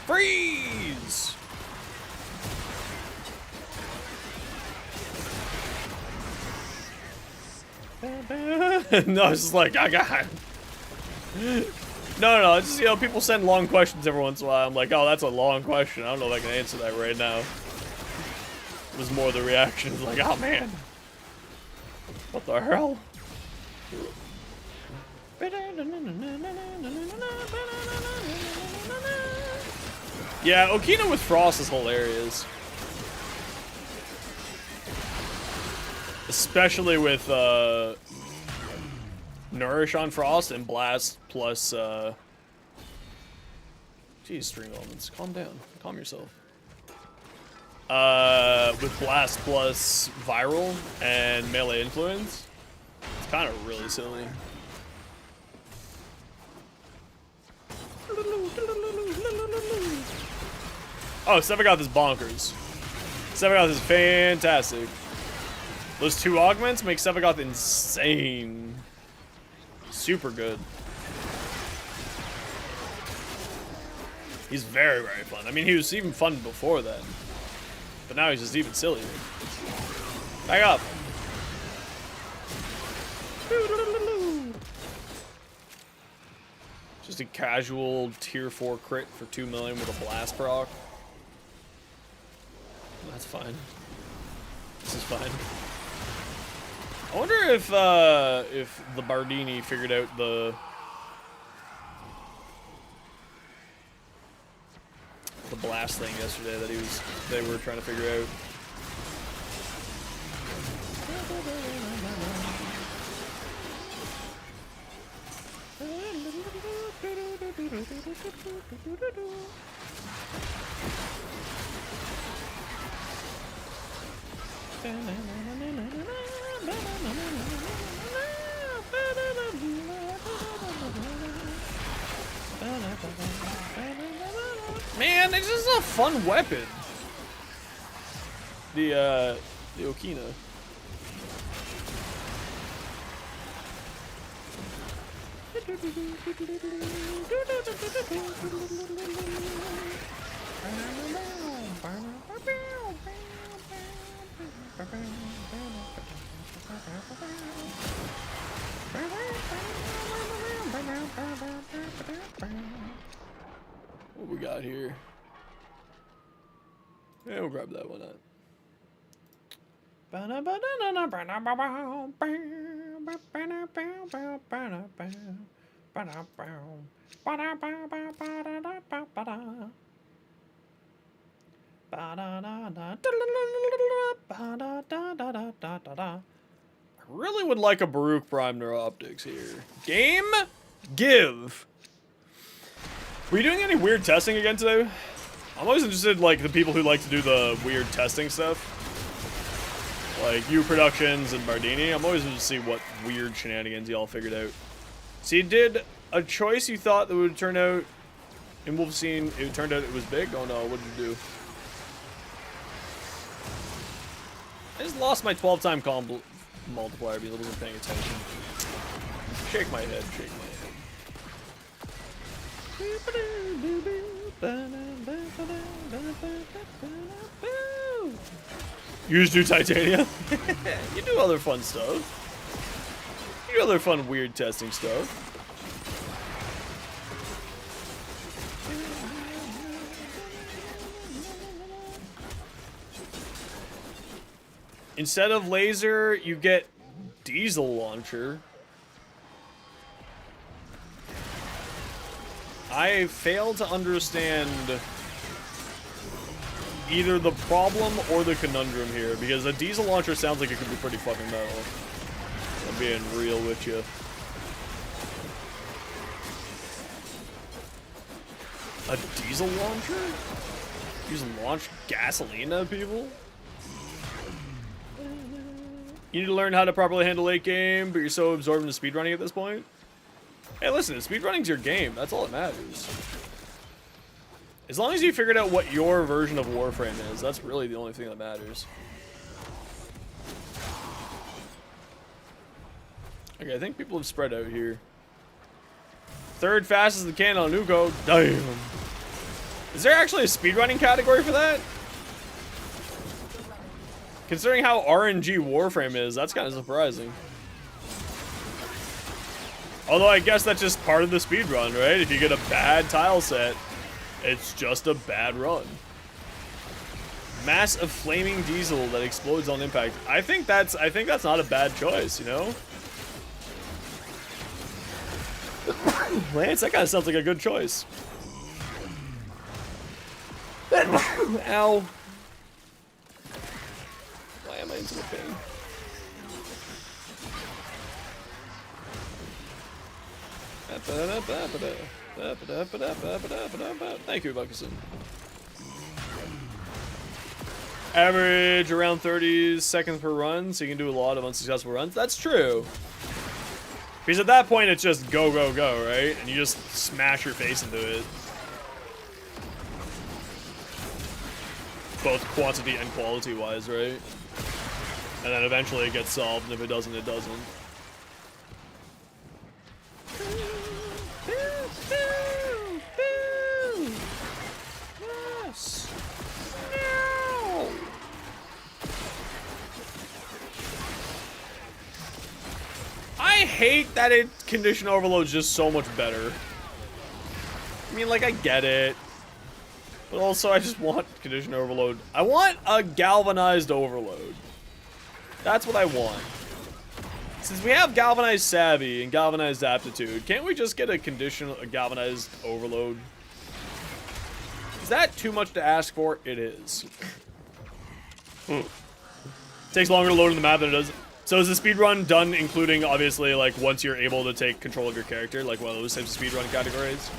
Freeze! No, it's just like, oh god. No, it's just, you know, people send long questions every once in a while. I'm like, oh, that's a long question. I don't know if I can answer that right now. It was more the reactions, like, oh man. What the hell? Yeah, Okina with Frost is hilarious. Especially with, Nourish on Frost and Blast plus, Jeez, String Elements, calm down. Calm yourself. With Blast plus Viral and Melee Influence. It's kind of really silly. Oh, Sevagoth is bonkers. Sevagoth is fantastic. Those two augments make Sevagoth insane. Super good. He's very, very fun. I mean, he was even fun before then. But now he's just even sillier. Back up. Just a casual tier 4 crit for 2 million with a blast proc. That's fine. This is fine. I wonder if the Bardini figured out the blast thing yesterday that they were trying to figure out. Man, it's just a fun weapon. The Okina. What we got here? Yeah, we'll grab that one up. I really would like a Baruch Prime Neuroptics here. Game? Give. Were you doing any weird testing again today? I'm always interested in, like, the people who like to do the weird testing stuff. Like, you Productions and Bardini. I'm always interested to see what weird shenanigans y'all figured out. So you did a choice you thought that would turn out in Wolfenstein. It turned out it was big? Oh no, what did you do? I just lost my 12-time combo multiplier because I wasn't paying attention. Shake my head, shake my head. You just do Titania? You do other fun stuff. You do other fun, weird testing stuff. Instead of laser, you get diesel launcher. I fail to understand either the problem or the conundrum here, because a diesel launcher sounds like it could be pretty fucking metal. I'm being real with you. A diesel launcher? You just launch gasoline at people? You need to learn how to properly handle late game, but you're so absorbed into speedrunning at this point? Hey, listen, speedrunning's your game. That's all that matters. As long as you figured out what your version of Warframe is, that's really the only thing that matters. Okay, I think people have spread out here. Third fastest in the can on Nuko. Damn. Is there actually a speedrunning category for that? Considering how RNG Warframe is, that's kind of surprising. Although I guess that's just part of the speedrun, right? If you get a bad tile set, it's just a bad run. Mass of flaming diesel that explodes on impact. I think that's not a bad choice, you know? Lance, that kind of sounds like a good choice. Ow. Why am I in so much pain? Thank you, Buckerson. Average around 30 seconds per run, so you can do a lot of unsuccessful runs. That's true. Because at that point, it's just go, go, go, right? And you just smash your face into it. Both quantity and quality-wise, right? And then eventually it gets solved, and if it doesn't, it doesn't. Yes. No. I hate that condition overload's just so much better. I mean, like, I get it. But also, I just want condition overload. I want a galvanized overload. That's what I want. Since we have galvanized savvy and galvanized aptitude, can't we just get a galvanized overload? Is that too much to ask for? It is. Takes longer to load in the map than it does. So is the speedrun done including, obviously, like, once you're able to take control of your character, like one of those types of speedrun categories?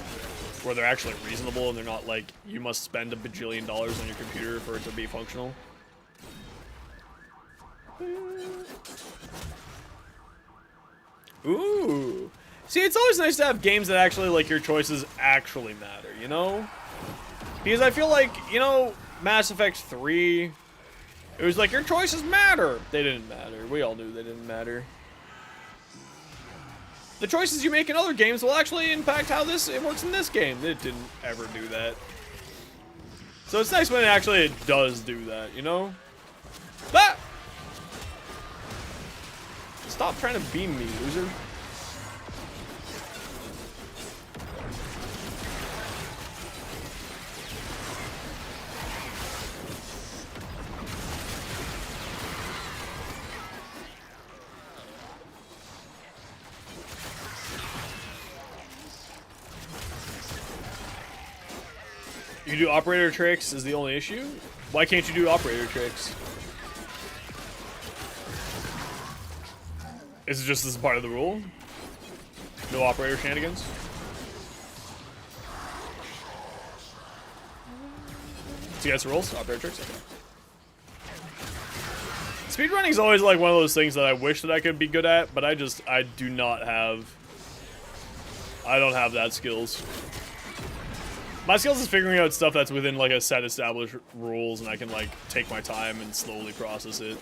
Where they're actually reasonable and they're not like, you must spend $1 bajillion on your computer for it to be functional? Ooh. See, it's always nice to have games that actually, like, your choices actually matter, you know? Because I feel like, you know, Mass Effect 3, it was like, your choices matter. They didn't matter. We all knew they didn't matter. the choices you make in other games will actually impact how it works in this game. It didn't ever do that. So it's nice when it does do that, you know? Ah! Stop trying to beam me, loser. You do operator tricks is the only issue? Why can't you do operator tricks? Is it just this is part of the rule? No operator shenanigans? So you guys rules? Operator tricks? Okay. Speedrunning is always like one of those things that I wish that I could be good at, but I do not have... I don't have that skills. My skills is figuring out stuff that's within like a set established rules, and I can like take my time and slowly process it.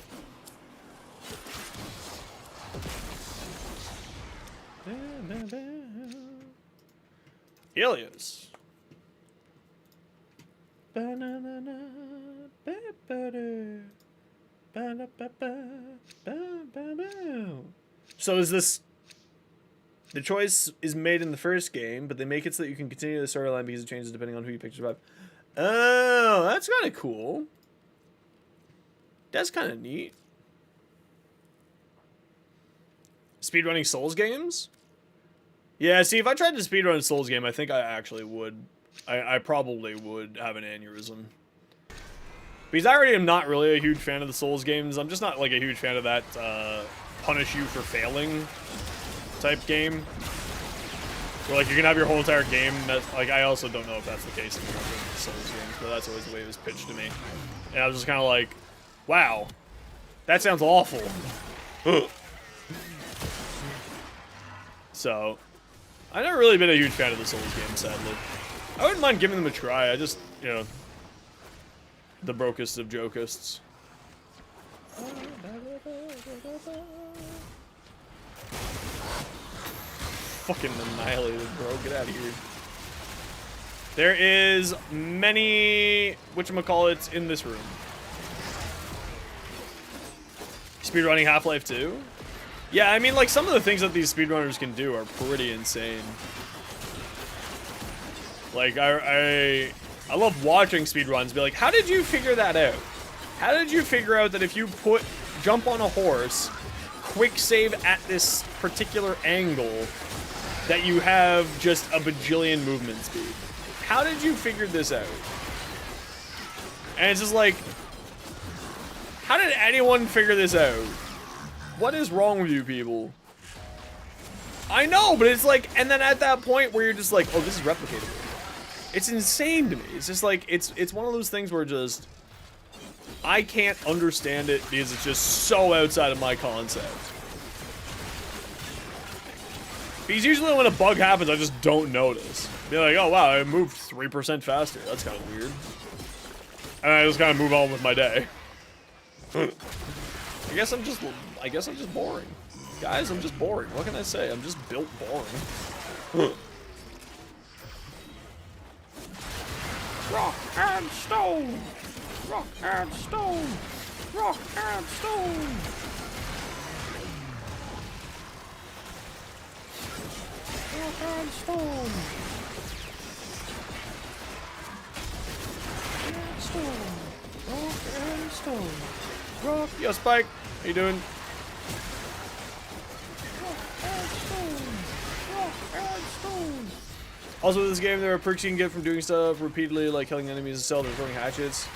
Helios. So is this... The choice is made in the first game, but they make it so that you can continue the storyline because it changes depending on who you pick to survive. Oh, that's kind of cool. That's kind of neat. Speedrunning Souls games? Yeah, see, if I tried to speedrun a Souls game, I think I actually would. I probably would have an aneurysm. Because I already am not really a huge fan of the Souls games. I'm just not, like, a huge fan of that, punish you for failing type game. Where, like, you can have your whole entire game, like, I also don't know if that's the case in the Souls games, but that's always the way it was pitched to me. And I was just kind of like, wow, that sounds awful. So, I've never really been a huge fan of the Souls games, sadly. I wouldn't mind giving them a try. I just, you know, the brokest of jokists. Fucking annihilated, bro. Get out of here. There is many whatchamacallits in this room. Speedrunning Half-Life 2? Yeah, I mean, like, some of the things that these speedrunners can do are pretty insane. Like, I love watching speedruns, be like, how did you figure that out? How did you figure out that if you jump on a horse, quick save at this particular angle, that you have just a bajillion movement speed? How did you figure this out? And it's just like, how did anyone figure this out? What is wrong with you people? I know, but it's like, and then at that point where you're just like, oh, this is replicatable. It's insane to me. It's just like, it's one of those things where just, I can't understand it because it's just so outside of my concept. Because usually when a bug happens, I just don't notice. Be like, oh wow, I moved 3% faster. That's kind of weird. And I just kind of move on with my day. I guess I'm just boring. Guys, I'm just boring. What can I say? I'm just built boring. Rock and stone! Rock and stone! Rock and stone! Rock and stone! And stone! Rock and stone! Rock! Yo, Spike! How you doing? Rock and stone! Rock and stone! Also, in this game, there are perks you can get from doing stuff repeatedly, like killing enemies itself and throwing hatchets,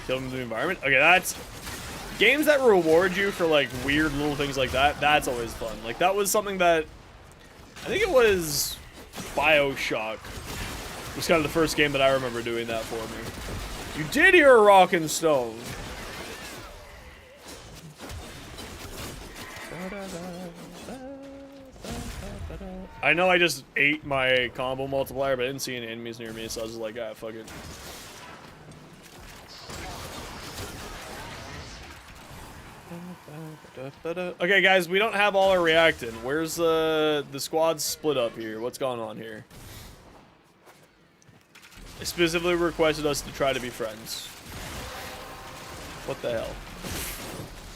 killing the environment. Okay, that's... Games that reward you for, like, weird little things like that, that's always fun. Like, that was something that... I think it was BioShock. It was kind of the first game that I remember doing that for me. You did hear a rock and stone. I know I just ate my combo multiplier, but I didn't see any enemies near me, so I was just like, ah, fuck it. Okay, guys, we don't have all our reacting. Where's the squad split up here? What's going on here? They specifically requested us to try to be friends. What the hell?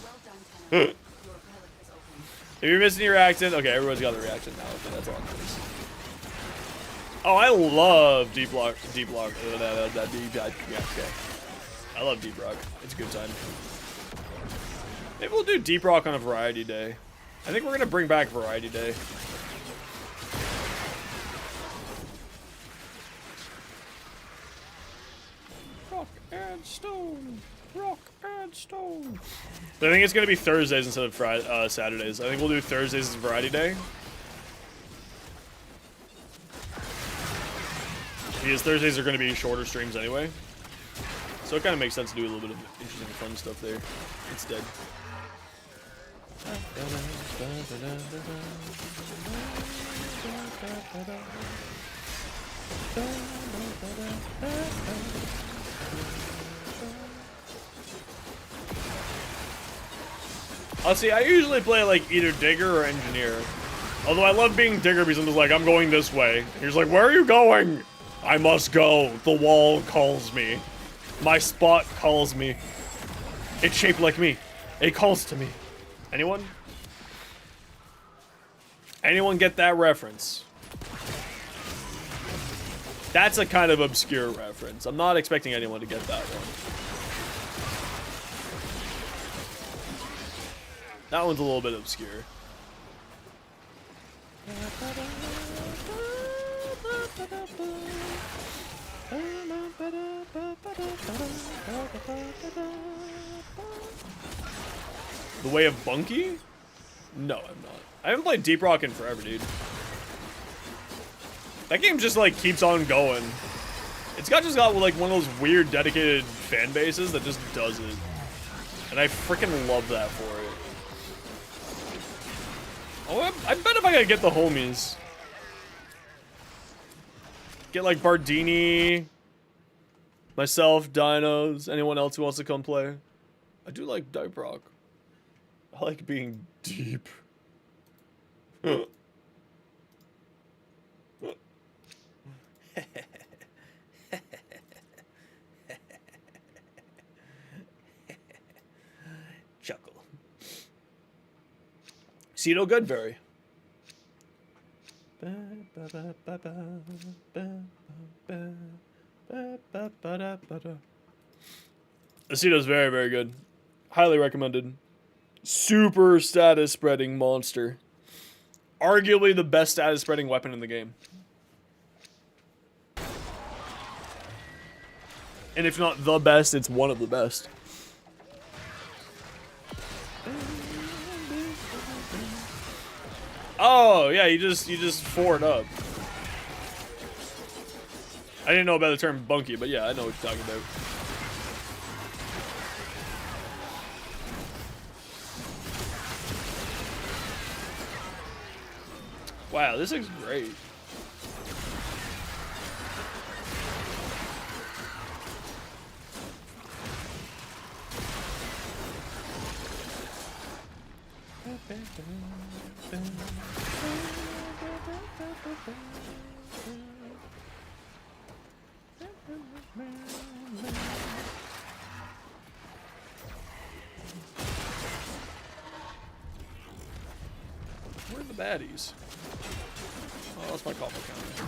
Well done, Kenneth. Your relic is open. If you're missing your reaction, okay, everyone's got a reaction now. Okay, that's all it is. Oh, I love deep rock. Yeah, okay. I love deep rock. It's a good time. Maybe we'll do deep rock on a variety day. I think we're gonna bring back variety day. Rock and stone. Rock and stone. I think it's gonna be Thursdays instead of Saturdays. I think we'll do Thursdays as variety day. Because Thursdays are gonna be shorter streams anyway. So it kind of makes sense to do a little bit of interesting fun stuff there instead. See, I usually play like either digger or engineer. Although I love being digger because I'm just like, I'm going this way. And he's like, where are you going? I must go. The wall calls me. My spot calls me. It's shaped like me. It calls to me. Anyone? Anyone get that reference? That's a kind of obscure reference. I'm not expecting anyone to get that one. That one's a little bit obscure. The Way of Bunky? No, I'm not. I haven't played Deep Rock in forever, dude. That game just like keeps on going. It's just got like one of those weird dedicated fan bases that just does it. And I freaking love that for it. Oh, I bet if I could get the homies. Get like Bardini, myself, Dinos, anyone else who wants to come play. I do like Deep Rock. I like being deep. Chuckle. Cedo Goodberry. Aceto's very, very good. Highly recommended. Super status spreading monster. Arguably the best status spreading weapon in the game. And if not the best, it's one of the best. Oh, yeah, you just forward up. I didn't know about the term bunky, but yeah, I know what you're talking about. Wow, this looks great. Where are the baddies? Oh, that's my copper counter.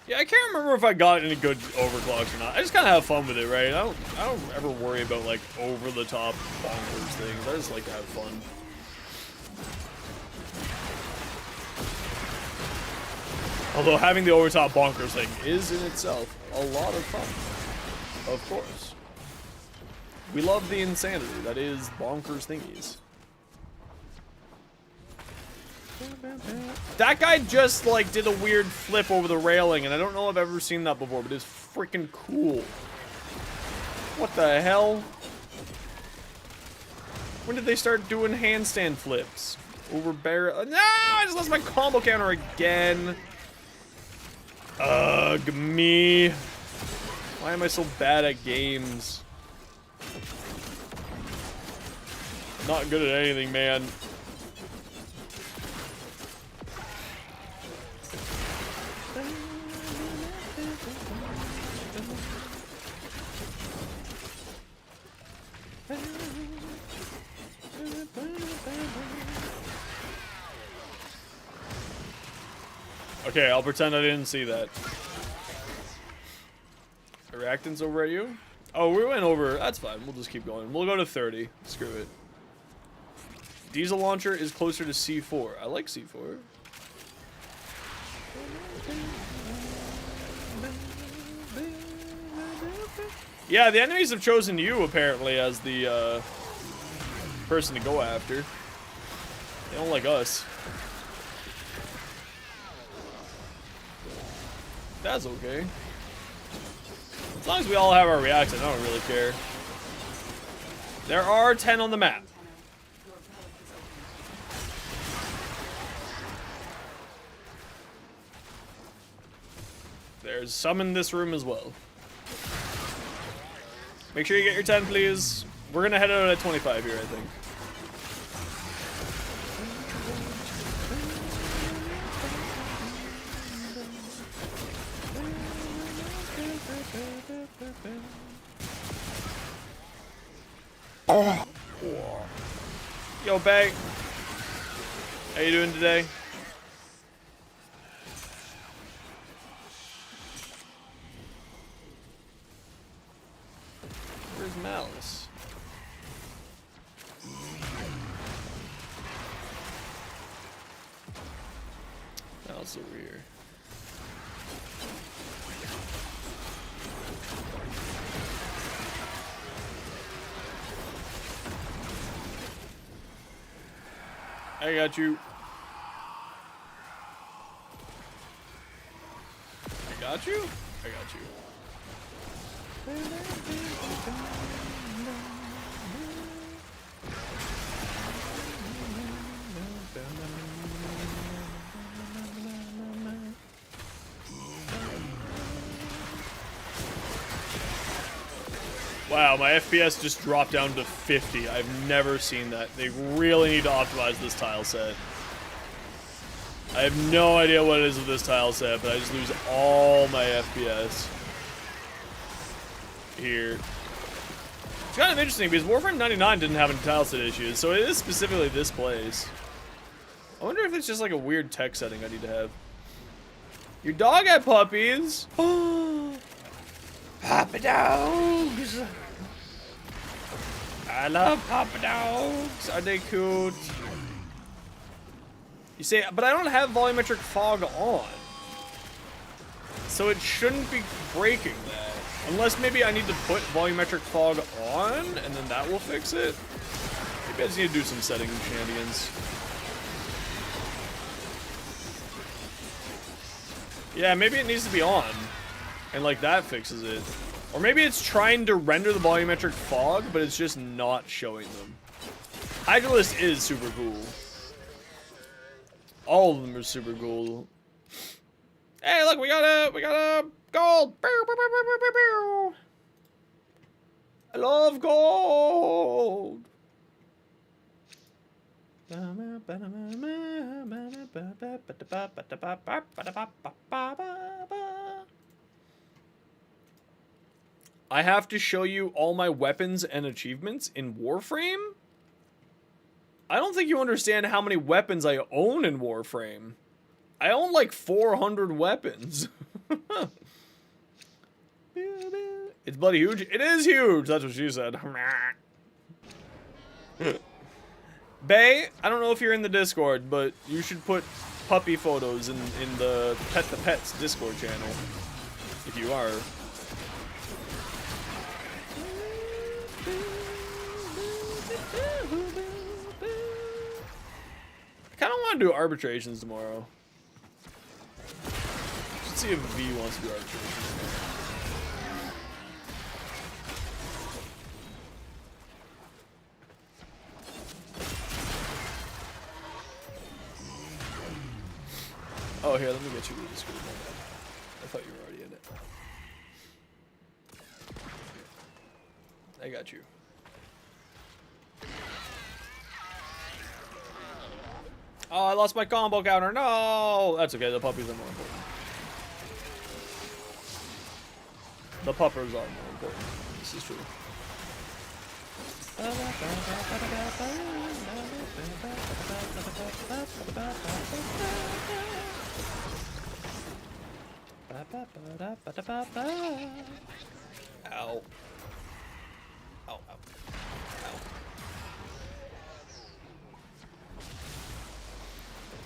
Yeah, I can't remember if I got any good overclocks or not. I just kind of have fun with it, right? I don't ever worry about like over the top bonkers things. I just like to have fun. Although having the over top bonkers thing is in itself a lot of fun. Of course. We love the insanity that is bonkers thingies. That guy just like did a weird flip over the railing, and I don't know if I've ever seen that before, but it's freaking cool. What the hell? When did they start doing handstand flips? Over barrel? No, I just lost my combo counter again. Ugh, me. Why am I so bad at games? Not good at anything, man. Okay, I'll pretend I didn't see that. The reactants over at you? Oh, we went over. That's fine. We'll just keep going. We'll go to 30. Screw it. Diesel launcher is closer to C4. I like C4. Yeah, the enemies have chosen you, apparently, as the person to go after. They don't like us. That's okay. As long as we all have our reactant, I don't really care. There are 10 on the map. There's some in this room as well. Make sure you get your 10, please. We're gonna head out at 25 here, I think. Oh. Yo, Bay. How you doing today? Where's Malice? Malice over here. I got you. I got you? I got you. Wow, my FPS just dropped down to 50. I've never seen that. They really need to optimize this tile set. I have no idea what it is with this tile set, but I just lose all my FPS here. It's kind of interesting because Warframe 99 didn't have any tile set issues, so it is specifically this place. I wonder if it's just like a weird tech setting I need to have. Your dog had puppies. Papa dogs. I love Papa dogs. Are they cute? You say, but I don't have volumetric fog on. So it shouldn't be breaking that. Unless maybe I need to put volumetric fog on, and then that will fix it. Maybe I just need to do some setting shenanigans. Yeah, maybe it needs to be on. And like that fixes it. Or maybe it's trying to render the volumetric fog, but it's just not showing them. Hydralist is super cool. All of them are super cool. Hey, look, we got a gold. I love gold. I have to show you all my weapons and achievements in Warframe? I don't think you understand how many weapons I own in Warframe. I own like 400 weapons. It's bloody huge. It is huge. That's what she said. Bay, I don't know if you're in the Discord, but you should put puppy photos in the Pet the Pets Discord channel. If you are. I kind of want to do arbitrations tomorrow. Let's see if V wants to do arbitrations. Oh, here, let me get you to the screen. I thought you were already in it. I got you. Oh, I lost my combo counter. No! That's okay. The puppies are more important. The puppers are more important. This is true. Ow. Ow, ow. Ow.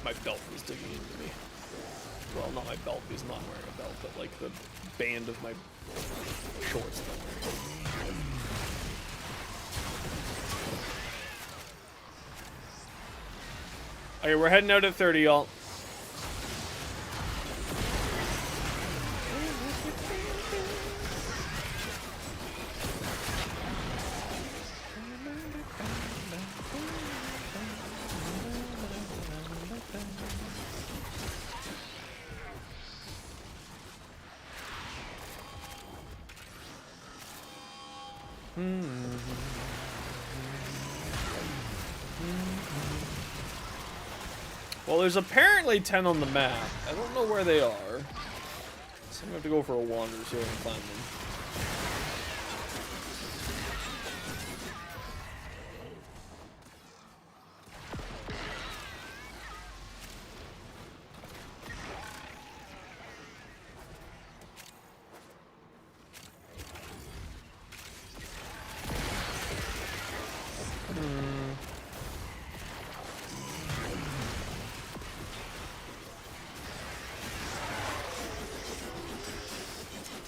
My belt was digging into me. Well, not my belt, because I'm not wearing a belt, but like the band of my shorts. Okay, we're heading out at 30, y'all. Well, there's apparently 10 on the map. I don't know where they are. So I'm gonna have to go for a wander so I can find them.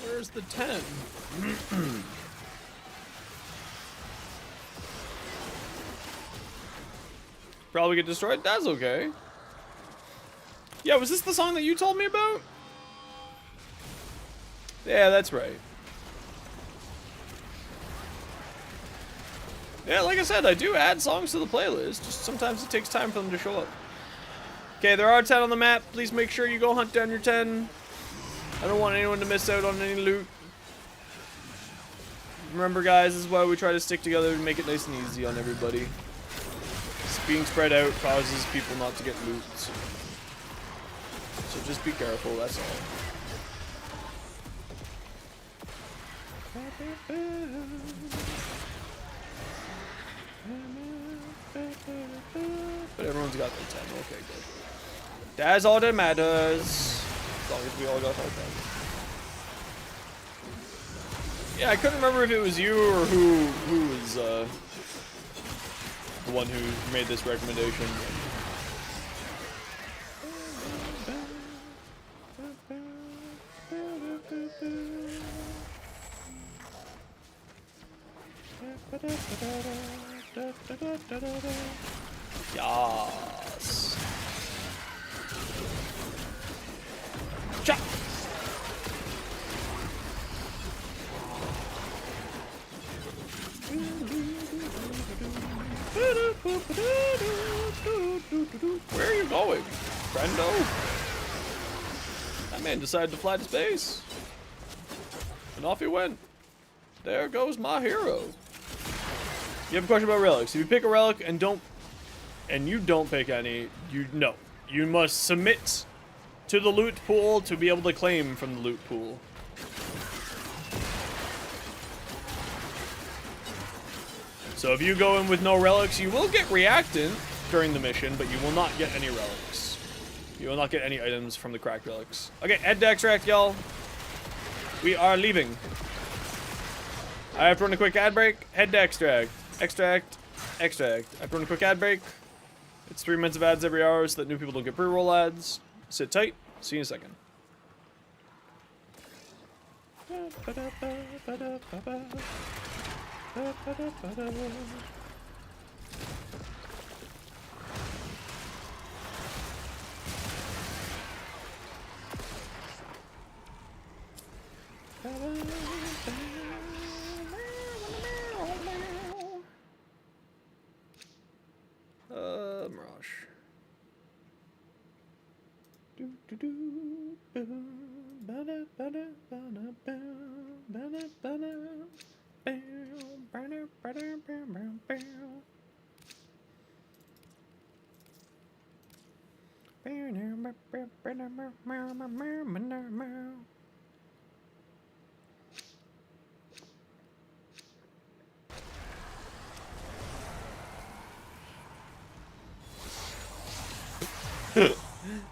Where's the 10? Probably get destroyed? That's okay. Yeah, was this the song that you told me about? Yeah, that's right. Yeah, like I said, I do add songs to the playlist. Just sometimes it takes time for them to show up. Okay, there are 10 on the map. Please make sure you go hunt down your 10. I don't want anyone to miss out on any loot. Remember, guys, this is why we try to stick together and make it nice and easy on everybody. Being spread out causes people not to get loot. So just be careful, that's all. But everyone's got their 10. Okay, good. That's all that matters. As long as we all got our 10. Yeah, I couldn't remember if it was you or who was the one who made this recommendation. Yes. Chop. Where are you going, friendo? That man decided to fly to space. And off he went. There goes my hero. You have a question about relics. If you pick a relic and you don't pick any, you must submit to the loot pool to be able to claim from the loot pool. So if you go in with no relics, you will get reactant during the mission, but you will not get any relics. You will not get any items from the cracked relics. Okay, head to extract, y'all. We are leaving. I have to run a quick ad break. Head to extract. Extract. Extract. I have to run a quick ad break. It's 3 minutes of ads every hour so that new people don't get pre-roll ads. Sit tight. See you in a second. Mirage.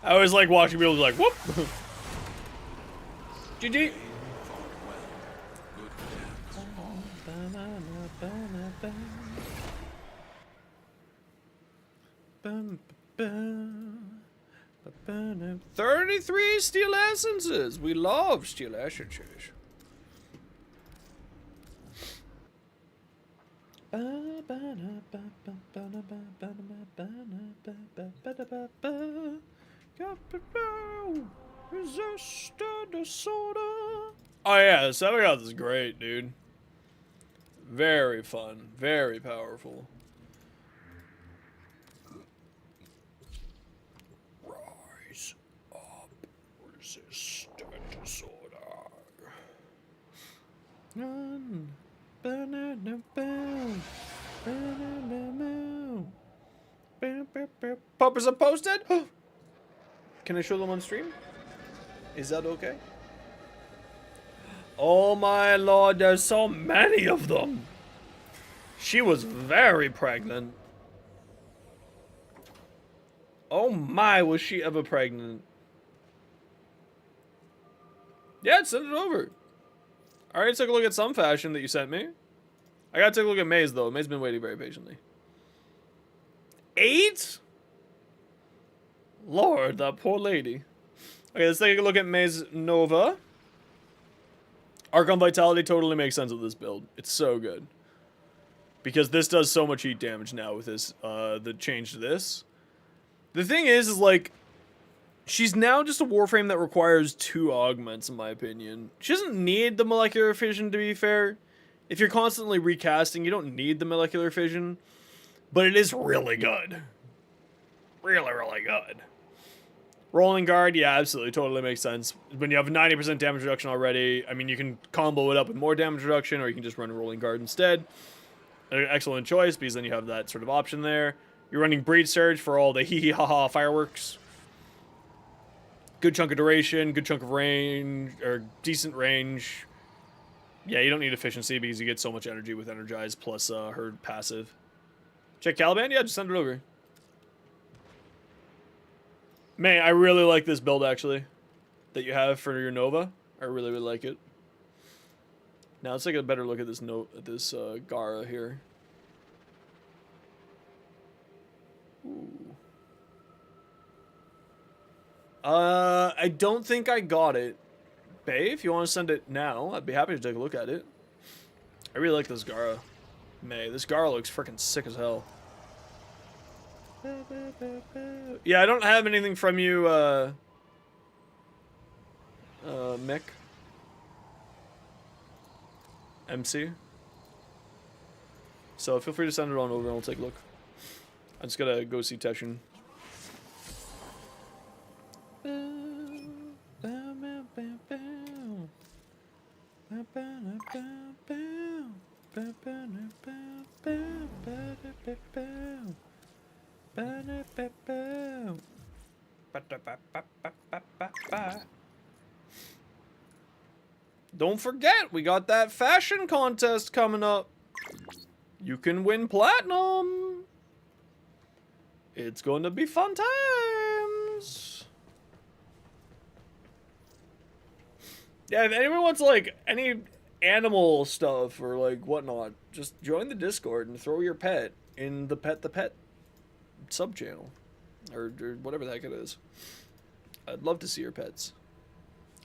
I always like watching people like, whoop. GG. Fought well. 33 steel essences. We love steel essences. Oh yeah, 7 Gods is great, dude. Very fun, very powerful. Rise up, resistant disorder. Run. Puppers are posted. Can I show them on stream? Is that okay? Oh my lord, there's so many of them. She was very pregnant. Oh my, was she ever pregnant? Yeah, send it over. I already took a look at some fashion that you sent me. I gotta take a look at May's though. May's been waiting very patiently. 8? Lord, that poor lady. Okay, let's take a look at May's Nova. Archon Vitality totally makes sense with this build. It's so good. Because this does so much heat damage now with this, the change to this. The thing is like, she's now just a Warframe that requires 2 augments, in my opinion. She doesn't need the molecular fission, to be fair. If you're constantly recasting, you don't need the molecular fission. But it is really good. Really, really good. Rolling Guard, yeah, absolutely, totally makes sense. When you have 90% damage reduction already, I mean, you can combo it up with more damage reduction, or you can just run Rolling Guard instead. An excellent choice, because then you have that sort of option there. You're running Breed Surge for all the hee-hee-ha-ha fireworks. Good chunk of duration, good chunk of range, or decent range. Yeah, you don't need efficiency because you get so much energy with Energize plus her passive. Check Caliban? Yeah, just send it over. May, I really like this build, actually, that you have for your Nova. I really, really like it. Now, let's take a better look at this Gara here. Ooh. I don't think I got it. Bae, if you want to send it now, I'd be happy to take a look at it. I really like this Gara. May, this Gara looks freaking sick as hell. Yeah, I don't have anything from you, Mick. MC. So feel free to send it on over and I'll take a look. I just gotta go see Teshin. Don't forget, we got that fashion contest coming up. You can win platinum. It's going to be fun times. Yeah, if anyone wants like any animal stuff or like whatnot, just join the Discord and throw your pet in the pet sub channel or whatever the heck it is. I'd love to see your pets.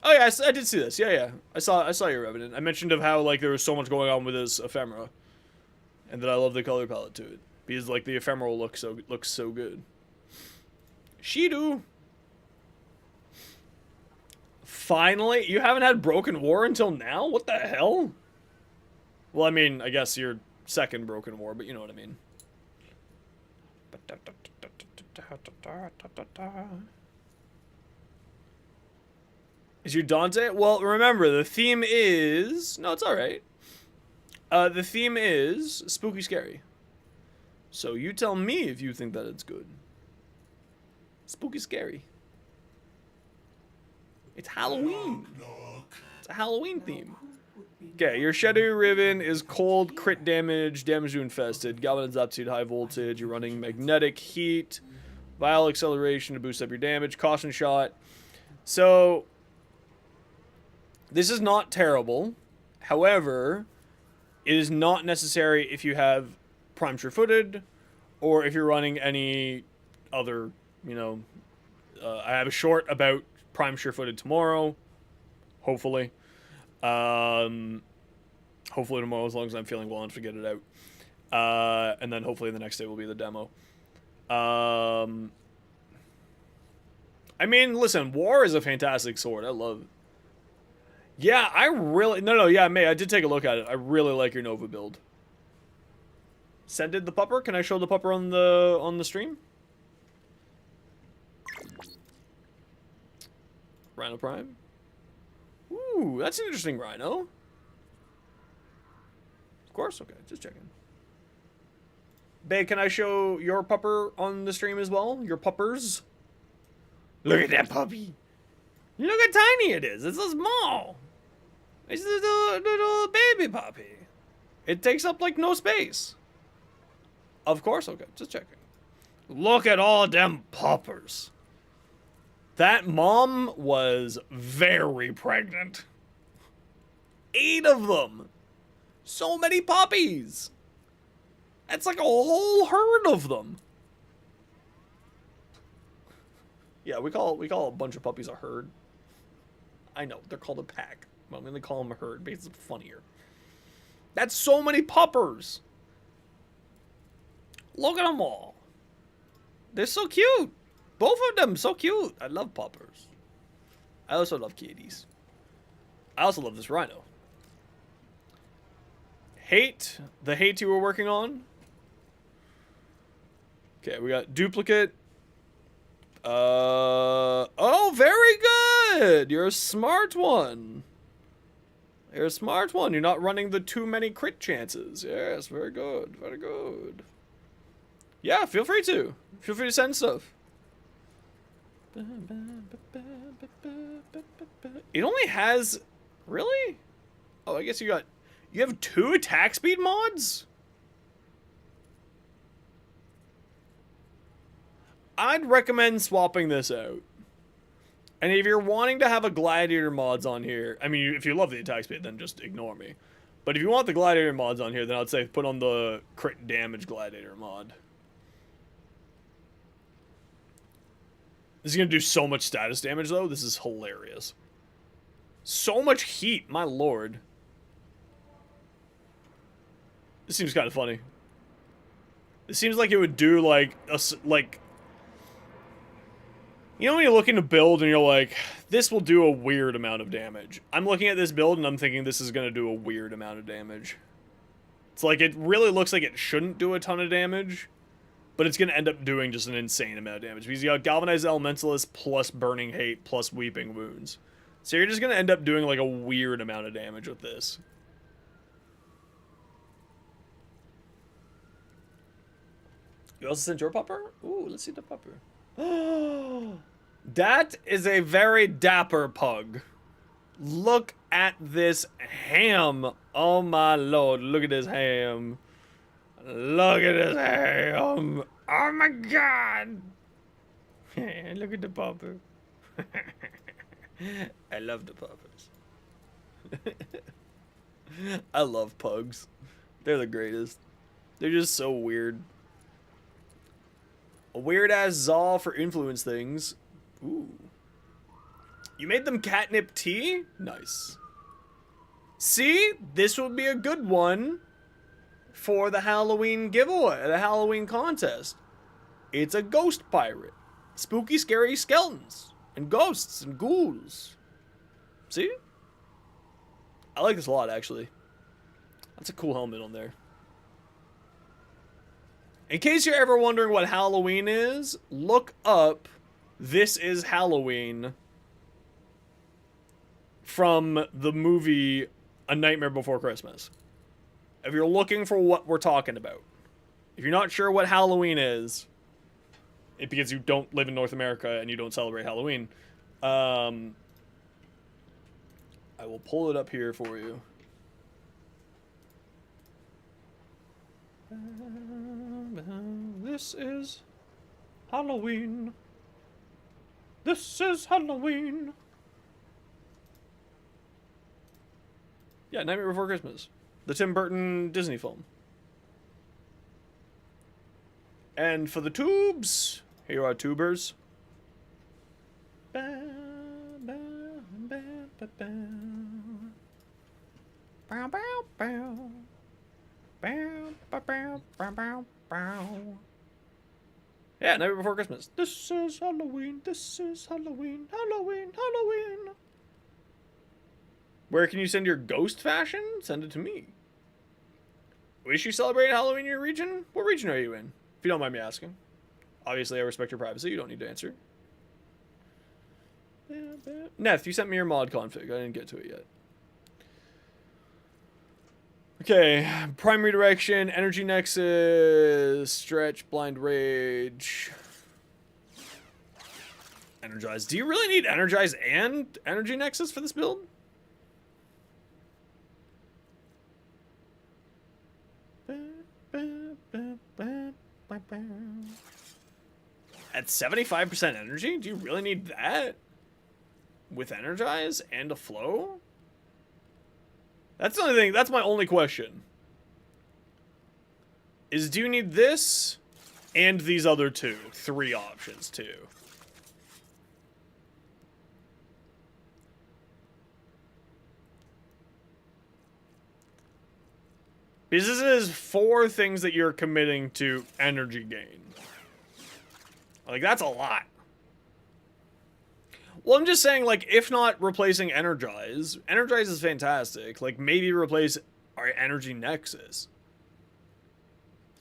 Oh yeah, I did see this. Yeah, I saw your Revenant. I mentioned of how like there was so much going on with this ephemera, and that I love the color palette to it because like the ephemeral looks so good. Shidu. Finally, you haven't had Broken War until now? What the hell? Well, I mean, I guess your second Broken War, but you know what I mean. Is your Dante? Well, remember, the theme is... No, it's alright. The theme is spooky scary. So you tell me if you think that it's good. Spooky scary. It's Halloween. It's a Halloween theme. Okay, your Shadow Riven is cold, crit damage, damage to infested, Galvanized Aptitude, high voltage, you're running magnetic heat, vial acceleration to boost up your damage, caution shot. So, this is not terrible. However, it is not necessary if you have Prime Sure-Footed, or if you're running any other, you know, I have a short about Prime Sure-Footed tomorrow, hopefully. Hopefully tomorrow, as long as I'm feeling well enough to get it out. And then hopefully the next day will be the demo. I mean, listen, War is a fantastic sword. I love it. Yeah, I really... No, yeah, May, I did take a look at it. I really like your Nova build. Sended the pupper? Can I show the pupper on the stream? Rhino Prime. Ooh, that's an interesting Rhino. Of course, okay, just checking. Bae, can I show your pupper on the stream as well? Your puppers? Look at that puppy. Look how tiny it is. It's so small. It's a little baby puppy. It takes up like no space. Of course, okay, just checking. Look at all them puppers. That mom was very pregnant. 8 of them. So many puppies. That's like a whole herd of them. Yeah, we call a bunch of puppies a herd. I know, they're called a pack. I'm gonna call them a herd because it's funnier. That's so many puppers. Look at them all. They're so cute. Both of them so cute. I love puppers. I also love kitties. I also love this Rhino. Hate. The hate you were working on. Okay, we got duplicate. Oh, very good. You're a smart one. You're a smart one. You're not running the too many crit chances. Yes, very good. Very good. Yeah, feel free to. Feel free to send stuff. It only has... Really? Oh, I guess you have 2 attack speed mods? I'd recommend swapping this out. And if you're wanting to have a gladiator mods on here, I mean, if you love the attack speed, then just ignore me. But if you want the gladiator mods on here, then I'd say put on the crit damage gladiator mod. This is going to do so much status damage, though. This is hilarious. So much heat, my lord. This seems kind of funny. It seems like it would do, like, you know when you're looking to build and you're like, this will do a weird amount of damage. I'm looking at this build and I'm thinking this is going to do a weird amount of damage. It's like, it really looks like it shouldn't do a ton of damage, but it's going to end up doing just an insane amount of damage. Because you got Galvanized Elementalist plus Burning Hate plus Weeping Wounds. So you're just going to end up doing like a weird amount of damage with this. You also sent your pupper? Ooh, let's see the pupper. That is a very dapper pug. Look at this ham. Oh my lord, look at this ham. Look at this ham. Oh my god. Look at the pupper. I love the puppers. I love pugs. They're the greatest. They're just so weird. A weird-ass Zal for influence things. Ooh. You made them catnip tea? Nice. See? This would be a good one for the Halloween giveaway, the Halloween contest. It's a ghost pirate. Spooky, scary skeletons. And ghosts and ghouls. See? I like this a lot, actually. That's a cool helmet on there. In case you're ever wondering what Halloween is, look up This Is Halloween from the movie A Nightmare Before Christmas. If you're looking for what we're talking about. If you're not sure what Halloween is, because you don't live in North America and you don't celebrate Halloween. I will pull it up here for you. This is Halloween. This is Halloween. Yeah, Nightmare Before Christmas. The Tim Burton Disney film. And for the tubes, here are tubers. Bow, bow, bow, bow, bow. Bow, bow, bow. Bow, bow, bow, bow, bow, bow. Yeah, Nightmare Before Christmas. This is Halloween. This is Halloween. Halloween. Halloween. Where can you send your ghost fashion? Send it to me. Wish you celebrated Halloween in your region? What region are you in? If you don't mind me asking. Obviously, I respect your privacy. You don't need to answer. Neth, you sent me your mod config. I didn't get to it yet. Okay. Prime redirection, energy nexus, stretch, blind rage. Energize. Do you really need energize and energy nexus for this build? At 75% energy? Do you really need that? With energize and a flow? That's the only thing, that's my only question. Is do you need this and these other two? 3 options too. Because this is 4 things that you're committing to energy gain. Like, that's a lot. Well, I'm just saying, like, if not replacing Energize, Energize is fantastic. Like, maybe replace our Energy Nexus.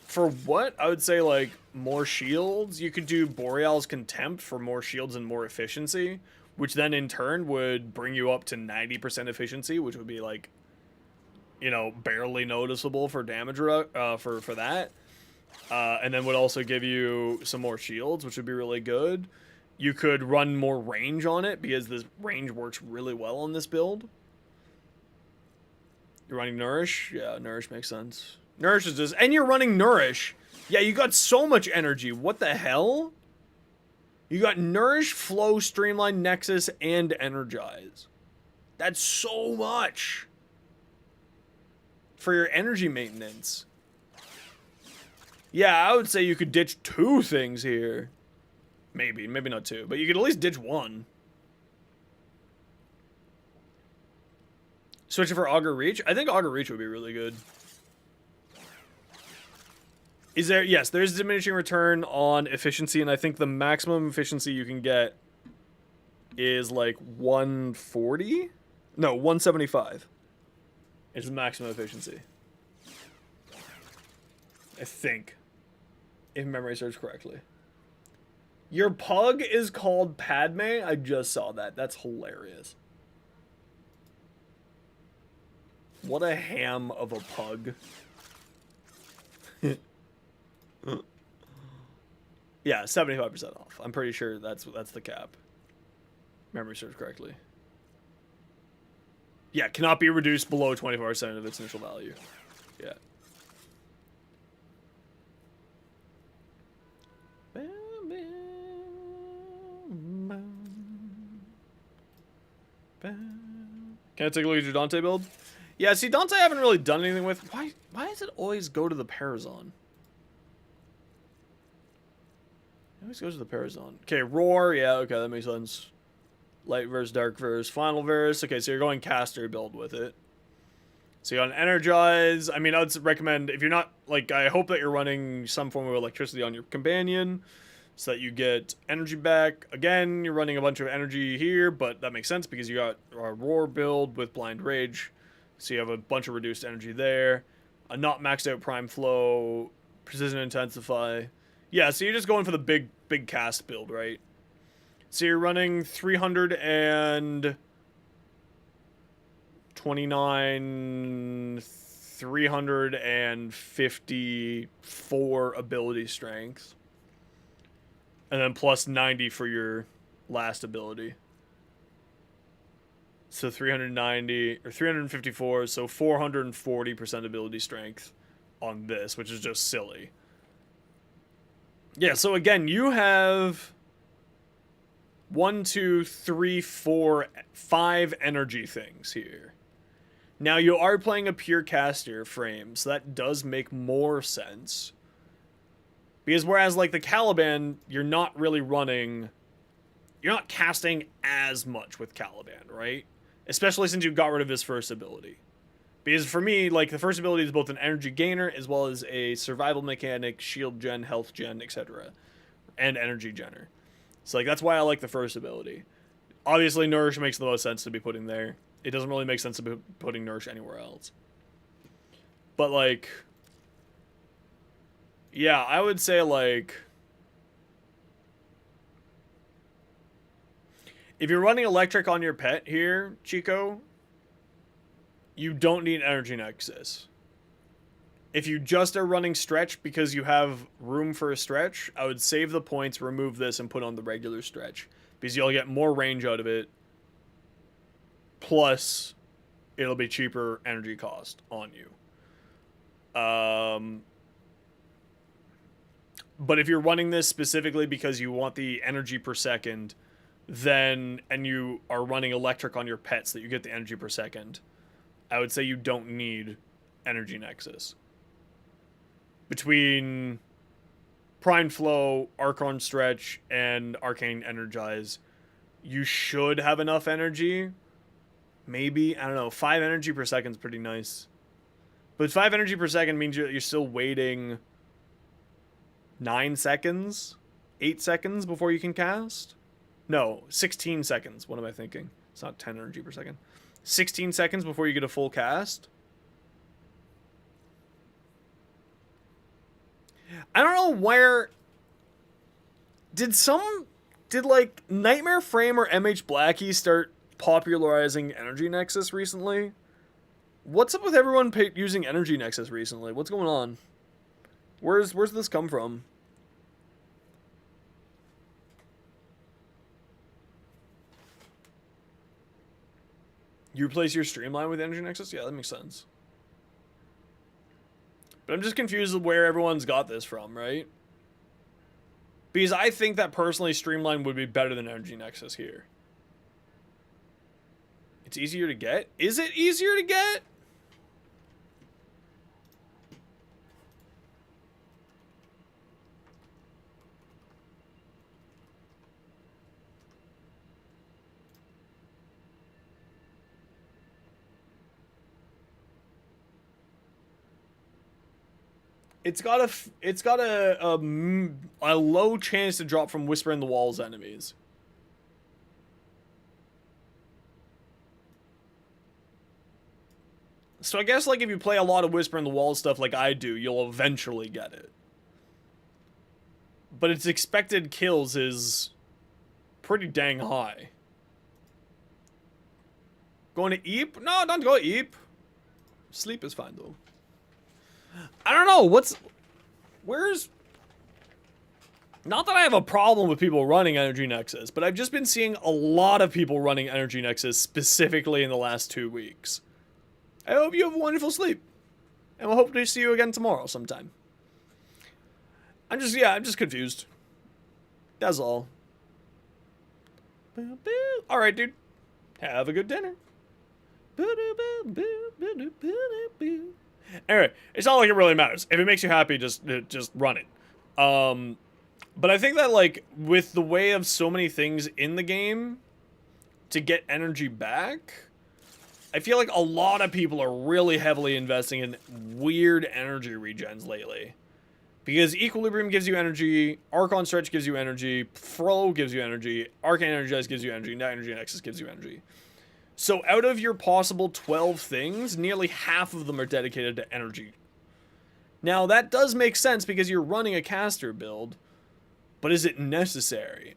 For what? I would say, like, more shields. You could do Boreal's Contempt for more shields and more efficiency, which then, in turn, would bring you up to 90% efficiency, which would be, like, you know, barely noticeable for damage, for that. And then would also give you some more shields, which would be really good. You could run more range on it, because this range works really well on this build. You're running Nourish? Yeah, Nourish makes sense. Nourish is just... And you're running Nourish. Yeah, you got so much energy. What the hell? You got Nourish, Flow, Streamline, Nexus, and Energize. That's so much. For your energy maintenance. Yeah, I would say you could ditch 2 things here. Maybe not 2, but you could at least ditch 1. Switch it for Augur Reach? I think Augur Reach would be really good. Is there... Yes, there's diminishing return on efficiency, and I think the maximum efficiency you can get is like 140? No, 175. It's the maximum efficiency. I think. If memory serves correctly. Your pug is called Padme? I just saw that. That's hilarious. What a ham of a pug. Yeah, 75% off. I'm pretty sure that's the cap. Memory serves correctly. Yeah, cannot be reduced below 24% of its initial value. Yeah. Can I take a look at your Dante build? Yeah, see, Dante I haven't really done anything with. Why does it always go to the Parazon? It always goes to the Parazon. Okay, Roar, yeah, okay, that makes sense. Light verse, dark verse, final verse. Okay, so you're going caster build with it. So you got an Energize. I mean, I would recommend, if you're not, like, I hope that you're running some form of electricity on your companion so that you get energy back. Again, you're running a bunch of energy here, but that makes sense because you got a Roar build with Blind Rage. So you have a bunch of reduced energy there. A not maxed out Prime Flow, Precision Intensify. Yeah, so you're just going for the big cast build, right? So you're running 354 ability strength. And then plus 90 for your last ability. So 390 or 354, so 440% ability strength on this, which is just silly. Yeah, so again, you have 1, 2, 3, 4, 5 energy things here. Now, you are playing a pure caster frame, so that does make more sense. Because whereas, like, the Caliban, you're not really running... You're not casting as much with Caliban, right? Especially since you got rid of his first ability. Because for me, like, the first ability is both an energy gainer as well as a survival mechanic, shield gen, health gen, etc. And energy genner. So, like, that's why I like the first ability. Obviously, Nourish makes the most sense to be putting there. It doesn't really make sense to be putting Nourish anywhere else. But, like... Yeah, I would say, like... If you're running Electric on your pet here, Chico, you don't need Energy Nexus. If you just are running Stretch because you have room for a Stretch, I would save the points, remove this, and put on the regular Stretch. Because you'll get more range out of it. Plus, it'll be cheaper energy cost on you. But if you're running this specifically because you want the energy per second, then, and you are running Electric on your pets that you get the energy per second, I would say you don't need Energy Nexus. Between Prime Flow, Archon Stretch, and Arcane Energize, you should have enough energy. Maybe, I don't know, 5 energy per second is pretty nice. But 5 energy per second means you're still waiting 9 seconds? 8 seconds before you can cast? No, 16 seconds. What am I thinking? It's not 10 energy per second. 16 seconds before you get a full cast? I don't know where... Did like, Nightmare Frame or MH Blackie start popularizing Energy Nexus recently? What's up with everyone using Energy Nexus recently? What's going on? Where's this come from? You replace your streamline with Energy Nexus? Yeah, that makes sense. But I'm just confused with where everyone's got this from, right? Because I think that personally Streamline would be better than Energy Nexus here. It's easier to get? Is it easier to get? It's got a low chance to drop from Whisper in the Walls enemies. So I guess, like, if you play a lot of Whisper in the Walls stuff like I do, you'll eventually get it. But its expected kills is pretty dang high. Going to Eep? No, don't go Eep. Sleep is fine, though. I don't know, where's... Not that I have a problem with people running Energy Nexus, but I've just been seeing a lot of people running Energy Nexus specifically in the last 2 weeks. I hope you have a wonderful sleep. And we'll hope to see you again tomorrow sometime. I'm just confused. That's all. Alright, dude. Have a good dinner. Anyway, it's not like it really matters. If it makes you happy, just run it. But I think that, like, with the way of so many things in the game to get energy back, I feel like a lot of people are really heavily investing in weird energy regens lately. Because Equilibrium gives you energy, Archon Stretch gives you energy, Flow gives you energy, Arcane Energize gives you energy, Energy Nexus gives you energy. So out of your possible 12 things, nearly half of them are dedicated to energy. Now, that does make sense because you're running a caster build, but is it necessary?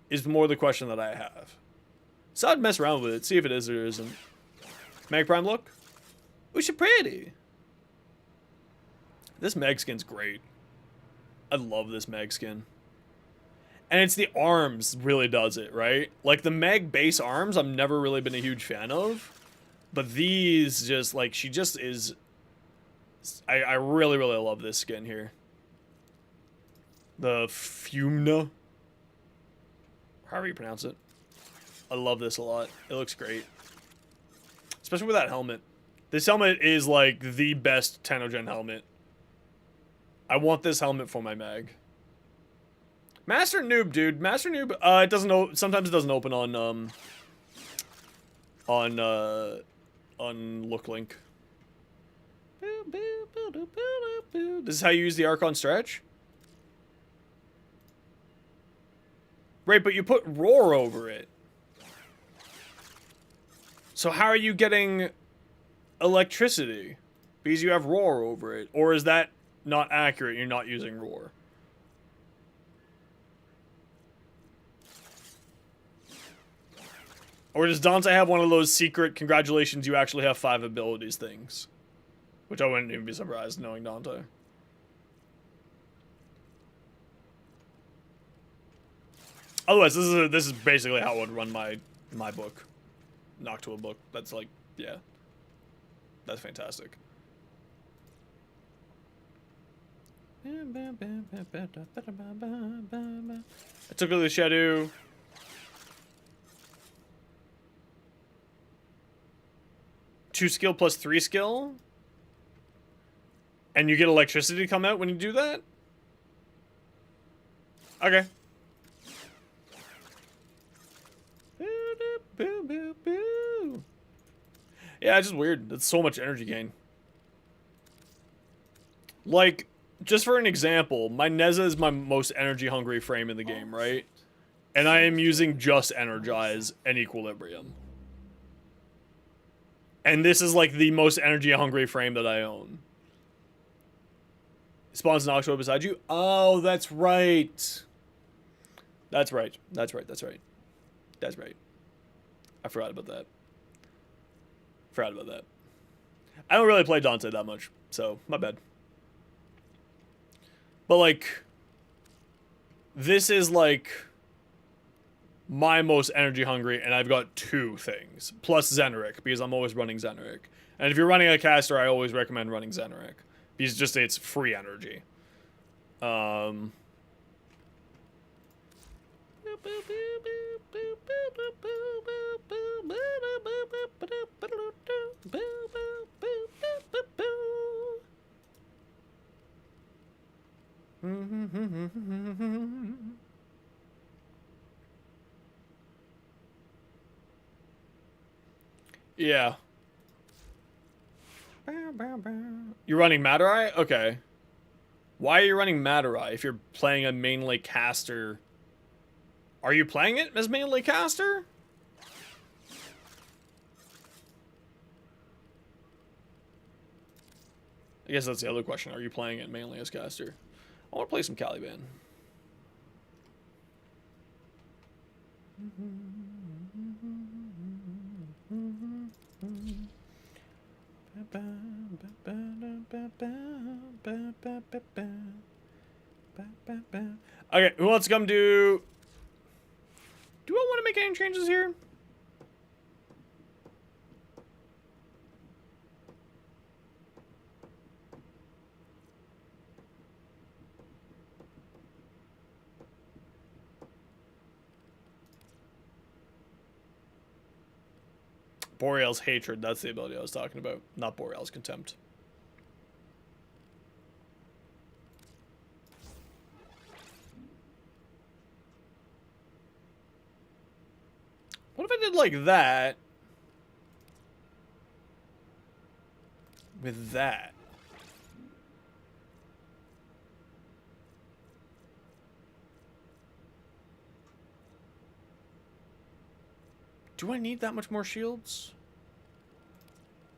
Is more the question that I have. So I'd mess around with it, see if it is or isn't. Meg Prime look? Ooh, she's pretty. This Meg skin's great. I love this Meg skin. And it's the arms really does it, right? Like, the Meg base arms, I've never really been a huge fan of. But these just, like, she just is... I really, really love this skin here. The Fumna. However you pronounce it. I love this a lot. It looks great. Especially with that helmet. This helmet is, like, the best Tenogen helmet. I want this helmet for my mag. Master Noob, dude. Master Noob, it doesn't sometimes it doesn't open on Look Link. This is how you use the Archon stretch? Right, but you put Roar over it. So how are you getting electricity? Because you have Roar over it. Or is that not accurate? You're not using Roar. Or does Dante have one of those secret congratulations you actually have 5 abilities things? Which I wouldn't even be surprised knowing Dante. Otherwise, this is basically how I would run my book. Noctua book. That's like, yeah. That's fantastic. I took the shadow. Two skill plus 3 skill? And you get electricity to come out when you do that? Okay. Yeah, it's just weird. It's so much energy gain. Like, just for an example, my Neza is my most energy hungry frame in the game, right? And I am using just Energize and Equilibrium. And this is like the most energy hungry frame that I own. Spawns Noctua beside you? Oh, that's right. That's right. That's right. That's right. That's right. I forgot about that. Forgot about that. I don't really play Dante that much, so my bad. But like, this is like my most energy hungry, and I've got 2 things. Plus Zeneric, because I'm always running Zeneric. And if you're running a caster, I always recommend running Zeneric. Because just it's free energy. Yeah. You're running Madurai? Okay. Why are you running Madurai if you're playing a mainly caster? Are you playing it as mainly caster? I guess that's the other question. Are you playing it mainly as caster? I want to play some Caliban. Okay, who wants to come do... Do I want to make any changes here? Boreal's Hatred, that's the ability I was talking about, not Boreal's Contempt. What if I did like that? With that. Do I need that much more shields?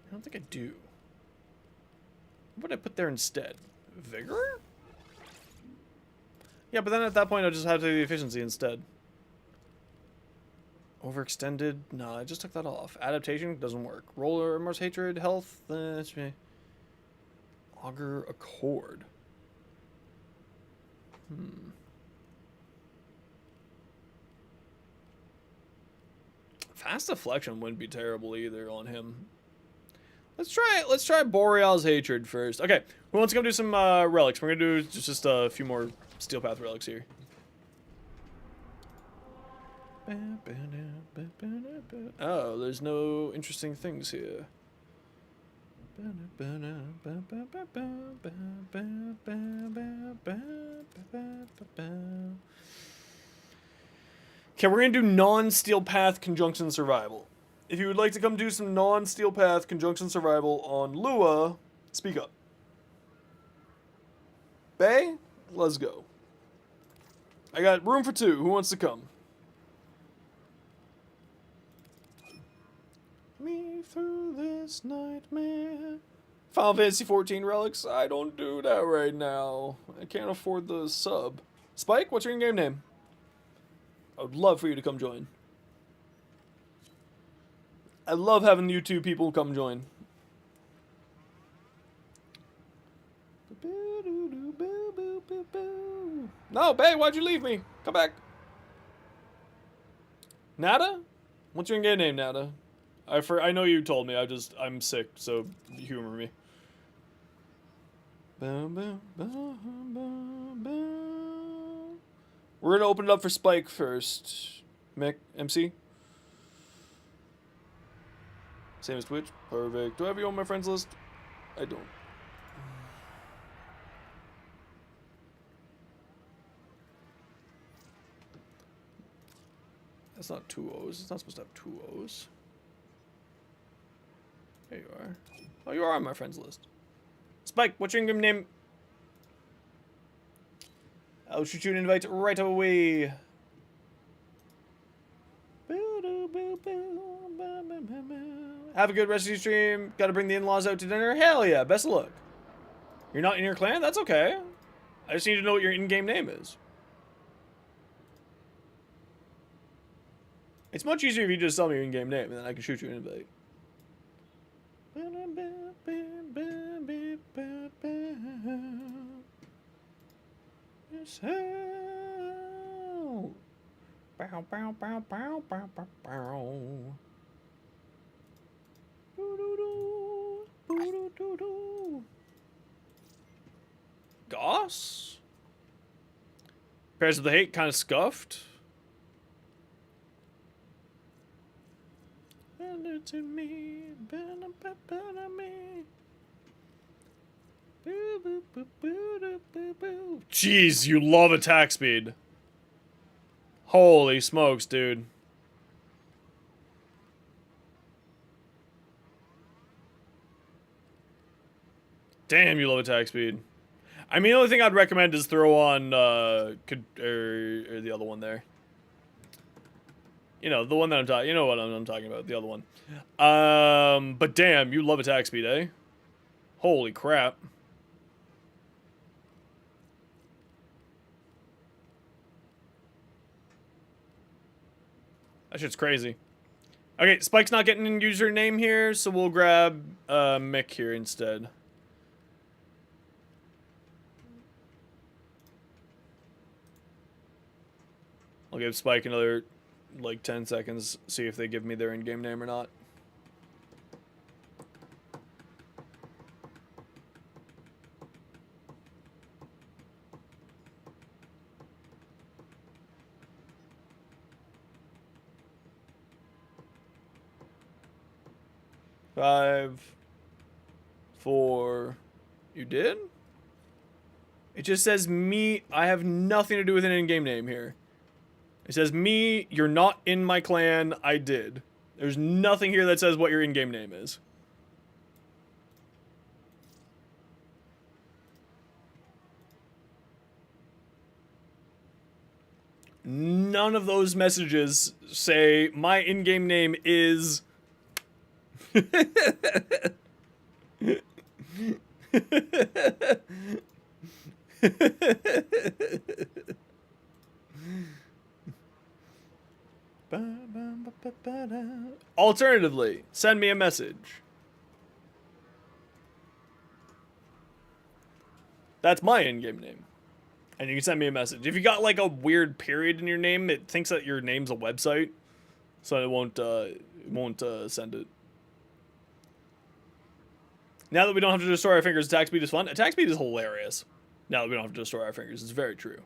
I don't think I do. What would I put there instead? Vigor? Yeah, but then at that point I'll just have to do the efficiency instead. Overextended? No, I just took that off. Adaptation doesn't work. Roller, Remorse, Hatred, Health, that's me. Augur, Accord. Fast deflection wouldn't be terrible either on him. Let's try Boreal's Hatred first. Okay, who wants to come do some relics? We're gonna do just a few more Steel Path relics here. Oh, there's no interesting things here. Okay, we're gonna do non-Steel Path Conjunction Survival. If you would like to come do some non-Steel Path Conjunction Survival on Lua, speak up. Bay, let's go. I got room for 2. Who wants to come? Me through this nightmare. Final Fantasy 14 relics? I don't do that right now. I can't afford the sub. Spike, what's your in-game name? I would love for you to come join. I love having you two people come join. No, Bay, why'd you leave me? Come back. Nada? What's your in-game name, Nada? I know you told me. I'm sick, so humor me. We're gonna open it up for Spike first. Mick, MC. Same as Twitch. Perfect. Do I have you on my friends list? I don't. That's not 2 O's. It's not supposed to have 2 O's. There you are. Oh, you are on my friends list. Spike, what's your in-game name? I'll shoot you an invite right away. Have a good rest of your stream. Gotta bring the in-laws out to dinner. Hell yeah, best of luck. You're not in your clan? That's okay. I just need to know what your in-game name is. It's much easier if you just tell me your in-game name, and then I can shoot you an invite. Yes, hell. Bow, bow, bow, bow, bow, bow, bow. Boo-doo-doo. Boo-doo-doo-doo. Goss? Pairs of the Hate kind of scuffed. To me, jeez, you love attack speed. Holy smokes, dude. Damn, you love attack speed. I mean, the only thing I'd recommend is throw on, or the other one there. You know, the one that I'm talking, you know what I'm talking about, the other one. But damn, you love attack speed, eh? Holy crap. That shit's crazy. Okay, Spike's not getting a username here, so we'll grab, Mick here instead. I'll give Spike another, like, 10 seconds, see if they give me their in-game name or not. Five, 4, you did? It just says me, I have nothing to do with an in-game name here. It says me, you're not in my clan, I did. There's nothing here that says what your in-game name is. None of those messages say my in-game name is... Alternatively, send me a message. That's my in-game name. And you can send me a message. If you got like a weird period in your name, it thinks that your name's a website. so it won't send it. Now that we don't have to destroy our fingers, attack speed is fun. Attack speed is hilarious. Now that we don't have to destroy our fingers, it's very true.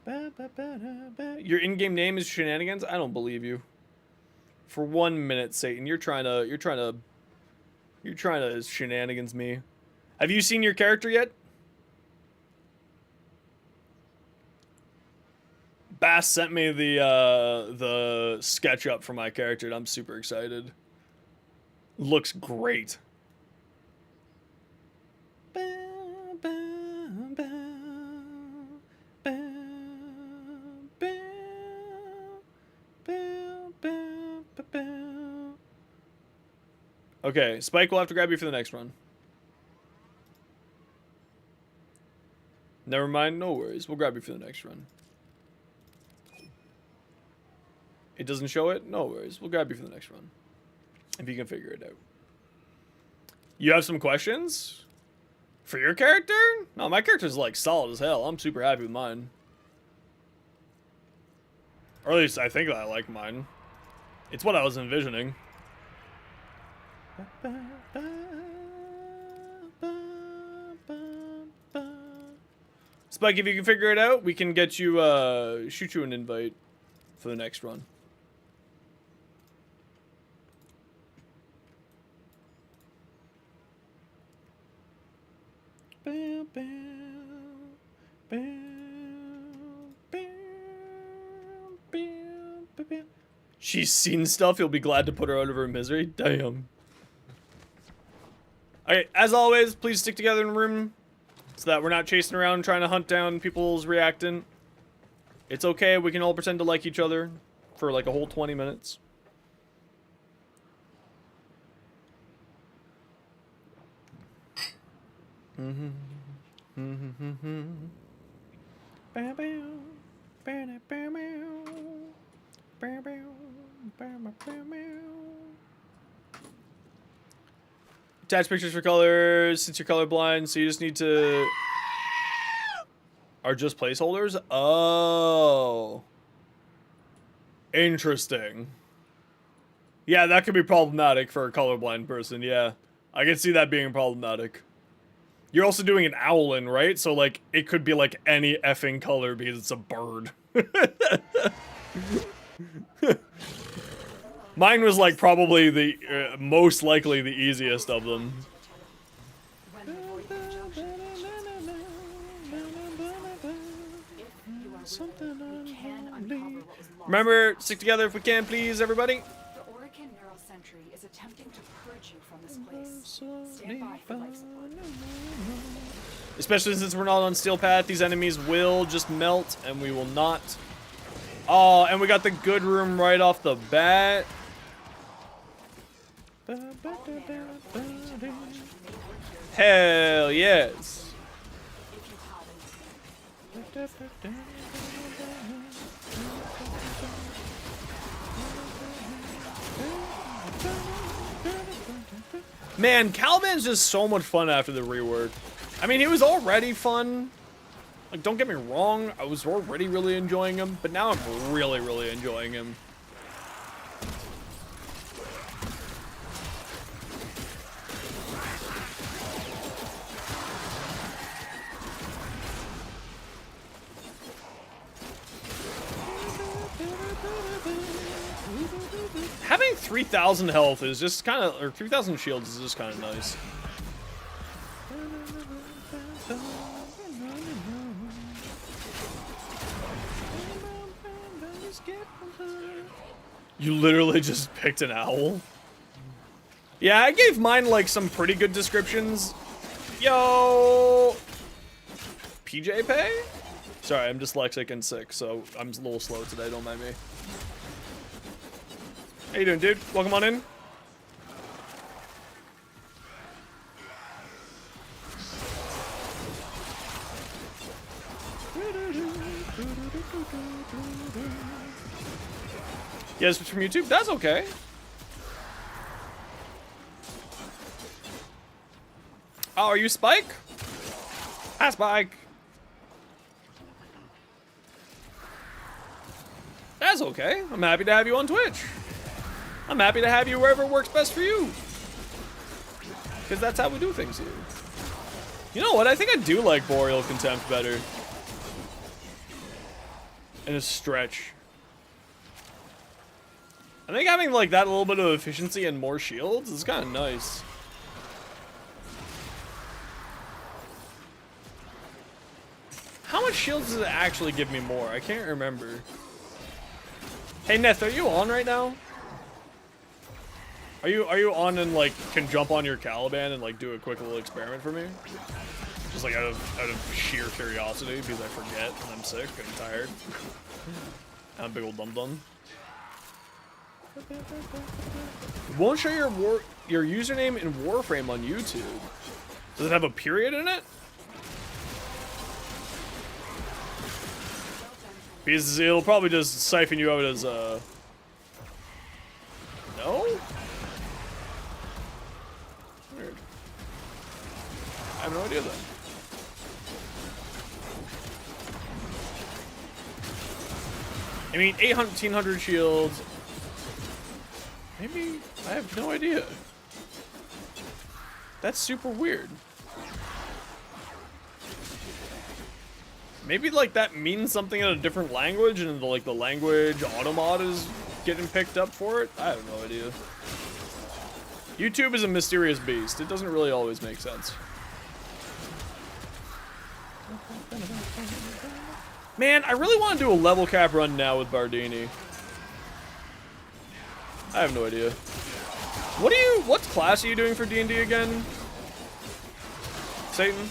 Your in-game name is Shenanigans? I don't believe you. For 1 minute, Satan, you're trying to shenanigans me. Have you seen your character yet? Bass sent me the sketch up for my character, and I'm super excited. Looks great. Okay, Spike will have to grab you for the next run. Never mind, no worries. We'll grab you for the next run. It doesn't show it? No worries. We'll grab you for the next run. If you can figure it out. You have some questions? For your character? No, my character's like solid as hell. I'm super happy with mine. Or at least I think that I like mine. It's what I was envisioning. Spike, if you can figure it out, we can get you, shoot you an invite for the next run. She's seen stuff, you'll be glad to put her out of her misery. Damn. Okay, as always, please stick together in a room so that we're not chasing around trying to hunt down people's reactant. It's okay, we can all pretend to like each other for like a whole 20 minutes. Attach pictures for colors since you're colorblind, so you just need to... Are just placeholders? Oh. Interesting. Yeah, that could be problematic for a colorblind person, yeah. I can see that being problematic. You're also doing an owlin, right? So, like, it could be, like, any effing color because it's a bird. Mine was, like, probably the, most likely the easiest of them. Remember, stick together if we can, please, everybody. The Orican Neural Sentry is attempting to purge you from this place. Stand by for life support. Especially since we're not on Steel Path, these enemies will just melt, and we will not. Oh, and we got the good room right off the bat. Hell yes. Man, Caliban's just so much fun after the rework. I mean, he was already fun. Like, don't get me wrong, I was already really enjoying him, but now I'm really, really enjoying him. Having 3,000 health is just kind of, or 3,000 shields is just kind of nice. You literally just picked an owl? Yeah, I gave mine, like, some pretty good descriptions. Yo! PJ Pay? Sorry, I'm dyslexic and sick, so I'm a little slow today, don't mind me. How you doing, dude? Welcome on in. Yes, it's from YouTube. That's okay. Oh, are you Spike? Hi, Spike. That's okay. I'm happy to have you on Twitch. I'm happy to have you wherever works best for you. Because that's how we do things here. You know what? I think I do like Boreal Contempt better. In a stretch. I think having like that little bit of efficiency and more shields is kind of nice. How much shields does it actually give me more? I can't remember. Hey Neth, are you on right now? Are you on and like can jump on your Caliban and like do a quick little experiment for me? Just like out of sheer curiosity because I forget and I'm sick and I'm tired. I'm a big old dum-dum. It won't show your username in Warframe on YouTube. Does it have a period in it? Because it'll probably just siphon you out as no? Weird. I have no idea then. I mean, 1800 shields. Maybe, I have no idea. That's super weird. Maybe like that means something in a different language and like the language automod is getting picked up for it? I have no idea. YouTube is a mysterious beast. It doesn't really always make sense. Man, I really want to do a level cap run now with Bardini. I have no idea. What class are you doing for D&D again? Satan?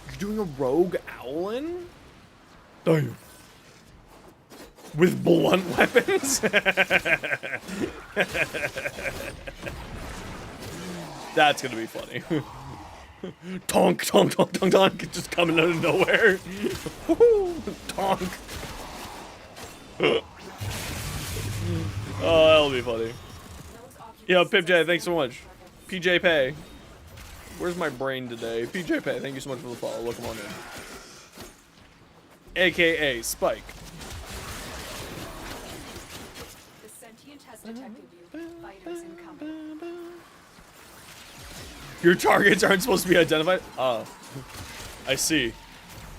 You're doing a rogue owlin? Damn. With blunt weapons? That's gonna be funny. Tonk, tonk, tonk, tonk, tonk, just coming out of nowhere. Tonk. Oh, that'll be funny. Yo, Pip J, thanks so much. PJ Pay. Where's my brain today? PJ Pay, thank you so much for the follow. Welcome on in. AKA Spike. The sentient has detected you. Fighters incoming. Your targets aren't supposed to be identified? Oh. I see.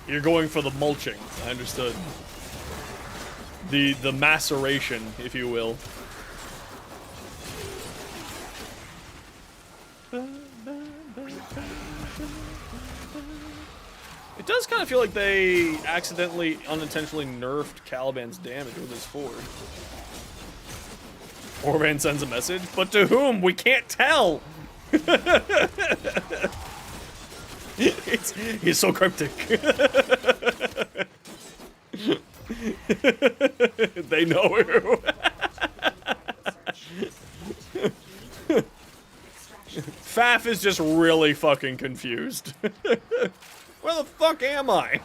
You're going for the mulching. I understood. The maceration, if you will. It does kind of feel like they accidentally, unintentionally nerfed Caliban's damage with his sword. Orban sends a message, but to whom? We can't tell! He's so cryptic. They know who. Faf is just really fucking confused. Where the fuck am I?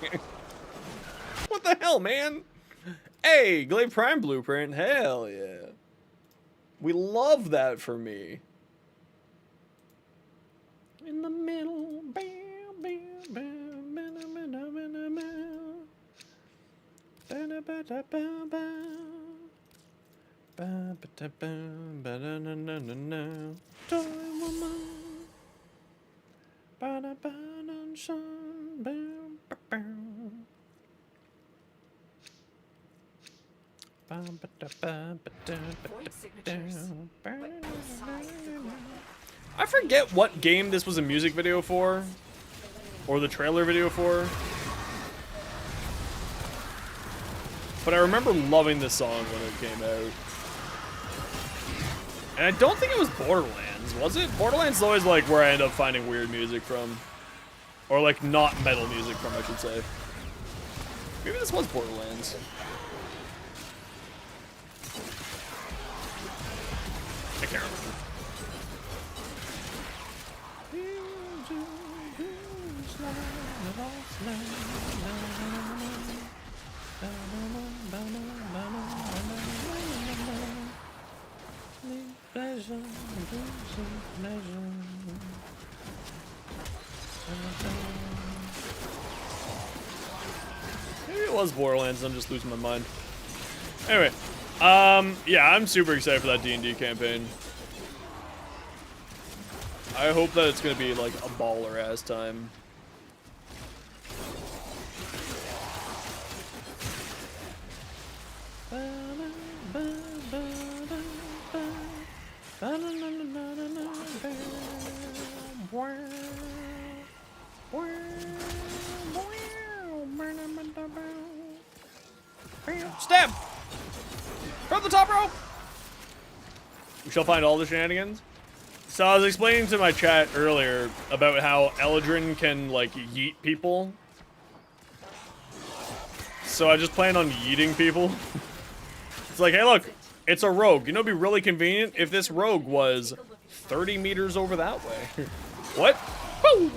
What the hell, man? Hey, Glaive Prime Blueprint. Hell yeah. We love that for me. In the middle. Bam, bam, bam, bam, bam, bam, bam. I forget what game this was a music video for, or the trailer video for. But I remember loving this song when it came out. And I don't think it was Borderlands, was it? Borderlands is always like where I end up finding weird music from. Or like not metal music from, I should say. Maybe this was Borderlands. I can't remember. was Borderlands. I'm just losing my mind. Anyway, yeah, I'm super excited for that D&D campaign. I hope that it's gonna be like a baller ass time. Stab! From the top rope! We shall find all the shenanigans. So I was explaining to my chat earlier about how Eldrin can, like, yeet people. So I just plan on yeeting people. It's like, hey look, it's a rogue. You know, it'd be really convenient if this rogue was 30 meters over that way. What? Woo!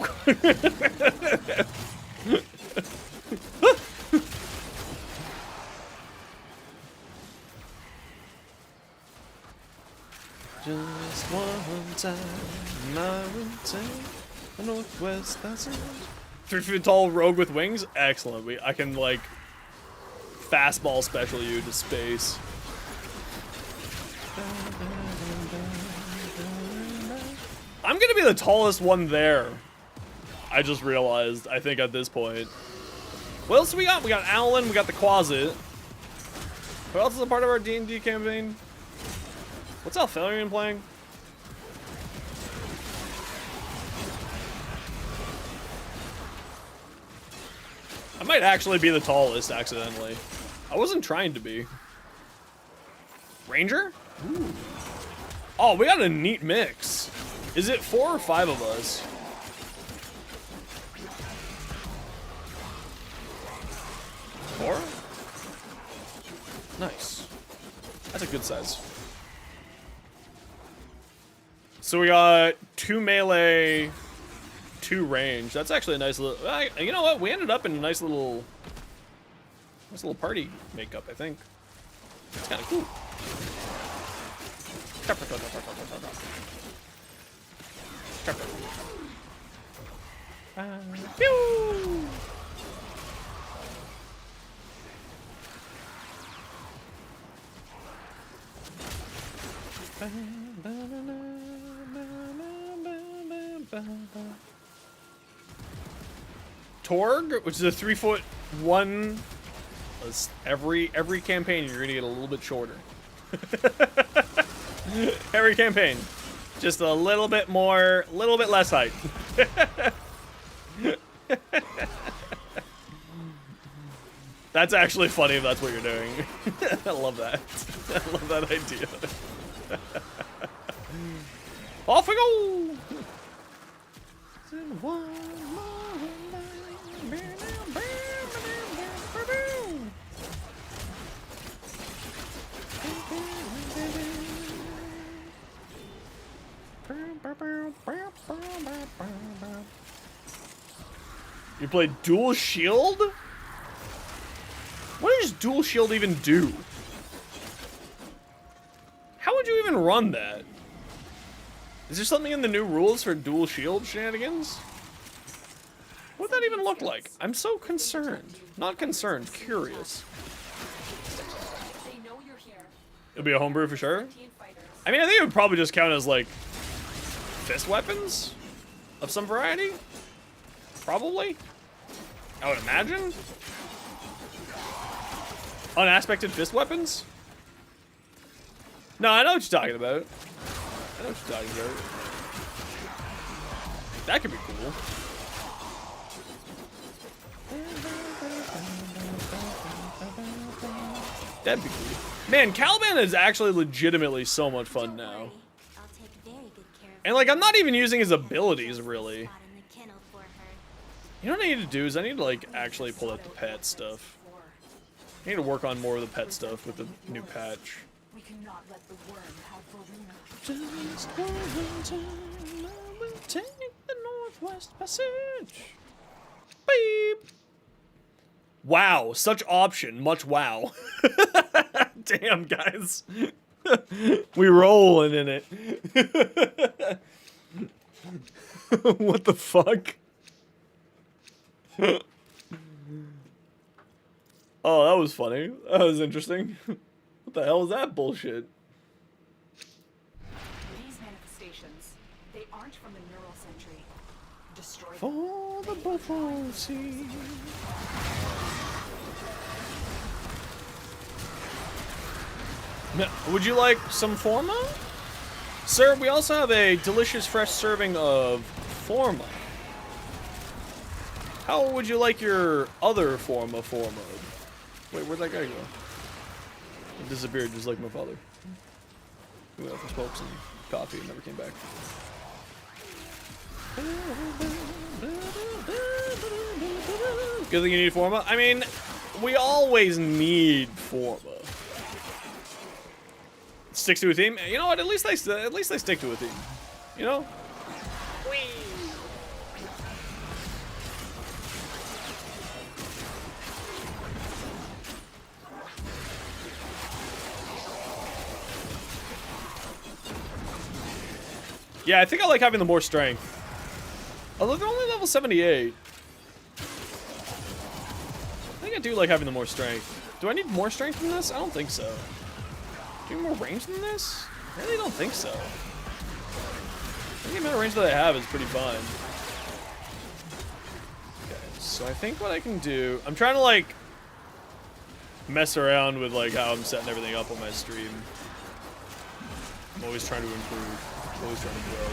Just one time, I will take a northwest passage. 3 feet tall rogue with wings? Excellent. I can, like, fastball special you to space. I'm gonna be the tallest one there. I just realized, I think at this point. What else do we got? We got Alan, we got the Closet. Who else is a part of our D&D campaign? What's Alphelion playing? I might actually be the tallest, accidentally. I wasn't trying to be. Ranger? Ooh. Oh, we got a neat mix. Is it 4 or 5 of us? Four? Nice. That's a good size. So we got 2 melee, 2 range. That's actually a nice little. You know what? We ended up in a nice little party makeup. I think it's kind of cool. Pew! Torg, which is a 3'1". Every campaign you're gonna get a little bit shorter. Every campaign, just a little bit more, little bit less height. That's actually funny if that's what you're doing. I love that. I love that idea. Off we go! You play Dual Shield? What does Dual Shield even do? How would you even run that? Is there something in the new rules for Dual Shield shenanigans? What would that even look like? I'm so concerned. Not concerned, curious. It'll be a homebrew for sure? I mean, I think it would probably just count as, like, fist weapons of some variety? Probably? I would imagine? Unaspected fist weapons? No, I know what you're talking about. I know what you're talking about. That could be cool. That'd be cool. Man, Caliban is actually legitimately so much fun now. And, like, I'm not even using his abilities, really. You know what I need to do is I need to, like, actually pull out the pet stuff. I need to work on more of the pet stuff with the new patch. We cannot let the worm have Verena. Just one time I will take the Northwest Passage. Beep. Wow, such option, much wow. Damn, guys. We rolling in it. What the fuck? Oh, that was funny. That was interesting. What the hell is that bullshit? These manifestations, they aren't from the neural century. Destroy them. For the buffalo sea. Now, would you like some forma? Sir, we also have a delicious fresh serving of forma. How would you like your other form of forma? Wait, where'd that guy go? He disappeared just like my father. He went out for smokes and coffee and never came back. Good thing you need forma? I mean, we always need forma. Sticks to a theme? You know what? At least they stick to a theme. You know? Yeah, I think I like having the more strength. Although they're only level 78. I think I do like having the more strength. Do I need more strength than this? I don't think so. Do I need more range than this? I really don't think so. I think the amount of range that I have is pretty fine. Okay, so I think what I can do... I'm trying to, like, mess around with, like, how I'm setting everything up on my stream. I'm always trying to improve. Always trying to grow.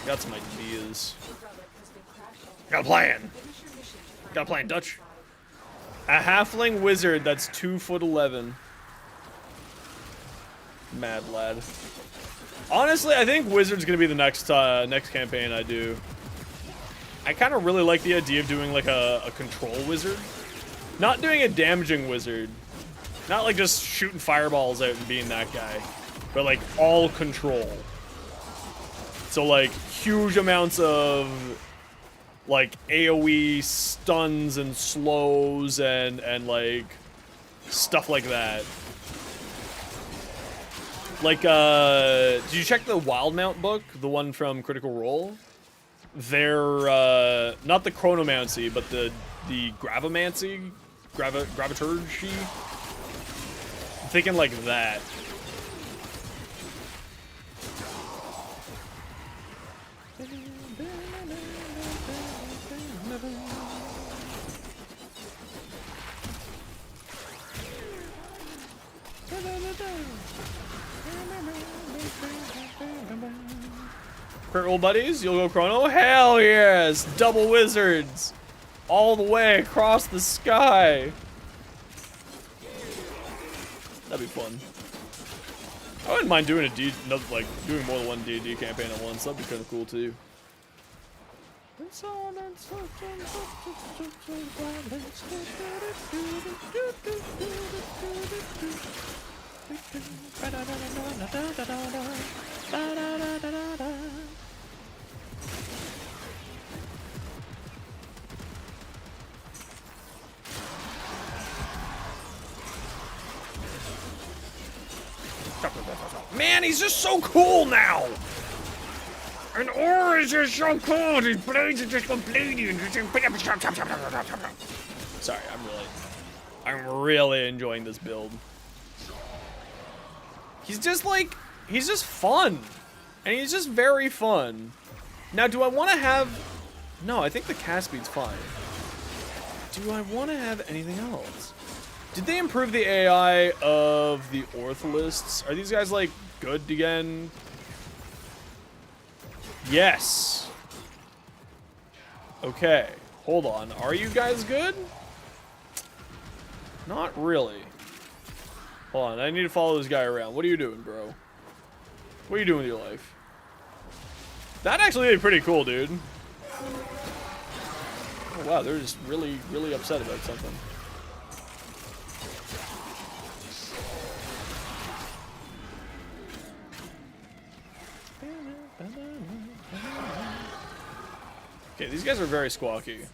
Got some ideas. Got a plan. Got a plan, Dutch. A halfling wizard that's 2'11". Mad lad. Honestly, I think wizard's gonna be the next campaign I do. I kind of really like the idea of doing like a control wizard. Not doing a damaging wizard. Not like just shooting fireballs out and being that guy. But like all control. So like huge amounts of like AoE stuns and slows and like stuff like that. Like did you check the Wildmount book? The one from Critical Role? They're not the Chronomancy, but the Gravimancy? Graviturgy? I'm thinking like that. Old buddies, you'll go chrono? Hell yes! Double wizards! All the way across the sky! That'd be fun. I wouldn't mind doing doing more than one D&D campaign at once. That'd be kind of cool too. Man, he's just so cool now! And Aura is just so cool! His blades are just completely... Sorry, I'm really enjoying this build. He's just like... He's just fun. And he's just very fun. Now, do I want to have... No, I think the cast speed's fine. Do I want to have anything else? Did they improve the AI of the Ortholists? Are these guys, like, good again? Yes. Okay. Hold on. Are you guys good? Not really. Hold on. I need to follow this guy around. What are you doing, bro? What are you doing with your life? That'd actually be pretty cool, dude. Oh, wow. They're just really, really upset about something. Okay, these guys are very squawky.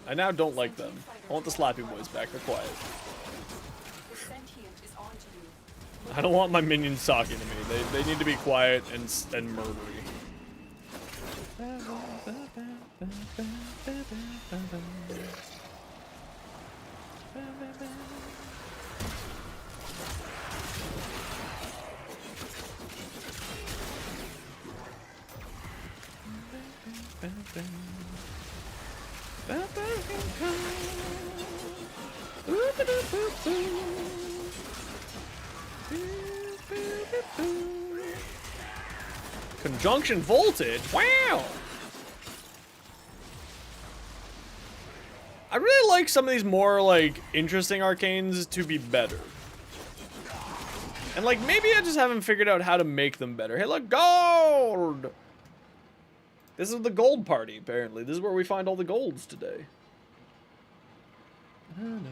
I now don't like them. I want the slappy boys back. They're quiet. I don't want my minions talking to me. They need to be quiet and murdery. Conjunction voltage? Wow! I really like some of these more, like, interesting arcanes to be better. And, like, maybe I just haven't figured out how to make them better. Hey, look, gold! This is the gold party, apparently. This is where we find all the golds today. Hiding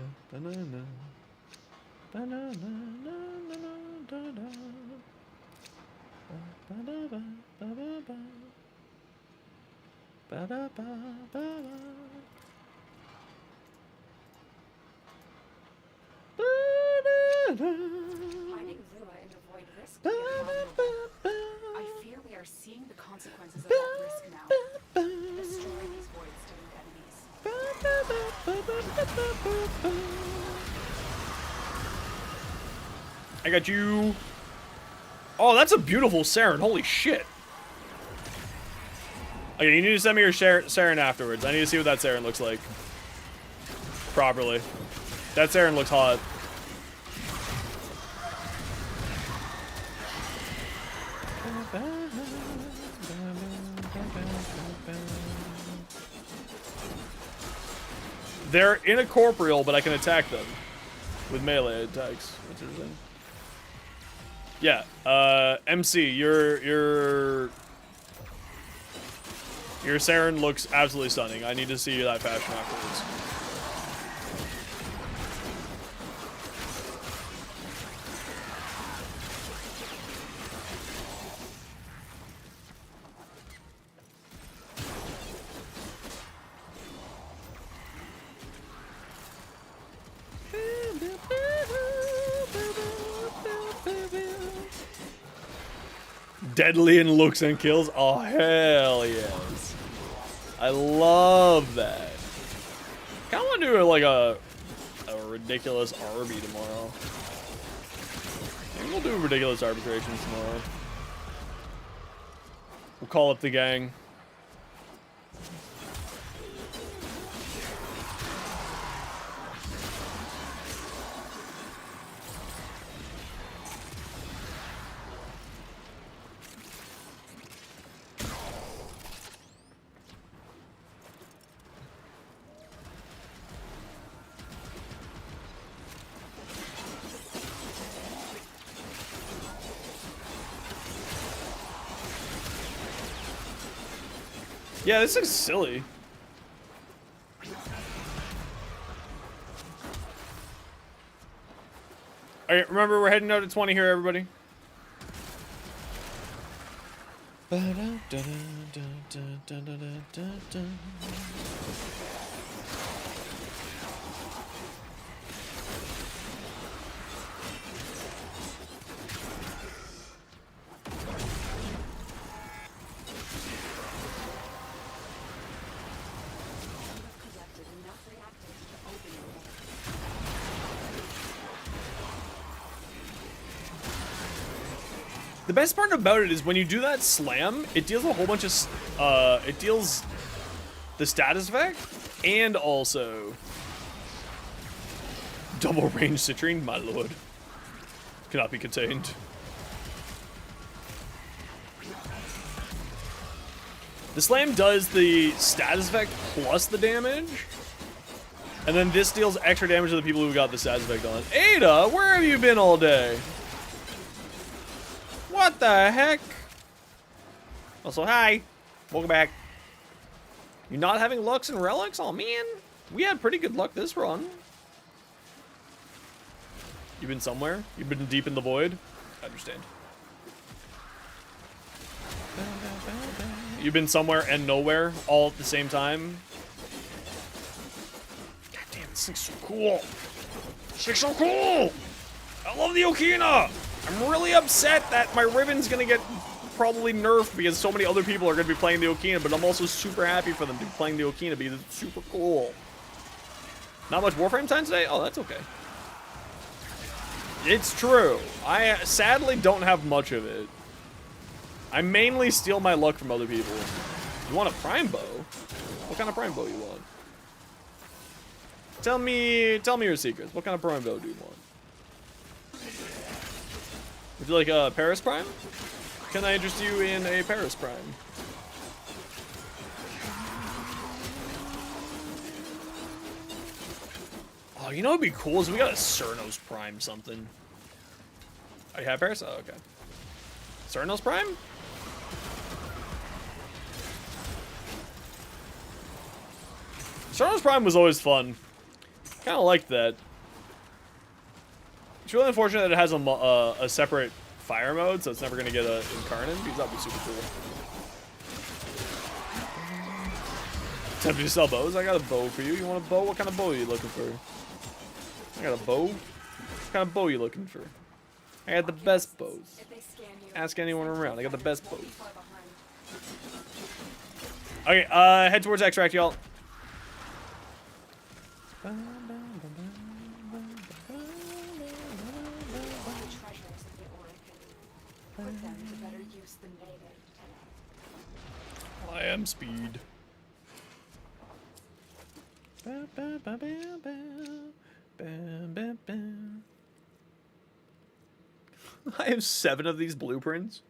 Lua and avoid risk to get vulnerable. I fear we are seeing the consequences of that risk now. Destroy these void-studded enemies. I got you. Oh, that's a beautiful Saren. Holy shit. Okay, you need to send me your Saren afterwards. I need to see what that Saren looks like. Properly. That Saren looks hot. They're incorporeal, but I can attack them with melee attacks. What's your thing? Yeah, MC, your Saren looks absolutely stunning. I need to see that fashion afterwards. Deadly in looks and kills? Oh, hell yes. I love that. Kind of want to do like a ridiculous Arby tomorrow. Maybe we'll do ridiculous arbitrations tomorrow. We'll call up the gang. Yeah, this looks silly. Alright, remember we're heading out at 20 here, everybody. The best part about it is when you do that slam, it deals a whole bunch of, it deals the status effect and also double range citrine, my lord. Cannot be contained. The slam does the status effect plus the damage. And then this deals extra damage to the people who got the status effect on. Ada, where have you been all day? What the heck? Also, hi. Welcome back. You're not having lucks and relics? Oh, man. We had pretty good luck this run. You've been somewhere? You've been deep in the void? I understand. You've been somewhere and nowhere all at the same time? God damn, this thing's so cool. This thing's so cool! I love the Okina! I'm really upset that my ribbon's gonna get probably nerfed because so many other people are gonna be playing the Okina, but I'm also super happy for them to be playing the Okina because it's super cool. Not much Warframe time today? Oh, that's okay. It's true. I sadly don't have much of it. I mainly steal my luck from other people. You want a prime bow? What kind of prime bow you want? Tell me your secrets. What kind of prime bow do you want? Would you like a Paris Prime? Can I interest you in a Paris Prime? Oh, you know what'd be cool is we got a Cernos Prime something. Oh, you have Paris? Oh, okay. Cernos Prime? Cernos Prime was always fun. Kind of like that. It's really unfortunate that it has a separate fire mode, so it's never going to get a Incarnate, because that'd be super cool. Tempted to sell bows? I got a bow for you. You want a bow? What kind of bow are you looking for? I got a bow. What kind of bow are you looking for? I got the best bows. Ask anyone around. I got the best bows. Okay, head towards extract, y'all. I am speed. I have 7 of these blueprints.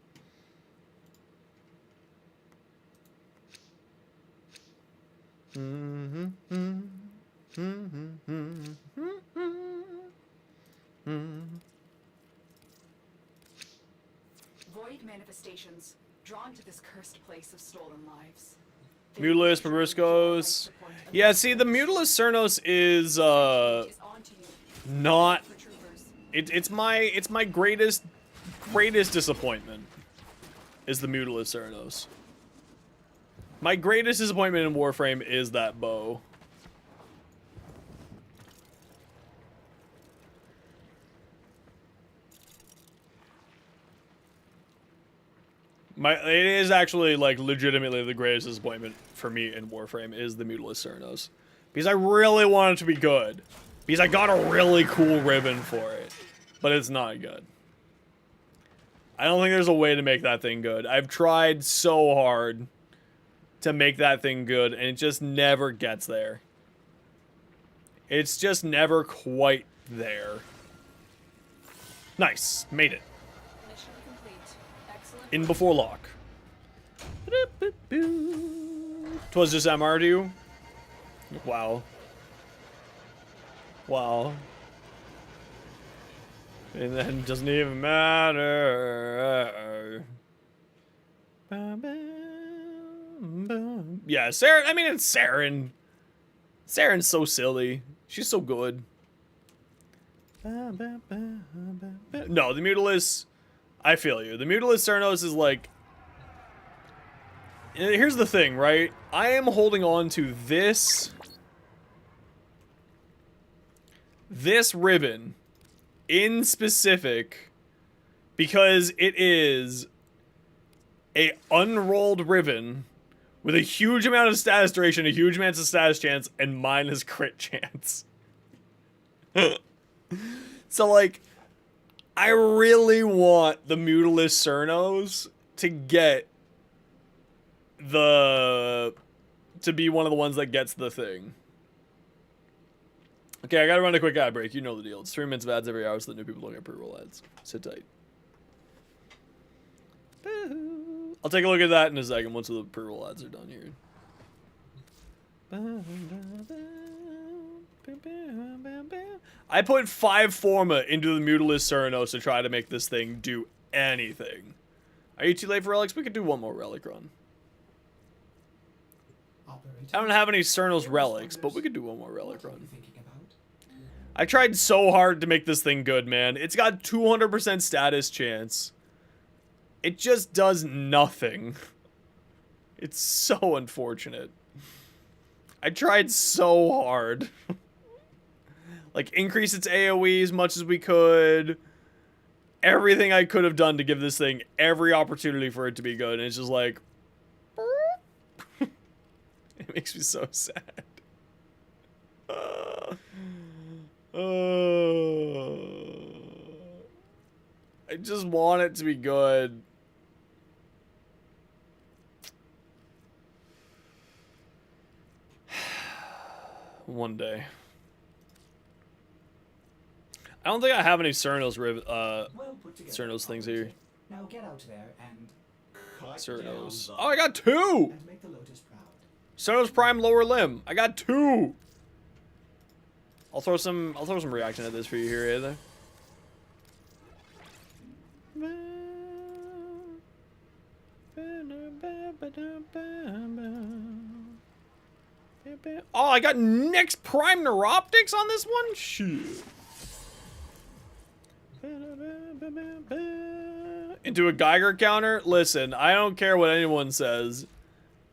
Void manifestations drawn to this cursed place of stolen lives. Mutilus, Periscos. Yeah, see, the Mutilus Cernos is not. It's my greatest disappointment. Is the Mutilus Cernos. My greatest disappointment in Warframe is that bow. It is actually, like, legitimately the greatest disappointment for me in Warframe is the Mutilus Cernos. Because I really want it to be good. Because I got a really cool ribbon for it. But it's not good. I don't think there's a way to make that thing good. I've tried so hard to make that thing good, and it just never gets there. It's just never quite there. Nice. Made it. In before lock. 'Twas just MR to you? Wow. Wow. And then it doesn't even matter. Yeah, Saren, I mean, it's Saren. Saren's so silly. She's so good. No, the Mutilus... I feel you. The Mutilus Cernos is like... Here's the thing, right? I am holding on to this ribbon in specific because it is a unrolled ribbon with a huge amount of status duration, a huge amount of status chance, and minus crit chance. So, like... I really want the Mutilus Cernos to get to be one of the ones that gets the thing. Okay, I gotta run a quick ad break. You know the deal. It's 3 minutes of ads every hour so that new people don't get pre-roll ads. Sit tight. I'll take a look at that in a second once the pre-roll ads are done here. I put 5 Forma into the Mutilus Cernos to try to make this thing do anything. Are you too late for relics? We could do one more relic run. I don't have any Cernos relics, but we could do one more relic run. I tried so hard to make this thing good, man. It's got 200% status chance. It just does nothing. It's so unfortunate. I tried so hard. Like, increase its AoE as much as we could. Everything I could have done to give this thing every opportunity for it to be good. And it's just like... It makes me so sad. I just want it to be good. One day. I don't think I have any Cernos Well put together, Cernos things here. Now get out there and Cernos. Oh, I got 2! and make the Lotus proud. Cernos Prime lower limb. I got 2. I'll throw some reaction at this for you here, either. Oh, I got next Prime Neuroptics on this one? Shit. Into a Geiger counter? Listen, I don't care what anyone says.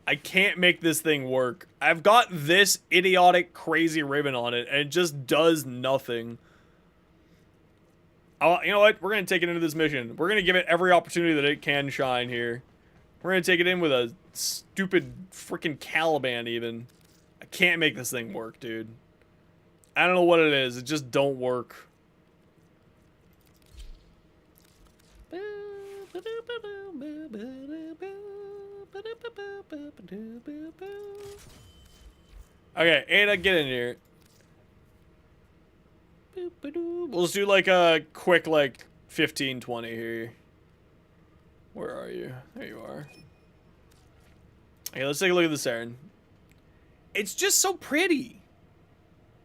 I can't make this thing work. I've got this idiotic, crazy ribbon on it, and it just does nothing. Oh, you know what? We're going to take it into this mission. We're going to give it every opportunity that it can shine here. We're going to take it in with a stupid freaking Caliban, even. I can't make this thing work, dude. I don't know what it is. It just don't work. Okay, Ada, get in here. We'll just do like a quick, like, 15, 20 here. Where are you? There you are. Okay, let's take a look at the Siren. It's just so pretty.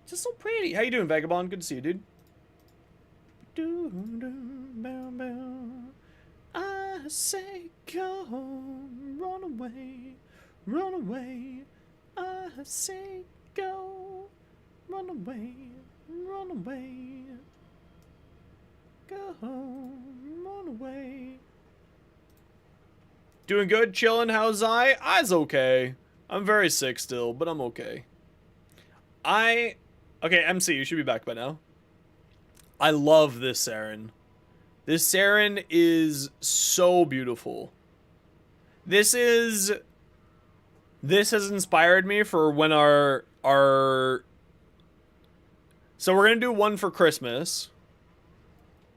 Just so pretty. How you doing, Vagabond? Good to see you, dude. I say go, run away, run away. I say go, run away, run away. Go, run away. Doing good, chilling. How's I? I's okay. I'm very sick still, but I'm okay. Okay, MC, you should be back by now. I love this Siren. This Siren is so beautiful. This has inspired me for when our so we're gonna do one for Christmas.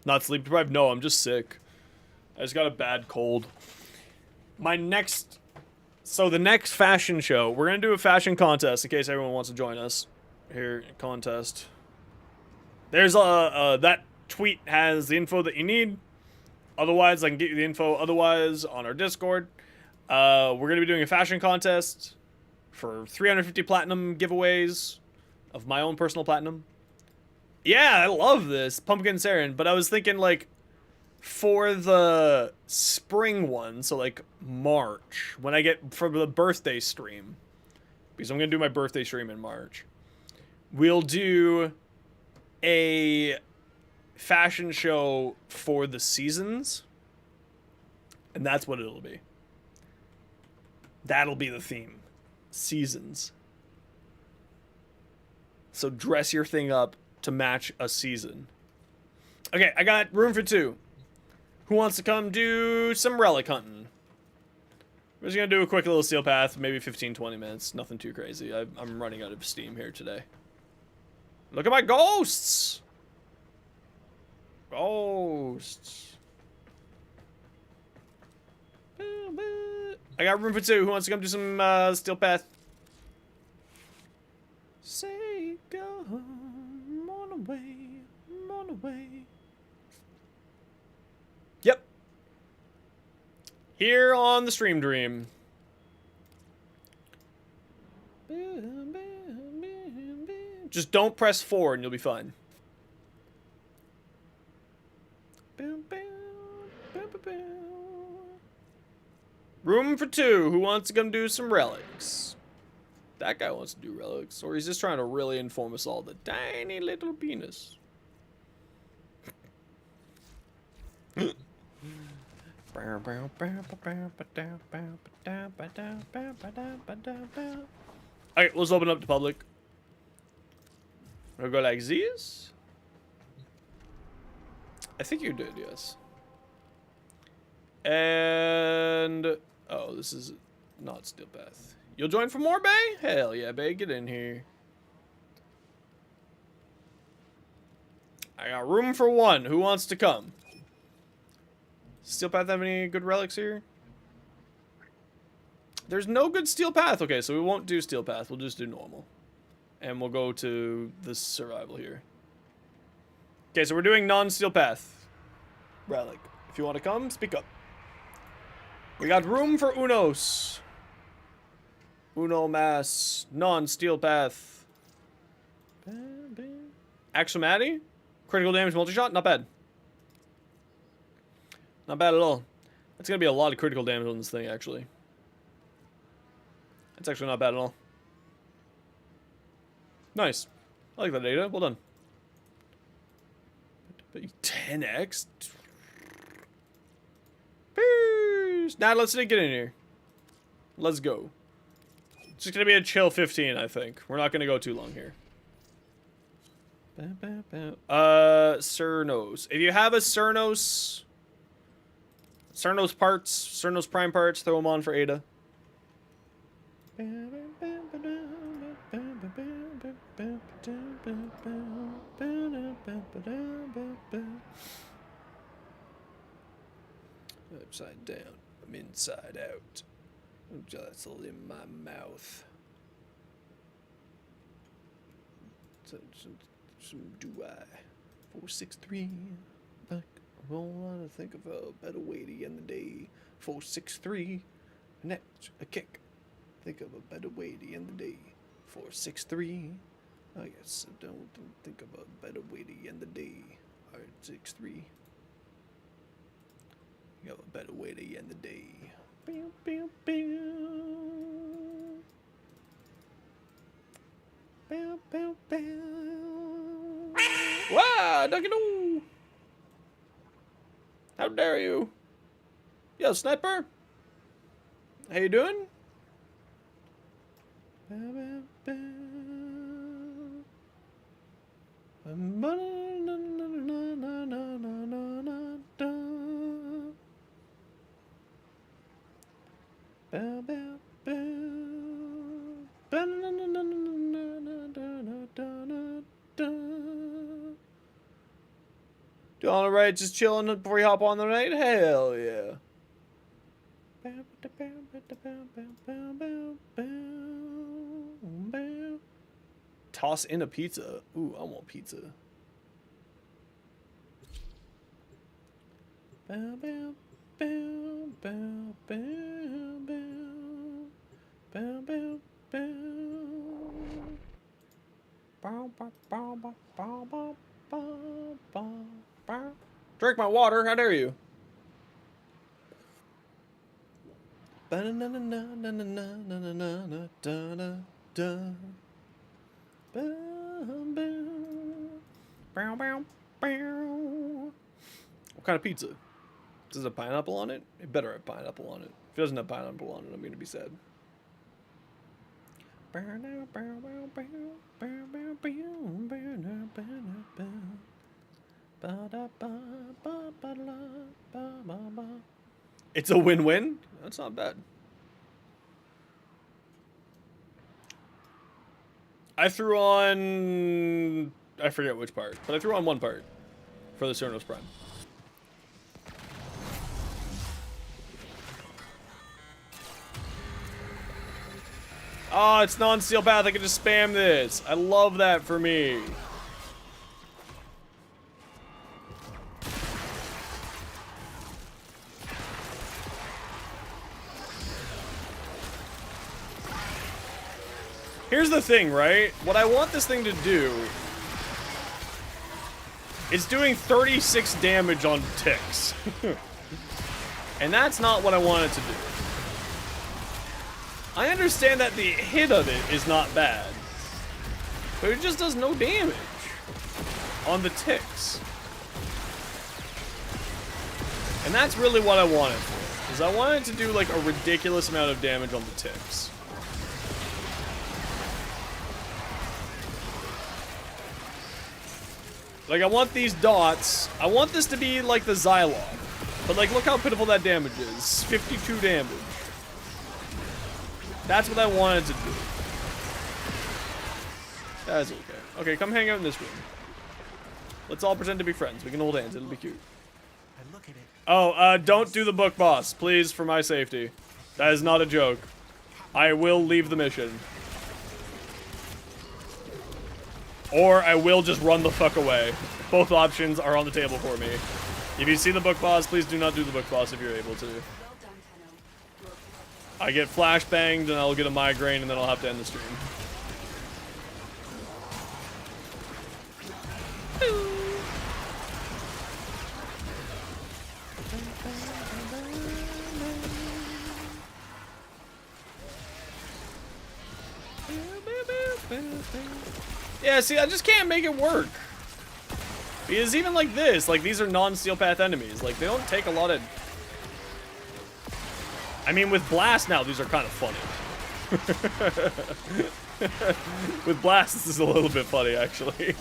Not sleep deprived. No, I'm just sick. I just got a bad cold. So the next fashion show, we're gonna do a fashion contest in case everyone wants to join us. Here, contest. There's that tweet has the info that you need. Otherwise, I can get you the info otherwise on our Discord. We're going to be doing a fashion contest for 350 platinum giveaways of my own personal platinum. Yeah, I love this. Pumpkin Siren. But I was thinking, like, for the spring one, so, like, March, when I get for the birthday stream, because I'm going to do my birthday stream in March, we'll do a fashion show for the seasons, and that's what it'll be. That'll be the theme. Seasons. So dress your thing up to match a season. Okay, I got room for 2. Who wants to come do some relic hunting? We're just gonna do a quick little steel path, maybe 15-20 minutes. Nothing too crazy. I'm running out of steam here today. Look at my ghosts! Ghosts. I got room for 2. Who wants to come do some steel path? Say go, run away, run away. Yep. Here on the Stream Dream. Just don't press 4 and you'll be fine. Room for 2. Who wants to come do some relics? That guy wants to do relics. Or he's just trying to really inform us all the tiny little penis. Alright, let's open up to public. We'll go like this. I think you did, yes. And oh, this is not Steel Path. You'll join for more, Bay? Hell yeah, Bay, get in here. I got room for one. Who wants to come? Steel Path have any good relics here? There's no good Steel Path. Okay, so we won't do Steel Path. We'll just do normal. And we'll go to the survival here. Okay, so we're doing non-Steel Path relic. If you want to come, speak up. We got room for Unos. Uno Mass. Non-Steel Path. Axomati? Critical damage multi-shot? Not bad. Not bad at all. That's going to be a lot of critical damage on this thing, actually. That's actually not bad at all. Nice. I like that data. Well done. 10x? Peace. Now let's get in here. Let's go. It's just going to be a chill 15, I think. We're not going to go too long here. Cernos. If you have a Cernos parts, Cernos Prime parts, throw them on for Ada. Upside down. I'm inside out. I'm just in my mouth. Some do I 463 back. I want to think of a better way to end the day. 463 next a kick. Think of a better way to end the day. 463. I guess I don't think of a better way to end the day. Alright, 63. You have a better way to end the day. Bam, bam, bam. Bam, bam, bam. Wow, ducky-doo! How dare you? Yo, sniper! How you doing? Bam, bam, Doing alright, just chilling before you hop on the night? Hell yeah. Toss in a pizza. Ooh, I want pizza. Drink my water, how dare you? What kind of pizza? Does it have pineapple on it? It better have pineapple on it. If it doesn't have pineapple on it, I'm gonna be sad. It's a win-win? That's not bad. I threw on... I forget which part, but I threw on one part for the Cernos Prime. Oh, it's non-steel path. I can just spam this. I love that for me. Here's the thing, right? What I want this thing to do is doing 36 damage on ticks. And that's not what I want it to do. I understand that the hit of it is not bad, but it just does no damage on the ticks. And that's really what I want it for, is I want it to do like a ridiculous amount of damage on the ticks. Like, I want these dots, I want this to be like the Xylon, but like, look how pitiful that damage is, 52 damage. That's what I wanted to do. That's okay. Okay, come hang out in this room. Let's all pretend to be friends. We can hold hands. It'll be cute. I look at it. Oh, don't do the book boss, please, for my safety. That is not a joke. I will leave the mission. Or I will just run the fuck away. Both options are on the table for me. If you see the book boss, please do not do the book boss if you're able to. Well done, Tenno. You're I get flashbanged and I'll get a migraine and then I'll have to end the stream. Yeah, see, I just can't make it work. Because even like this, like these are non-steel path enemies. Like they don't take a lot of... I mean, with Blast now, these are kind of funny. With Blast, this is a little bit funny, actually.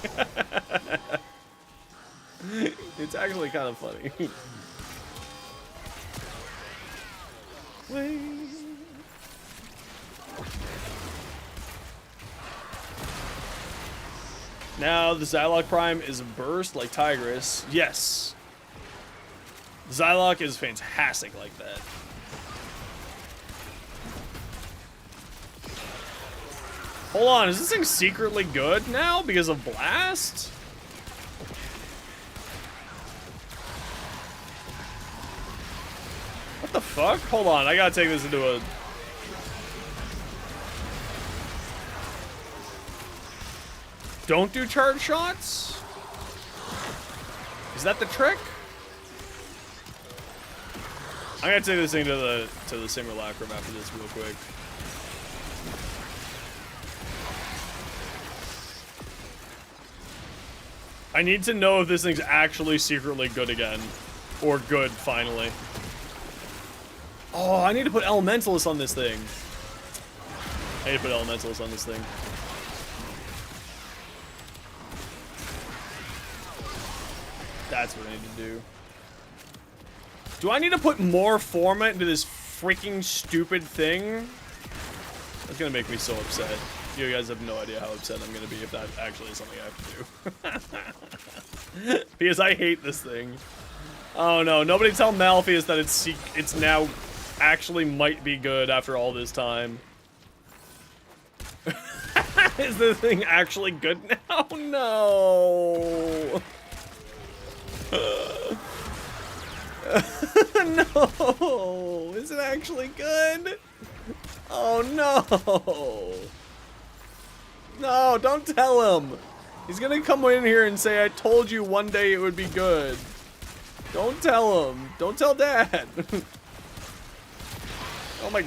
It's actually kind of funny. Now, the Zylok Prime is a burst like Tigress. Yes. Zylok is fantastic like that. Hold on, is this thing secretly good now because of Blast? What the fuck? Hold on, I gotta take this into a... Don't do charge shots? Is that the trick? I'm gonna take this thing to the simulacrum after this real quick. I need to know if this thing's actually secretly good again. Or good, finally. Oh, I need to put Elementalist on this thing. I need to put Elementalist on this thing. That's what I need to do. Do I need to put more format into this freaking stupid thing? That's gonna make me so upset. You guys have no idea how upset I'm gonna be if that actually is something I have to do. Because I hate this thing. Oh no, nobody tell Malpheus that it's now actually might be good after all this time. Is this thing actually good now? No. No. Is it actually good? Oh no. No, don't tell him. He's gonna come in here and say, I told you one day it would be good. Don't tell him. Don't tell Dad. Oh my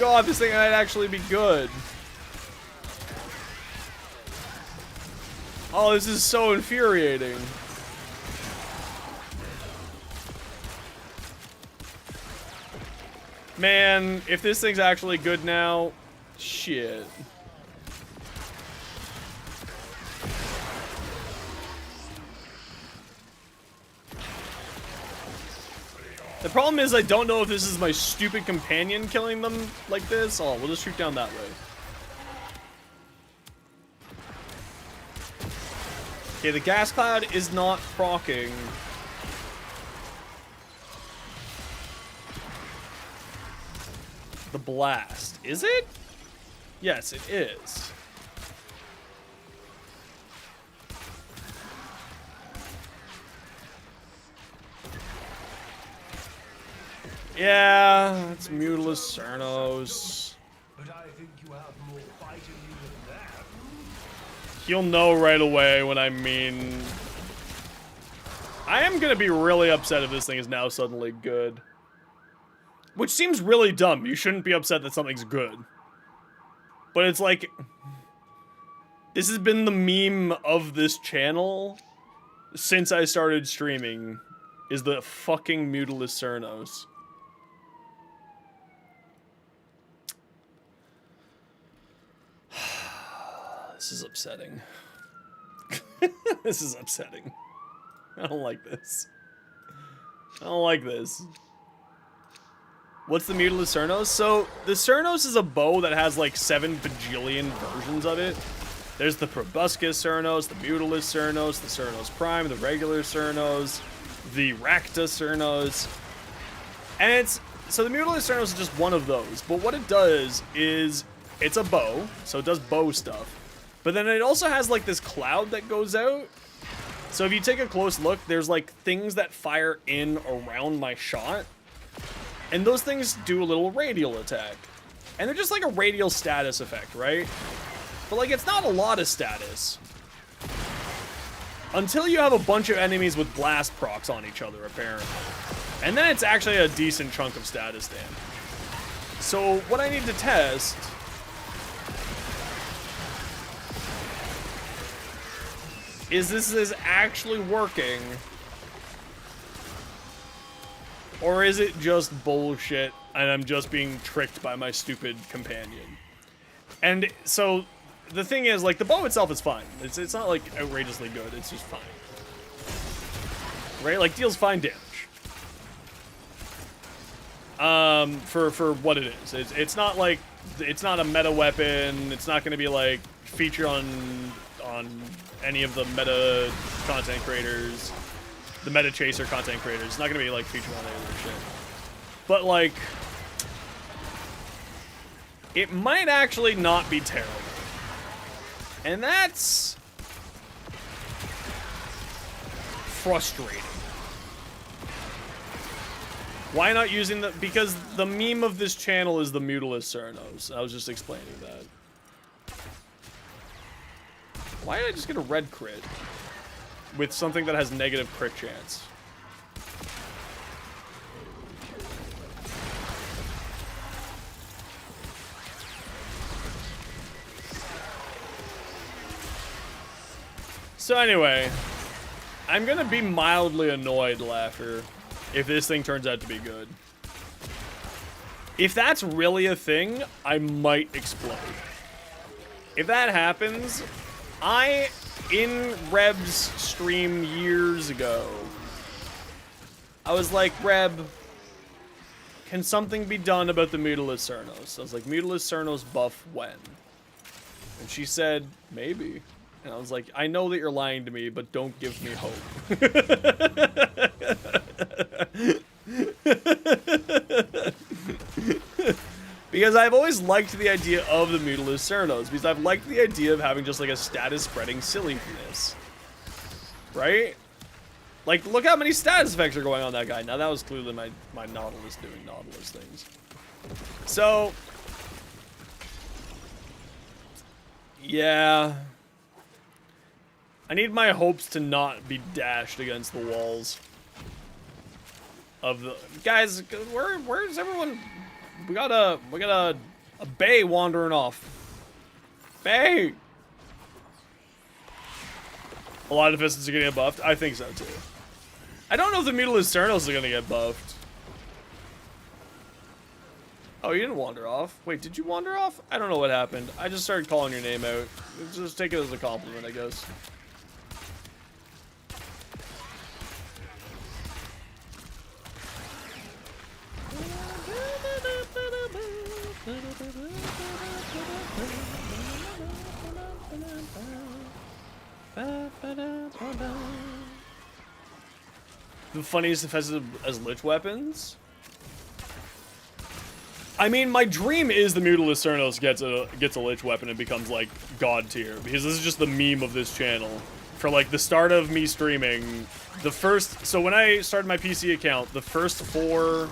god, this thing might actually be good. Oh, this is so infuriating. Man, if this thing's actually good now, shit. The problem is I don't know if this is my stupid companion killing them like this. Oh, we'll just shoot down that way. Okay, the gas cloud is not proccing. The blast. Is it? Yes, it is. Yeah, it's Mutilus Cernos. But I think you have more fight in you than that. He'll know right away when I mean... I am gonna be really upset if this thing is now suddenly good. Which seems really dumb. You shouldn't be upset that something's good. But it's like... This has been the meme of this channel since I started streaming. Is the fucking Mutilus Cernos. This is upsetting. This is upsetting. I don't like this. I don't like this. What's the Mutilus Cernos? So, the Cernos is a bow that has like 7 bajillion versions of it. There's the Proboscis Cernos, the Mutalisk Cernos, the Cernos Prime, the regular Cernos, the Racta Cernos. And it's... So the Mutalisk Cernos is just one of those. But what it does is... It's a bow, so it does bow stuff. But then it also has, like, this cloud that goes out. So if you take a close look, there's, like, things that fire in around my shot. And those things do a little radial attack. And they're just like a radial status effect, right? But, like, it's not a lot of status. Until you have a bunch of enemies with blast procs on each other, apparently. And then it's actually a decent chunk of status damage. So, what I need to test... is this is actually working? Or is it just bullshit and I'm just being tricked by my stupid companion? And so... The thing is, like, the bow itself is fine. It's not, like, outrageously good. It's just fine. Right? Like, deals fine damage. For what it is. It's not, like, it's not a meta weapon. It's not going to be, like, featured on any of the meta content creators. The meta chaser content creators. It's not going to be, like, featured on any of their shit. But, like, it might actually not be terrible. And that's frustrating. Why not using the... Because the meme of this channel is the Mutalisk Cernos. I was just explaining that. Why did I just get a red crit? With something that has negative crit chance. So anyway, I'm gonna be mildly annoyed, Laughter, if this thing turns out to be good. If that's really a thing, I might explode. If that happens, in Reb's stream years ago, I was like, Reb, can something be done about the Mutalisk Cernos? I was like, Mutalisk Cernos buff when? And she said, maybe. And I was like, I know that you're lying to me, but don't give me hope. Because I've always liked the idea of the Mutalisk Cernos, because I've liked the idea of having just like a status spreading silliness. Right? Like, look how many status effects are going on that guy. Now that was clearly my Nautilus doing Nautilus things. So... yeah... I need my hopes to not be dashed against the walls of the... Guys, where's everyone? We got a Bay wandering off. Bay! A lot of defenses are gonna get buffed. I think so too. I don't know if the Mutalisk Cernos are gonna get buffed. Oh, you didn't wander off. Wait, did you wander off? I don't know what happened. I just started calling your name out. Just take it as a compliment, I guess. The funniest defenses as lich weapons? I mean, my dream is the Mutalisk Cernos gets a lich weapon and becomes, like, god tier. Because this is just the meme of this channel. For, like, the start of me streaming, so when I started my PC account, the first four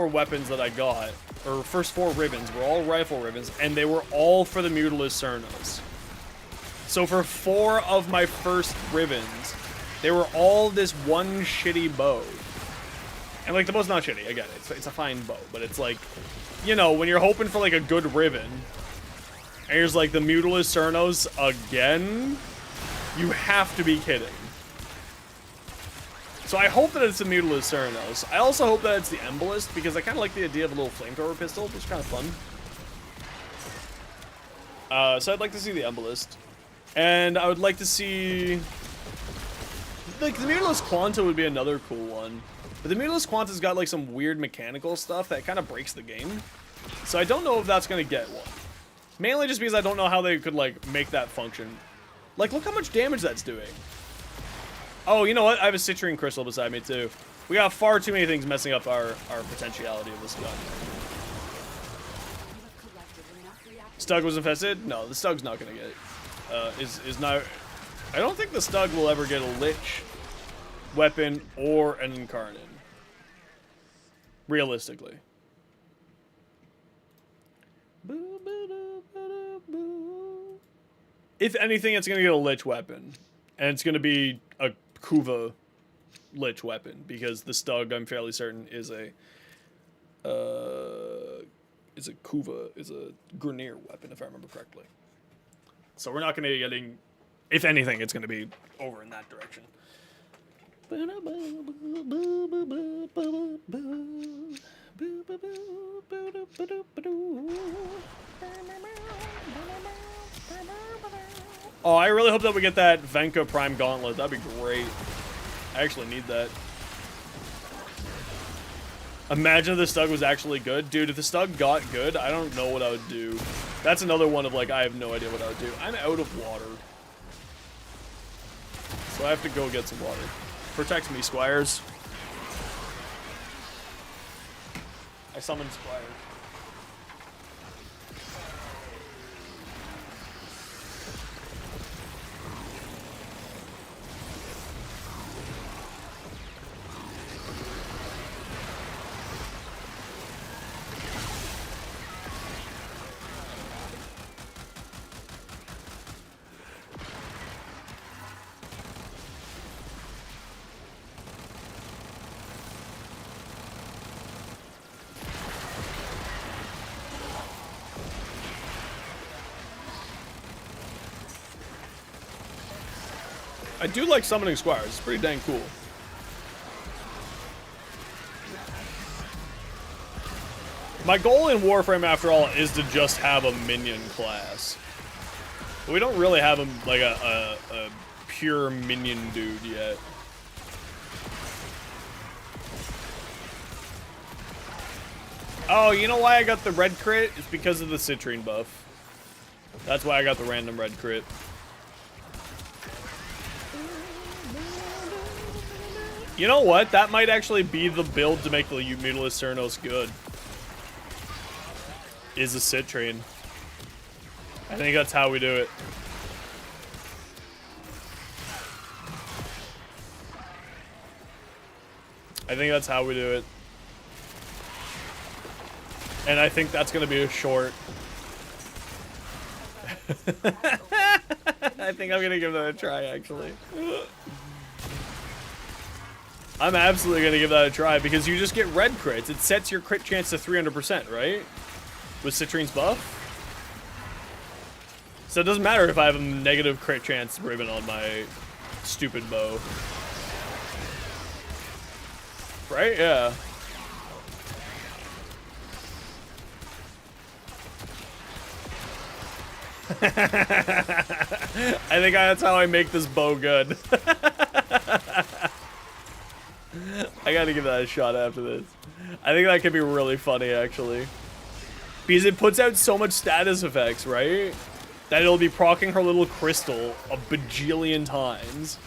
weapons that I got, or first 4 ribbons, were all rifle ribbons, and they were all for the Mutalisk Cernos. So for 4 of my first ribbons, they were all this one shitty bow. And, like, the bow's not shitty, I get it. It's a fine bow, but it's like, you know, when you're hoping for, like, a good ribbon, and here's, like, the Mutalisk Cernos again, you have to be kidding. So I hope that it's the Mutalisk Cernos. I also hope that it's the Embolist, because I kind of like the idea of a little flamethrower pistol, which is kind of fun. So I'd like to see the Embolist. And I would like to see... like, the Mutalisk Quanta would be another cool one. But the Mutalisk Quanta's got, like, some weird mechanical stuff that kind of breaks the game. So I don't know if that's going to get one. Mainly just because I don't know how they could, like, make that function. Like, look how much damage that's doing. Oh, you know what? I have a citrine crystal beside me, too. We got far too many things messing up our potentiality of this gun. Stug was infested? No, the Stug's not gonna get it. Is not... I don't think the Stug will ever get a Lich weapon or an Incarnate. Realistically. If anything, it's gonna get a Lich weapon. And it's gonna be a Kuva Lich weapon. Because the Stug, I'm fairly certain, is a Kuva, is a Grineer weapon, if I remember correctly. So we're not gonna be getting... If anything, it's gonna be over in that direction. Oh, I really hope that we get that Venka Prime Gauntlet. That'd be great. I actually need that. Imagine if the Stug was actually good. Dude, if the Stug got good, I don't know what I would do. That's another one of, like, I have no idea what I would do. I'm out of water. So I have to go get some water. Protect me, Squires. I summoned Squires. I do like summoning Squires. It's pretty dang cool. My goal in Warframe, after all, is to just have a minion class. But we don't really have like a pure minion dude yet. Oh, you know why I got the red crit? It's because of the citrine buff. That's why I got the random red crit. You know what? That might actually be the build to make the Mutalist Cernos good. Is a citrine. I think that's how we do it. I think that's how we do it. And I think that's gonna be a short. I think I'm gonna give that a try, actually. I'm absolutely gonna give that a try because you just get red crits. It sets your crit chance to 300%, right? With Citrine's buff. So it doesn't matter if I have a negative crit chance ribbon on my stupid bow. Right? Yeah. I think that's how I make this bow good. I gotta give that a shot after this. I think that could be really funny, actually. Because it puts out so much status effects, right? That it'll be proccing her little crystal a bajillion times.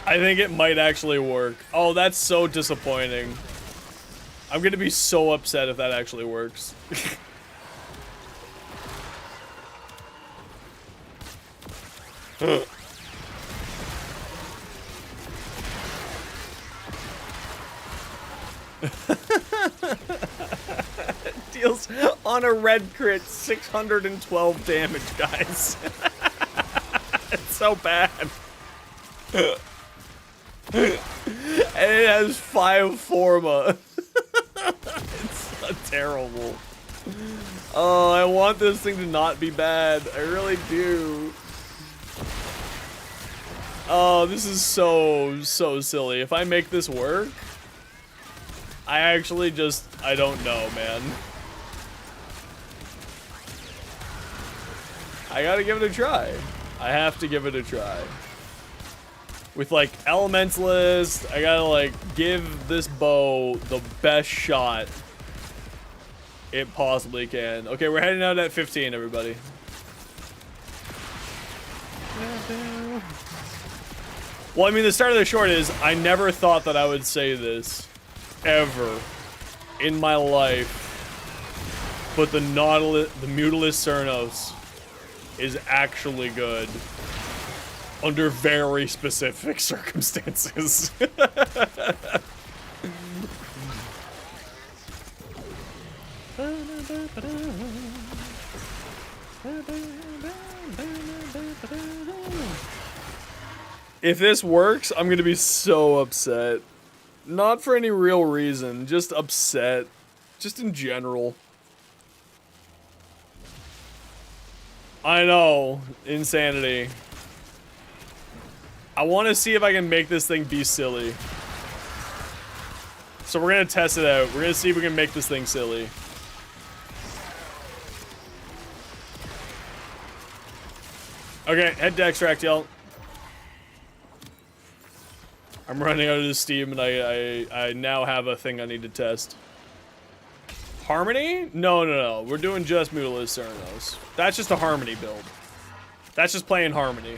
I think it might actually work. Oh, that's so disappointing. I'm gonna be so upset if that actually works. Deals on a red crit 612 damage, guys. It's so bad. And it has 5 Forma. It's so terrible. Oh, I want this thing to not be bad. I really do. Oh, this is so silly. If I make this work, I actually just, I don't know, man. I gotta give it a try. I have to give it a try. With, like, Elementalist, I gotta, like, give this bow the best shot it possibly can. Okay, we're heading out at 15, everybody. Well, I mean, the start of the short is, I never thought that I would say this ever in my life, but the Mutilus Cernos is actually good under very specific circumstances. If this works, I'm gonna be so upset. Not for any real reason, just upset. Just in general. I know. Insanity. I want to see if I can make this thing be silly. So we're gonna test it out. We're gonna see if we can make this thing silly. Okay, head to extract, y'all. I'm running out of steam, and I now have a thing I need to test. Harmony? No. We're doing just Mutilus Cernos. That's just a Harmony build. That's just playing Harmony.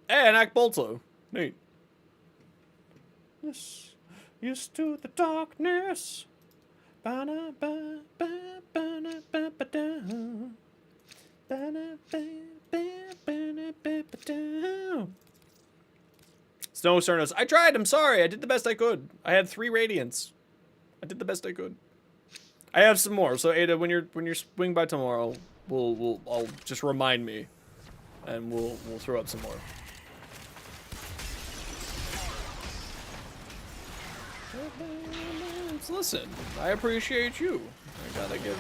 Hey, an Akbolto. Neat. Yes. Used to the darkness. Snow Cernos. I tried. I'm sorry. I did the best I could. I had 3 radiants. I did the best I could. I have some more. So Ada, when you're swing by tomorrow, I'll just remind me, and we'll throw up some more. Listen, I appreciate you. I gotta give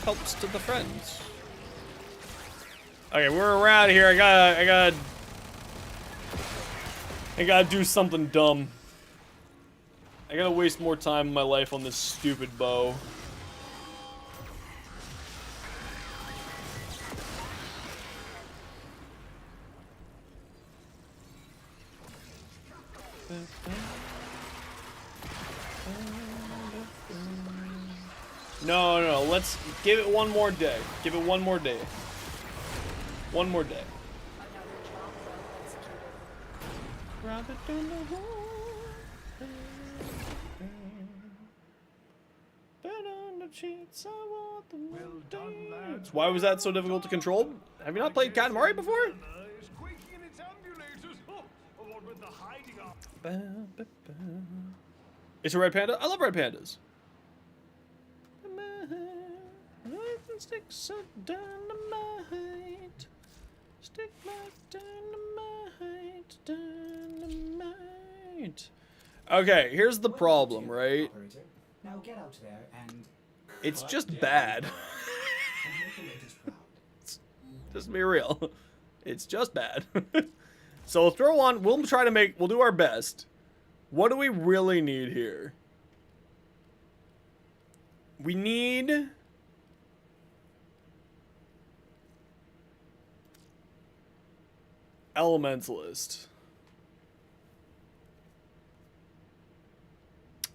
helps to the friends. Okay, we're around here. I gotta do something dumb. I gotta waste more time in my life on this stupid bow. No, let's give it one more day. Give it one more day. One more day. Why was that so difficult to control? Have you not played Katamari before? It's a red panda? I love red pandas. Sticks of dynamite. Stick like dynamite. Okay, here's the problem, right? Now get out there and it's just bad. Just be real. It's just bad. So throw on, we'll do our best. What do we really need here? We need Elementalist.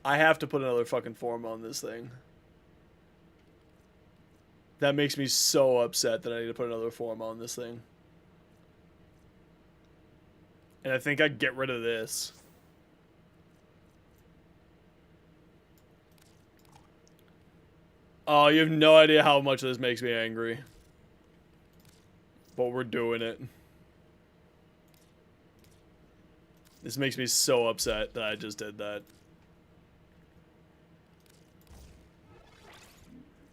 I have to put another fucking form on this thing. That makes me so upset that I need to put another form on this thing. And I think I'd get rid of this. Oh, you have no idea how much this makes me angry. But we're doing it. This makes me so upset that I just did that.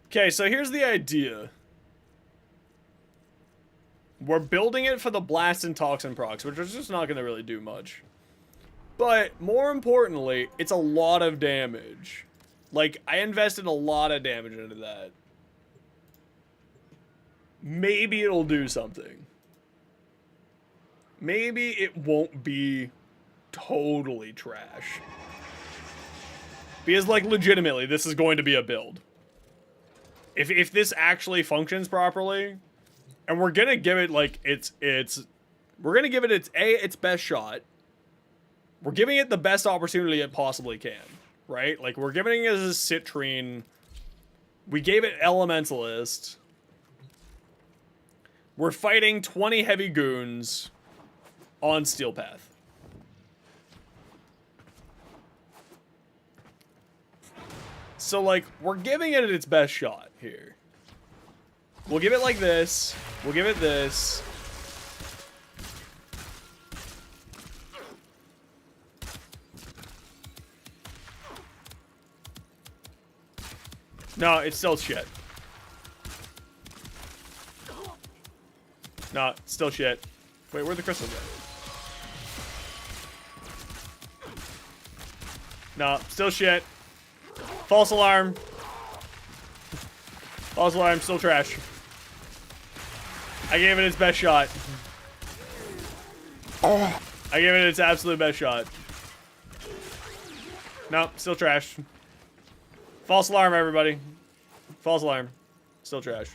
Okay, so here's the idea. We're building it for the Blast and Toxin procs, which is just not going to really do much. But, more importantly, it's a lot of damage. Like, I invested a lot of damage into that. Maybe it'll do something. Maybe it won't be totally trash. Because, like, legitimately, this is going to be a build. If this actually functions properly, and we're gonna give it, like, we're gonna give it its best shot. We're giving it the best opportunity it possibly can, right? Like, we're giving it as a citrine. We gave it elementalist. We're fighting 20 heavy goons on Steel Path. So, like, we're giving it its best shot here. We'll give it like this. We'll give it this. No, it's still shit. No, it's still shit. Wait, where'd the crystals go? No, still shit. False alarm. False alarm, still trash. I gave it its best shot. I gave it its absolute best shot. No, still trash. False alarm, everybody. False alarm. Still trash.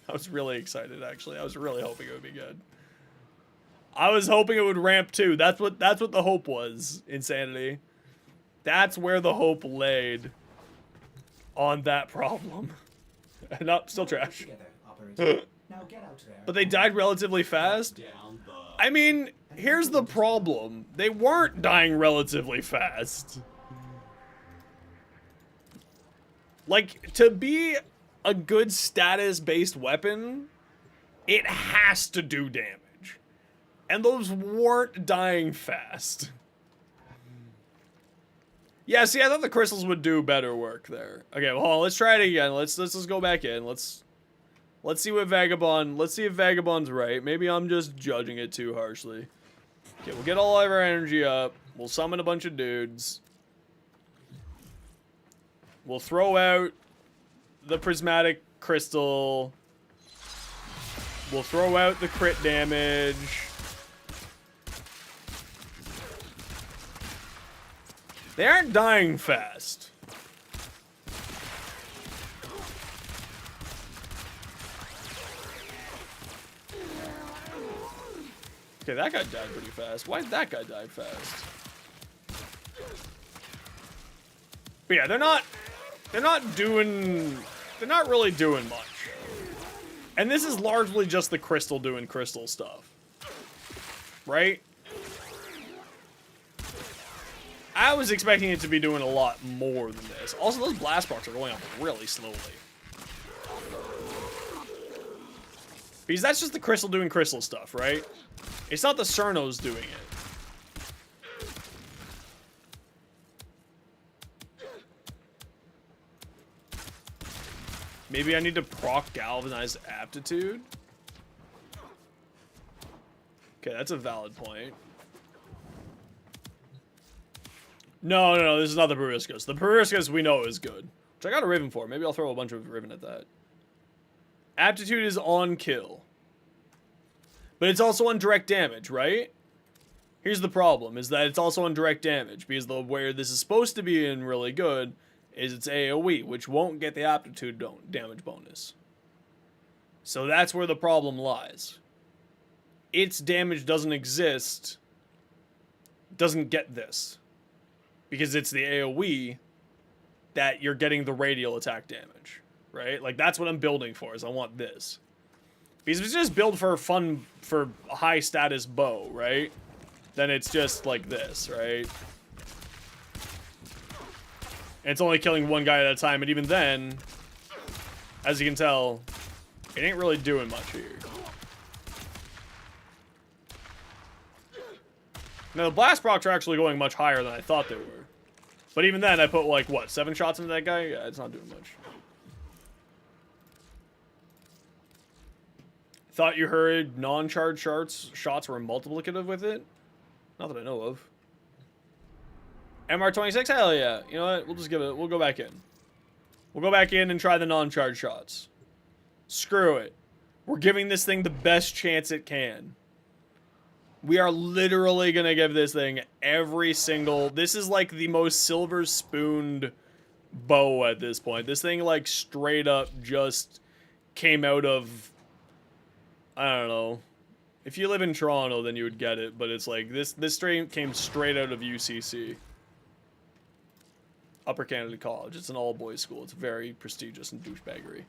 I was really excited, actually. I was really hoping it would be good. I was hoping it would ramp too. That's what the hope was, Insanity. That's where the hope laid on that problem. Nope, still trash. Together, operator. Now get out there. But they died relatively fast. I mean, here's the problem. They weren't dying relatively fast. Like, to be a good status-based weapon, it has to do damage. And those weren't dying fast. Yeah, see, I thought the crystals would do better work there. Okay, well, hold on, let's try it again. Let's just go back in. Let's see what Vagabond... Let's see if Vagabond's right. Maybe I'm just judging it too harshly. Okay, we'll get all of our energy up. We'll summon a bunch of dudes. We'll throw out the prismatic crystal. We'll throw out the crit damage. They aren't dying fast. Okay, that guy died pretty fast. Why did that guy die fast? But yeah, they're not really doing much. And this is largely just the crystal doing crystal stuff. Right? I was expecting it to be doing a lot more than this. Also, those blast sparks are going up really slowly. Because that's just the crystal doing crystal stuff, right? It's not the Cernos doing it. Maybe I need to proc galvanized aptitude? Okay, that's a valid point. No, this is not the Bariscos. The Bariscos we know is good. Which I got a Riven for. Maybe I'll throw a bunch of Riven at that. Aptitude is on kill. But it's also on direct damage, right? Here's the problem, is that it's also on direct damage. Because where this is supposed to be in really good is it's AoE, which won't get the aptitude damage bonus. So that's where the problem lies. Its damage doesn't exist, doesn't get this. Because it's the AoE that you're getting the radial attack damage, right? Like, that's what I'm building for, is I want this. Because if it's just build for fun, for a high status bow, right? Then it's just like this, right? And it's only killing one guy at a time, and even then, as you can tell, it ain't really doing much here. Now, the blast procs are actually going much higher than I thought they were. But even then, I put, like, what, 7 shots into that guy? Yeah, it's not doing much. Thought you heard non-charged shots were multiplicative with it? Not that I know of. MR26? Hell yeah. You know what? We'll just give it... We'll go back in. We'll go back in and try the non-charged shots. Screw it. We're giving this thing the best chance it can. We are literally going to give this thing every single... This is like the most silver spooned bow at this point. This thing like straight up just came out of... I don't know. If you live in Toronto, then you would get it. But it's like this stream came straight out of UCC. Upper Canada College. It's an all-boys school. It's very prestigious and douchebaggery.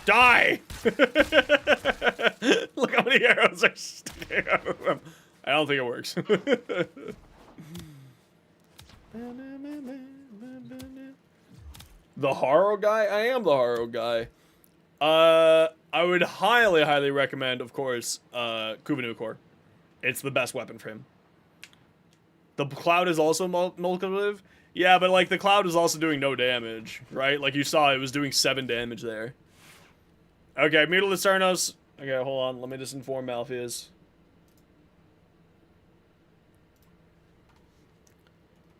Die! Look how many arrows are sticking out of him. I don't think it works. The Haro guy? I am the Haro guy. I would highly, highly recommend, of course, Kubanukor. It's the best weapon for him. The Cloud is also multiplicative. Yeah, but like the Cloud is also doing no damage, right? Like you saw, it was doing 7 damage there. Okay, Mutilus Cernos. Okay, hold on. Let me just inform Malpheus.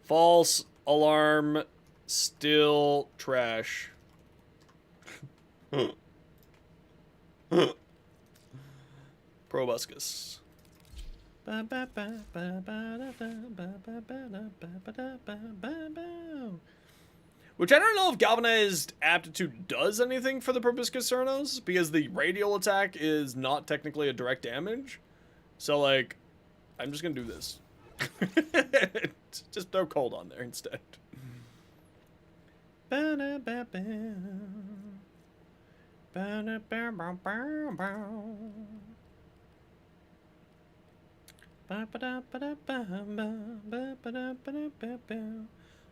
False alarm. Still trash. Proboscis. Which I don't know if Galvanized Aptitude does anything for the Proboscis Cernos, because the radial attack is not technically a direct damage. So, like, I'm just gonna do this. Just throw cold on there instead.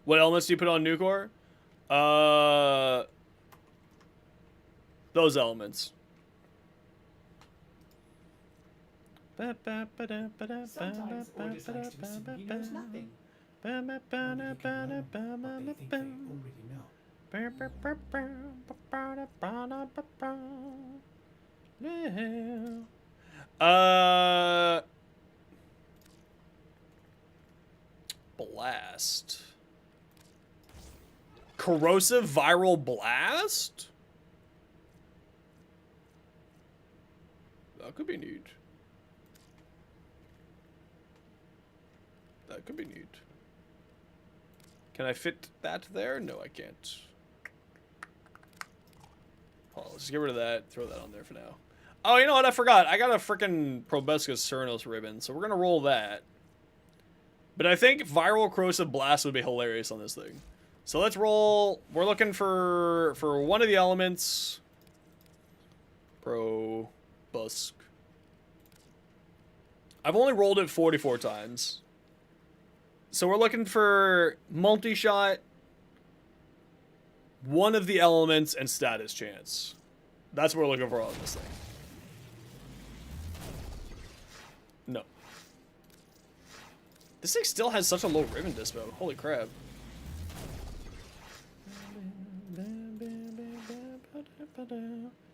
What elements do you put on Nucor? Those elements. Sometimes orders like to be knows nothing. Only you can learn what they think they already know. Blast. Corrosive viral blast? That could be neat. That could be neat. Can I fit that there? No, I can't. Oh, let's just get rid of that. Throw that on there for now. Oh, you know what? I forgot. I got a freaking Proboscis Cernos ribbon, so we're gonna roll that. But I think viral corrosive blast would be hilarious on this thing. So let's roll. We're looking for one of the elements. Proboscis. I've only rolled it 44 times. So we're looking for multi-shot, one of the elements, and status chance. That's what we're looking for on this thing. No. This thing still has such a low ribbon dispo. Holy crap.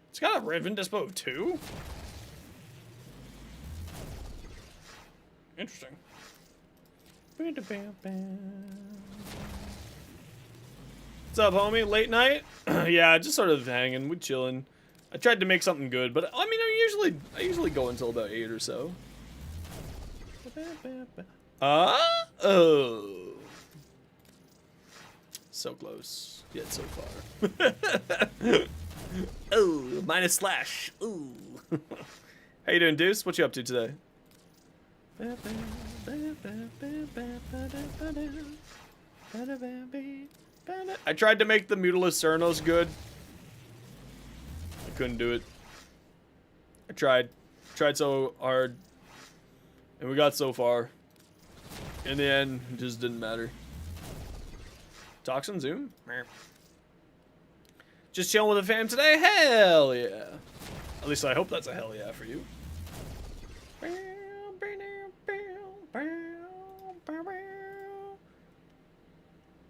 It's got a ribbon dispo of 2? Interesting. What's up, homie? Late night? Yeah, just sort of hanging. We're chilling. I tried to make something good, but I mean, I usually go until about 8 or so. Oh. So close, yet so far. Oh, minus slash. Ooh. How you doing, Deuce? What you up to today? I tried to make the Mutilus Cernos good. I couldn't do it. I tried so hard, and we got so far. In the end, it just didn't matter. Toxin Zoom? Just chilling with the fam today? Hell yeah. At least I hope that's a hell yeah for you.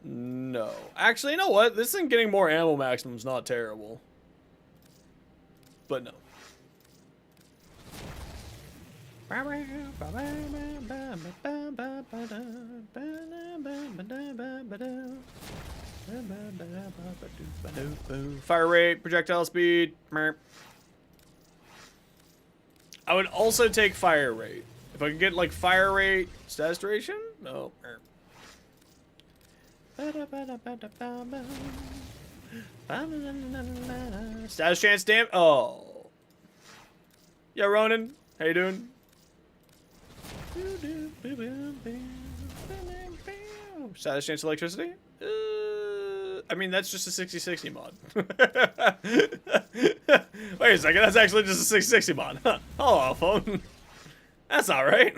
No. Actually, you know what? This thing getting more ammo maximum is not terrible. But no. Fire rate, projectile speed. I would also take fire rate. If I could get like fire rate, status duration? No. Status chance, damn. Oh. Yeah, Ronan. How you doing? Status chance electricity? I mean, that's just a 6060 mod. Wait a second, that's actually just a 660 mod. Hello, phone. That's not right.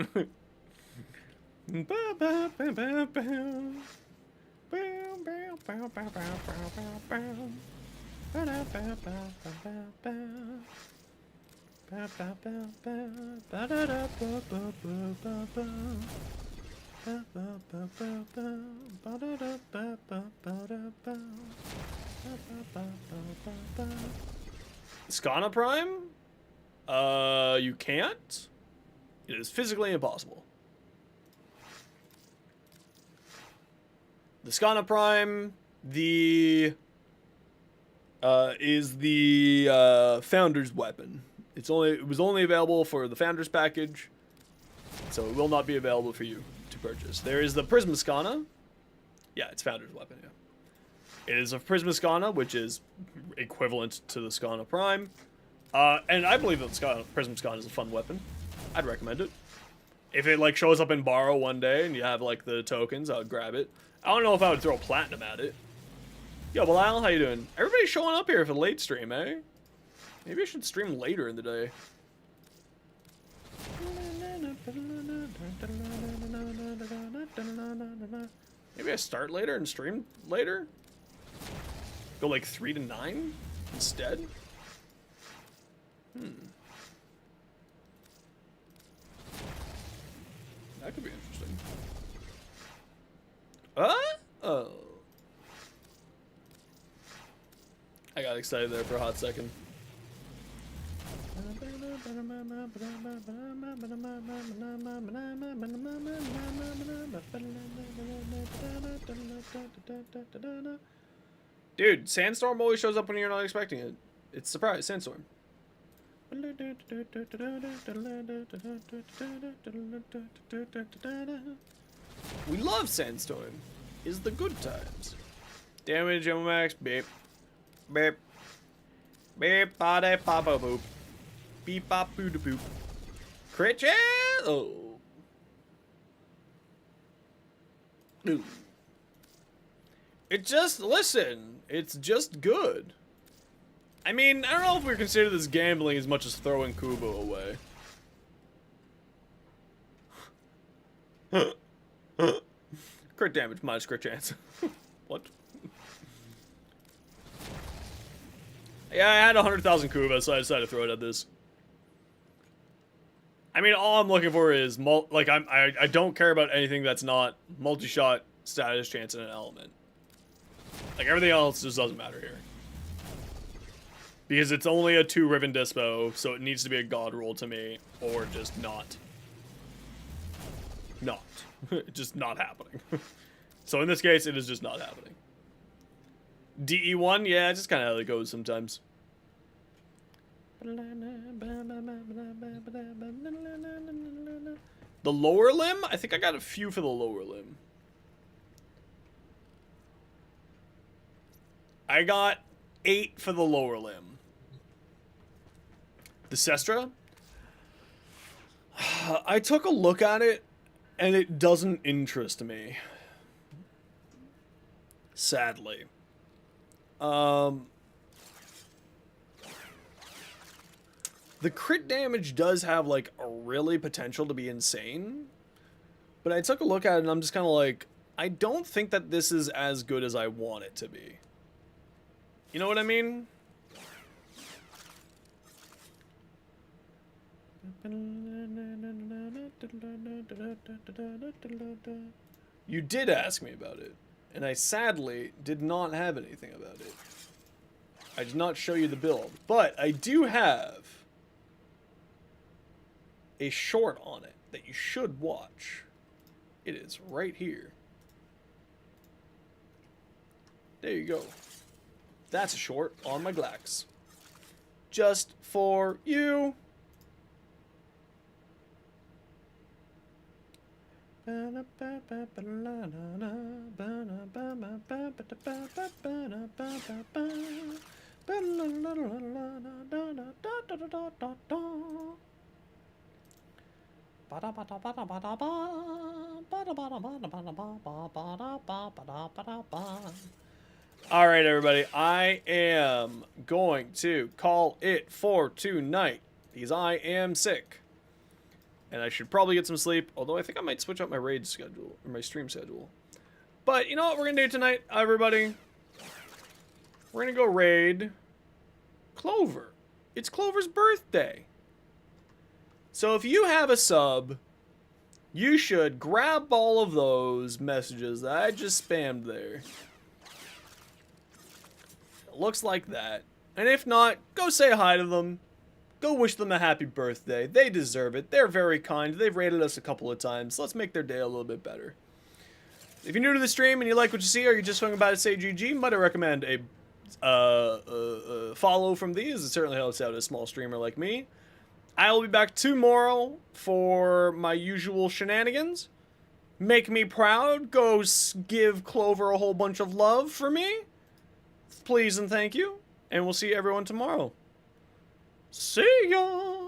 Skana Prime? You can't? It is physically impossible. The Skana Prime, is the Founder's weapon. It was only available for the Founder's package, so it will not be available for you to purchase. There is the Prisma Skana. Yeah, it's Founder's weapon, yeah. It is a Prisma Skana, which is equivalent to the Skana Prime. And I believe that the Prisma Skana is a fun weapon. I'd recommend it. If it, like, shows up in Borrow one day and you have, like, the tokens, I would grab it. I don't know if I would throw Platinum at it. Yo, Bilal, how you doing? Everybody's showing up here for the late stream, eh? Maybe I should stream later in the day. Maybe I start later and stream later? Go like 3 to 9 instead? That could be interesting. Oh. I got excited there for a hot second. Dude, Sandstorm always shows up when you're not expecting it. It's a surprise, Sandstorm. We love Sandstorm. Is the good times. Damage, ammo max, beep. Beep. Beep, bada, papa, boop. Beep, bop, boo, da, boop. Crit chance! Oh. Ooh. It just, listen, it's just good. I mean, I don't know if we consider this gambling as much as throwing Kubo away. Crit damage minus crit chance. What? Yeah, I had 100,000 Kuba, so I decided to throw it at this. I mean, all I'm looking for is I don't care about anything that's not multi-shot, status chance, and an element. Like everything else just doesn't matter here. Because it's only a 2 Riven Dispo, so it needs to be a god roll to me, or just not. Not. Just not happening. So in this case, it is just not happening. DE1, yeah, it's just kind of how it goes sometimes. The lower limb? I think I got a few for the lower limb. I got 8 for the lower limb. The Sestra? I took a look at it, and it doesn't interest me. Sadly. The crit damage does have, like, a really potential to be insane. But I took a look at it, and I'm just kind of like, I don't think that this is as good as I want it to be. You know what I mean? You did ask me about it, and I sadly did not have anything about it. I did not show you the build, but I do have a short on it that you should watch. It is right here. There you go. That's a short on my Glax. Just for you. All right, everybody. I am going to call it for tonight because I am sick. And I should probably get some sleep, although I think I might switch up my raid schedule, or my stream schedule. But you know what we're going to do tonight, everybody? We're going to go raid Clover. It's Clover's birthday. So if you have a sub, you should grab all of those messages that I just spammed there. It looks like that. And if not, go say hi to them. Go wish them a happy birthday. They deserve it. They're very kind. They've raided us a couple of times. Let's make their day a little bit better. If you're new to the stream and you like what you see, or you're just swinging by to say GG, might I recommend a follow from these. It certainly helps out a small streamer like me. I will be back tomorrow for my usual shenanigans. Make me proud. Go give Clover a whole bunch of love for me. Please and thank you. And we'll see everyone tomorrow. See ya!